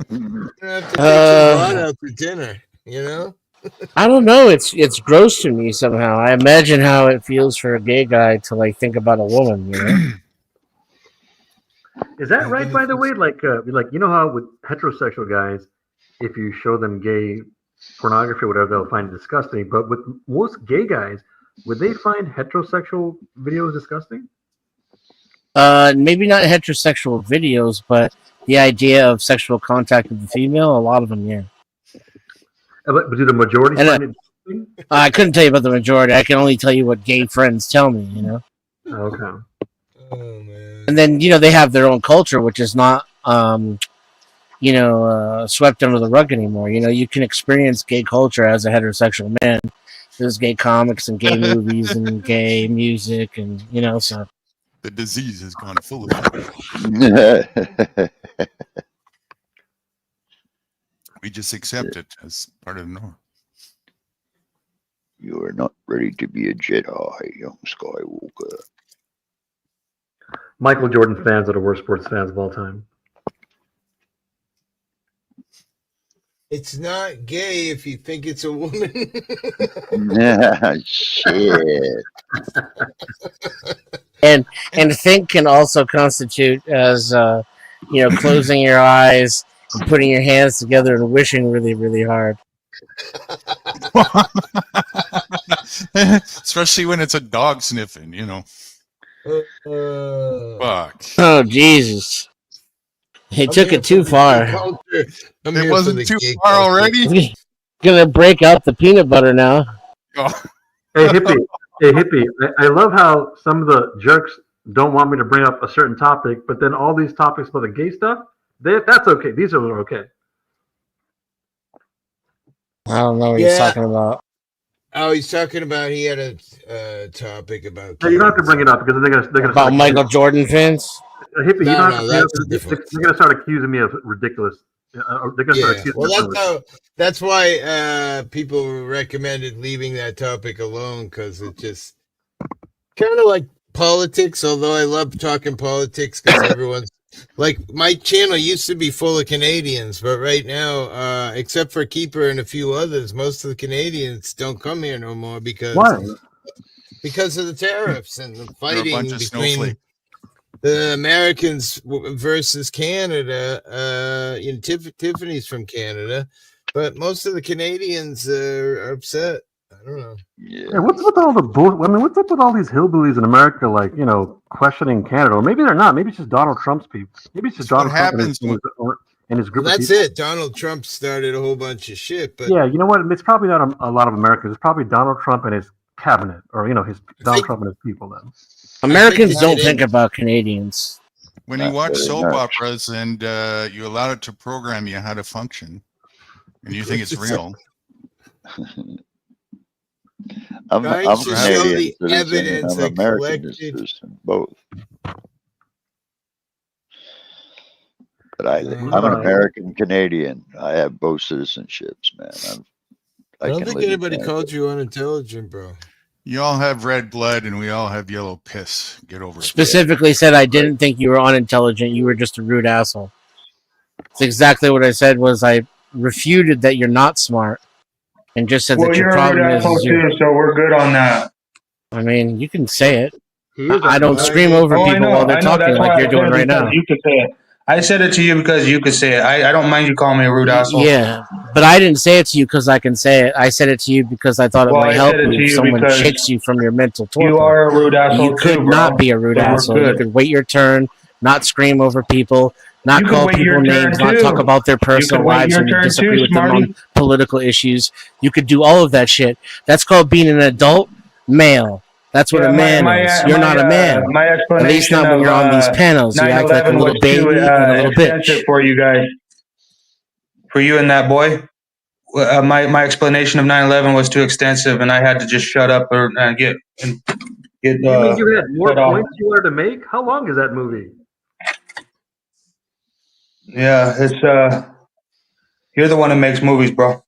You don't have to take some rod out for dinner, you know? I don't know. It's gross to me somehow. I imagine how it feels for a gay guy to like think about a woman, you know? Is that right, by the way? Like you know how with heterosexual guys, if you show them gay pornography or whatever, they'll find it disgusting. But with most gay guys, would they find heterosexual videos disgusting? Maybe not heterosexual videos, but the idea of sexual contact with the female, a lot of them, yeah. But do the majority find it disgusting? I couldn't tell you about the majority. I can only tell you what gay friends tell me, you know? Okay. Oh, man. And then, you know, they have their own culture, which is not swept under the rug anymore. You can experience gay culture as a heterosexual man. There's gay comics and gay movies and gay music, and so The disease has gone full effect. We just accept it as part of the norm. You are not ready to be a Jedi, young Skywalker. Michael Jordan fans are the worst sports fans of all time. It's not gay if you think it's a woman. Shit. and think can also constitute as closing your eyes and putting your hands together and wishing really, really hard. Especially when it's a dog sniffing, Fuck. Oh, Jesus. He took it too far. It wasn't too far already? Gonna break out the peanut butter now. Oh. Hey, hippie. I love how some of the jerks don't want me to bring up a certain topic, but then all these topics about the gay stuff, that's okay. These are okay. I don't know what he's talking about. Oh, he's talking about he had a topic about. No, you don't have to bring it up because they're gonna about Michael Jordan fans. Hippie, That's they're gonna start accusing me of ridiculous. They're gonna start accusing me of that's why people recommended leaving that topic alone, because it just kind of like politics. Although I love talking politics because everyone's like, my channel used to be full of Canadians, but right now, except for Keeper and a few others, most of the Canadians don't come here no more because of the tariffs and the fighting between the Americans versus Canada. Tiffany's from Canada, but most of the Canadians are upset. I don't know. Yeah, what's with all the bull? I mean, what's up with all these hillbillies in America, like, questioning Canada? Or maybe they're not. Maybe it's just Donald Trump's people. Maybe it's just Donald Trump and his group. Well, of that's people. it. Donald Trump started a whole bunch of shit. But Yeah, you know what? It's probably not a lot of Americans. It's probably Donald Trump and his cabinet, or Donald Trump and his people. Then Americans don't think about Canadians. When you watch soap operas and you allow it to program you how to function, and you think it's real. I'm Trying to show the Canadian evidence citizen. I'm that American collected. citizen, both. But I'm an American Canadian. I have both citizenships, man. I don't think anybody called you unintelligent, bro. You all have red blood and we all have yellow piss. Get over it. Specifically said I didn't think you were unintelligent. You were just a rude asshole. That's exactly what I said. Was I refuted that you're not smart, and just said that your problem is too, so we're good on that. I mean, you can say it. I don't scream over people while they're talking like you're doing right now. You could say it. I said it to you because you could say it. I don't mind you calling me a rude asshole. Yeah, but I didn't say it to you because I can say it. I said it to you because I thought it might help you if someone shakes you from your mental torpor. You are a rude asshole. You could not be a rude asshole. You could wait your turn, not scream over people, not call people names, not talk about their personal lives when you disagree with them on political issues. You could do all of that shit. That's called being an adult male. That's what a man is. You're not a man. At least not when you're on these panels. You act like a little baby and a little bitch. For you guys, for you and that boy, my explanation of 9/11 was too extensive, and I had to just shut up and get. You mean you had more points you wanted to make? How long is that movie? Yeah, it's you're the one who makes movies, bro.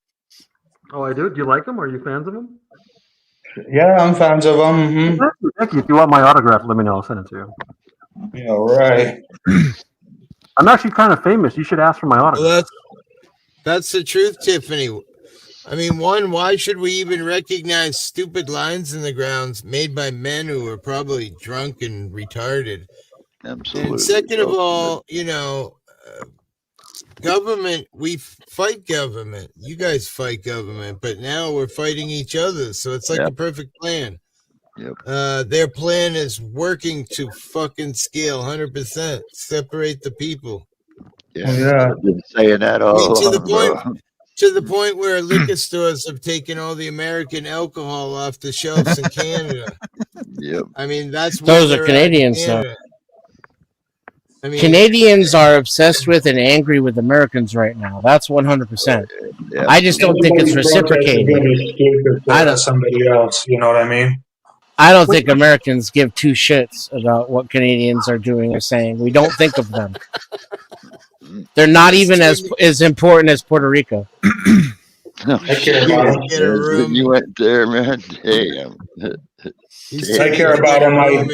Oh, I do. Do you like them? Are you fans of them? Yeah, I'm fans of them. Mm-hmm. Thank you. If you want my autograph, let me know. I'll send it to you. Yeah, right. I'm actually kind of famous. You should ask for my autograph. Well, that's the truth, Tiffany. I mean, why should we even recognize stupid lines in the grounds made by men who are probably drunk and retarded? Absolutely. And second of all, government, we fight government. You guys fight government, but now we're fighting each other. So it's like a perfect plan. Yep. Their plan is working to fucking scale 100%. Separate the people. Yeah. I've been saying that all along, to the point where liquor stores have taken all the American alcohol off the shelves in Canada. Yep. I mean, that's those are Canadians, though. I mean, Canadians are obsessed with and angry with Americans right now. That's 100%. Yeah. I just don't think it's reciprocated. I don't. Somebody else. You know what I mean? I don't think Americans give two shits about what Canadians are doing or saying. We don't think of them. They're not even as important as Puerto Rico. I care about them. You went there, man. Damn. I care about them.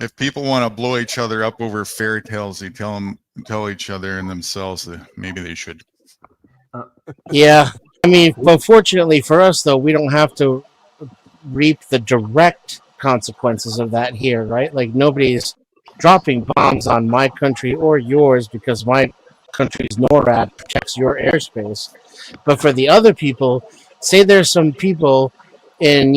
If people want to blow each other up over fairy tales, they tell each other and themselves that maybe they should. Yeah, I mean, but fortunately for us, though, we don't have to reap the direct consequences of that here, right? Like nobody's dropping bombs on my country or yours because my country's NORAD protects your airspace. But for the other people, say there's some people in,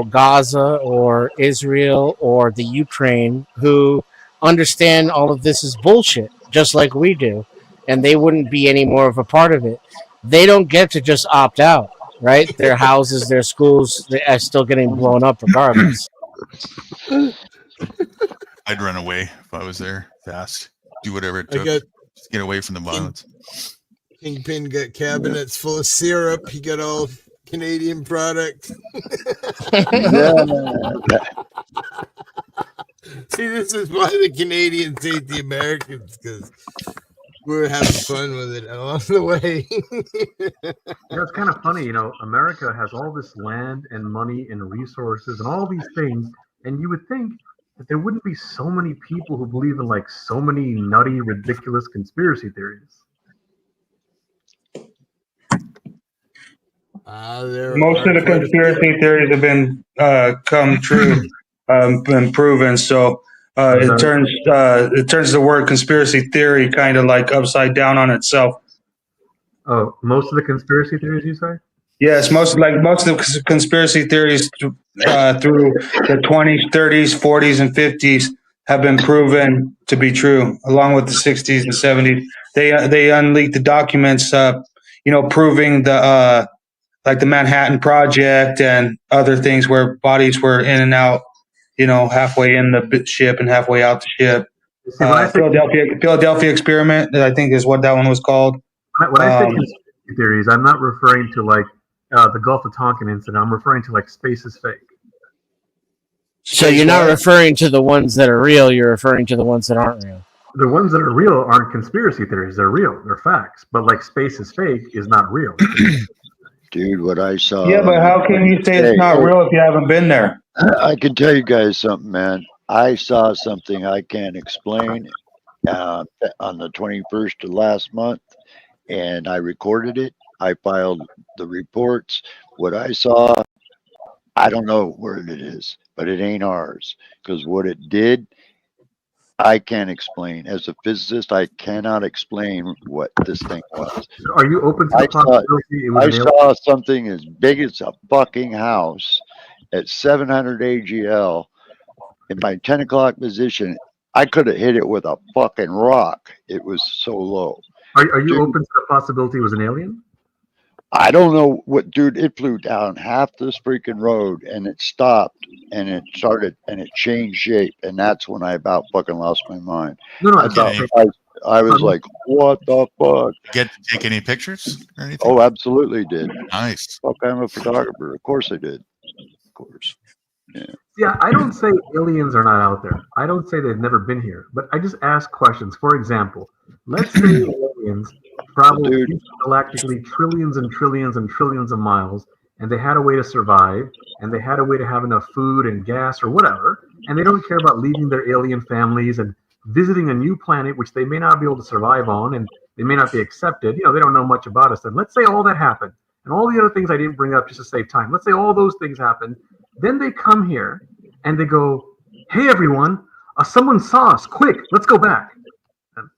Gaza or Israel or the Ukraine who understand all of this is bullshit, just like we do, and they wouldn't be any more of a part of it. They don't get to just opt out, right? Their houses, their schools, they are still getting blown up regardless. I'd run away if I was there fast. Do whatever it took. Just get away from the violence. Kingpin got cabinets full of syrup. He got all Canadian product. See, this is why the Canadians hate the Americans, because we're having fun with it along the way. It's kind of funny, America has all this land and money and resources and all these things, and you would think that there wouldn't be so many people who believe in like so many nutty, ridiculous conspiracy theories. Most of the conspiracy theories have been come true, been proven. So it turns the word conspiracy theory kind of like upside down on itself. Oh, most of the conspiracy theories, you say? Yes, most of the conspiracy theories through the 20s, 30s, 40s, and 50s have been proven to be true, along with the 60s and 70s. They unleaked the documents, proving the like the Manhattan Project and other things where bodies were in and out, halfway in the ship and halfway out the ship. Philadelphia experiment, I think, is what that one was called. When I say conspiracy theories, I'm not referring to like the Gulf of Tonkin incident. I'm referring to like space is fake. So you're not referring to the ones that are real. You're referring to the ones that aren't real. The ones that are real aren't conspiracy theories. They're real. They're facts. But like space is fake is not real. Dude, what I saw. Yeah, but how can you say it's not real if you haven't been there? I can tell you guys something, man. I saw something I can't explain on the 21st of last month, and I recorded it. I filed the reports. What I saw, I don't know where it is, but it ain't ours. Because what it did, I can't explain. As a physicist, I cannot explain what this thing was. Are you open to the possibility? I saw something as big as a fucking house at 700 AGL in my 10 o'clock position. I could have hit it with a fucking rock. It was so low. Are you open to the possibility it was an alien? I don't know what, dude. It flew down half this freaking road and it stopped and it started and it changed shape. And that's when I about fucking lost my mind. I was like, what the fuck? Get to take any pictures or anything? Oh, absolutely did. Nice. Fuck, I'm a photographer. Of course I did. Of course. Yeah. Yeah, I don't say aliens are not out there. I don't say they've never been here. But I just ask questions. For example, let's say aliens travel galactically trillions and trillions and trillions of miles, and they had a way to survive, and they had a way to have enough food and gas or whatever, and they don't care about leaving their alien families and visiting a new planet, which they may not be able to survive on, and they may not be accepted. They don't know much about us. And let's say all that happened, and all the other things I didn't bring up just to save time. Let's say all those things happen. Then they come here, and they go, hey, everyone, someone saw us. Quick, let's go back.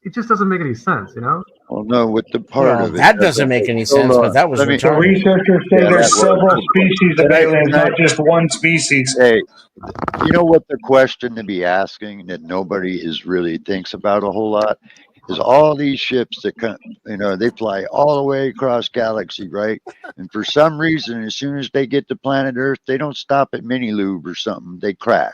It just doesn't make any sense, Well, no, with the part of it. That doesn't make any sense, but that was The researchers say there's several species of aliens, not just one species. Hey, you know what the question to be asking that nobody is really thinks about a whole lot is all these ships that come, they fly all the way across galaxy, right? And for some reason, as soon as they get to planet Earth, they don't stop at Mini Lube or something. They crash,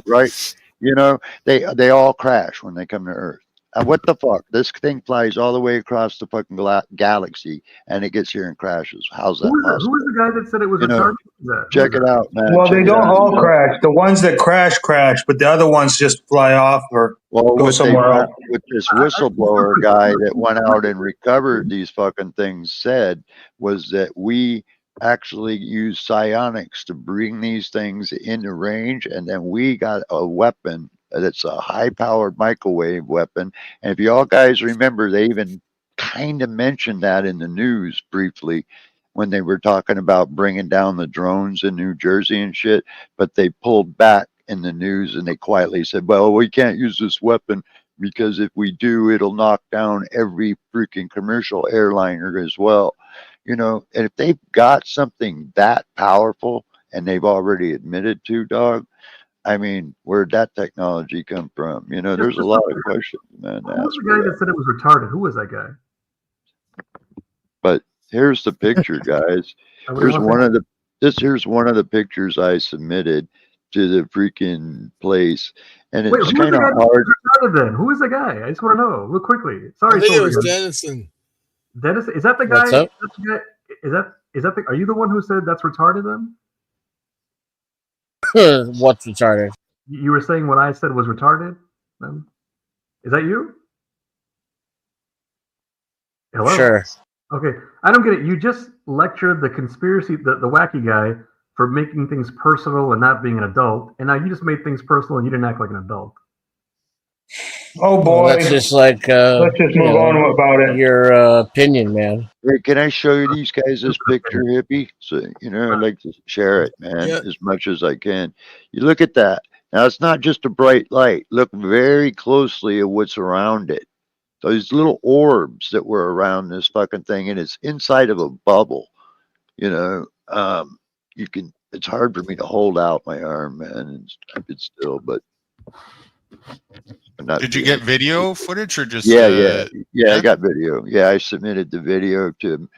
right? You know, they all crash when they come to Earth. What the fuck? This thing flies all the way across the fucking galaxy, and it gets here and crashes. How's that possible? Who was the guy that said it was You know, retarded? Who was that? check it out, man. Well, Check they it don't out. all crash. The ones that crash, but the other ones just fly off or Well, go somewhere else. what this whistleblower guy that went out and recovered these fucking things said was that we actually use psionics to bring these things into range, and then we got a weapon that's a high-powered microwave weapon. And if you all guys remember, they even kind of mentioned that in the news briefly when they were talking about bringing down the drones in New Jersey and shit, but they pulled back in the news and they quietly said, well, we can't use this weapon because if we do, it'll knock down every freaking commercial airliner as well. You know, and if they've got something that powerful and they've already admitted to, dog, I mean, where'd that technology come from? You know, there's a lot of questions, man. Who was the guy that said it was retarded? Who was that guy? But here's the picture, guys. Here's one of the pictures I submitted to the freaking place, and it's kind of hard. Then who is the guy? I just want to know real quickly. Sorry, I think it was Dennison. Dennis, is that the guy? What's up? Is that the? Are you the one who said that's retarded? Then what's retarded? You were saying what I said was retarded. Then is that you? Hello? Sure. Okay, I don't get it. You just lectured the conspiracy, the wacky guy, for making things personal and not being an adult, and now you just made things personal and you didn't act like an adult. Oh boy! Well, that's just like let's just move on about it. Your opinion, man. Hey, can I show you these guys this picture, hippie? So you know, I'd like to share it, man, as much as I can. You look at that. Now it's not just a bright light. Look very closely at what's around it. Those little orbs that were around this fucking thing, and it's inside of a bubble. You know, you can. It's hard for me to hold out my arm, man, and keep it still. But did you get video footage or just? Yeah. I got video. Yeah, I submitted the video to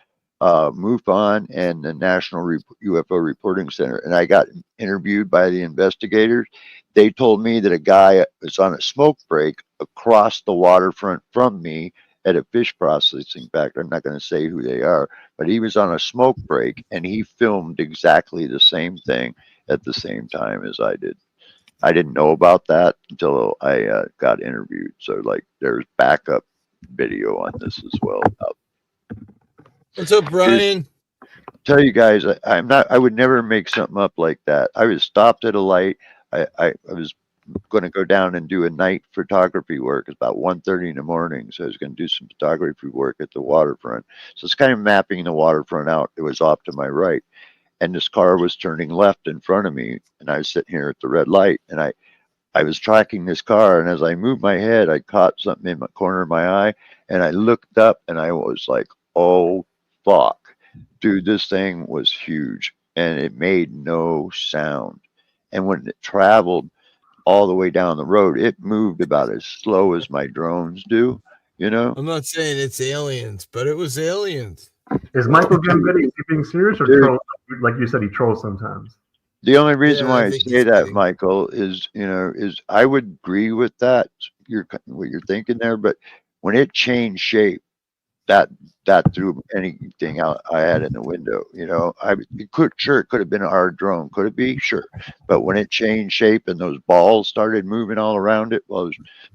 MUFON and the National UFO Reporting Center, and I got interviewed by the investigators. They told me that a guy was on a smoke break across the waterfront from me at a fish processing factory. I'm not going to say who they are, but he was on a smoke break and he filmed exactly the same thing at the same time as I did. I didn't know about that until I got interviewed. So like there's backup video on this as well. What's up, Brian? Tell you guys, I would never make something up like that. I was stopped at a light. I was going to go down and do a night photography work. It's about 1:30 in the morning. So I was going to do some photography work at the waterfront. So it's kind of mapping the waterfront out. It was off to my right. And this car was turning left in front of me. And I was sitting here at the red light. And I was tracking this car. And as I moved my head, I caught something in the corner of my eye. And I looked up and I was like, oh, fuck. Dude, this thing was huge. And it made no sound. And when it traveled all the way down the road, it moved about as slow as my drones do, you know? I'm not saying it's aliens, but it was aliens. Is Michael Gambetti being serious or troll? Like you said, he trolls sometimes. The only reason why I say that, Michael, is, you know, is I would agree with that, what you're thinking there, but when it changed shape, that threw anything out I had in the window, you know. It could have been our drone, could it be? Sure, but when it changed shape and those balls started moving all around it, well,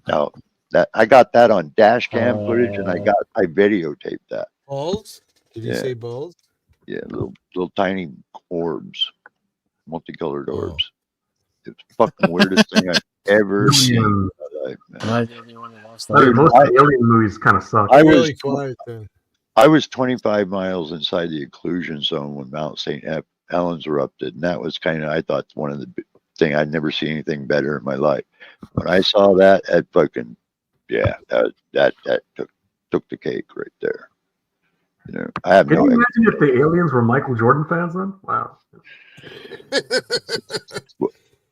now that I got that on dash cam footage, and I videotaped that. Balls? Did you say balls? Yeah, little tiny orbs, multicolored orbs. It's the fucking weirdest thing I've ever seen in my life, man. Most alien movies kind of suck. I was 25 miles inside the exclusion zone when Mount St. Helens erupted, and that was kind of, I thought, one of the thing I'd never seen anything better in my life. When I saw that, that fucking, that took the cake right there. You know, I have Can you imagine if the aliens were Michael Jordan fans then? Wow.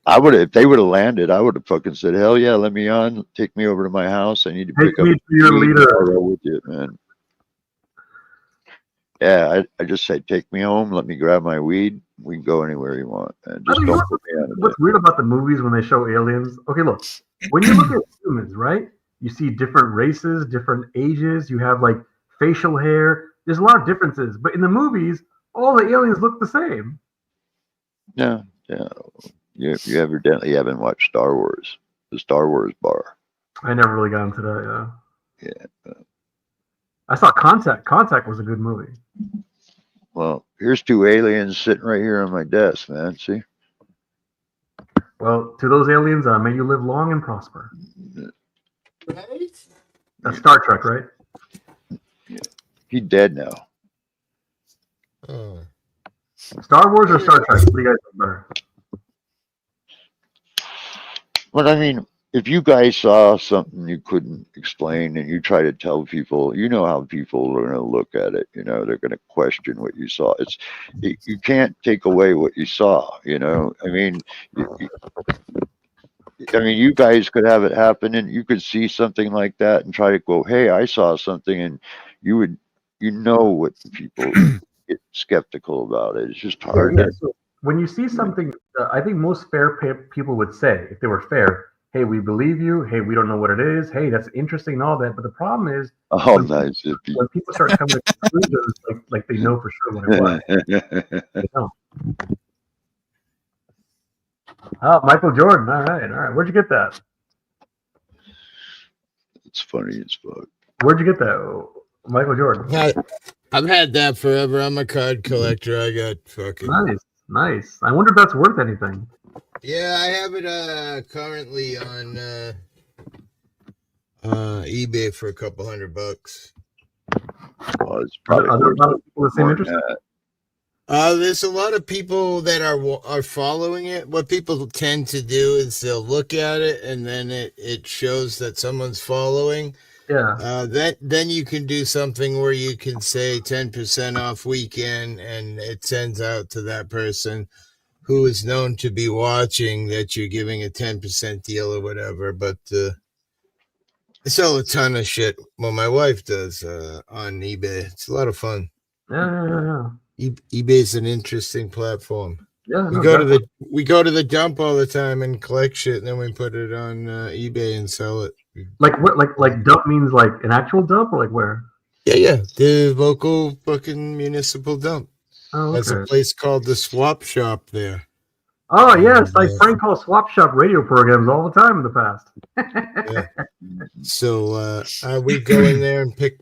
I would have, if they would have landed, I would have fucking said, hell yeah, let me on, take me over to my house. I need to pick up your leader with you, man. Yeah, I just say, take me home, let me grab my weed. We can go anywhere you want. And just don't put me on a What's weird about the movies when they show aliens? Okay, look, when you look at humans, right? You see different races, different ages. You have like facial hair. There's a lot of differences, but in the movies, all the aliens look the same. Yeah, yeah. You evidently haven't watched Star Wars, the Star Wars bar. I never really got into that. Yeah. I saw Contact. Contact was a good movie. Well, here's two aliens sitting right here on my desk, man. See? Well, to those aliens, may you live long and prosper. Right? That's Star Trek, right? He's dead now. Oh. Star Wars or Star Trek? What do you guys think better? But I mean, if you guys saw something you couldn't explain and you try to tell people, you know how people are going to look at it. You know, they're going to question what you saw. You can't take away what you saw. You know, I mean, you guys could have it happen, and you could see something like that and try to go, "Hey, I saw something," and you know what people get skeptical about it. It's just hard. Yeah, so when you see something, I think most fair people would say, if they were fair, hey, we believe you. Hey, we don't know what it is. Hey, that's interesting and all that. But the problem is, when people start coming to conclusions, like they know for sure what it was. They don't. Oh, Michael Jordan. All right. Where'd you get that? It's funny as fuck. Where'd you get that, Michael Jordan? I've had that forever. I'm a card collector. I got fucking Nice. I wonder if that's worth anything. Yeah, I have it currently on eBay for a couple $100. Well, it's probably Are there a lot of people with the same interest? There's a lot of people that are following it. What people tend to do is they'll look at it and then it shows that someone's following. Yeah. Then you can do something where you can say 10% off weekend, and it sends out to that person who is known to be watching that you're giving a 10% deal or whatever. But I sell a ton of shit. Well, my wife does on eBay. It's a lot of fun. Yeah. eBay is an interesting platform. Yeah, we go to the dump all the time and collect shit, and then we put it on eBay and sell it. Like what? Like dump means like an actual dump, or like where? Yeah. The local fucking municipal dump. Oh, okay. There's a place called the Swap Shop there. Oh yes, like Frank calls swap shop radio programs all the time in the past. Yeah. So we go in there and pick.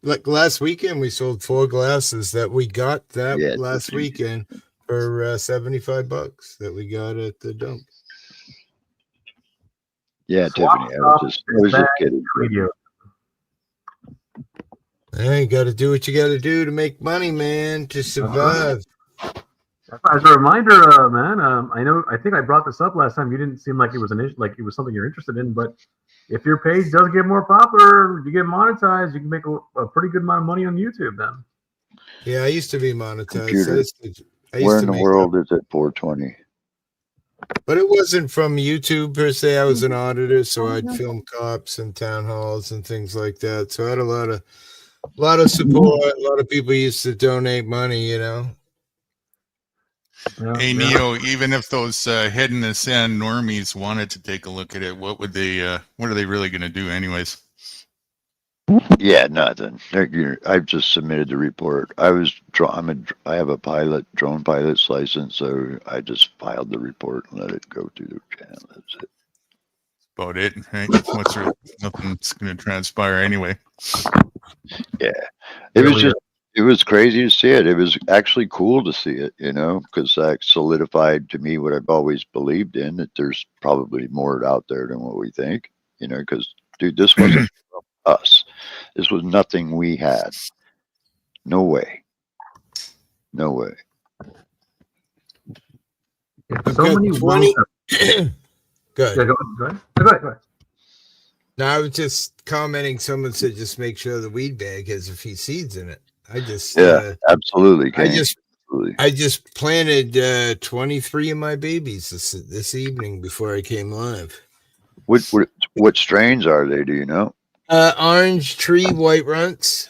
Like last weekend, we sold 4 glasses that we got last weekend for $75 that we got at the dump. Yeah, Tiffany, I was just kidding. Radio. Hey, you got to do what you got to do to make money, man, to survive. As a reminder, man, I think I brought this up last time. You didn't seem like it was an issue, like it was something you're interested in. But if your page does get more popular, you get monetized, you can make a pretty good amount of money on YouTube. Then. Yeah, I used to be monetized. Computer. Where in the world is it 420? But it wasn't from YouTube per se. I was an auditor, so I'd film cops and town halls and things like that. So I had a lot of support. A lot of people used to donate money, you know. Hey Neo, even if those head in the sand normies wanted to take a look at it, what are they really going to do anyways? Yeah, nothing. I've just submitted the report. I have a drone pilot's license, so I just filed the report and let it go through the channel. That's it. About it, right? Nothing's going to transpire anyway. Yeah, it was crazy to see it. It was actually cool to see it, you know, because that solidified to me what I've always believed in, that there's probably more out there than what we think, you know, because, dude, this wasn't us. This was nothing we had. No way. No way. So many 20. Good. Yeah, go ahead. No, I was just commenting. Someone said just make sure the weed bag has a few seeds in it. Absolutely. I just planted 23 of my babies this evening before I came live. What strains are they? Do you know? Orange tree white runts.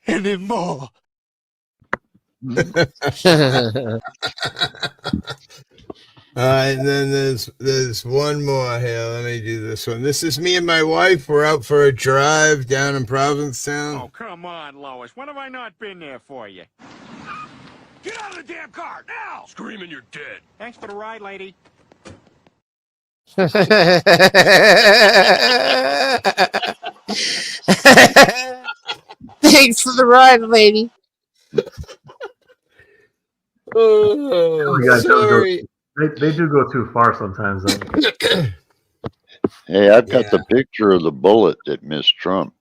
anymore. All right, and then there's one more here. Let me do this one. This is me and my wife. We're out for a drive down in Provincetown. Oh, come on, Lois. When have I not been there for you? Get out of the damn car, now! Screaming you're dead. Thanks for the ride, lady. Thanks for the ride, lady. Oh, guys, sorry. They do go too far sometimes, though. Hey, I've got the picture of the bullet that missed Trump.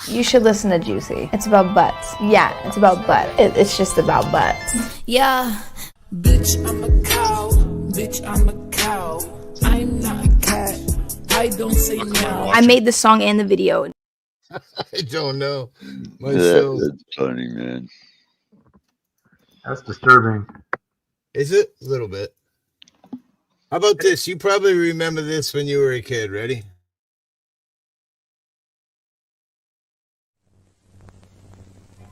You should listen to Juicy. It's about butts. Yeah, it's about butt. It's just about butts. Yeah. Bitch, I'm a cow. Bitch, I'm a cow. I'm not a cat. I don't say no. I made the song and the video. I don't know myself. That's funny, man. That's disturbing. Is it? A little bit. How about this? You probably remember this when you were a kid. Ready?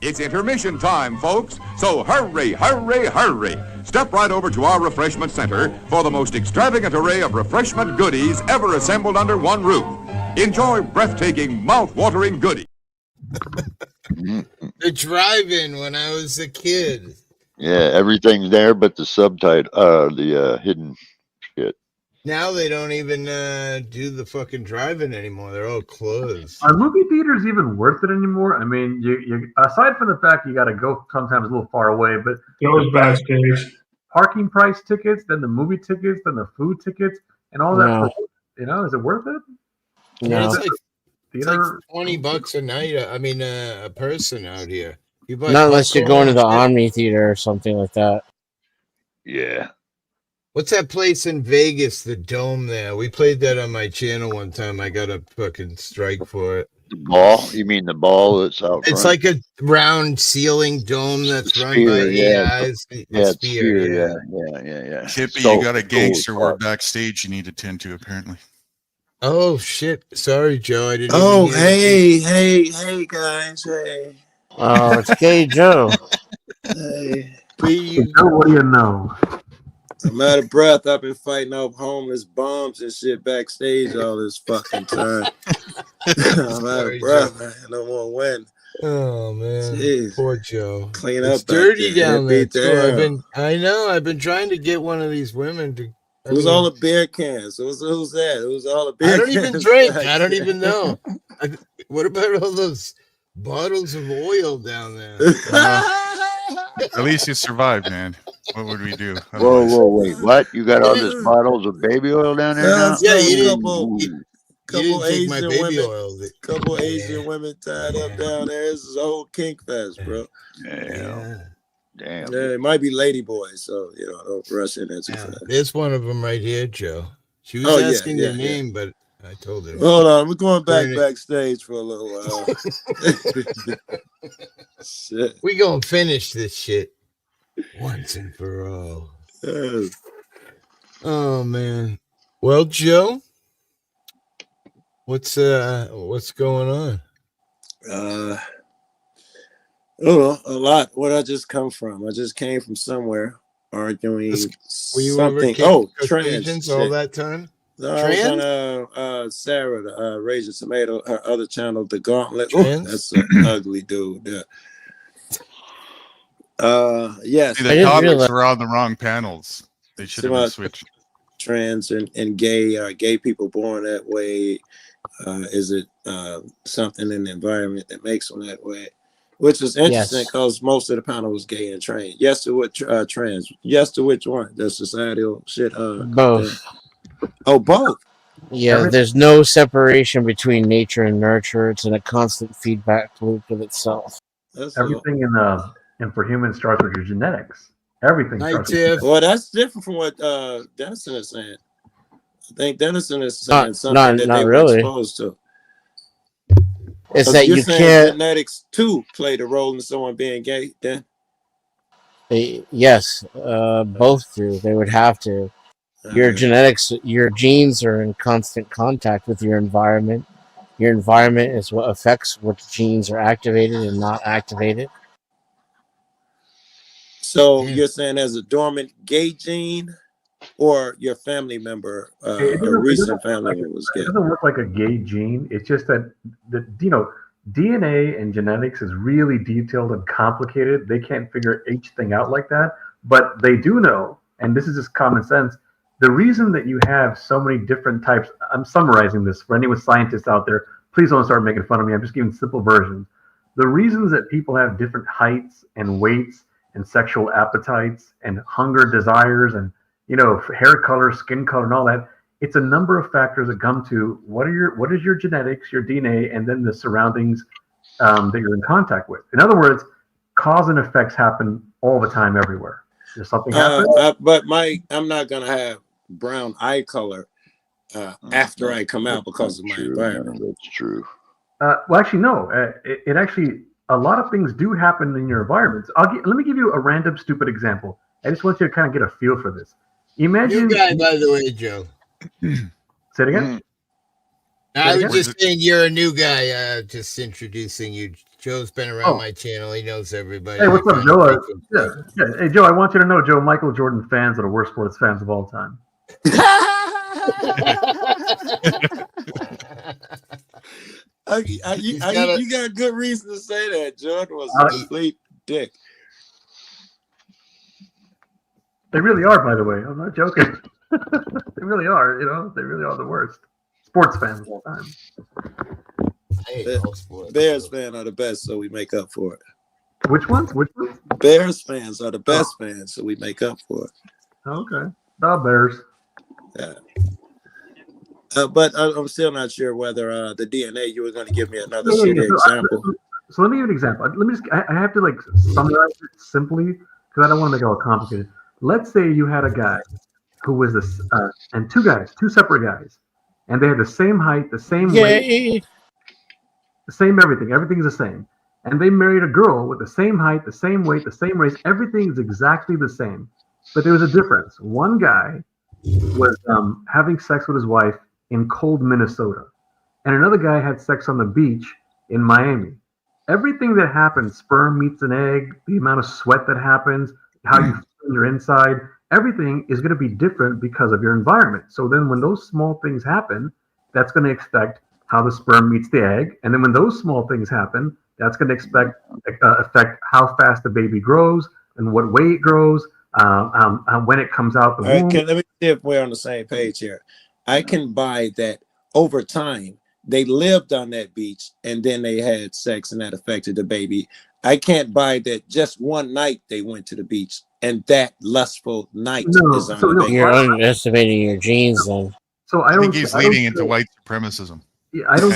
It's intermission time, folks. So hurry, hurry, hurry. Step right over to our refreshment center for the most extravagant array of refreshment goodies ever assembled under one roof. Enjoy breathtaking, mouth-watering goodies. The drive-in when I was a kid. Yeah, everything's there but the subtitle, the hidden shit. Now they don't even do the fucking drive-in anymore. They're all closed. Are movie theaters even worth it anymore? I mean, you aside from the fact you got to go sometimes a little far away, but Goes backstage. Parking price tickets, then the movie tickets, then the food tickets, and all that. No. Is it worth it? Yeah, No. it's like $20 a night. I mean, a person out here. You buy Not unless you're popcorn going to the and shit. Omni Theater or something like that. Yeah. What's that place in Vegas? The Dome there. We played that on my channel one time. I got a fucking strike for it. The ball? You mean the ball that's out It's front? like a round ceiling dome that's run by Sphere, yeah. AIs. Yeah, Sphere, Sphere, yeah. yeah. Hippie, So you got a cool gangster as word fuck. backstage you need to tend to, apparently. Oh shit! Sorry, Joe. I didn't. Oh, even hear hey, guys, hey. Oh, it's Gay Joe. Hey. What do you know? I'm out of breath. I've been fighting off homeless bums and shit backstage all this fucking time. I'm out of breath, man. I don't want to win. Oh man, Jeez. poor Joe. Clean It's up back dirty there. down there Beat the too. hell. I know. I've been trying to get one of these women to. Who's all the beer cans? Who's that? Who's all the beer I don't cans? even drink. back I don't there? even know. What about all those bottles of oil down there? At least you survived, man. What would we do? Whoa, otherwise? wait, what? You got all these bottles of baby oil down there now? Yeah, you didn't. couple You didn't take my Asian baby women, oil. couple Asian women tied up down there. This is a whole kink fest, bro. Damn. Yeah, it might be lady boys, so don't rush in there too fast. There's one of them right here, Joe. She was Oh, yeah, asking yeah, your yeah. name, but I told her. Hold on, we're going Burn it. backstage for a little while. Shit. We gonna finish this shit once and for all. Oh man. Well, Joe, what's going on? I don't know, a lot. Where'd I just come from? I just came from somewhere arguing Were you something. over Trans Caucasians all shit. that time? No, I was on Sarah, the Rage and Tomato, her other channel, The Gauntlet. Ooh, Trans? that's an ugly dude. Yeah. Yes. See, the topics were on the wrong panels. They should have been switched. Trans and gay people born that way. Is it something in the environment that makes them that way? Which is interesting because most of the panel was gay and trans. Yes to what trans? Yes to which one? The societal shit. Both. Oh, both. Yeah, there's no separation between nature and nurture. It's in a constant feedback loop with itself. Everything in for humans starts with your genetics. Everything starts with genetics. Well, that's different from what Dennison is saying. I think Dennison is saying something that not they were really. exposed to. It's that you're you saying can't. genetics too played a role in someone being gay. Then Yes, both do. They would have to. Your genetics, your genes are in constant contact with your environment. Your environment is what affects which genes are activated and not activated. So you're saying there's a dormant gay gene, or your family member, a recent family member was gay? It doesn't look like a gay gene. It's just that DNA and genetics is really detailed and complicated. They can't figure each thing out like that, but they do know, and this is just common sense. The reason that you have so many different types, I'm summarizing this for any scientists out there, please don't start making fun of me. I'm just giving simple versions. The reasons that people have different heights and weights and sexual appetites and hunger desires and hair color, skin color, and all that, it's a number of factors that come to what is your genetics, your DNA, and then the surroundings that you're in contact with. In other words, cause and effects happen all the time, everywhere. There's something happen. But I'm not gonna have brown eye color after I come out because of my environment. That's true. Well, actually, no. It actually, a lot of things do happen in your environments. Let me give you a random stupid example. I just want you to kind of get a feel for this. Imagine. New guy, by the way, Joe. Say it again. I was just saying you're a new guy. Just introducing you. Joe's been around my channel. He knows everybody. Hey, what's up, Joe? Yeah. Hey, Joe, I want you to know, Joe, Michael Jordan fans are the worst sports fans of all time. You got a good reason to say that. Jordan was a complete dick. They really are, by the way. I'm not joking. They really are. They really are the worst sports fans of all time. Bears fans are the best, so we make up for it. Which ones? Bears fans are the best fans, so we make up for it. Okay, the Bears. Yeah. But I'm still not sure whether the DNA. You were going to give me another shitty example. So let me give an example. Let me just. I have to summarize it simply because I don't want to make it all complicated. Let's say you had a guy who was this, and two separate guys, and they had the same height, the same weight, the same everything. Everything's the same. And they married a girl with the same height, the same weight, the same race. Everything is exactly the same. But there was a difference. One guy was having sex with his wife in cold Minnesota, and another guy had sex on the beach in Miami. Everything that happens, sperm meets an egg, the amount of sweat that happens, how you feel your inside, everything is going to be different because of your environment. So then when those small things happen, that's going to affect how the sperm meets the egg. And then when those small things happen, that's going to affect how fast the baby grows and what way it grows, when it comes out the womb. Let me see if we're on the same page here. I can buy that over time they lived on that beach and then they had sex and that affected the baby. I can't buy that just one night they went to the beach and that lustful night is on the baby. You're underestimating your genes then. So I think he's leading into white supremacism. Yeah, I don't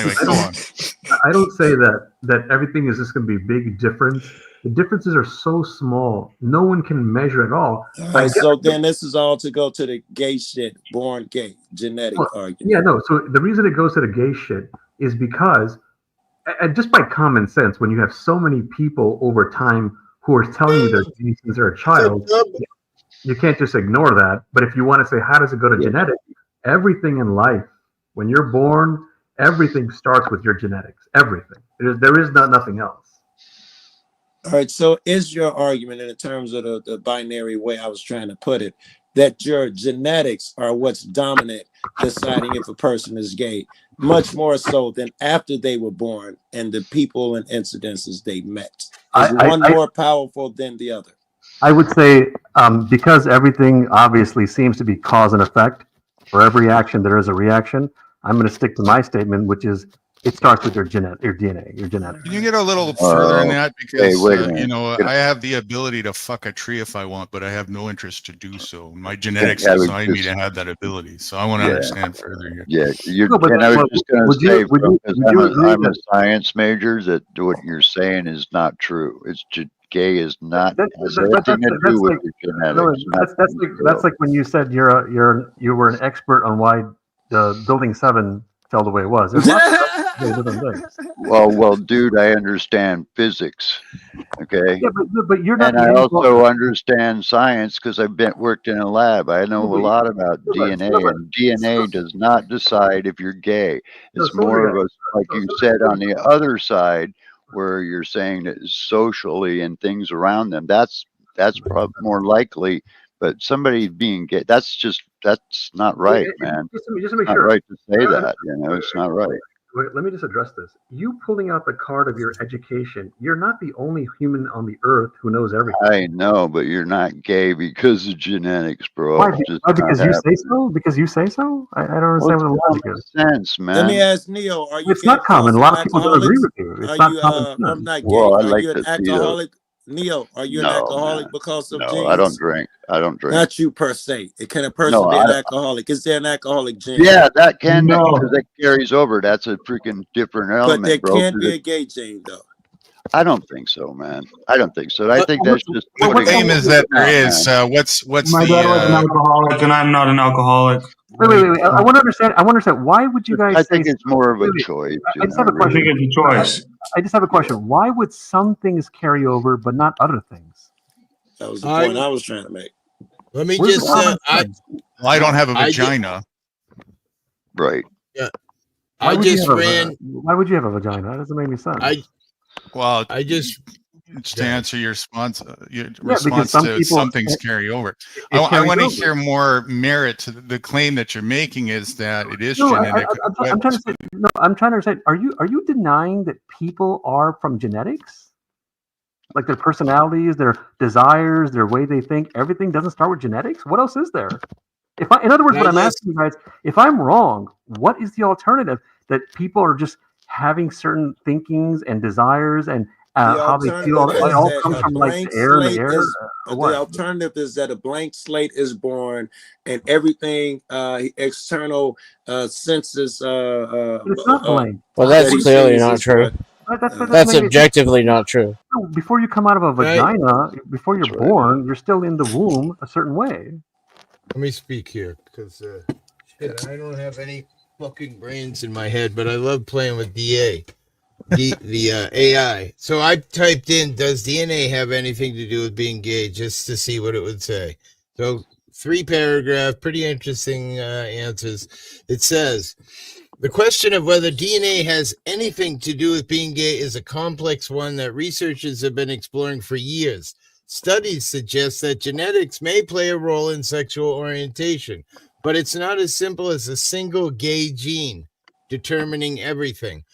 say that everything is just going to be a big difference. The differences are so small, no one can measure it all. So then this is all to go to the gay shit, born gay, genetic argument. Yeah, no. So the reason it goes to the gay shit is because, just by common sense, when you have so many people over time who are telling you they're gay since they're a child, you can't just ignore that. But if you want to say, how does it go to genetics? Everything in life, when you're born, everything starts with your genetics. Everything. There is nothing else. All right. So is your argument in terms of the binary way I was trying to put it, that your genetics are what's dominant deciding if a person is gay, much more so than after they were born and the people and incidences they met? Is one more powerful than the other? I would say because everything obviously seems to be cause and effect. For every action, there is a reaction. I'm going to stick to my statement, which is it starts with your DNA, your genetics. Can you get a little further in that? Because, wait I have the ability to fuck a tree if I want, but I have no interest to do so. My genetics design me to have that ability. So I want to understand further here. Yeah, and I was just going to say, because I'm a science major, that what you're saying is not true. It's gay is not has anything to do with your genetics. That's like when you said you were an expert on why the Building 7 fell the way it was. Well, dude, I understand physics. Okay. Yeah, but you're not And the I end also understand science because I've worked in a lab. I know a lot about DNA, and DNA does not decide if you're gay. It's more of a, like you said, on the other side, where you're saying that socially and things around them. That's probably more likely. But somebody being gay, that's not right, man. Just to make It's not sure. right to say that. It's not right. Wait, let me just address this. You pulling out the card of your education, you're not the only human on the earth who knows everything. I know, but you're not gay because of genetics, bro. Why? Just Because not you say happening. so? Because you say so? I don't understand what the logic is. Sense, man. Let me ask Neo, are you It's not common. A lot of people don't agree with you. It's not common I'm sense. not gay. Well, I Are like you an to see those. alcoholic? Neo, are you an No, alcoholic man. because of No, genes? I don't drink. I don't drink. Not you per se. Can a person No, be an alcoholic? Is there an alcoholic gene? Yeah, that can, because that carries over. That's a freaking different But element, there bro. can be a gay gene, though. I don't think so, man. I don't think so. I think that's just The putting claim is that there is. What's My dad was an alcoholic, and I'm not an alcoholic. Wait. I want to understand. Why would you guys I say? think it's more of a choice. I just have a question. I think it's a choice. I just have a question. Why would some things carry over but not other things? That was the point I was trying to make. Let me Where's just the common sense? I don't have a vagina. Right. Yeah. Why I would just you have ran. why would you have a vagina? That doesn't make any sense. I just to answer your response because some people- some things carry over. it I carries want to over. hear more merit to the claim that you're making is that it is No, genetic. I'm trying to say. No, I'm trying to say. Are you denying that people are from genetics? Like their personalities, their desires, their way they think, everything doesn't start with genetics? What else is there? In other words, what I'm asking you guys, if I'm wrong, what is the alternative? That people are just having certain thinkings and desires and how they feel. It all comes from like the air and the air. The alternative is that a blank slate is born, and everything external senses. It's not blank. Well, that's clearly not true. That's objectively not true. Before you come out of a vagina, before you're born, you're still in the womb a certain way. Let me speak here, because I don't have any fucking brains in my head, but I love playing with the AI. So I typed in, does DNA have anything to do with being gay, just to see what it would say. So 3-paragraph, pretty interesting answers. It says, the question of whether DNA has anything to do with being gay is a complex one that researchers have been exploring for years. Studies suggest that genetics may play a role in sexual orientation, but it's not as simple as a single gay gene determining everything.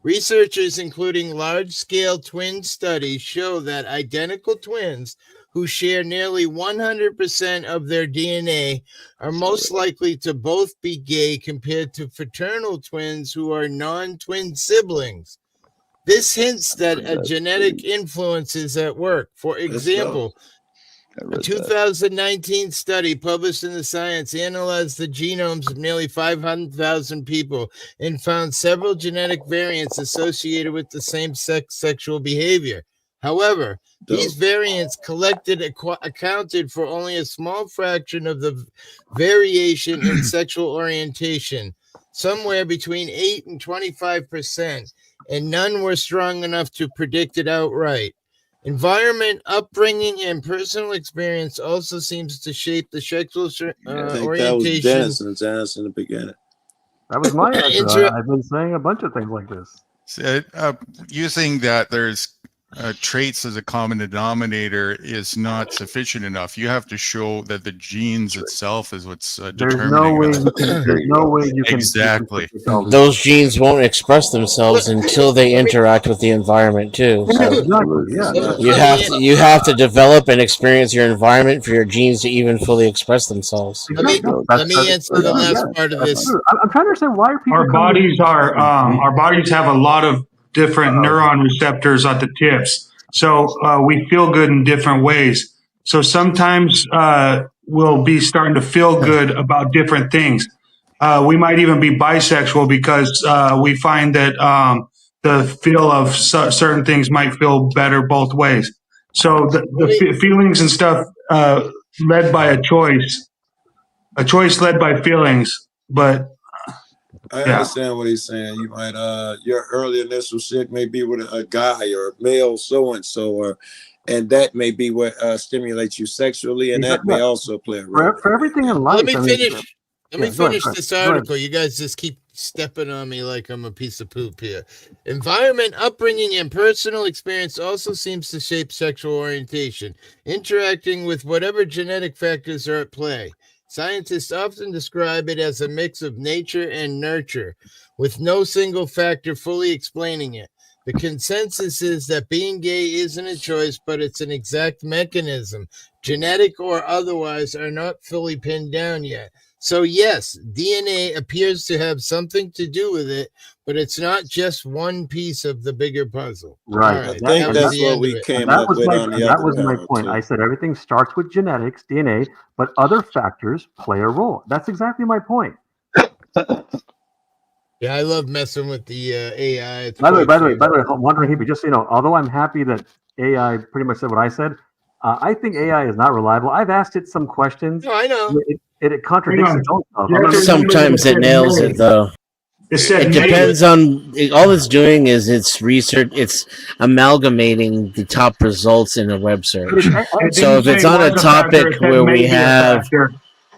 Researchers, including large-scale twin studies, show that identical twins who share nearly 100% of their DNA are most likely to both be gay compared to fraternal twins who are non-twin siblings. This hints that a genetic influence is at work. For example, a 2019 study published in the Science analyzed the genomes of nearly 500,000 people and found several genetic variants associated with the same-sex sexual behavior. However, these variants accounted for only a small fraction of the variation in sexual orientation, somewhere between 8 and 25%, and none were strong enough to predict it outright. Environment, upbringing, and personal experience also seems to shape the sexual orientation. That was Dennis in the beginning. That was my answer. I've been saying a bunch of things like this. Using that there's traits as a common denominator is not sufficient enough. You have to show that the genes itself is what's determining. There's no way you can exactly. Those genes won't express themselves until they interact with the environment too. So you have to develop and experience your environment for your genes to even fully express themselves. Let me answer the last part of this. I'm trying to understand why are people. Our bodies have a lot of different neuron receptors at the tips. So we feel good in different ways. So sometimes we'll be starting to feel good about different things. We might even be bisexual because we find that the feel of certain things might feel better both ways. So the feelings and stuff led by a choice led by feelings, but I understand what he's saying. You might your early initial shit may be with a guy or a male so and so, and that may be what stimulates you sexually, and that may also play a role. For everything in life. Let me I mean, finish. Let me go ahead, finish go ahead. this Go ahead. article. You guys just keep stepping on me like I'm a piece of poop here. Environment, upbringing, and personal experience also seems to shape sexual orientation, interacting with whatever genetic factors are at play. Scientists often describe it as a mix of nature and nurture, with no single factor fully explaining it. The consensus is that being gay isn't a choice, but it's an exact mechanism. Genetic or otherwise are not fully pinned down yet. So yes, DNA appears to have something to do with it, but it's not just one piece of the bigger puzzle. Right. All right, I think that that's was the what end we of it. came That up was with my on the that other was my panel point. too. I said everything starts with genetics, DNA, but other factors play a role. That's exactly my point. Yeah, I love messing with the AI. It's By the way, quite fun. I'm wondering, Hippie, just so you know, although I'm happy that AI pretty much said what I said, I think AI is not reliable. I've asked it some questions. No, I know. It contradicts its own stuff. Sometimes it nails it though. It depends on all it's doing is it's research. It's amalgamating the top results in a web search. So if it's on a topic where we have,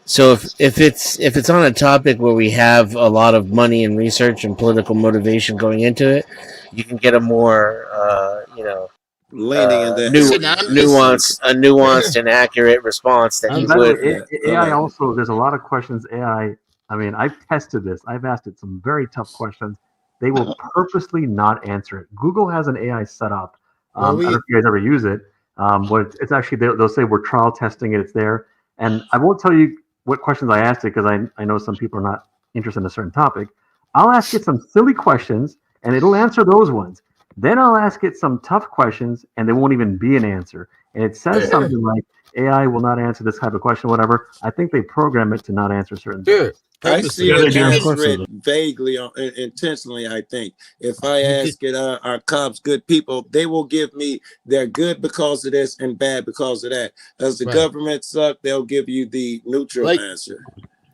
so if it's on a topic where we have a lot of money and research and political motivation going into it, you can get a more leaning in that nuanced and accurate response that you By the would. way, AI also, there's a lot of questions AI, I mean, I've tested this. I've asked it some very tough questions. They will purposely not answer it. Google has an AI set up. I don't know if you guys ever use it, but it's actually, they'll say we're trial testing it, it's there. And I won't tell you what questions I asked it because I know some people are not interested in a certain topic. I'll ask it some silly questions and it'll answer those ones. Then I'll ask it some tough questions and there won't even be an answer. And it says something like, AI will not answer this type of question, whatever. I think they program it to not answer certain things. I see it answer it vaguely, intentionally. I think if I ask it, "Are cops good people?" they will give me they're good because of this and bad because of that. Does the government suck? They'll give you the neutral answer.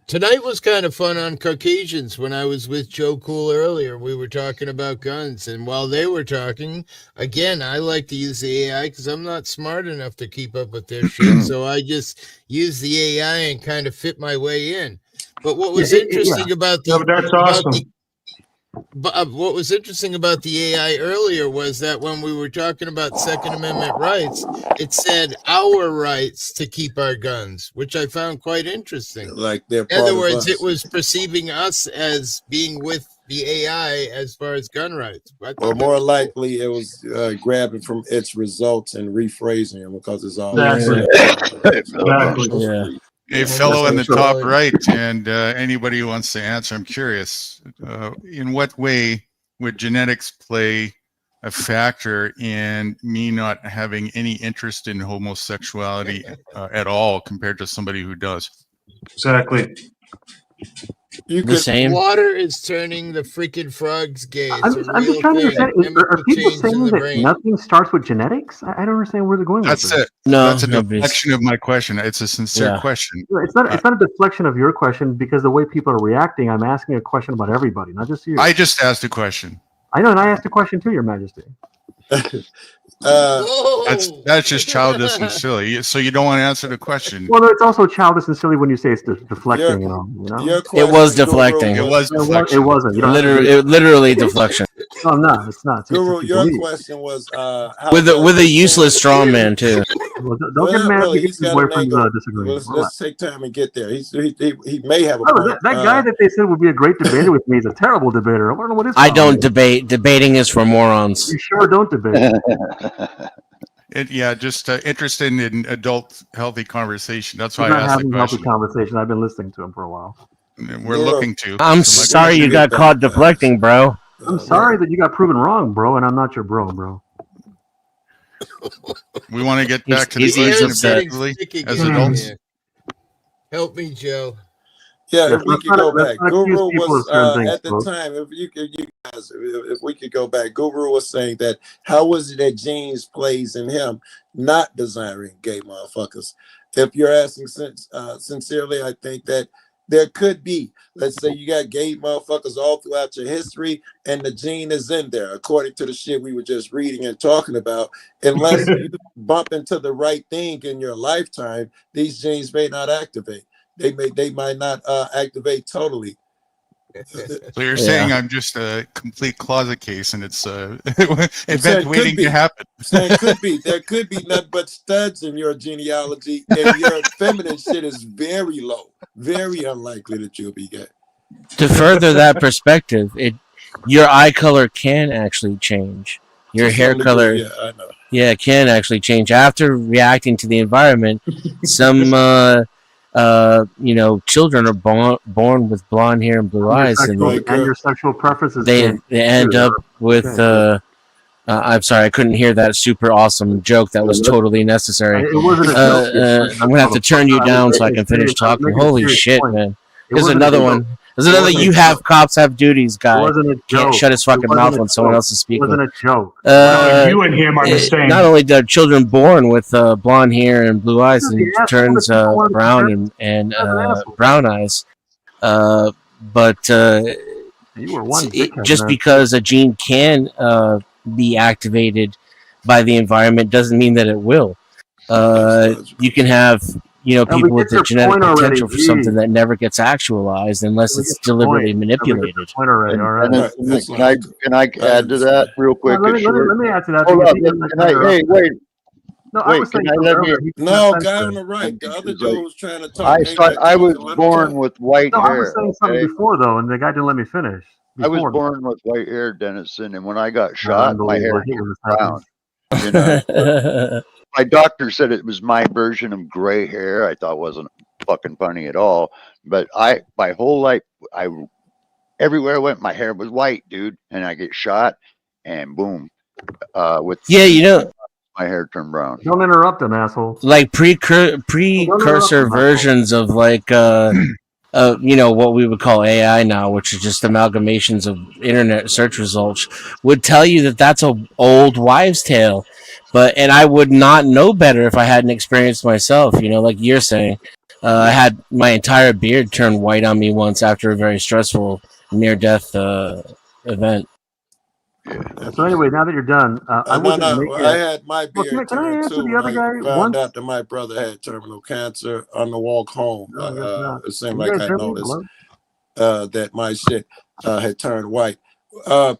Tonight was kind of fun on Caucasians. When I was with Joe Cool earlier, we were talking about guns. And while they were talking, again, I like to use the AI because I'm not smart enough to keep up with their shit. So I just use the AI and kind of fit my way in. But what was interesting about the that's awesome. what was interesting about the AI earlier was that when we were talking about Second Amendment rights, it said our rights to keep our guns, which I found quite interesting. Like they're in other part of words, us. it was perceiving us as being with the AI as far as gun rights. Or more likely, it was grabbing from its results and rephrasing them because it's all. Yeah. A fellow in the top right, and anybody who wants to answer, I'm curious, in what way would genetics play a factor in me not having any interest in homosexuality at all compared to somebody who does? Exactly. The same. Water is turning the freaking frogs gay. I'm just trying to understand, are people saying that nothing starts with genetics? I don't understand where they're going with this. That's it. No, that's a deflection of my question. It's a sincere question. It's not a deflection of your question because the way people are reacting, I'm asking a question about everybody, not just you. I just asked a question. I know, and I asked a question too, Your Majesty. That's just childish and silly. So you don't want to answer the question. Well, it's also childish and silly when you say it's deflecting. You know? It was deflecting. It was deflection. It wasn't. You Literally deflection. No, no, it's not. Guru, your question was with a useless straw man too. Don't get mad if your boyfriend disagrees. Let's take time and get there. He may have a point. That guy that they said would be a great debater with me is a terrible debater. I don't know what his I don't debate. Debating is for morons. You sure don't debate. Just interested in adult healthy conversation. That's why He's I not asked the having question. healthy conversation. I've been listening to him for a while. We're looking to. I'm sorry you got caught deflecting, bro. I'm sorry that you got proven wrong, bro, and I'm not your bro. We want to get back to the He's objectively as adults. Help me, Joe. Yeah, if we could go back. Guru accuse people was of certain things, at the folks. time. If we could go back, Guru was saying that how was it that genes plays in him not desiring gay motherfuckers? If you're asking sincerely, I think that there could be. Let's say you got gay motherfuckers all throughout your history, and the gene is in there, according to the shit we were just reading and talking about. Unless you bump into the right thing in your lifetime, these genes may not activate. They might not activate totally. So you're saying I'm just a complete closet case, and it's event waiting to happen. Saying could be. There could be nothing but studs in your genealogy, and your feminine shit is very low. Very unlikely that you'll be gay. To further that perspective, your eye color can actually change. Your hair color, yeah, I know. Yeah, it can actually change after reacting to the environment. Some children are born with blonde hair and blue eyes, and your sexual preferences. They end up with. I'm sorry, I couldn't hear that super awesome joke. That was totally necessary. It wasn't a joke. I'm gonna have to turn you down so I can finish talking. Holy shit, man! There's another one. There's another "you have cops have duties" guy. It wasn't a joke. Can't shut his fucking mouth when someone else is speaking. It wasn't a joke. You and him are the same. Not only are children born with blonde hair and blue eyes and turns brown and brown eyes, but you were one just because a gene can be activated by the environment doesn't mean that it will. You can have people with the genetic potential for something that never gets actualized unless it's deliberately manipulated. Can I add to that real quick? Let me add to that. Hold up. Hey, wait. No, I was saying no, guy on the right. The other dude was trying to talk. I was born with white hair. I was saying something before though, and the guy didn't let me finish. I was born with white hair, Dennison, and when I got shot, my hair was brown. My doctor said it was my version of gray hair. I thought wasn't fucking funny at all. But my whole life, everywhere I went, my hair was white, dude. And I get shot, and boom, my hair turned brown. Don't interrupt him, asshole. Like precursor versions of what we would call AI now, which is just amalgamations of internet search results, would tell you that that's an old wives' tale. And I would not know better if I hadn't experienced myself. Like you're saying, I had my entire beard turn white on me once after a very stressful near-death event. So anyway, now that you're done, I had my beard turned too. The other guy found out that my brother had terminal cancer on the walk home. It seemed like I noticed that my shit had turned white.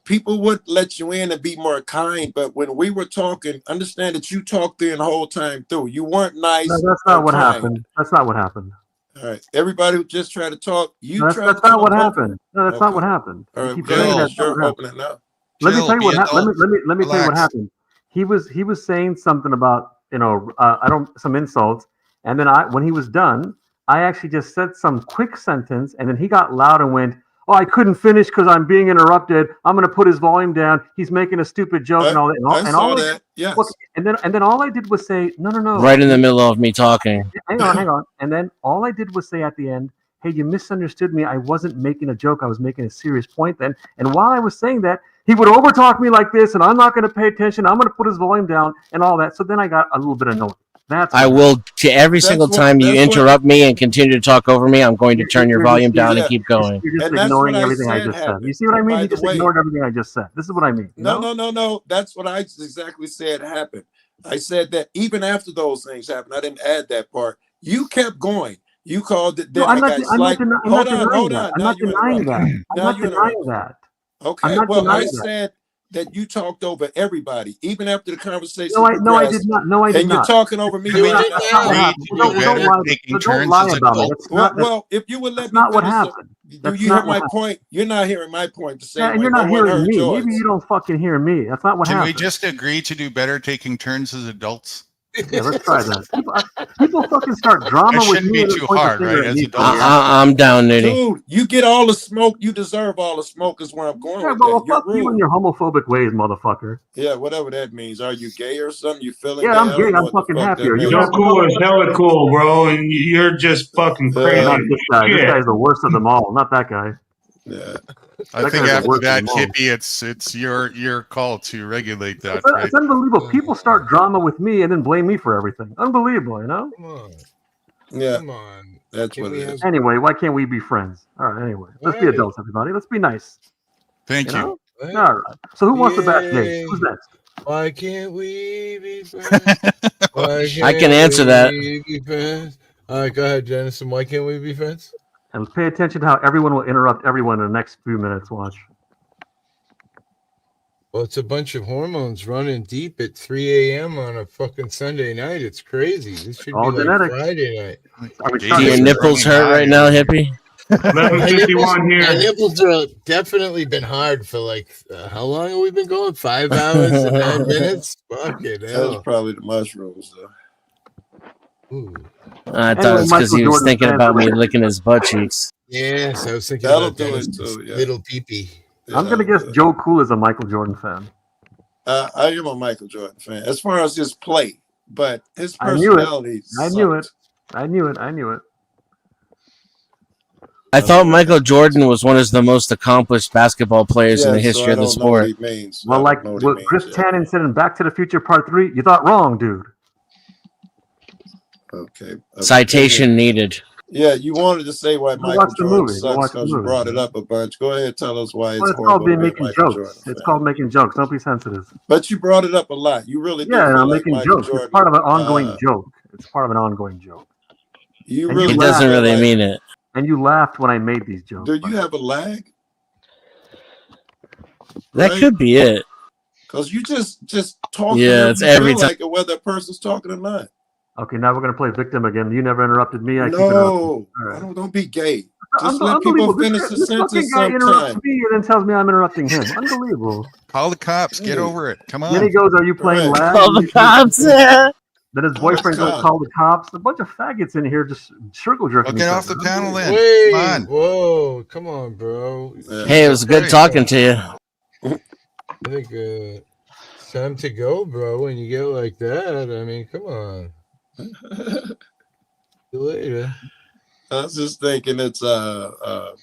People would let you in and be more kind, but when we were talking, understand that you talked the whole time through. You weren't nice. No, that's not what happened. That's not what happened. All right, everybody who just tried to talk, that's not what happened. No, that's not what happened. All right, you're opening up. Let me tell you what happened. Let me tell you what happened. He was saying something about some insults, and then when he was done, I actually just said some quick sentence, and then he got loud and went, "Oh, I couldn't finish because I'm being interrupted. I'm going to put his volume down. He's making a stupid joke and all that." Yes. Look, and then all I did was say, "No." Right in the middle of me talking. Hang on. And then all I did was say at the end, "Hey, you misunderstood me. I wasn't making a joke. I was making a serious point then." And while I was saying that, he would overtalk me like this, and I'm not going to pay attention. I'm going to put his volume down and all that. So then I got a little bit annoyed. I will, every single time you interrupt me and continue to talk over me, I'm going to turn your volume down and keep going. You're just ignoring everything I just said. You see what I mean? You just ignored everything I just said. This is what I mean. No. That's what I exactly said happened. I said that even after those things happened, I didn't add that part. You kept going. You called it. I'm not denying that. Okay. Well, I said that you talked over everybody, even after the conversation. No, I did not. No, I did and not. you're talking over me. Don't lie about it. Well, if you would let me. That's not what happened. Do you hear my point? You're not hearing my point. The same and you're not hearing me. Maybe you don't fucking hear me. That's not what happened. Can we just agree to do better taking turns as adults? Yeah, let's try that. People fucking start drama with me. It shouldn't be too hard, right? As adults. I'm down, Nitty. Dude, you get all the smoke. You deserve all the smoke is where I'm going with that. Fuck you and your homophobic ways, motherfucker. Yeah, whatever that means. Are you gay or something? You feeling gay? I'm gay. I'm fucking happy. You're cool as hella cool, bro. And you're just fucking crazy. Not this guy. This guy's the worst of them all. Not that guy. Yeah. I think after that, hippie, it's your call to regulate that. Right? It's unbelievable. People start drama with me and then blame me for everything. Unbelievable, you know? Yeah, Come on. that's Can what we it have? is. Anyway, why can't we be friends? All right. Anyway, let's be Right. adults, everybody. Let's be nice. Thank you. Right. All right. So who wants to bash Gates? Yay. Who's next? Why can't we be friends? Why can't I can answer that. we be friends? All right, go ahead, Jennison. Why can't we be friends? And pay attention to how everyone will interrupt everyone in the next few minutes. Watch. Well, it's a bunch of hormones running deep at 3 a.m. on a fucking Sunday night. It's crazy. This should All be like genetics. Friday night. Are we Do starting? your nipples hurt right now, hippie? 11:51 My here. nipples have definitely been hard for like, how long have we been going? 5 hours and 9 minutes? Fucking That was hell. probably the mushrooms, though. Ooh. I thought Anyway, it was because Michael he was Jordan thinking fans about are me ready. licking his butt cheeks. Yes, I was thinking That'll about do it Dennis's too. Yeah. little peepee. I'm gonna guess Joe Cool is a Michael Jordan fan. I am a Michael Jordan fan as far as his play, but his I knew it. personality. I knew it. I knew it. I knew it. I thought Michael Jordan was one of the most accomplished basketball players in the history of the sport. Well, like what Chris Tannen said in Back to the Future Part 3, you thought wrong, dude. Okay. Citation needed. Yeah, you wanted to say why Go Michael watch the Jordan movie. Go sucks watch the because you movie. brought it up a bunch. Go ahead, tell us why Well, it's it's called horrible to being be a making Michael jokes. Jordan It's fan. called making jokes. Don't be sensitive. But you brought it up a lot. You really do Yeah, and feel I'm like making Michael jokes. Jordan. It's part of an ongoing joke. It's part of an ongoing joke. You And really He doesn't feel really like- mean it. And you laughed when I made these jokes. Do you have a lag? That could be it. Because you just talk Yeah, to them, it's you every feel time. like it, whether a person's talking or not. Okay, now we're gonna play victim again. You never interrupted me. I keep interrupting. No, All right. don't be gay. Just let Unbelievable. people finish the This fucking sentence guy interrupts sometime. me and then tells me I'm interrupting him. Unbelievable. Call the cops. Get over it. Come Then he on. goes, "Are you playing Right. lag?" Call the cops. Then his Call the boyfriend goes, cops. "Call the cops." A bunch of faggots in here just circle jerking. Well, get each off the other. panel then. Wait, Come on. whoa, come on, bro. Hey, it was good talking to you. I think it's time to go, bro. When you get like that, I mean, come on. See you later. I was just thinking it's a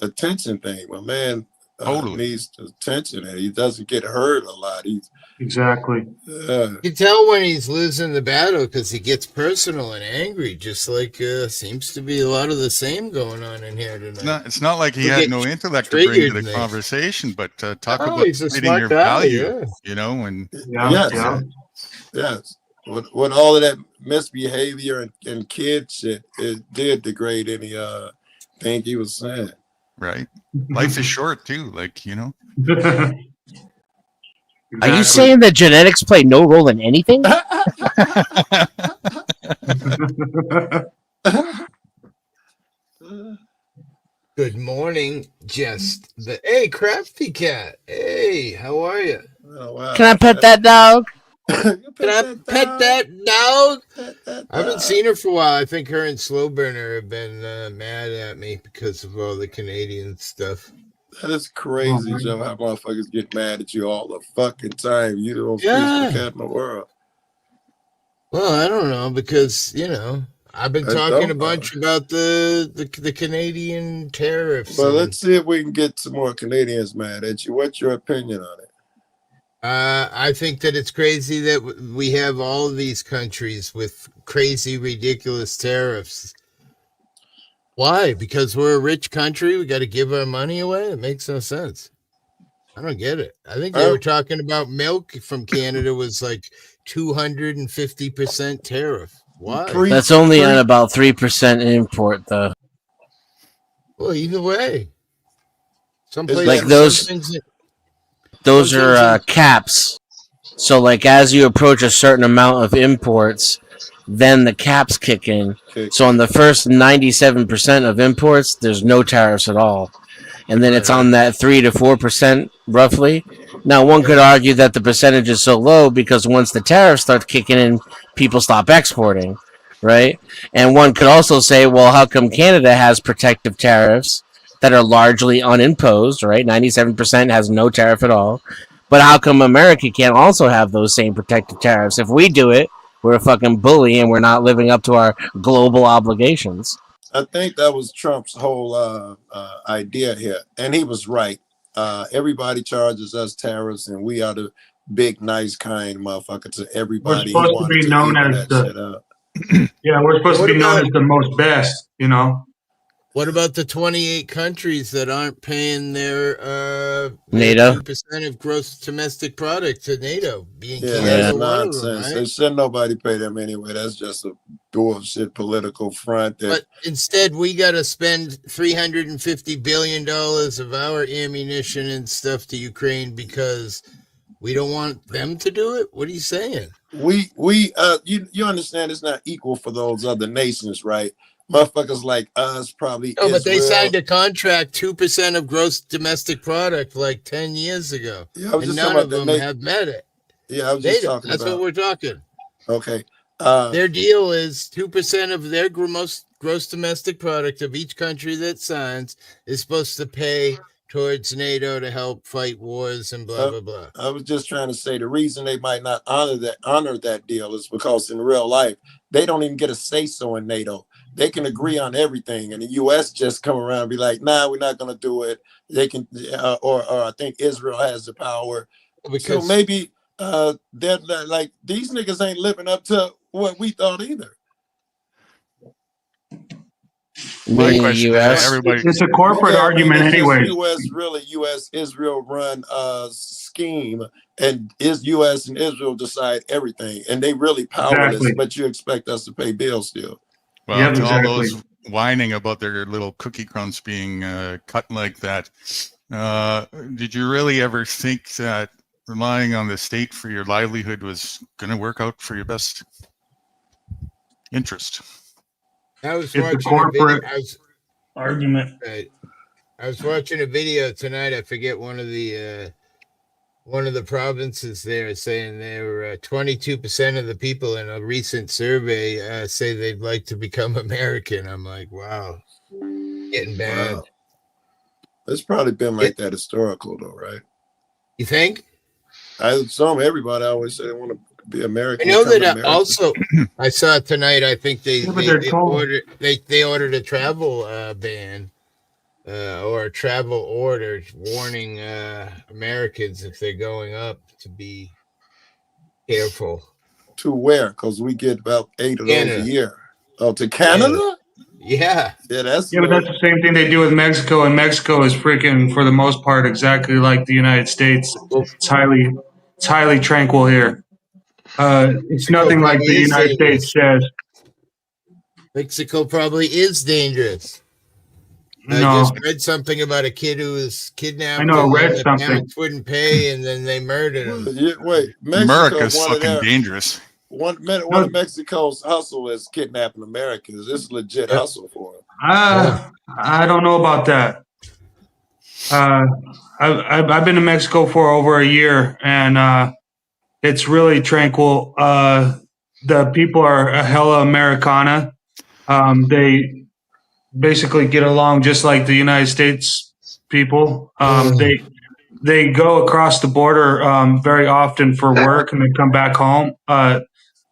attention thing. My man Totally. needs attention, and he doesn't get hurt a lot. He's Exactly. You can tell when he's losing the battle because he gets personal and angry, just like seems to be a lot of the same going on in here tonight. It's not like he We had get no intellect to bring to triggered, the mate. conversation, but talk Oh, about he's a fitting smart your guy, value, yeah. you know, and yes. With all of that misbehavior and kid shit, it did degrade any thing he was saying. right. Life is short too, like, you know. Are you saying that genetics play no role in anything? Good morning, just the hey crafty cat. Hey, how are you? Oh, wow. Can I pet that dog? Can I pet that dog? I haven't seen her for a while. I think her and Slowburner have been mad at me because of all the Canadian stuff. That is crazy, Joe. How motherfuckers get mad at you all the fucking time. You the most Yeah. peaceful cat in the world. Well, I don't know because I've been I talking don't a bunch about the Canadian tariffs. But and- let's see if we can get some more Canadians mad at you. What's your opinion on it? I think that it's crazy that we have all of these countries with crazy, ridiculous tariffs. Why? Because we're a rich country. We got to give our money away. It makes no sense. I don't get it. I think they were talking about milk from Canada was like 250% tariff. Why? That's only on about 3% import, though. Well, either way. Some Like places, those- some things that- Those are caps. So, like, as you approach a certain amount of imports, then the caps kick in. So, on the first 97% of imports, there's no tariffs at all. And then it's on that 3 to 4% roughly. Now, one could argue that the percentage is so low because once the tariffs start kicking in, people stop exporting, right? And one could also say, well, how come Canada has protective tariffs that are largely unimposed, right? 97% has no tariff at all. But how come America can't also have those same protective tariffs? If we do it, we're a fucking bully and we're not living up to our global obligations. I think that was Trump's whole idea here. And he was right. Everybody charges us tariffs and we are the big, nice, kind motherfucker to everybody. We're supposed to be known as Yeah, we're supposed to be known as the most best, you know. What about the 28 countries that aren't paying their NATO? 2% of gross domestic product to NATO? Being Yeah, Canada that's one of them, nonsense. right? They should nobody pay them anyway. That's just a bullshit political front. But instead, we got to spend $350 billion of our ammunition and stuff to Ukraine because we don't want them to do it. What are you saying? You understand it's not equal for those other nations, right? Motherfuckers like us, probably Oh, but they Israel. signed a contract 2% of gross domestic product like 10 years ago, Yeah, I was and just none talking of about them have met it. Yeah, I was just talking That's about. what we're talking. Okay. Their deal is 2% of their most gross domestic product of each country that signs is supposed to pay towards NATO to help fight wars and blah blah blah. I was just trying to say the reason they might not honor that deal is because in real life they don't even get a say so in NATO. They can agree on everything, and the U.S. just come around and be like, "Nah, we're not going to do it." They can, or I think Israel has the power. So maybe they're like these niggas ain't living up to what we thought either. My question, everybody. It's a corporate argument anyway. U.S. Israel run scheme, and U.S. and Israel decide everything, and they really powerless. Exactly. But you expect us to pay bills still? Well, to all those whining about their little cookie crumbs being cut like that, did you really ever think that relying on the state for your livelihood was going to work out for your best interest? I was It's a watching corporate a video. argument. I was watching a video tonight. I forget one of the provinces there saying they were 22% of the people in a recent survey say they'd like to become American. I'm like, wow, getting bad. Wow. It's probably been like that historical though, right? You think? I assume everybody always say they want to be American. I know that also. I saw it tonight. I think they ordered a travel ban or a travel order warning Americans if they're going up to be careful. To where? Because we get about 8 of Canada. those a year. Oh, to Canada? Yeah. Yeah, that's but that's the same thing they do with Mexico, and Mexico is freaking, for the most part, exactly like the United States. It's highly tranquil here. It's nothing like the United States says. Mexico probably is dangerous. No. I just read something about a kid who was kidnapped. I know, I read the something. Parents wouldn't pay, and then they murdered him. Wait, America's fucking dangerous. One of Mexico's hustle is kidnapping Americans. This is legit hustle for them. I don't know about that. I've been to Mexico for over a year, and it's really tranquil. The people are a hella Americana. They basically get along just like the United States people. They go across the border very often for work, and they come back home.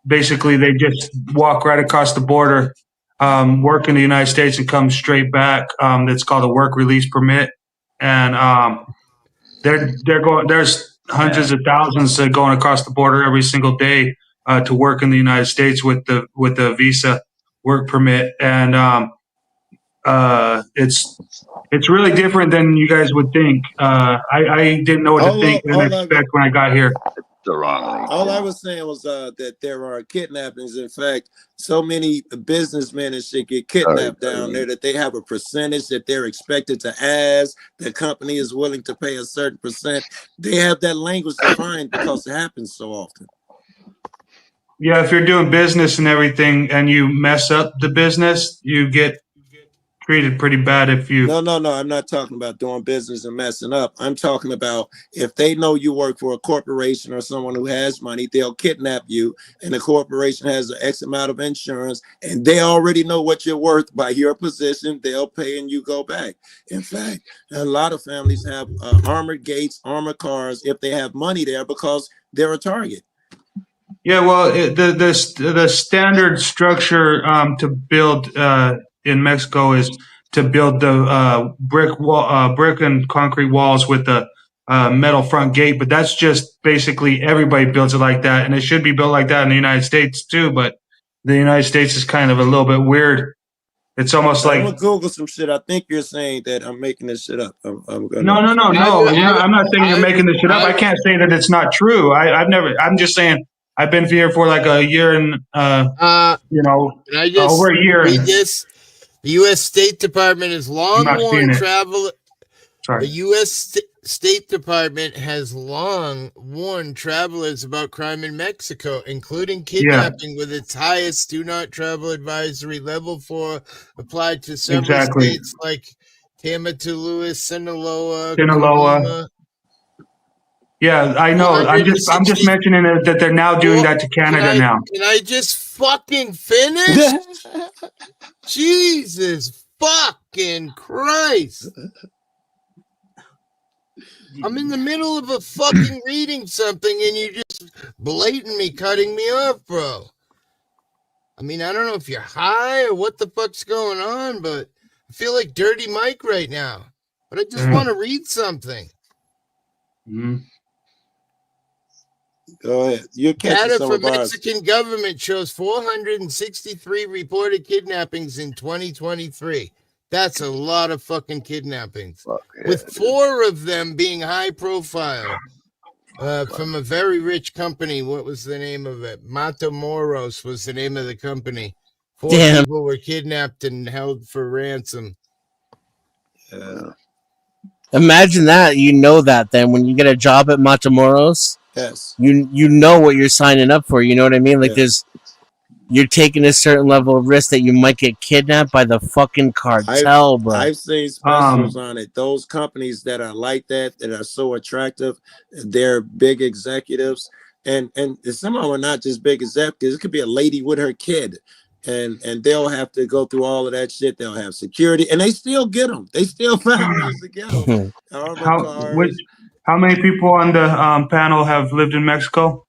Basically, they just walk right across the border, work in the United States, and come straight back. That's called a work release permit, and they're going. There's hundreds of thousands going across the border every single day to work in the United States with the visa work permit, and it's really different than you guys would think. I didn't know what to think and expect when I got here. All I was saying was that there are kidnappings. In fact, so many businessmen and shit get kidnapped down there that they have a percentage that they're expected to ask. The company is willing to pay a certain percent. They have that language defined because it happens so often. Yeah, if you're doing business and everything and you mess up the business, you get treated pretty bad if you... No, I'm not talking about doing business and messing up. I'm talking about if they know you work for a corporation or someone who has money, they'll kidnap you, and the corporation has an X amount of insurance, and they already know what you're worth by your position. They'll pay and you go back. In fact, a lot of families have armored gates, armored cars, if they have money there because they're a target. Yeah, well, the standard structure to build in Mexico is to build the brick and concrete walls with the metal front gate. But that's just basically everybody builds it like that, and it should be built like that in the United States too. But the United States is kind of a little bit weird. It's almost I'm like gonna Google some shit. I think you're saying that I'm making this shit up. I'm gonna. no. I'm not saying you're making this shit up. I can't say that it's not true. I'm just saying I've been here for like a year and Can I just over a year. read And this? The U.S. State Department has long not seeing warned it. travel. Sorry. The U.S. State Department has long warned travelers about crime in Mexico, including kidnapping, with its highest do not travel advisory level 4 applied to several states like Tamaulipas, Sinaloa, Colima. Yeah, I know. I'm just mentioning that they're now doing that to Canada now. Can I just fucking finish? Jesus fucking Christ. I'm in the middle of a fucking reading something and you just blatantly cutting me off, bro. I mean, I don't know if you're high or what the fuck's going on, but I feel like Dirty Mike right now. But I just want to read something. Go ahead. You're catching Data some from of ours. Mexican government shows 463 reported kidnappings in 2023. That's a lot of fucking kidnappings. With 4 of them being high profile from a very rich company. What was the name of it? Matamoros was the name of the company. 4 people were kidnapped and held for ransom. Imagine that. You know that then when you get a job at Matamoros, yes, you know what you're signing up for. You know what I mean? Like you're taking a certain level of risk that you might get kidnapped by the fucking cartel, bro. I've seen specials on it. Those companies that are like that are so attractive, they're big executives, and some of them are not just big executives. It could be a lady with her kid, and they'll have to go through all of that shit. They'll have security, and they still get them. They still find ways to get them. How many people on the panel have lived in Mexico?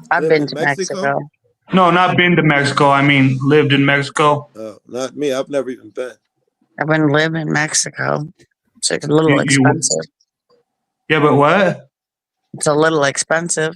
I've been to Mexico. No, not been to Mexico. I mean, lived in Mexico. Not me. I've never even been. I wouldn't live in Mexico. It's a little expensive. Yeah, but what? It's a little expensive.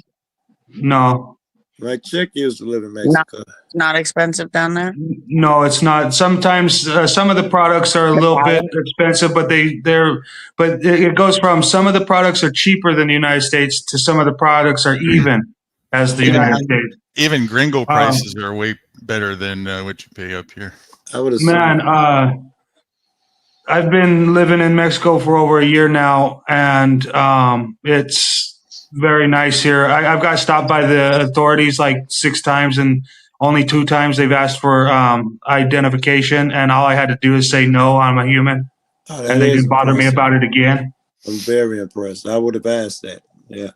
No. My chick used to live in Mexico. Not expensive down there? No, it's not. Sometimes some of the products are a little bit expensive, but it goes from some of the products are cheaper than the United States to some of the products are even as the United States. Even gringo prices are way better than what you pay up here. I would assume. Man, I've been living in Mexico for over a year now, and it's very nice here. I've got stopped by the authorities like 6 times, and only 2 times they've asked for identification, and all I had to do is say no, I'm a human, and they didn't bother me about it again. I'm very impressed. I would have asked that. Yeah.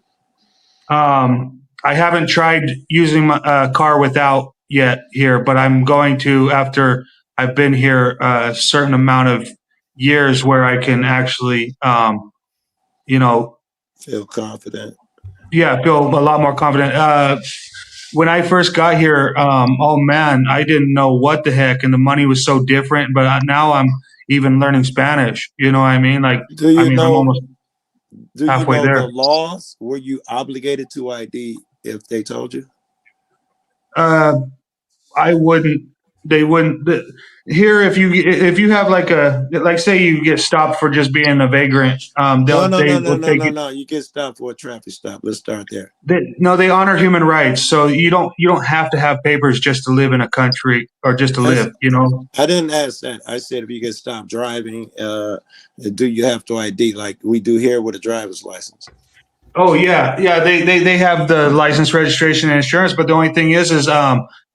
I haven't tried using my car without yet here, but I'm going to after I've been here a certain amount of years where I can actually, feel confident. Yeah, feel a lot more confident. When I first got here, oh man, I didn't know what the heck, and the money was so different. But now I'm even learning Spanish. You know what I mean? Like, I'm almost halfway there. The laws? Were you obligated to ID if they told you? I wouldn't. They wouldn't. Here, if you have like say you get stopped for just being a vagrant, No. You get stopped for a traffic stop. Let's start there. They honor human rights, so you don't have to have papers just to live in a country or just to live. You know. I didn't ask that. I said if you get stopped driving, do you have to ID like we do here with a driver's license? Oh yeah. They have the license, registration, and insurance, but the only thing is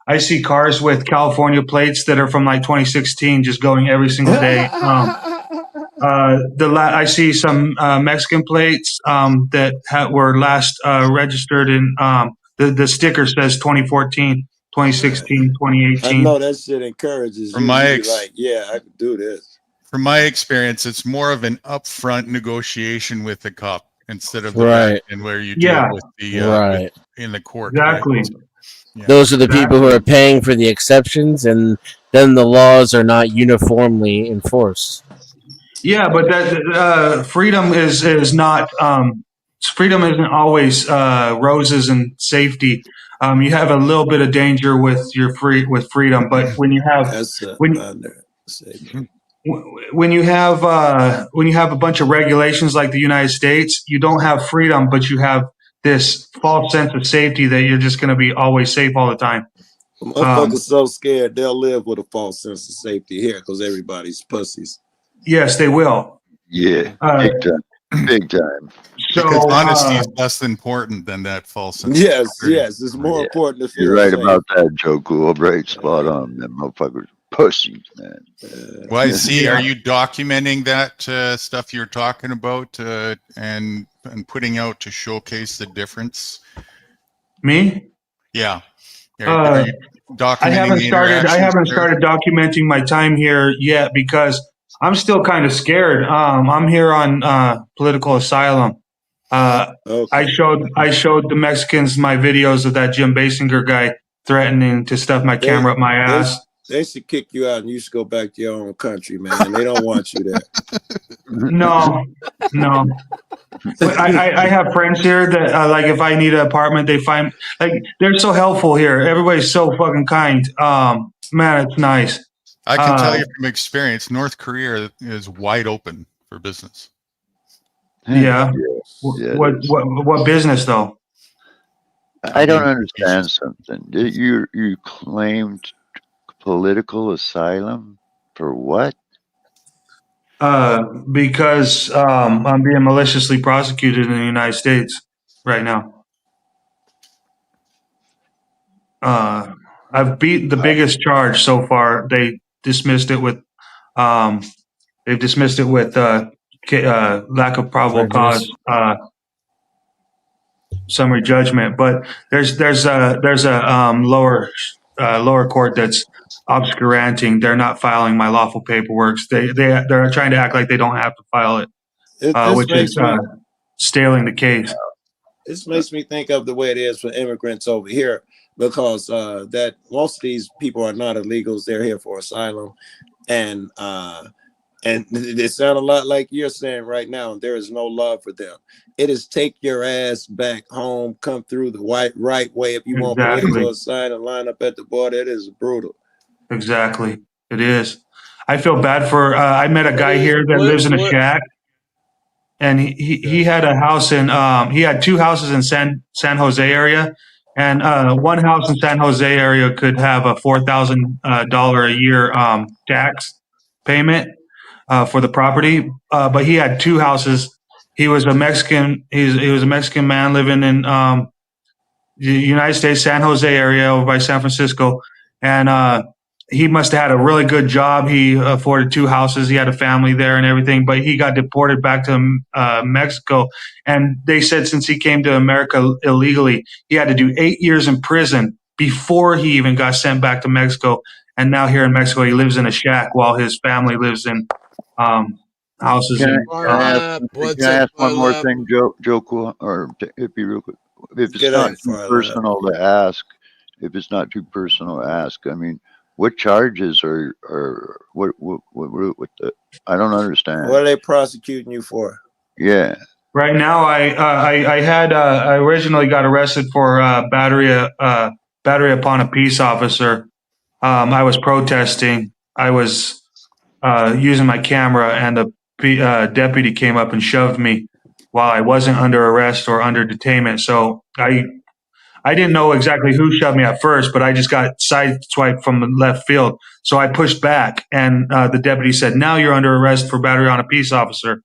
I see cars with California plates that are from like 2016 just going every single day. I see some Mexican plates that were last registered in the sticker says 2014, 2016, 2018. I know that shit encourages you. Yeah, I could do this. From my experience, it's more of an upfront negotiation with the cop instead of and where you deal with the in the court. Exactly. Right? Yeah. Those are the people who are paying for the exceptions, and then the laws are not uniformly enforced. Yeah, but that freedom is not freedom isn't always roses and safety. You have a little bit of danger with freedom, but when you have when you have a bunch of regulations like the United States, you don't have freedom, but you have this false sense of safety that you're just going to be always safe all the time. Motherfuckers so scared they'll live with a false sense of safety here because everybody's pussies. Yes, they will. Yeah, big time. Big time. So, because honesty is less important than that false sense. Yes, it's more important to feel You're right safe. about that, Joe Cool. Right, spot on. Them motherfuckers pussies, man. Well, I see. Are you documenting that stuff you're talking about and putting out to showcase the difference? Me? Yeah. Are you documenting I haven't the started documenting my time here yet because I'm still kind of scared. I'm here on political asylum. I showed the Mexicans my videos of that Jim Basinger guy threatening to stuff my camera up my ass. They should kick you out and you should go back to your own country, man. They don't want you there. No. I have friends here that like if I need an apartment, they find they're so helpful here. Everybody's so fucking kind. Man, it's nice. I can tell you from experience, North Korea is wide open for business. Yeah. What business though? I don't understand something. You claimed political asylum for what? Because I'm being maliciously prosecuted in the United States right now. I've beat the biggest charge so far. They dismissed it with lack of probable cause, summary judgment. But there's a lower court that's obscuranting. They're not filing my lawful paperwork. They're trying to act like they don't have to file it, which is staling the case. This makes me think of the way it is for immigrants over here, because that most of these people are not illegals; they're here for asylum, and they sound a lot like you're saying right now. There is no love for them. It is take your ass back home, come through the right way. If you want political asylum, line up at the border. It is brutal. Exactly, it is. I feel bad for. I met a guy here that lives in a shack, and he had a house in. He had two houses in San Jose area, and one house in San Jose area could have a $4,000 a year tax payment for the property. But he had two houses. He was a Mexican. He was a Mexican man living in the United States, San Jose area over by San Francisco, and he must have had a really good job. He afforded two houses. He had a family there and everything, but he got deported back to Mexico. And they said since he came to America illegally, he had to do 8 years in prison before he even got sent back to Mexico. And now here in Mexico, he lives in a shack while his family lives in houses. Can I ask one more thing, Joe Cool, or if you real quick? If it's not too personal to ask, I mean, what charges are what the? I don't understand. What are they prosecuting you for? Yeah. Right now, I originally got arrested for battery upon a peace officer. I was protesting. I was using my camera, and the deputy came up and shoved me while I wasn't under arrest or under detainment. So I didn't know exactly who shoved me at first, but I just got sideswiped from the left field. So I pushed back, and the deputy said, "Now you're under arrest for battery on a peace officer."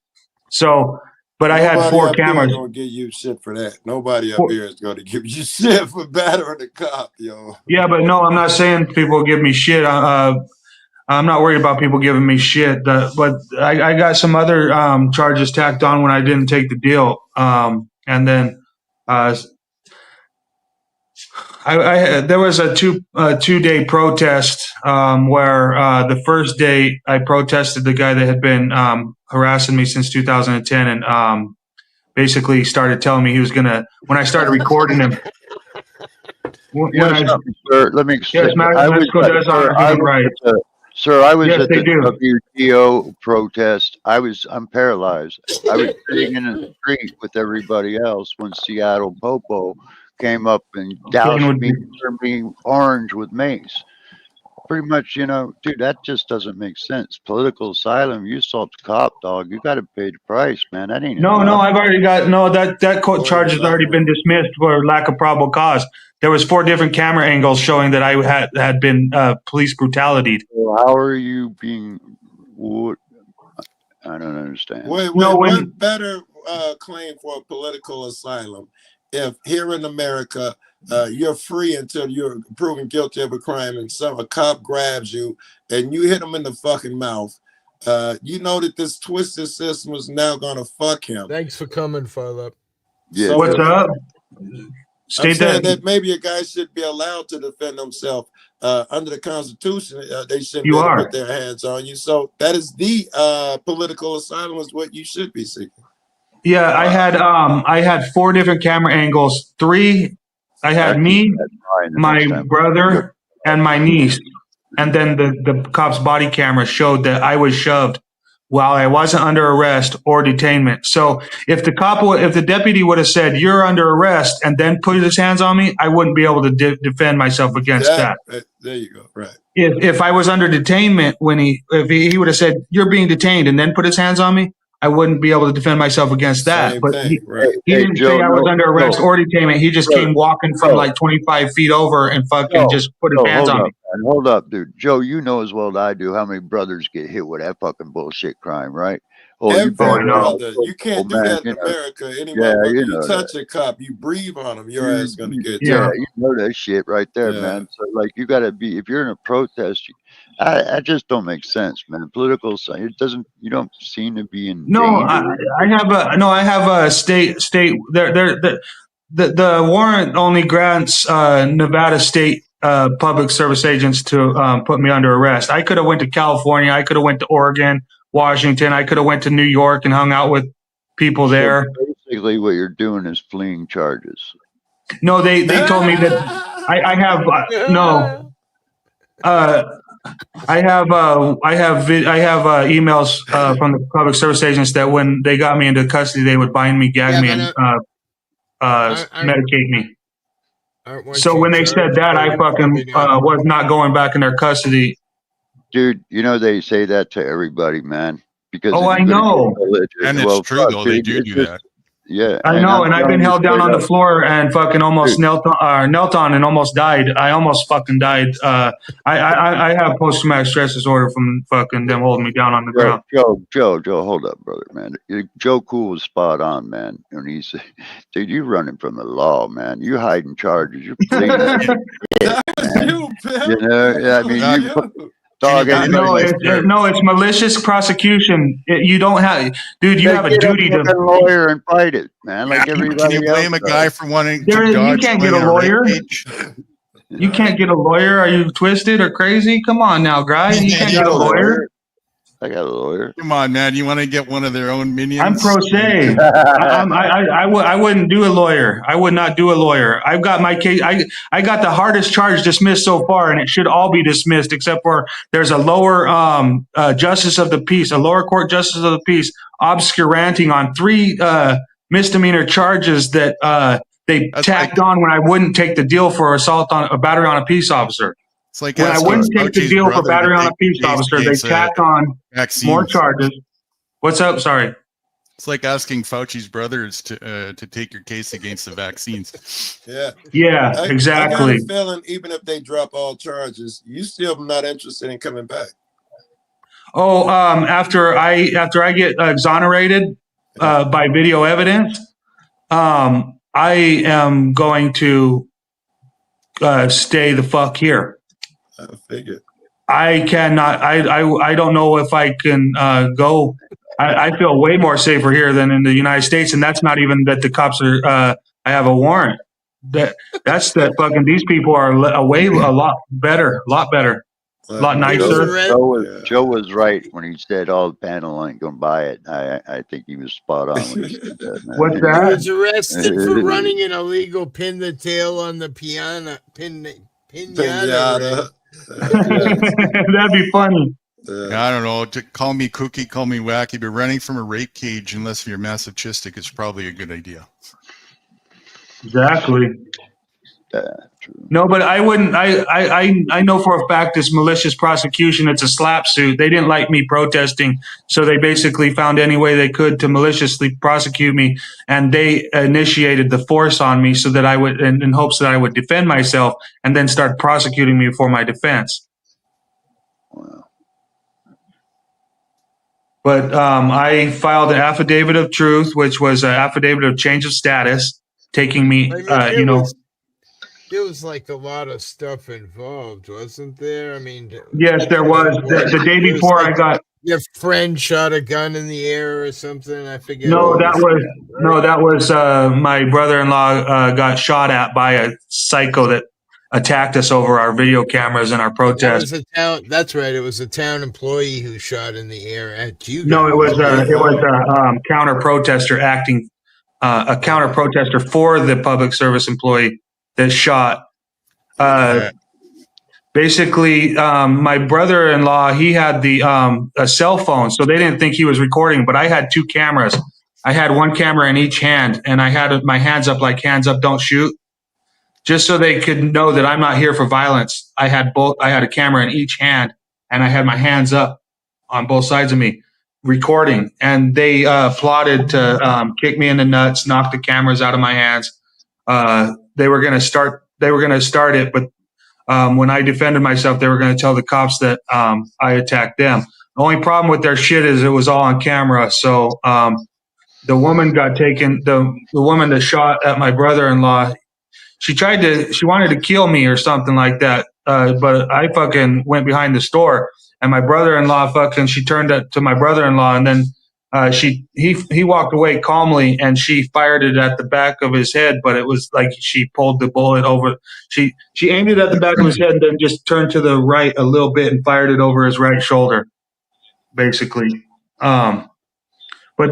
So, but I had 4 cameras. Nobody going to give you shit for that. Nobody up here is going to give you shit for battering the cop, yo. Yeah, but no, I'm not saying people give me shit. I'm not worried about people giving me shit. But I got some other charges tacked on when I didn't take the deal. And then there was a two-day protest where the first day I protested the guy that had been harassing me since 2010 and basically started telling me he was going to, when I started recording him. Let me explain. Sir, I was Yes, at they the do. WTO protest. I'm paralyzed. I was sitting in the street with everybody else when Seattle Popo came up and doused me, turned me orange with mace. Pretty much, dude, that just doesn't make sense. Political asylum, you assault the cop, dog. You got to pay the price, man. That ain't No, enough. I've already got that court charge has already been dismissed for lack of probable cause. There was 4 different camera angles showing that I had been police brutality. So how are you being? What? I don't understand. What better claim for a political asylum if here in America you're free until you're proven guilty of a crime and a cop grabs you and you hit him in the fucking mouth. You know that this twisted system is now gonna fuck him. Thanks for coming, Philip. Yeah. So, What's up? I'm saying that maybe a guy should be allowed to defend himself under the Constitution. They shouldn't be able to put their hands on you. So that is the political asylum is what you should be seeking. Yeah, I had 4 different camera angles. 3, I had me, my brother, and my niece, and then the cop's body camera showed that I was shoved while I wasn't under arrest or detainment. So if the deputy would have said you're under arrest and then put his hands on me, I wouldn't be able to defend myself against that. There you go. Right. If I was under detainment if he would have said you're being detained and then put his hands on me, I wouldn't be able to defend myself against that. Same But thing, he didn't say I was under arrest or detainment. He just came walking from like 25 feet over and fucking just put his hands on me. Hold up, dude. Joe, you know as well as I do how many brothers get hit with that fucking bullshit crime, right? Every brother, you can't do that in America anymore. Yeah, you touch a cop, you breathe on him, your ass is gonna get you know that shit right there, man. So like, you got to be, if you're in a protest, I just don't make sense, man. Political side, you don't seem to be in danger. I have a state the warrant only grants Nevada state public service agents to put me under arrest. I could have went to California, I could have went to Oregon, Washington, I could have went to New York and hung out with people there. So basically what you're doing is fleeing charges. No, they told me that I have emails from the public service agents that when they got me into custody, they would bind me, gag me, and medicate me. So when they said that, I fucking was not going back in their custody. Dude, they say that to everybody, man. Because I know. And it's true, though. They do that. Yeah, I know, and I've been held down on the floor and fucking almost knelt on and almost died. I almost fucking died. I have post-traumatic stress disorder from fucking them holding me down on the ground. Joe, hold up, brother, man. Joe Cool was spot on, man. And he said, "Dude, you running from the law, man. You hiding charges. You're pleading." I mean, it's malicious prosecution. You don't have, dude. You have a duty to lawyer and fight it, man. Like everybody else. Can you blame a guy for wanting to you can't get a lawyer. You can't get a lawyer. Are you twisted or crazy? Come on now, guys. You can't get a lawyer. I got a lawyer. Come on, man. You want to get one of their own minions? I'm pro se. I wouldn't do a lawyer. I would not do a lawyer. I've got my case. I got the hardest charge dismissed so far, and it should all be dismissed except for there's a lower justice of the peace, a lower court justice of the peace, obscuranting on 3 misdemeanor charges that they tacked on when I wouldn't take the deal for assault on a battery on a peace officer. It's like when I wouldn't take the deal for battery on a peace officer, they tacked on more charges. What's up? Sorry. It's like asking Fauci's brothers to take your case against the vaccines. Yeah, exactly. I got a feeling even if they drop all charges, you still not interested in coming back. Oh, after I get exonerated by video evidence, I am going to stay the fuck here. I figured. I cannot. I don't know if I can go. I feel way more safer here than in the United States, and that's not even that the cops are. I have a warrant. That's that fucking. These people are a lot better, a lot nicer. Joe was right when he said all the panel ain't gonna buy it. I think he was spot on when he said that. Man. What's that? He was arrested for running an illegal pin the tail on the pinata. That'd be funny. Yeah, I don't know. Call me kooky, call me wacky, but running from a rape cage, unless you're masochistic, is probably a good idea. Exactly. No, but I wouldn't. I know for a fact it's malicious prosecution. It's a slap suit. They didn't like me protesting, so they basically found any way they could to maliciously prosecute me, and they initiated the force on me so that I would, in hopes that I would defend myself, and then start prosecuting me for my defense. But I filed an affidavit of truth, which was an affidavit of change of status, taking me, There was like a lot of stuff involved, wasn't there? I mean, yes, there was. The day before I got your friend shot a gun in the air or something. I forget. No, that was my brother-in-law got shot at by a psycho that attacked us over our video cameras and our protest. That's right. It was a town employee who shot in the air at you. No, it was a counter protester acting, a counter protester for the public service employee that shot. Basically, my brother-in-law, he had a cell phone, so they didn't think he was recording, but I had two cameras. I had one camera in each hand, and I had my hands up like hands up, don't shoot, just so they could know that I'm not here for violence. I had a camera in each hand, and I had my hands up on both sides of me recording, and they plotted to kick me in the nuts, knock the cameras out of my hands. They were going to start it, but when I defended myself, they were going to tell the cops that I attacked them. The only problem with their shit is it was all on camera. So the woman got taken. The woman that shot at my brother-in-law, she wanted to kill me or something like that. But I fucking went behind the store, and my brother-in-law she turned it to my brother-in-law, and then he walked away calmly, and she fired it at the back of his head, but it was like she pulled the bullet over. She aimed it at the back of his head and then just turned to the right a little bit and fired it over his right shoulder, basically. But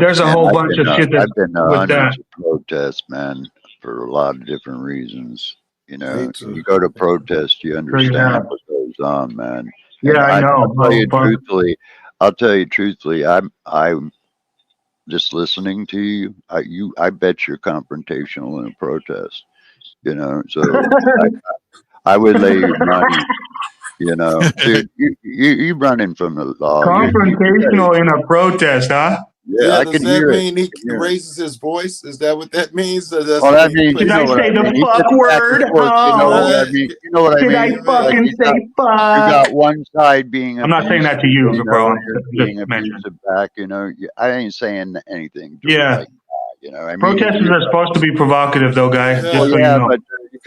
there's a whole bunch of shit I've been with that. Protests, man, for a lot of different reasons. You know, you go to protest, you understand what goes on, man. Yeah, I know. I'll tell you truthfully, I'm just listening to you. I bet you're confrontational in a protest. You know, so I would lay your money. You know, dude, you running from the law. Confrontational in a protest, huh? Yeah, I does can that hear mean it. he raises his voice? Is that what that means? Or Well, that means Did I say the fuck word? You know what I mean? You know what I mean? Did I fucking say fuck? You got one side being. I'm not saying that to you, bro. Being abusive back. You know, I ain't saying anything. Yeah. Like that, you know, I mean, protesters are supposed to be provocative, though, guys. Yeah, just so you know. but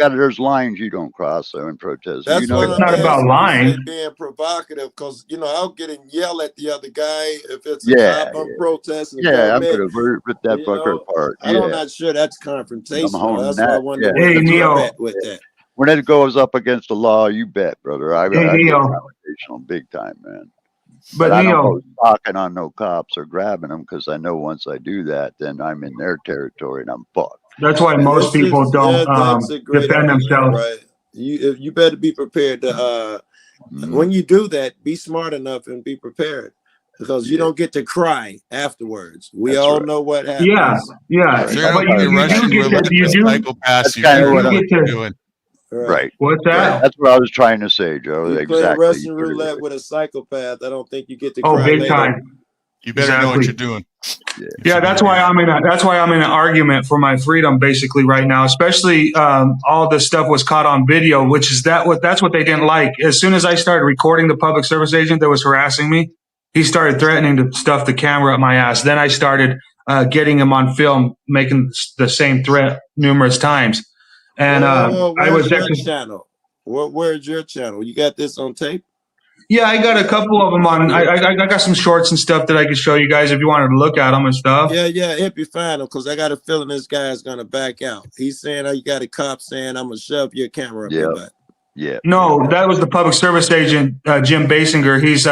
there's lines you don't cross though in protest. That's you know, what it's not about lines. Being provocative, because I'll get and yell at the other guy if it's a cop on protesting. I'm gonna rip that fucker apart. I'm not sure that's confrontational. That's why I wonder Hey, Neil. with that. When it goes up against the law, you bet, brother. I get confrontational big time, man. But I Neil, don't go stalking on no cops or grabbing them, because I know once I do that, then I'm in their territory and I'm fucked. That's why most people don't defend themselves. Right. You better be prepared to when you do that, be smart enough and be prepared, because you don't get to cry afterwards. We all know what happens. Yeah. But you do That's kind of what I'm doing. Right. What's that? That's what I was trying to say, Joe. You play Russian roulette with a psychopath. I don't think you get to cry. Oh, big later. time. You better know what you're doing. Yeah, that's why I'm in an argument for my freedom basically right now. Especially all this stuff was caught on video, which is that's what they didn't like. As soon as I started recording the public service agent that was harassing me, he started threatening to stuff the camera up my ass. Then I started getting him on film, making the same threat numerous times. And I was your channel. Where's your channel? You got this on tape? Yeah, I got a couple of them on. I got some shorts and stuff that I could show you guys if you wanted to look at them and stuff. Yeah, it'd be fine, because I got a feeling this guy's gonna back out. He's saying, "Oh, you got a cop saying I'm gonna shove your camera up your butt." Yeah. No, that was the public service agent, Jim Basinger. He's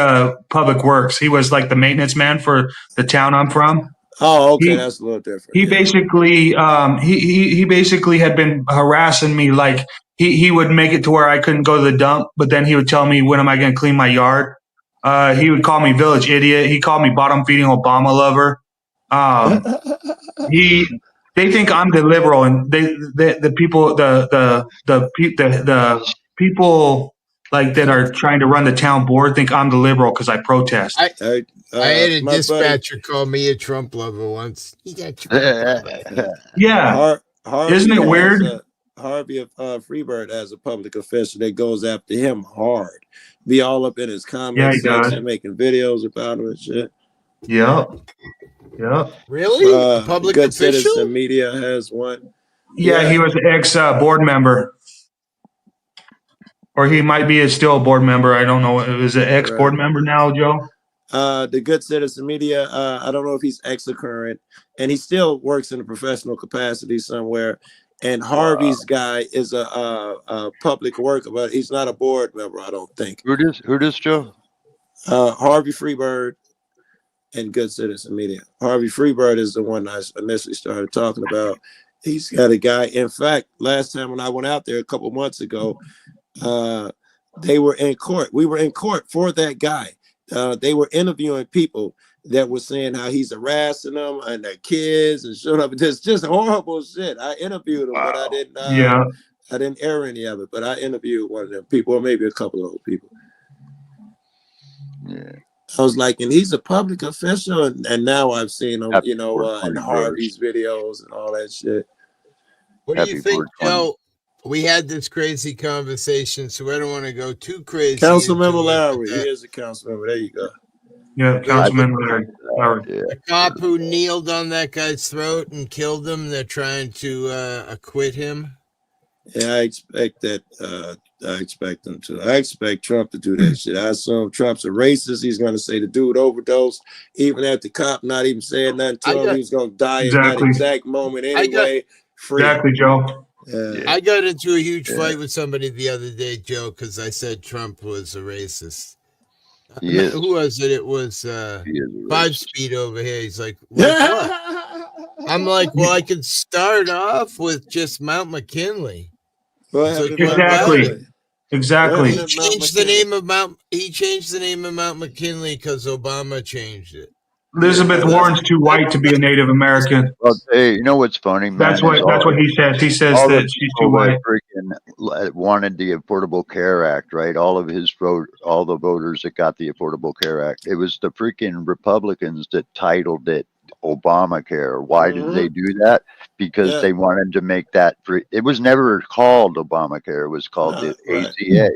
public works. He was like the maintenance man for the town I'm from. Oh, okay, that's a little different. He basically he basically had been harassing me. Like, he would make it to where I couldn't go to the dump, but then he would tell me, when am I going to clean my yard? He would call me village idiot. He called me bottom feeding Obama lover. They think I'm the liberal, and the people like that are trying to run the town board think I'm the liberal because I protest. I had a dispatcher call me a Trump lover once. He got Trump lover. Yeah. Isn't it weird? Harvey Freebird as a public official that goes after him hard. Be all up in his comment section, making videos about him and shit. Yep. Really? A public Good official? Citizen Media has one. Yeah, he was an ex board member. Or he might be still a board member. I don't know. Is it ex board member now, Joe? The Good Citizen Media, I don't know if he's ex or current, and he still works in a professional capacity somewhere. And Harvey's guy is a public worker, but he's not a board member, I don't think. Who does, Joe? Harvey Freebird and Good Citizen Media. Harvey Freebird is the one I initially started talking about. He's got a guy. In fact, last time when I went out there a couple months ago, they were in court. We were in court for that guy. They were interviewing people that were saying how he's harassing them and their kids and showing up. It's just horrible shit. I interviewed him, but I didn't air any of it. But I interviewed one of them people, or maybe a couple of those people. Yeah. I was like, and he's a public official, and now I've seen him, in Harvey's videos and all that shit. What do you think, Joe? We had this crazy conversation, so I don't want to go too crazy. Councilmember Larry, he is a council member. There you go. Yeah, Councilmember Larry. The cop who kneeled on that guy's throat and killed him, they're trying to acquit him. Yeah, I expect that. I expect them to. I expect Trump to do that shit. I assume Trump's a racist. He's going to say the dude overdosed, even at the cop not even saying nothing to him. He's going to die in that exact moment anyway. Exactly, Joe. I got into a huge fight with somebody the other day, Joe, because I said Trump was a racist. Who was it? It was 5 Speed over here. He's like, what? I'm like, well, I could start off with just Mount McKinley. Exactly. He changed the name of Mount McKinley because Obama changed it. Elizabeth Warren's too white to be a Native American. Well, hey, you know what's funny, man? That's what he says. He says that she's too white. Freaking wanted the Affordable Care Act, right? All the voters that got the Affordable Care Act. It was the freaking Republicans that titled it Obamacare. Why did they do that? Because they wanted to make that free. It was never called Obamacare. It was called the ACA.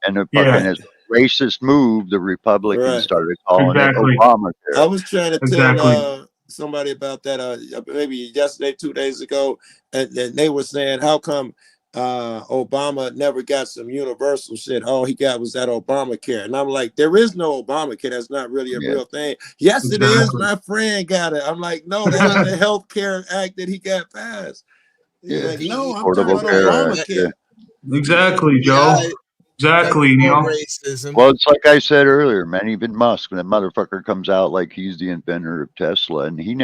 And the fucking is racist move, the Republicans started calling it Obamacare. I was trying to tell somebody about that maybe yesterday, 2 days ago, and they were saying, how come Obama never got some universal shit? All he got was that Obamacare. And I'm like, there is no Obamacare. That's not really a real thing. Yes, it is. My friend got it. I'm like, no, that's the Health Care Act that he got passed. He's like, no, I'm talking about Obamacare. Exactly, Joe. Exactly, Neil. Well, it's like I said earlier, man. Even Musk, when that motherfucker comes out like he's the inventor of Tesla, and he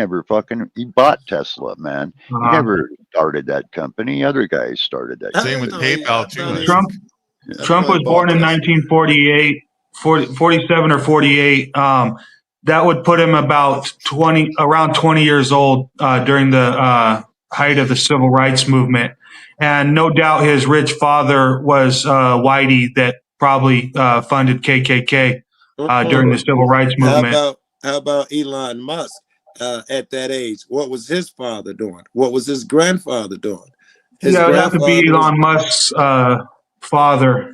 bought Tesla, man. He never started that company. Other guys started that. Same with PayPal too. Trump was born in 1948, 47 or 48. That would put him around 20 years old during the height of the civil rights movement. And no doubt his rich father was Whitey that probably funded KKK during the civil rights movement. How about Elon Musk at that age? What was his father doing? What was his grandfather doing? It would have to be Elon Musk's father.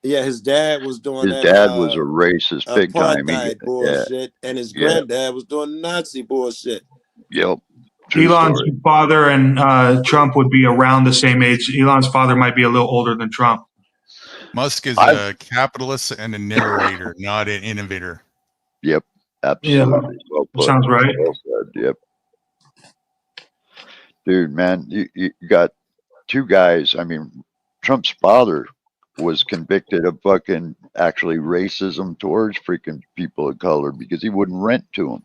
Yeah, his dad was doing His dad was a racist big time. Bullshit, and his granddad was doing Nazi bullshit. Yep. Elon's father and Trump would be around the same age. Elon's father might be a little older than Trump. Musk is a capitalist and a narrator, not an innovator. Yep, absolutely. Yeah. Well put. Sounds right. Well said. Yep. Dude, man, you got two guys. I mean, Trump's father was convicted of fucking actually racism towards freaking people of color because he wouldn't rent to them.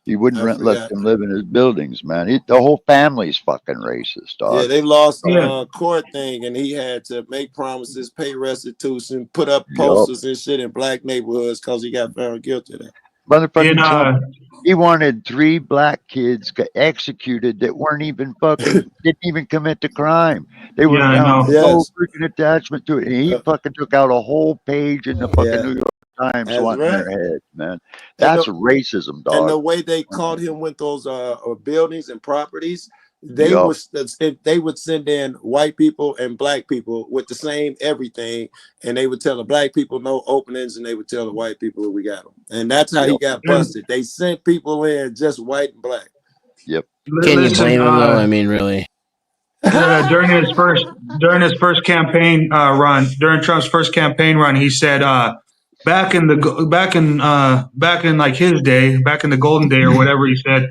He wouldn't I let forgot. them live in his buildings, man. The whole family's fucking racist, dog. Yeah, they lost a court thing, and he had to make promises, pay restitution, put up posters and shit in black neighborhoods because he got found guilty of that. Motherfucking Trump. He wanted 3 black kids executed that weren't even fucking didn't even commit the crime. They were found no freaking attachment to it, and he fucking took out a whole page in the fucking New York Times That's wanting right. their head, man. That's racism, dog. And the way they caught him with those buildings and properties, they would send in white people and black people with the same everything, and they would tell the black people no openings, and they would tell the white people we got them, and that's how he got busted. They sent people in just white and black. Yep. Can you blame him though? I mean, really. During his first campaign run, during Trump's first campaign run, he said, back in like his day, back in the golden day or whatever, he said,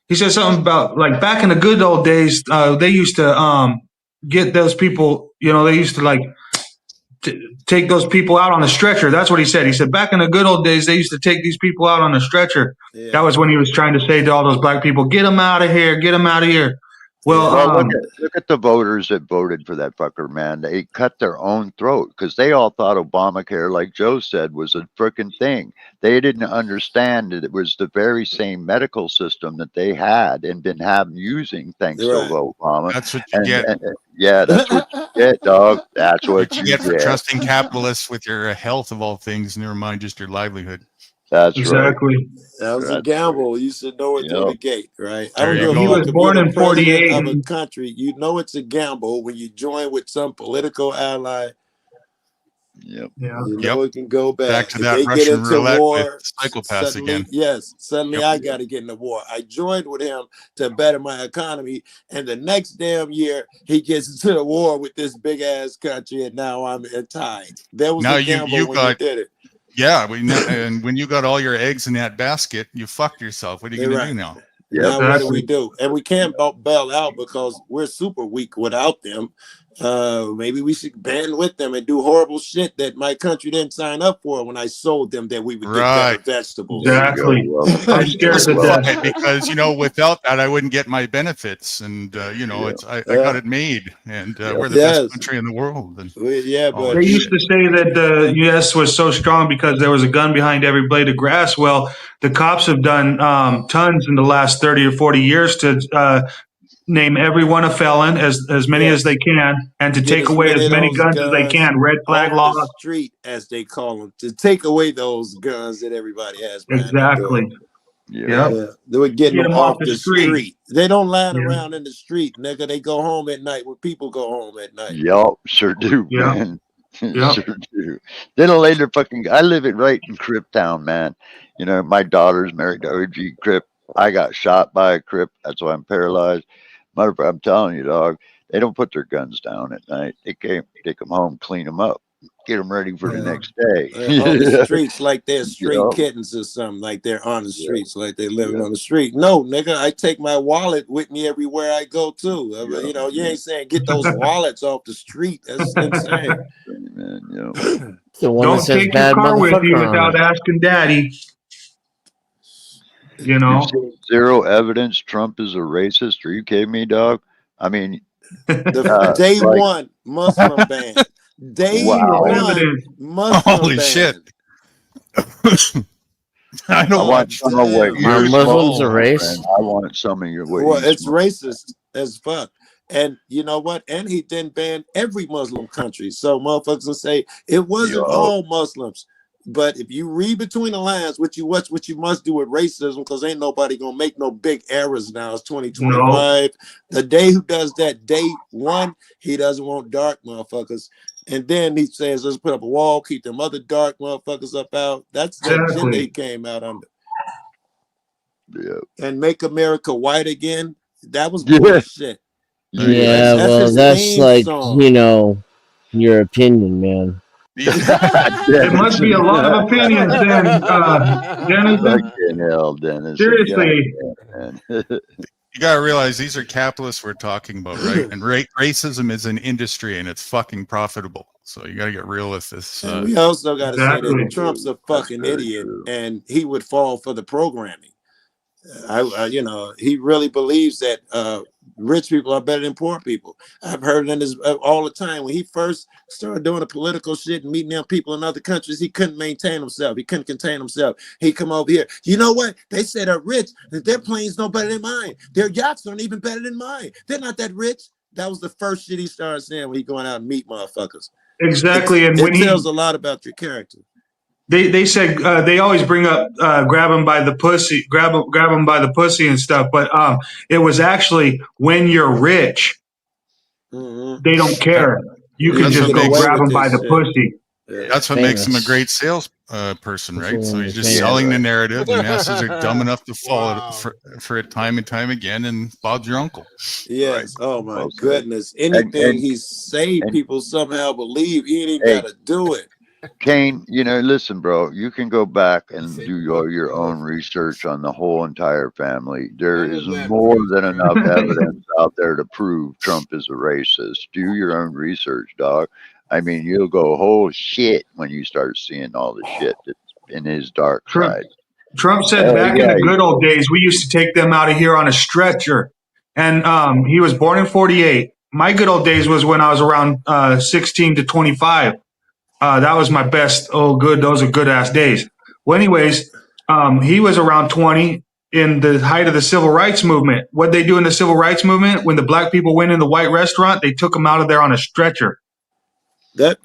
he said something about like back in the good old days, they used to get those people, they used to like take those people out on the stretcher. That's what he said. He said back in the good old days, they used to take these people out on the stretcher. Yeah. That was when he was trying to say to all those black people, get them out of here, get them out of here. Well, look at the voters that voted for that fucker, man. They cut their own throat because they all thought Obamacare, like Joe said, was a freaking thing. They didn't understand that it was the very same medical system that they had and been using thanks to Obama. That's what you get. Yeah, that's what you get, dog. That's what you get for trusting capitalists with your health of all things, never mind just your livelihood. That's exactly. Right. That was a gamble. You should know it through the gate, right? I don't know. He was born in 48 of a country. You know it's a gamble when you join with some political ally. Yep. Yeah. You know it can go back to if that they Russian get into roulette war, with psychopaths again. Yes, suddenly I got to get in the war. I joined with him to better my economy, and the next damn year he gets into the war with this big ass country, and now I'm tied. There was a gamble when you did it. Yeah, and when you got all your eggs in that basket, you fucked yourself. What are you going to do now? Yeah, now what do we do? And we can't bail out because we're super weak without them. Maybe we should band with them and do horrible shit that my country didn't sign up for when I sold them that we would get better vegetables. Exactly. I'm scared to death. Because without that I wouldn't get my benefits, and I got it made, and we're the best country in the world. And, but they used to say that the U.S. was so strong because there was a gun behind every blade of grass. Well, the cops have done tons in the last 30 or 40 years to name everyone a felon, as many as they can, and to take away as many guns as they can. Red flag law. Street, as they call them, to take away those guns that everybody has. Exactly. Yeah. They would get them off the street. They don't lie around in the street, nigga. They go home at night when people go home at night. Yup, sure do, man. Sure do. They don't lay their fucking. I live it right in Crip Town, man. My daughter's married to OG Crip. I got shot by a Crip. That's why I'm paralyzed. I'm telling you, dog, they don't put their guns down at night. They take them home, clean them up, get them ready for the next day. On the streets like they're street kittens or something, like they're on the streets, like they're living on the street. No, nigga, I take my wallet with me everywhere I go to. You ain't saying get those wallets off the street. That's insane. The one Don't that says take bad your car with you motherfucker on without it. asking daddy. You've seen zero evidence Trump is a racist. Are you kidding me, dog? I mean, day one Muslim ban. Day one Muslim Holy ban. shit. I don't want some of what Are Muslims a race? I want some of your what Well, you it's smoke. racist as fuck. And you know what? And he didn't ban every Muslim country. So motherfuckers will say it wasn't all Muslims. But if you read between the lines, what you must do with racism, because ain't nobody gonna make no big errors now. It's 2025. The day who does that, day one, he doesn't want dark motherfuckers. And then he says, let's put up a wall, keep them other dark motherfuckers up out. That's the agenda he came out under. Yeah. And make America white again. That was bullshit. Yeah, that's like, your opinion, man. It must be a lot of opinions then, Dennis. Fucking hell, Dennis. Seriously. You gotta realize these are capitalists we're talking about, right? And racism is an industry, and it's fucking profitable. So you got to get real with this. And we also got to say Exactly. that Trump's a fucking idiot, and he would fall for the programming. You know, he really believes that rich people are better than poor people. I've heard it in his all the time. When he first started doing the political shit and meeting them people in other countries, he couldn't maintain himself. He couldn't contain himself. He come over here. You know what? They say they're rich, that their planes no better than mine. Their yachts aren't even better than mine. They're not that rich. That was the first shit he started saying when he going out and meet motherfuckers. Exactly. And when it tells a lot about your character. They said they always bring up grab him by the pussy, grab him by the pussy and stuff. But it was actually when you're rich, they don't care. You can just go grab him by the pussy. That's what makes him a great sales person, right? So he's just selling the narrative. The masses are dumb enough to fall for it time and time again, and Bob's your uncle. Yes. Right. Oh my goodness. Anything he say, people somehow believe. He ain't even got to do it. Kane, you know, listen, bro, you can go back and do your own research on the whole entire family. There is more than enough evidence out there to prove Trump is a racist. Do your own research, dog. I mean, you'll go, oh shit, when you start seeing all the shit that's in his dark side. Trump said back in the good old days, we used to take them out of here on a stretcher. And he was born in 48. My good old days was when I was around 16 to 25. That was my best. Oh, good. Those are good ass days. Well, anyways, he was around 20 in the height of the civil rights movement. What they do in the civil rights movement, when the black people went in the white restaurant, they took them out of there on a stretcher. That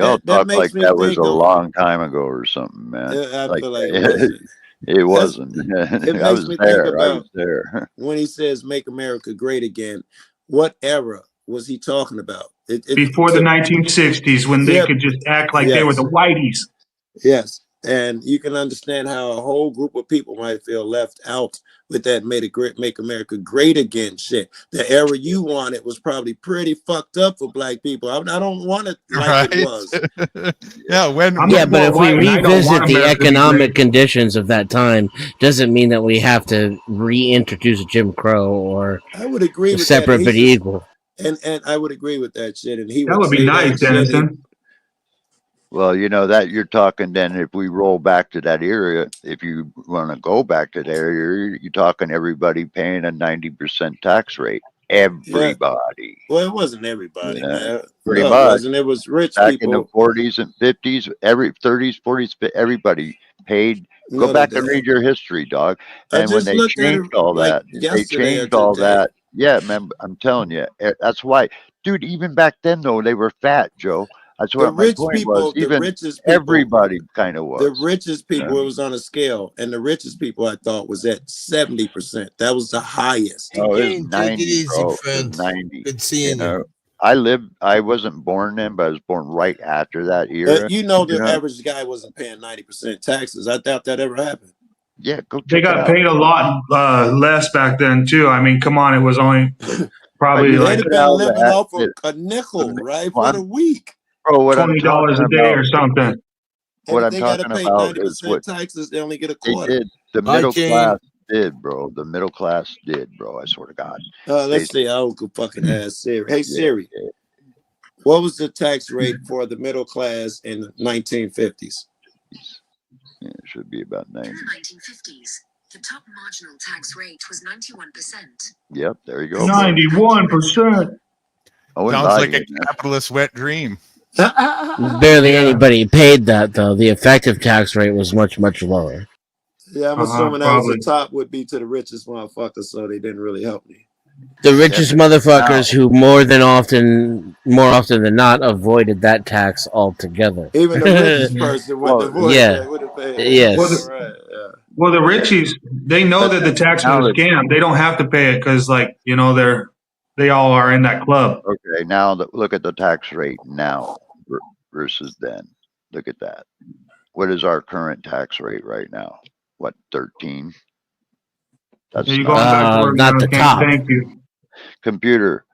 makes like me that was a long time ago or something, man. I like, feel like it wasn't. It I makes was me there. think I about was there. when he says "Make America Great Again." What era was he talking about? Before the 1960s, when they could just act like they were the whiteys. Yes. And you can understand how a whole group of people might feel left out with that Make America Great Again shit. The era you wanted was probably pretty fucked up for black people. I don't want it like it was. But if we revisit the economic conditions of that time, doesn't mean that we have to reintroduce Jim Crow or I would agree with separate that. but equal. And I would agree with that shit. And he that would be nice, Dennison. Well, you know that you're talking then if we roll back to that area, if you want to go back to that area, you're talking everybody paying a 90% tax rate. Everybody. Well, it wasn't everybody, man. Pretty much. It wasn't. It was rich back people. in the 40s and 50s, 30s, 40s, everybody paid. Go back and read your history, dog. And when they changed all that, they changed all that. Yeah, man, I'm telling you, that's why, dude. Even back then, though, they were fat, Joe. That's what my point was. Even everybody kind of was. The richest people, it was on a scale, and the richest people I thought was at 70%. That was the highest. Oh, it was 90, bro. friend. 90. Good seeing you. I wasn't born then, but I was born right after that era. The average guy wasn't paying 90% taxes. I doubt that ever happened. Yeah, They got paid a lot less back then too. I mean, come on, it was only probably they'd have been living off of a nickel, right, for the week. Bro, what $20 a day or something. What I'm talking about is what taxes. They only get a quarter. They did. The middle class did, bro. The middle class did, bro. I swear to God. Let's see. I would fucking ask Siri. Hey Siri, what was the tax rate for the middle class in the 1950s? Yeah, it should be about 90. In the 1950s, the top marginal tax rate was 91%. Yep, there you go. 91%. Sounds like a capitalist wet dream. Barely anybody paid that, though. The effective tax rate was much, much lower. Yeah, I'm assuming that was the top would be to the richest motherfuckers, so they didn't really help me. The richest motherfuckers who more often than not avoided that tax altogether. Even the richest person would avoid it. Would have paid. Yes. Well, the richies, they know that the tax is a scam. They don't have to pay it because, like, you know, they all are in that club. Okay, now look at the tax rate now versus then. Look at that. What is our current tax rate right now? What, 13? That's not the top. Thank you. Computer,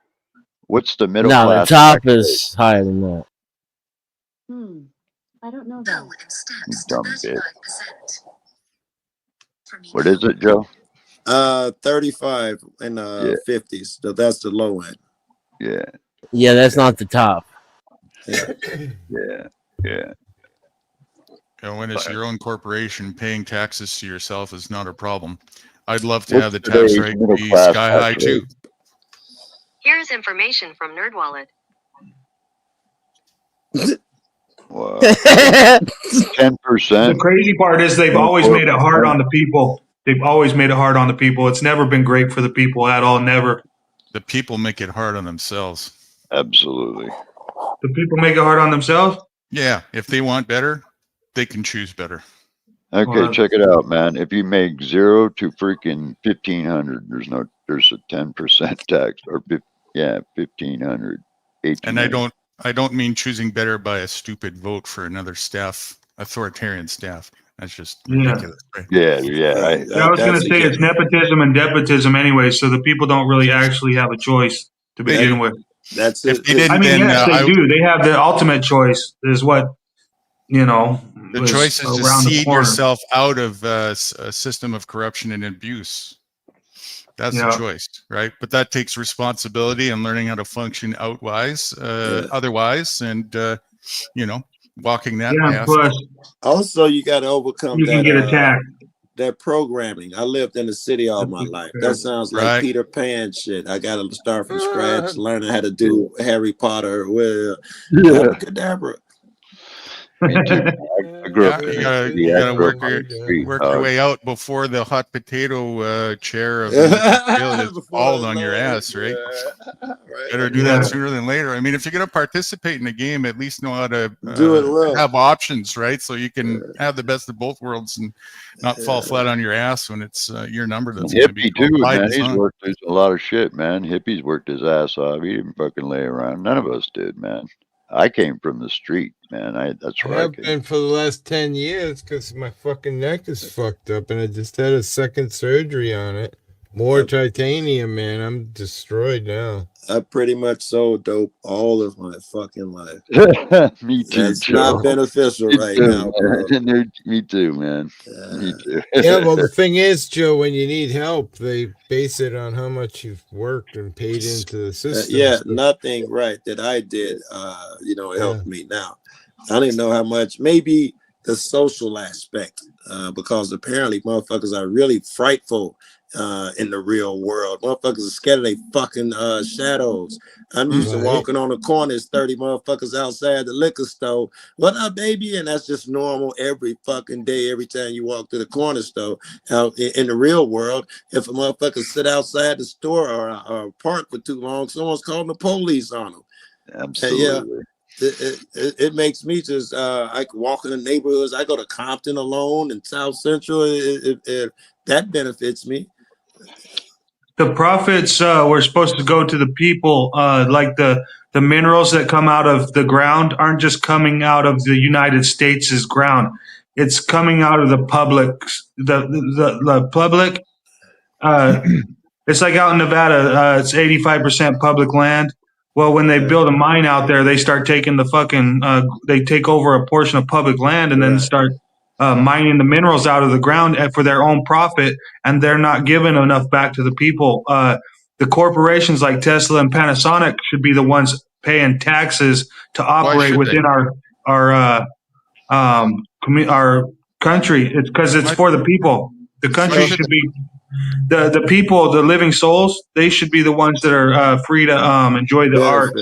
what's the middle class? No, the top is higher than that. I don't know that. Dumb bitch. What is it, Joe? 35 in 50s. So that's the low end. Yeah. Yeah, that's not the top. Yeah. And when it's your own corporation, paying taxes to yourself is not a problem. I'd love to have the tax rate be sky high too. Here's information from NerdWallet. Wow. 10%. The crazy part is they've always made it hard on the people. They've always made it hard on the people. It's never been great for the people at all. Never. The people make it hard on themselves. Absolutely. The people make it hard on themselves? Yeah. If they want better, they can choose better. Okay, check it out, man. If you make 0 to freaking 1,500, there's a 10% tax, or 1,500. And I don't mean choosing better by a stupid vote for another authoritarian staff. That's just ridiculous. Right? Yeah. I was going to say it's nepotism and depotism anyway, so the people don't really actually have a choice to begin with. That's it. Yes, they do. They have the ultimate choice. Is what the choice is to seed yourself out of a system of corruption and abuse. That's the choice, right? But that takes responsibility and learning how to function otherwise, and walking that path. Plus, also, you got to overcome you can get attacked. That programming. I lived in the city all my life. That sounds like Peter Pan shit. I got to start from scratch, learning how to do Harry Potter with Abracadabra. I grew up. You gotta work your way out before the hot potato chair of falls on your ass, right? Better do that sooner than later. I mean, if you're gonna participate in the game, at least know how to do it well. Have options, right? So you can have the best of both worlds and not fall flat on your ass when it's your number that's going to be Hippie too, man. He's worked a lot of shit, man. Hippie's worked his ass off. He didn't fucking lay around. None of us did, man. I came from the street, man. That's where I have been for the last 10 years because my fucking neck is fucked up and I just had a second surgery on it. More titanium, man. I'm destroyed now. I pretty much sold dope all of my fucking life. Me too. That's not beneficial now. Me too, man. Me too. Yeah, well, the thing is, Joe, when you need help, they base it on how much you've worked and paid into the system. Nothing that I did, helped me now. I don't even know how much. Maybe the social aspect, because apparently motherfuckers are really frightful in the real world. Motherfuckers are scared of their fucking shadows. I'm used to walking on the corners, 30 motherfuckers outside the liquor store. What up, baby? And that's just normal every fucking day, every time you walk to the corner store. Out in the real world, if a motherfucker sit outside the store or park for too long, someone's calling the police on them. Absolutely. It makes me just I can walk in the neighborhoods. I go to Compton alone and South Central. That benefits me. The profits were supposed to go to the people, like the minerals that come out of the ground aren't just coming out of the United States' ground. It's coming out of the public. The public. It's like out in Nevada. It's 85% public land. Well, when they build a mine out there, they start taking the fucking. They take over a portion of public land and then start mining the minerals out of the ground for their own profit, and they're not giving enough back to the people. The corporations like Tesla and Panasonic should be the ones paying taxes to operate within our country. It's because it's for the people. The country should be the people, the living souls. They should be the ones that are free to enjoy the art,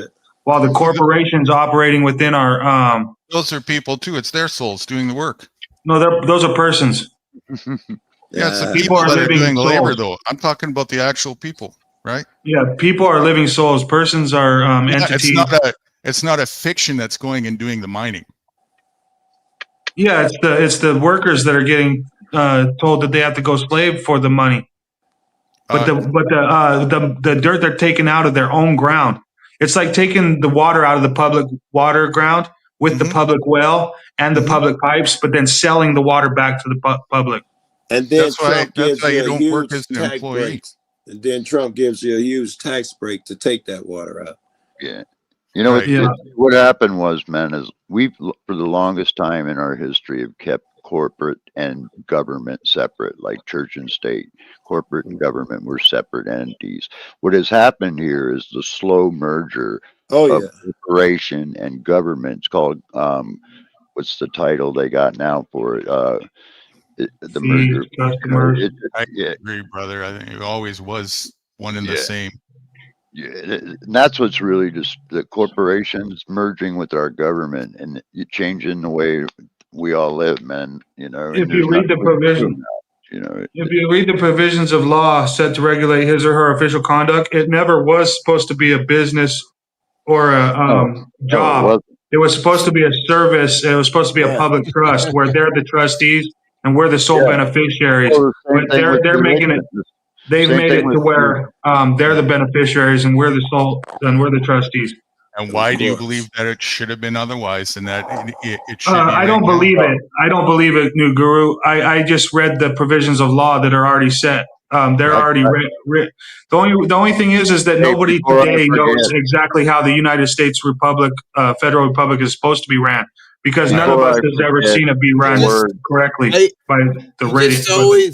while the corporations operating within our. Those are people too. It's their souls doing the work. No, those are persons. It's the people that are doing the labor, though. I'm talking about the actual people, right? Yeah, people are living souls. Persons are entities. It's not a fiction that's going and doing the mining. Yeah, it's the workers that are getting told that they have to go slave for the money. But the dirt they're taking out of their own ground. It's like taking the water out of the public water ground with the public well and the public pipes, but then selling the water back to the public. And then Trump gives you a huge tax break. And then Trump gives you a huge tax break to take that water out. Yeah. You know, Right. what happened was, man, is we've for the longest time in our history have kept corporate and government separate, like church and state. Corporate and government were separate entities. What has happened here is the slow merger of corporation and government. It's called what's the title they got now for it? The merger. I agree, brother. I think it always was one and the same. Yeah, and that's what's really just the corporations merging with our government and changing the way we all live, man. You know, and If you read the provision, you know, if you read the provisions of law set to regulate his or her official conduct, it never was supposed to be a business or a job. It was supposed to be a service. It was supposed to be a public trust where they're the trustees and we're the sole beneficiaries. Well, the same But thing with they're making it. religion. They've Same made thing it to with- where they're the beneficiaries and we're the sole and we're the trustees. And why do you believe that it should have been otherwise and that it should be? I don't believe it. I don't believe it, New Guru. I just read the provisions of law that are already set. They're already written. The only thing is that nobody today knows exactly how the United States Republic, Federal Republic, is supposed to be ran because none of us has ever seen it be ran correctly by the radio.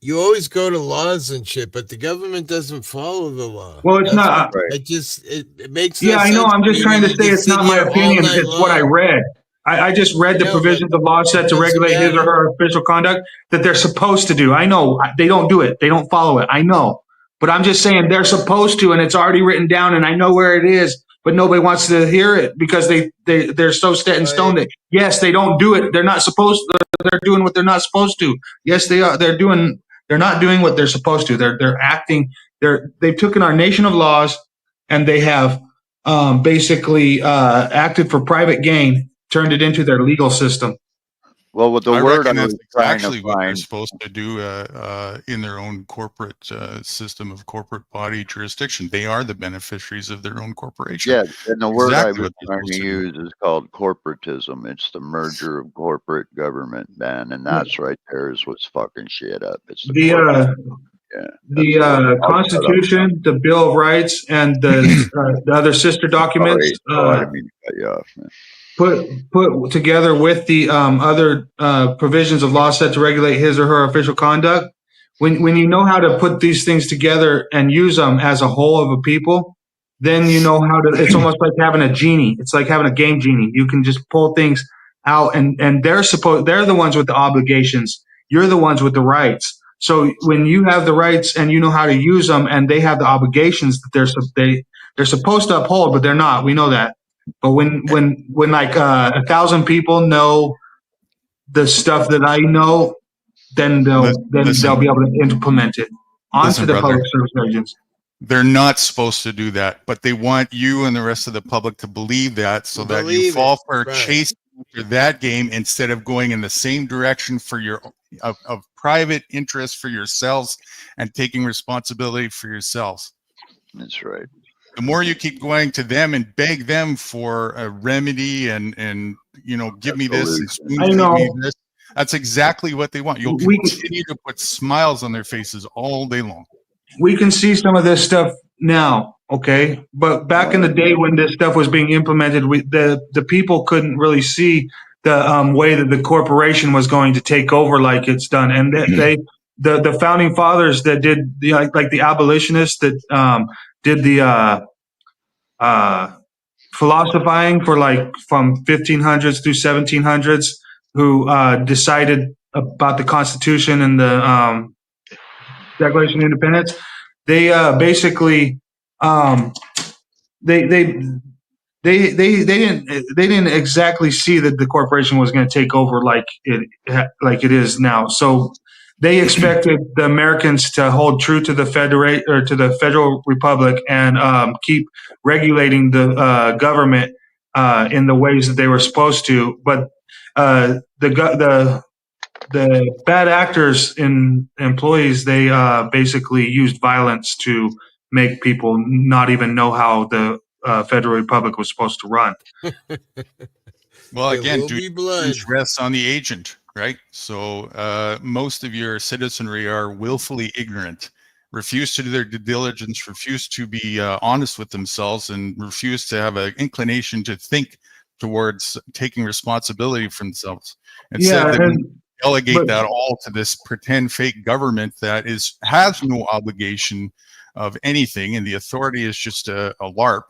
You always go to laws and shit, but the government doesn't follow the law. Well, it's not. It makes. Yeah, I know. I'm just trying to say it's not my opinion. It's what I read. I just read the provisions of law set to regulate his or her official conduct that they're supposed to do. I know they don't do it. They don't follow it. I know. But I'm just saying they're supposed to, and it's already written down, and I know where it is, but nobody wants to hear it because they're so set in stone that, yes, they don't do it. They're not supposed to. They're doing what they're not supposed to. Yes, they are. They're not doing what they're supposed to. They're acting. They've taken our nation of laws and they have basically acted for private gain, turned it into their legal system. Well, with the I word reckon I that's was trying actually to what they're find, supposed to do in their own corporate system of corporate body jurisdiction. They are the beneficiaries of their own corporation. yeah, and the word I Exactly was what they're trying to supposed use is called corporatism. It's the merger of corporate government, man, and that's right there is what's fucking shit up. It's the corporate. The Constitution, the Bill of Rights, and the other sister documents I didn't mean to cut you off, man. put together with the other provisions of law set to regulate his or her official conduct. When you know how to put these things together and use them as a whole of a people, then you know how to. It's almost like having a genie. It's like having a game genie. You can just pull things out, and they're the ones with the obligations. You're the ones with the rights. So when you have the rights and you know how to use them, and they have the obligations that they're supposed to uphold, but they're not. We know that. But when like 1,000 people know the stuff that I know, then they'll be able to implement it onto the public service agents. They're not supposed to do that, but they want you and the rest of the public to believe that so that you fall for chasing after that game instead of going in the same direction for your of private interest for yourselves and taking responsibility for yourselves. That's right. The more you keep going to them and beg them for a remedy and give me this and spoon feed me this, that's exactly what they want. You'll continue to put smiles on their faces all day long. We can see some of this stuff now, okay? But back in the day when this stuff was being implemented, the people couldn't really see the way that the corporation was going to take over like it's done. And the founding fathers that did like the abolitionists that did the philosophizing for like from 1500s through 1700s, who decided about the Constitution and the Declaration of Independence. They basically they didn't exactly see that the corporation was going to take over like it is now. So they expected the Americans to hold true to the Federal Republic and keep regulating the government in the ways that they were supposed to. But the bad actors and employees, they basically used violence to make people not even know how the Federal Republic was supposed to run. Well, again, due rests on the agent, right? So most of your citizenry are willfully ignorant refuse to do their due diligence, refuse to be honest with themselves, and refuse to have an inclination to think towards taking responsibility for themselves. Instead, they delegate that all to this pretend fake government that has no obligation of anything, and the authority is just a LARP.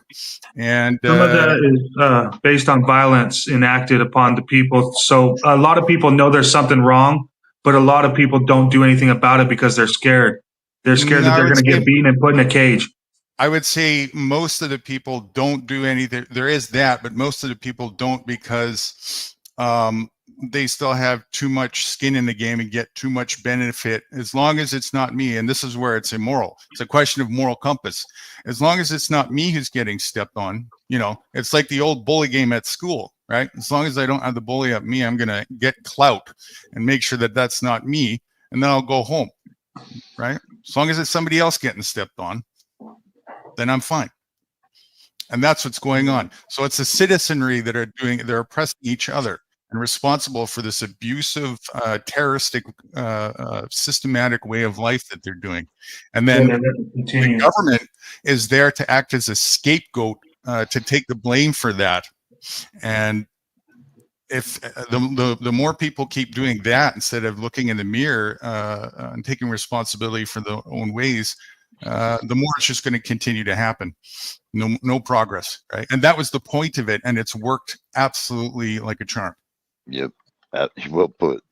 And some of that is based on violence enacted upon the people. So a lot of people know there's something wrong, but a lot of people don't do anything about it because they're scared. They're scared that they're going to get beaten and put in a cage. I would say most of the people don't do anything. There is that, but most of the people don't because they still have too much skin in the game and get too much benefit. As long as it's not me, and this is where it's immoral. It's a question of moral compass. As long as it's not me who's getting stepped on, it's like the old bully game at school, right? As long as I don't have the bully at me, I'm going to get clout and make sure that that's not me, and then I'll go home, right? As long as it's somebody else getting stepped on, then I'm fine. And that's what's going on. So it's the citizenry that are they're oppressing each other and responsible for this abusive, terroristic, systematic way of life that they're doing. And then the government is there to act as a scapegoat to take the blame for that. And if the more people keep doing that instead of looking in the mirror and taking responsibility for their own ways, the more it's just going to continue to happen. No progress, right? And that was the point of it, and it's worked absolutely like a charm. Yep. Well put.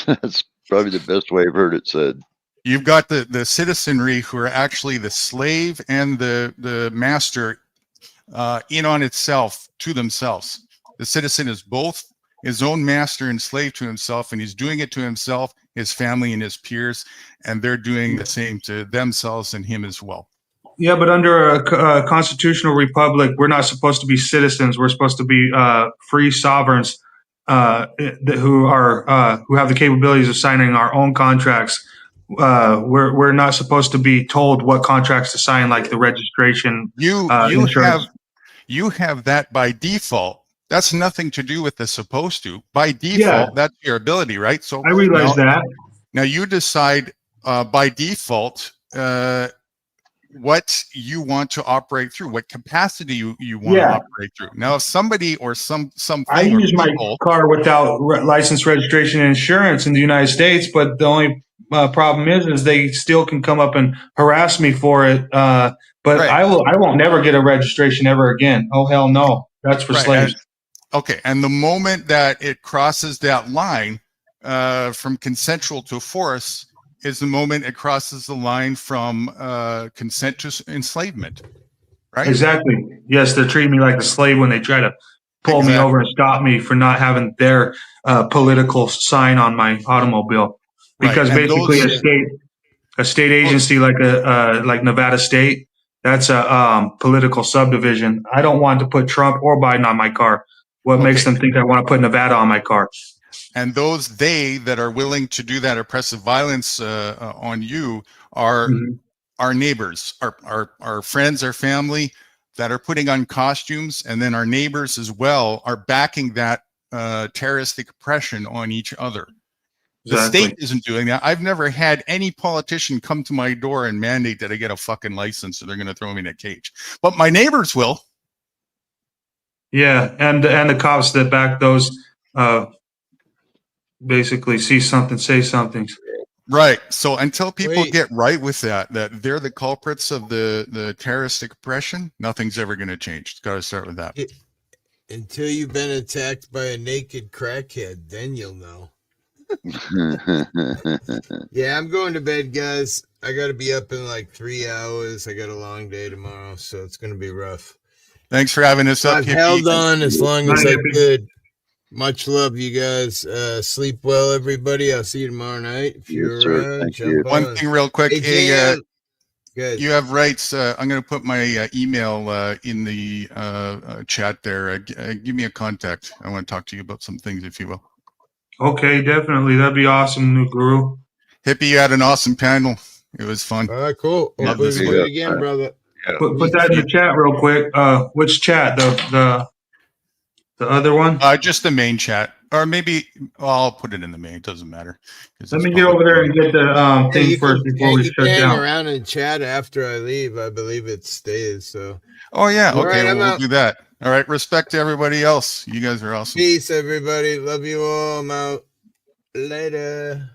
That's probably the best way I've heard it said. You've got the citizenry who are actually the slave and the master in on itself to themselves. The citizen is both his own master and slave to himself, and he's doing it to himself, his family, and his peers, and they're doing the same to themselves and him as well. Yeah, but under a constitutional republic, we're not supposed to be citizens. We're supposed to be free sovereigns who have the capabilities of signing our own contracts. We're not supposed to be told what contracts to sign, like the registration. You have that by default. That's nothing to do with the supposed to. By default, that's your ability, right? So I realize that. Now you decide by default what you want to operate through, what capacity you want to operate through. Now, if somebody or something, I use my car without license, registration, and insurance in the United States, but the only problem is they still can come up and harass me for it. But I won't never get a registration ever again. Oh hell no, that's for slaves. Okay, and the moment that it crosses that line from consensual to force is the moment it crosses the line from consent to enslavement, right? Exactly. Yes, they're treating me like a slave when they try to pull me over and stop me for not having their political sign on my automobile. Because basically a state agency like Nevada State, that's a political subdivision. I don't want to put Trump or Biden on my car. What makes them think I want to put Nevada on my car? And those that are willing to do that oppressive violence on you are our neighbors, our friends, our family that are putting on costumes, and then our neighbors as well are backing that terroristic oppression on each other. The state isn't doing that. I've never had any politician come to my door and mandate that I get a fucking license or they're going to throw me in a cage. But my neighbors will. Yeah, and the cops that back those basically see something, say something. Right. So until people get right with that they're the culprits of the terroristic oppression, nothing's ever going to change. It's got to start with that. Until you've been attacked by a naked crackhead, then you'll know. Yeah, I'm going to bed, guys. I got to be up in like 3 hours. I got a long day tomorrow, so it's going to be rough. Thanks for having us up. I've held on as long as I could. Much love, you guys. Sleep well, everybody. I'll see you tomorrow night. If you're around, jump on. One thing real quick. Hey, you have rights. I'm going to put my email in the chat there. Give me a contact. I want to talk to you about some things, if you will. Okay, definitely. That'd be awesome, new guru. Hippie, you had an awesome panel. It was fun. All right, cool. Love We'll this do one. it again, brother. Put that in the chat real quick. Which chat? The The other one? Just the main chat, or maybe I'll put it in the main. It doesn't matter. Let me get over there and get the thing first before we shut hang down. around and chat after I leave. I believe it stays. So. Oh yeah. All Okay, right, we'll do that. All right. Respect to everybody else. You guys are awesome. Peace, everybody. Love you all. I'm out. Later.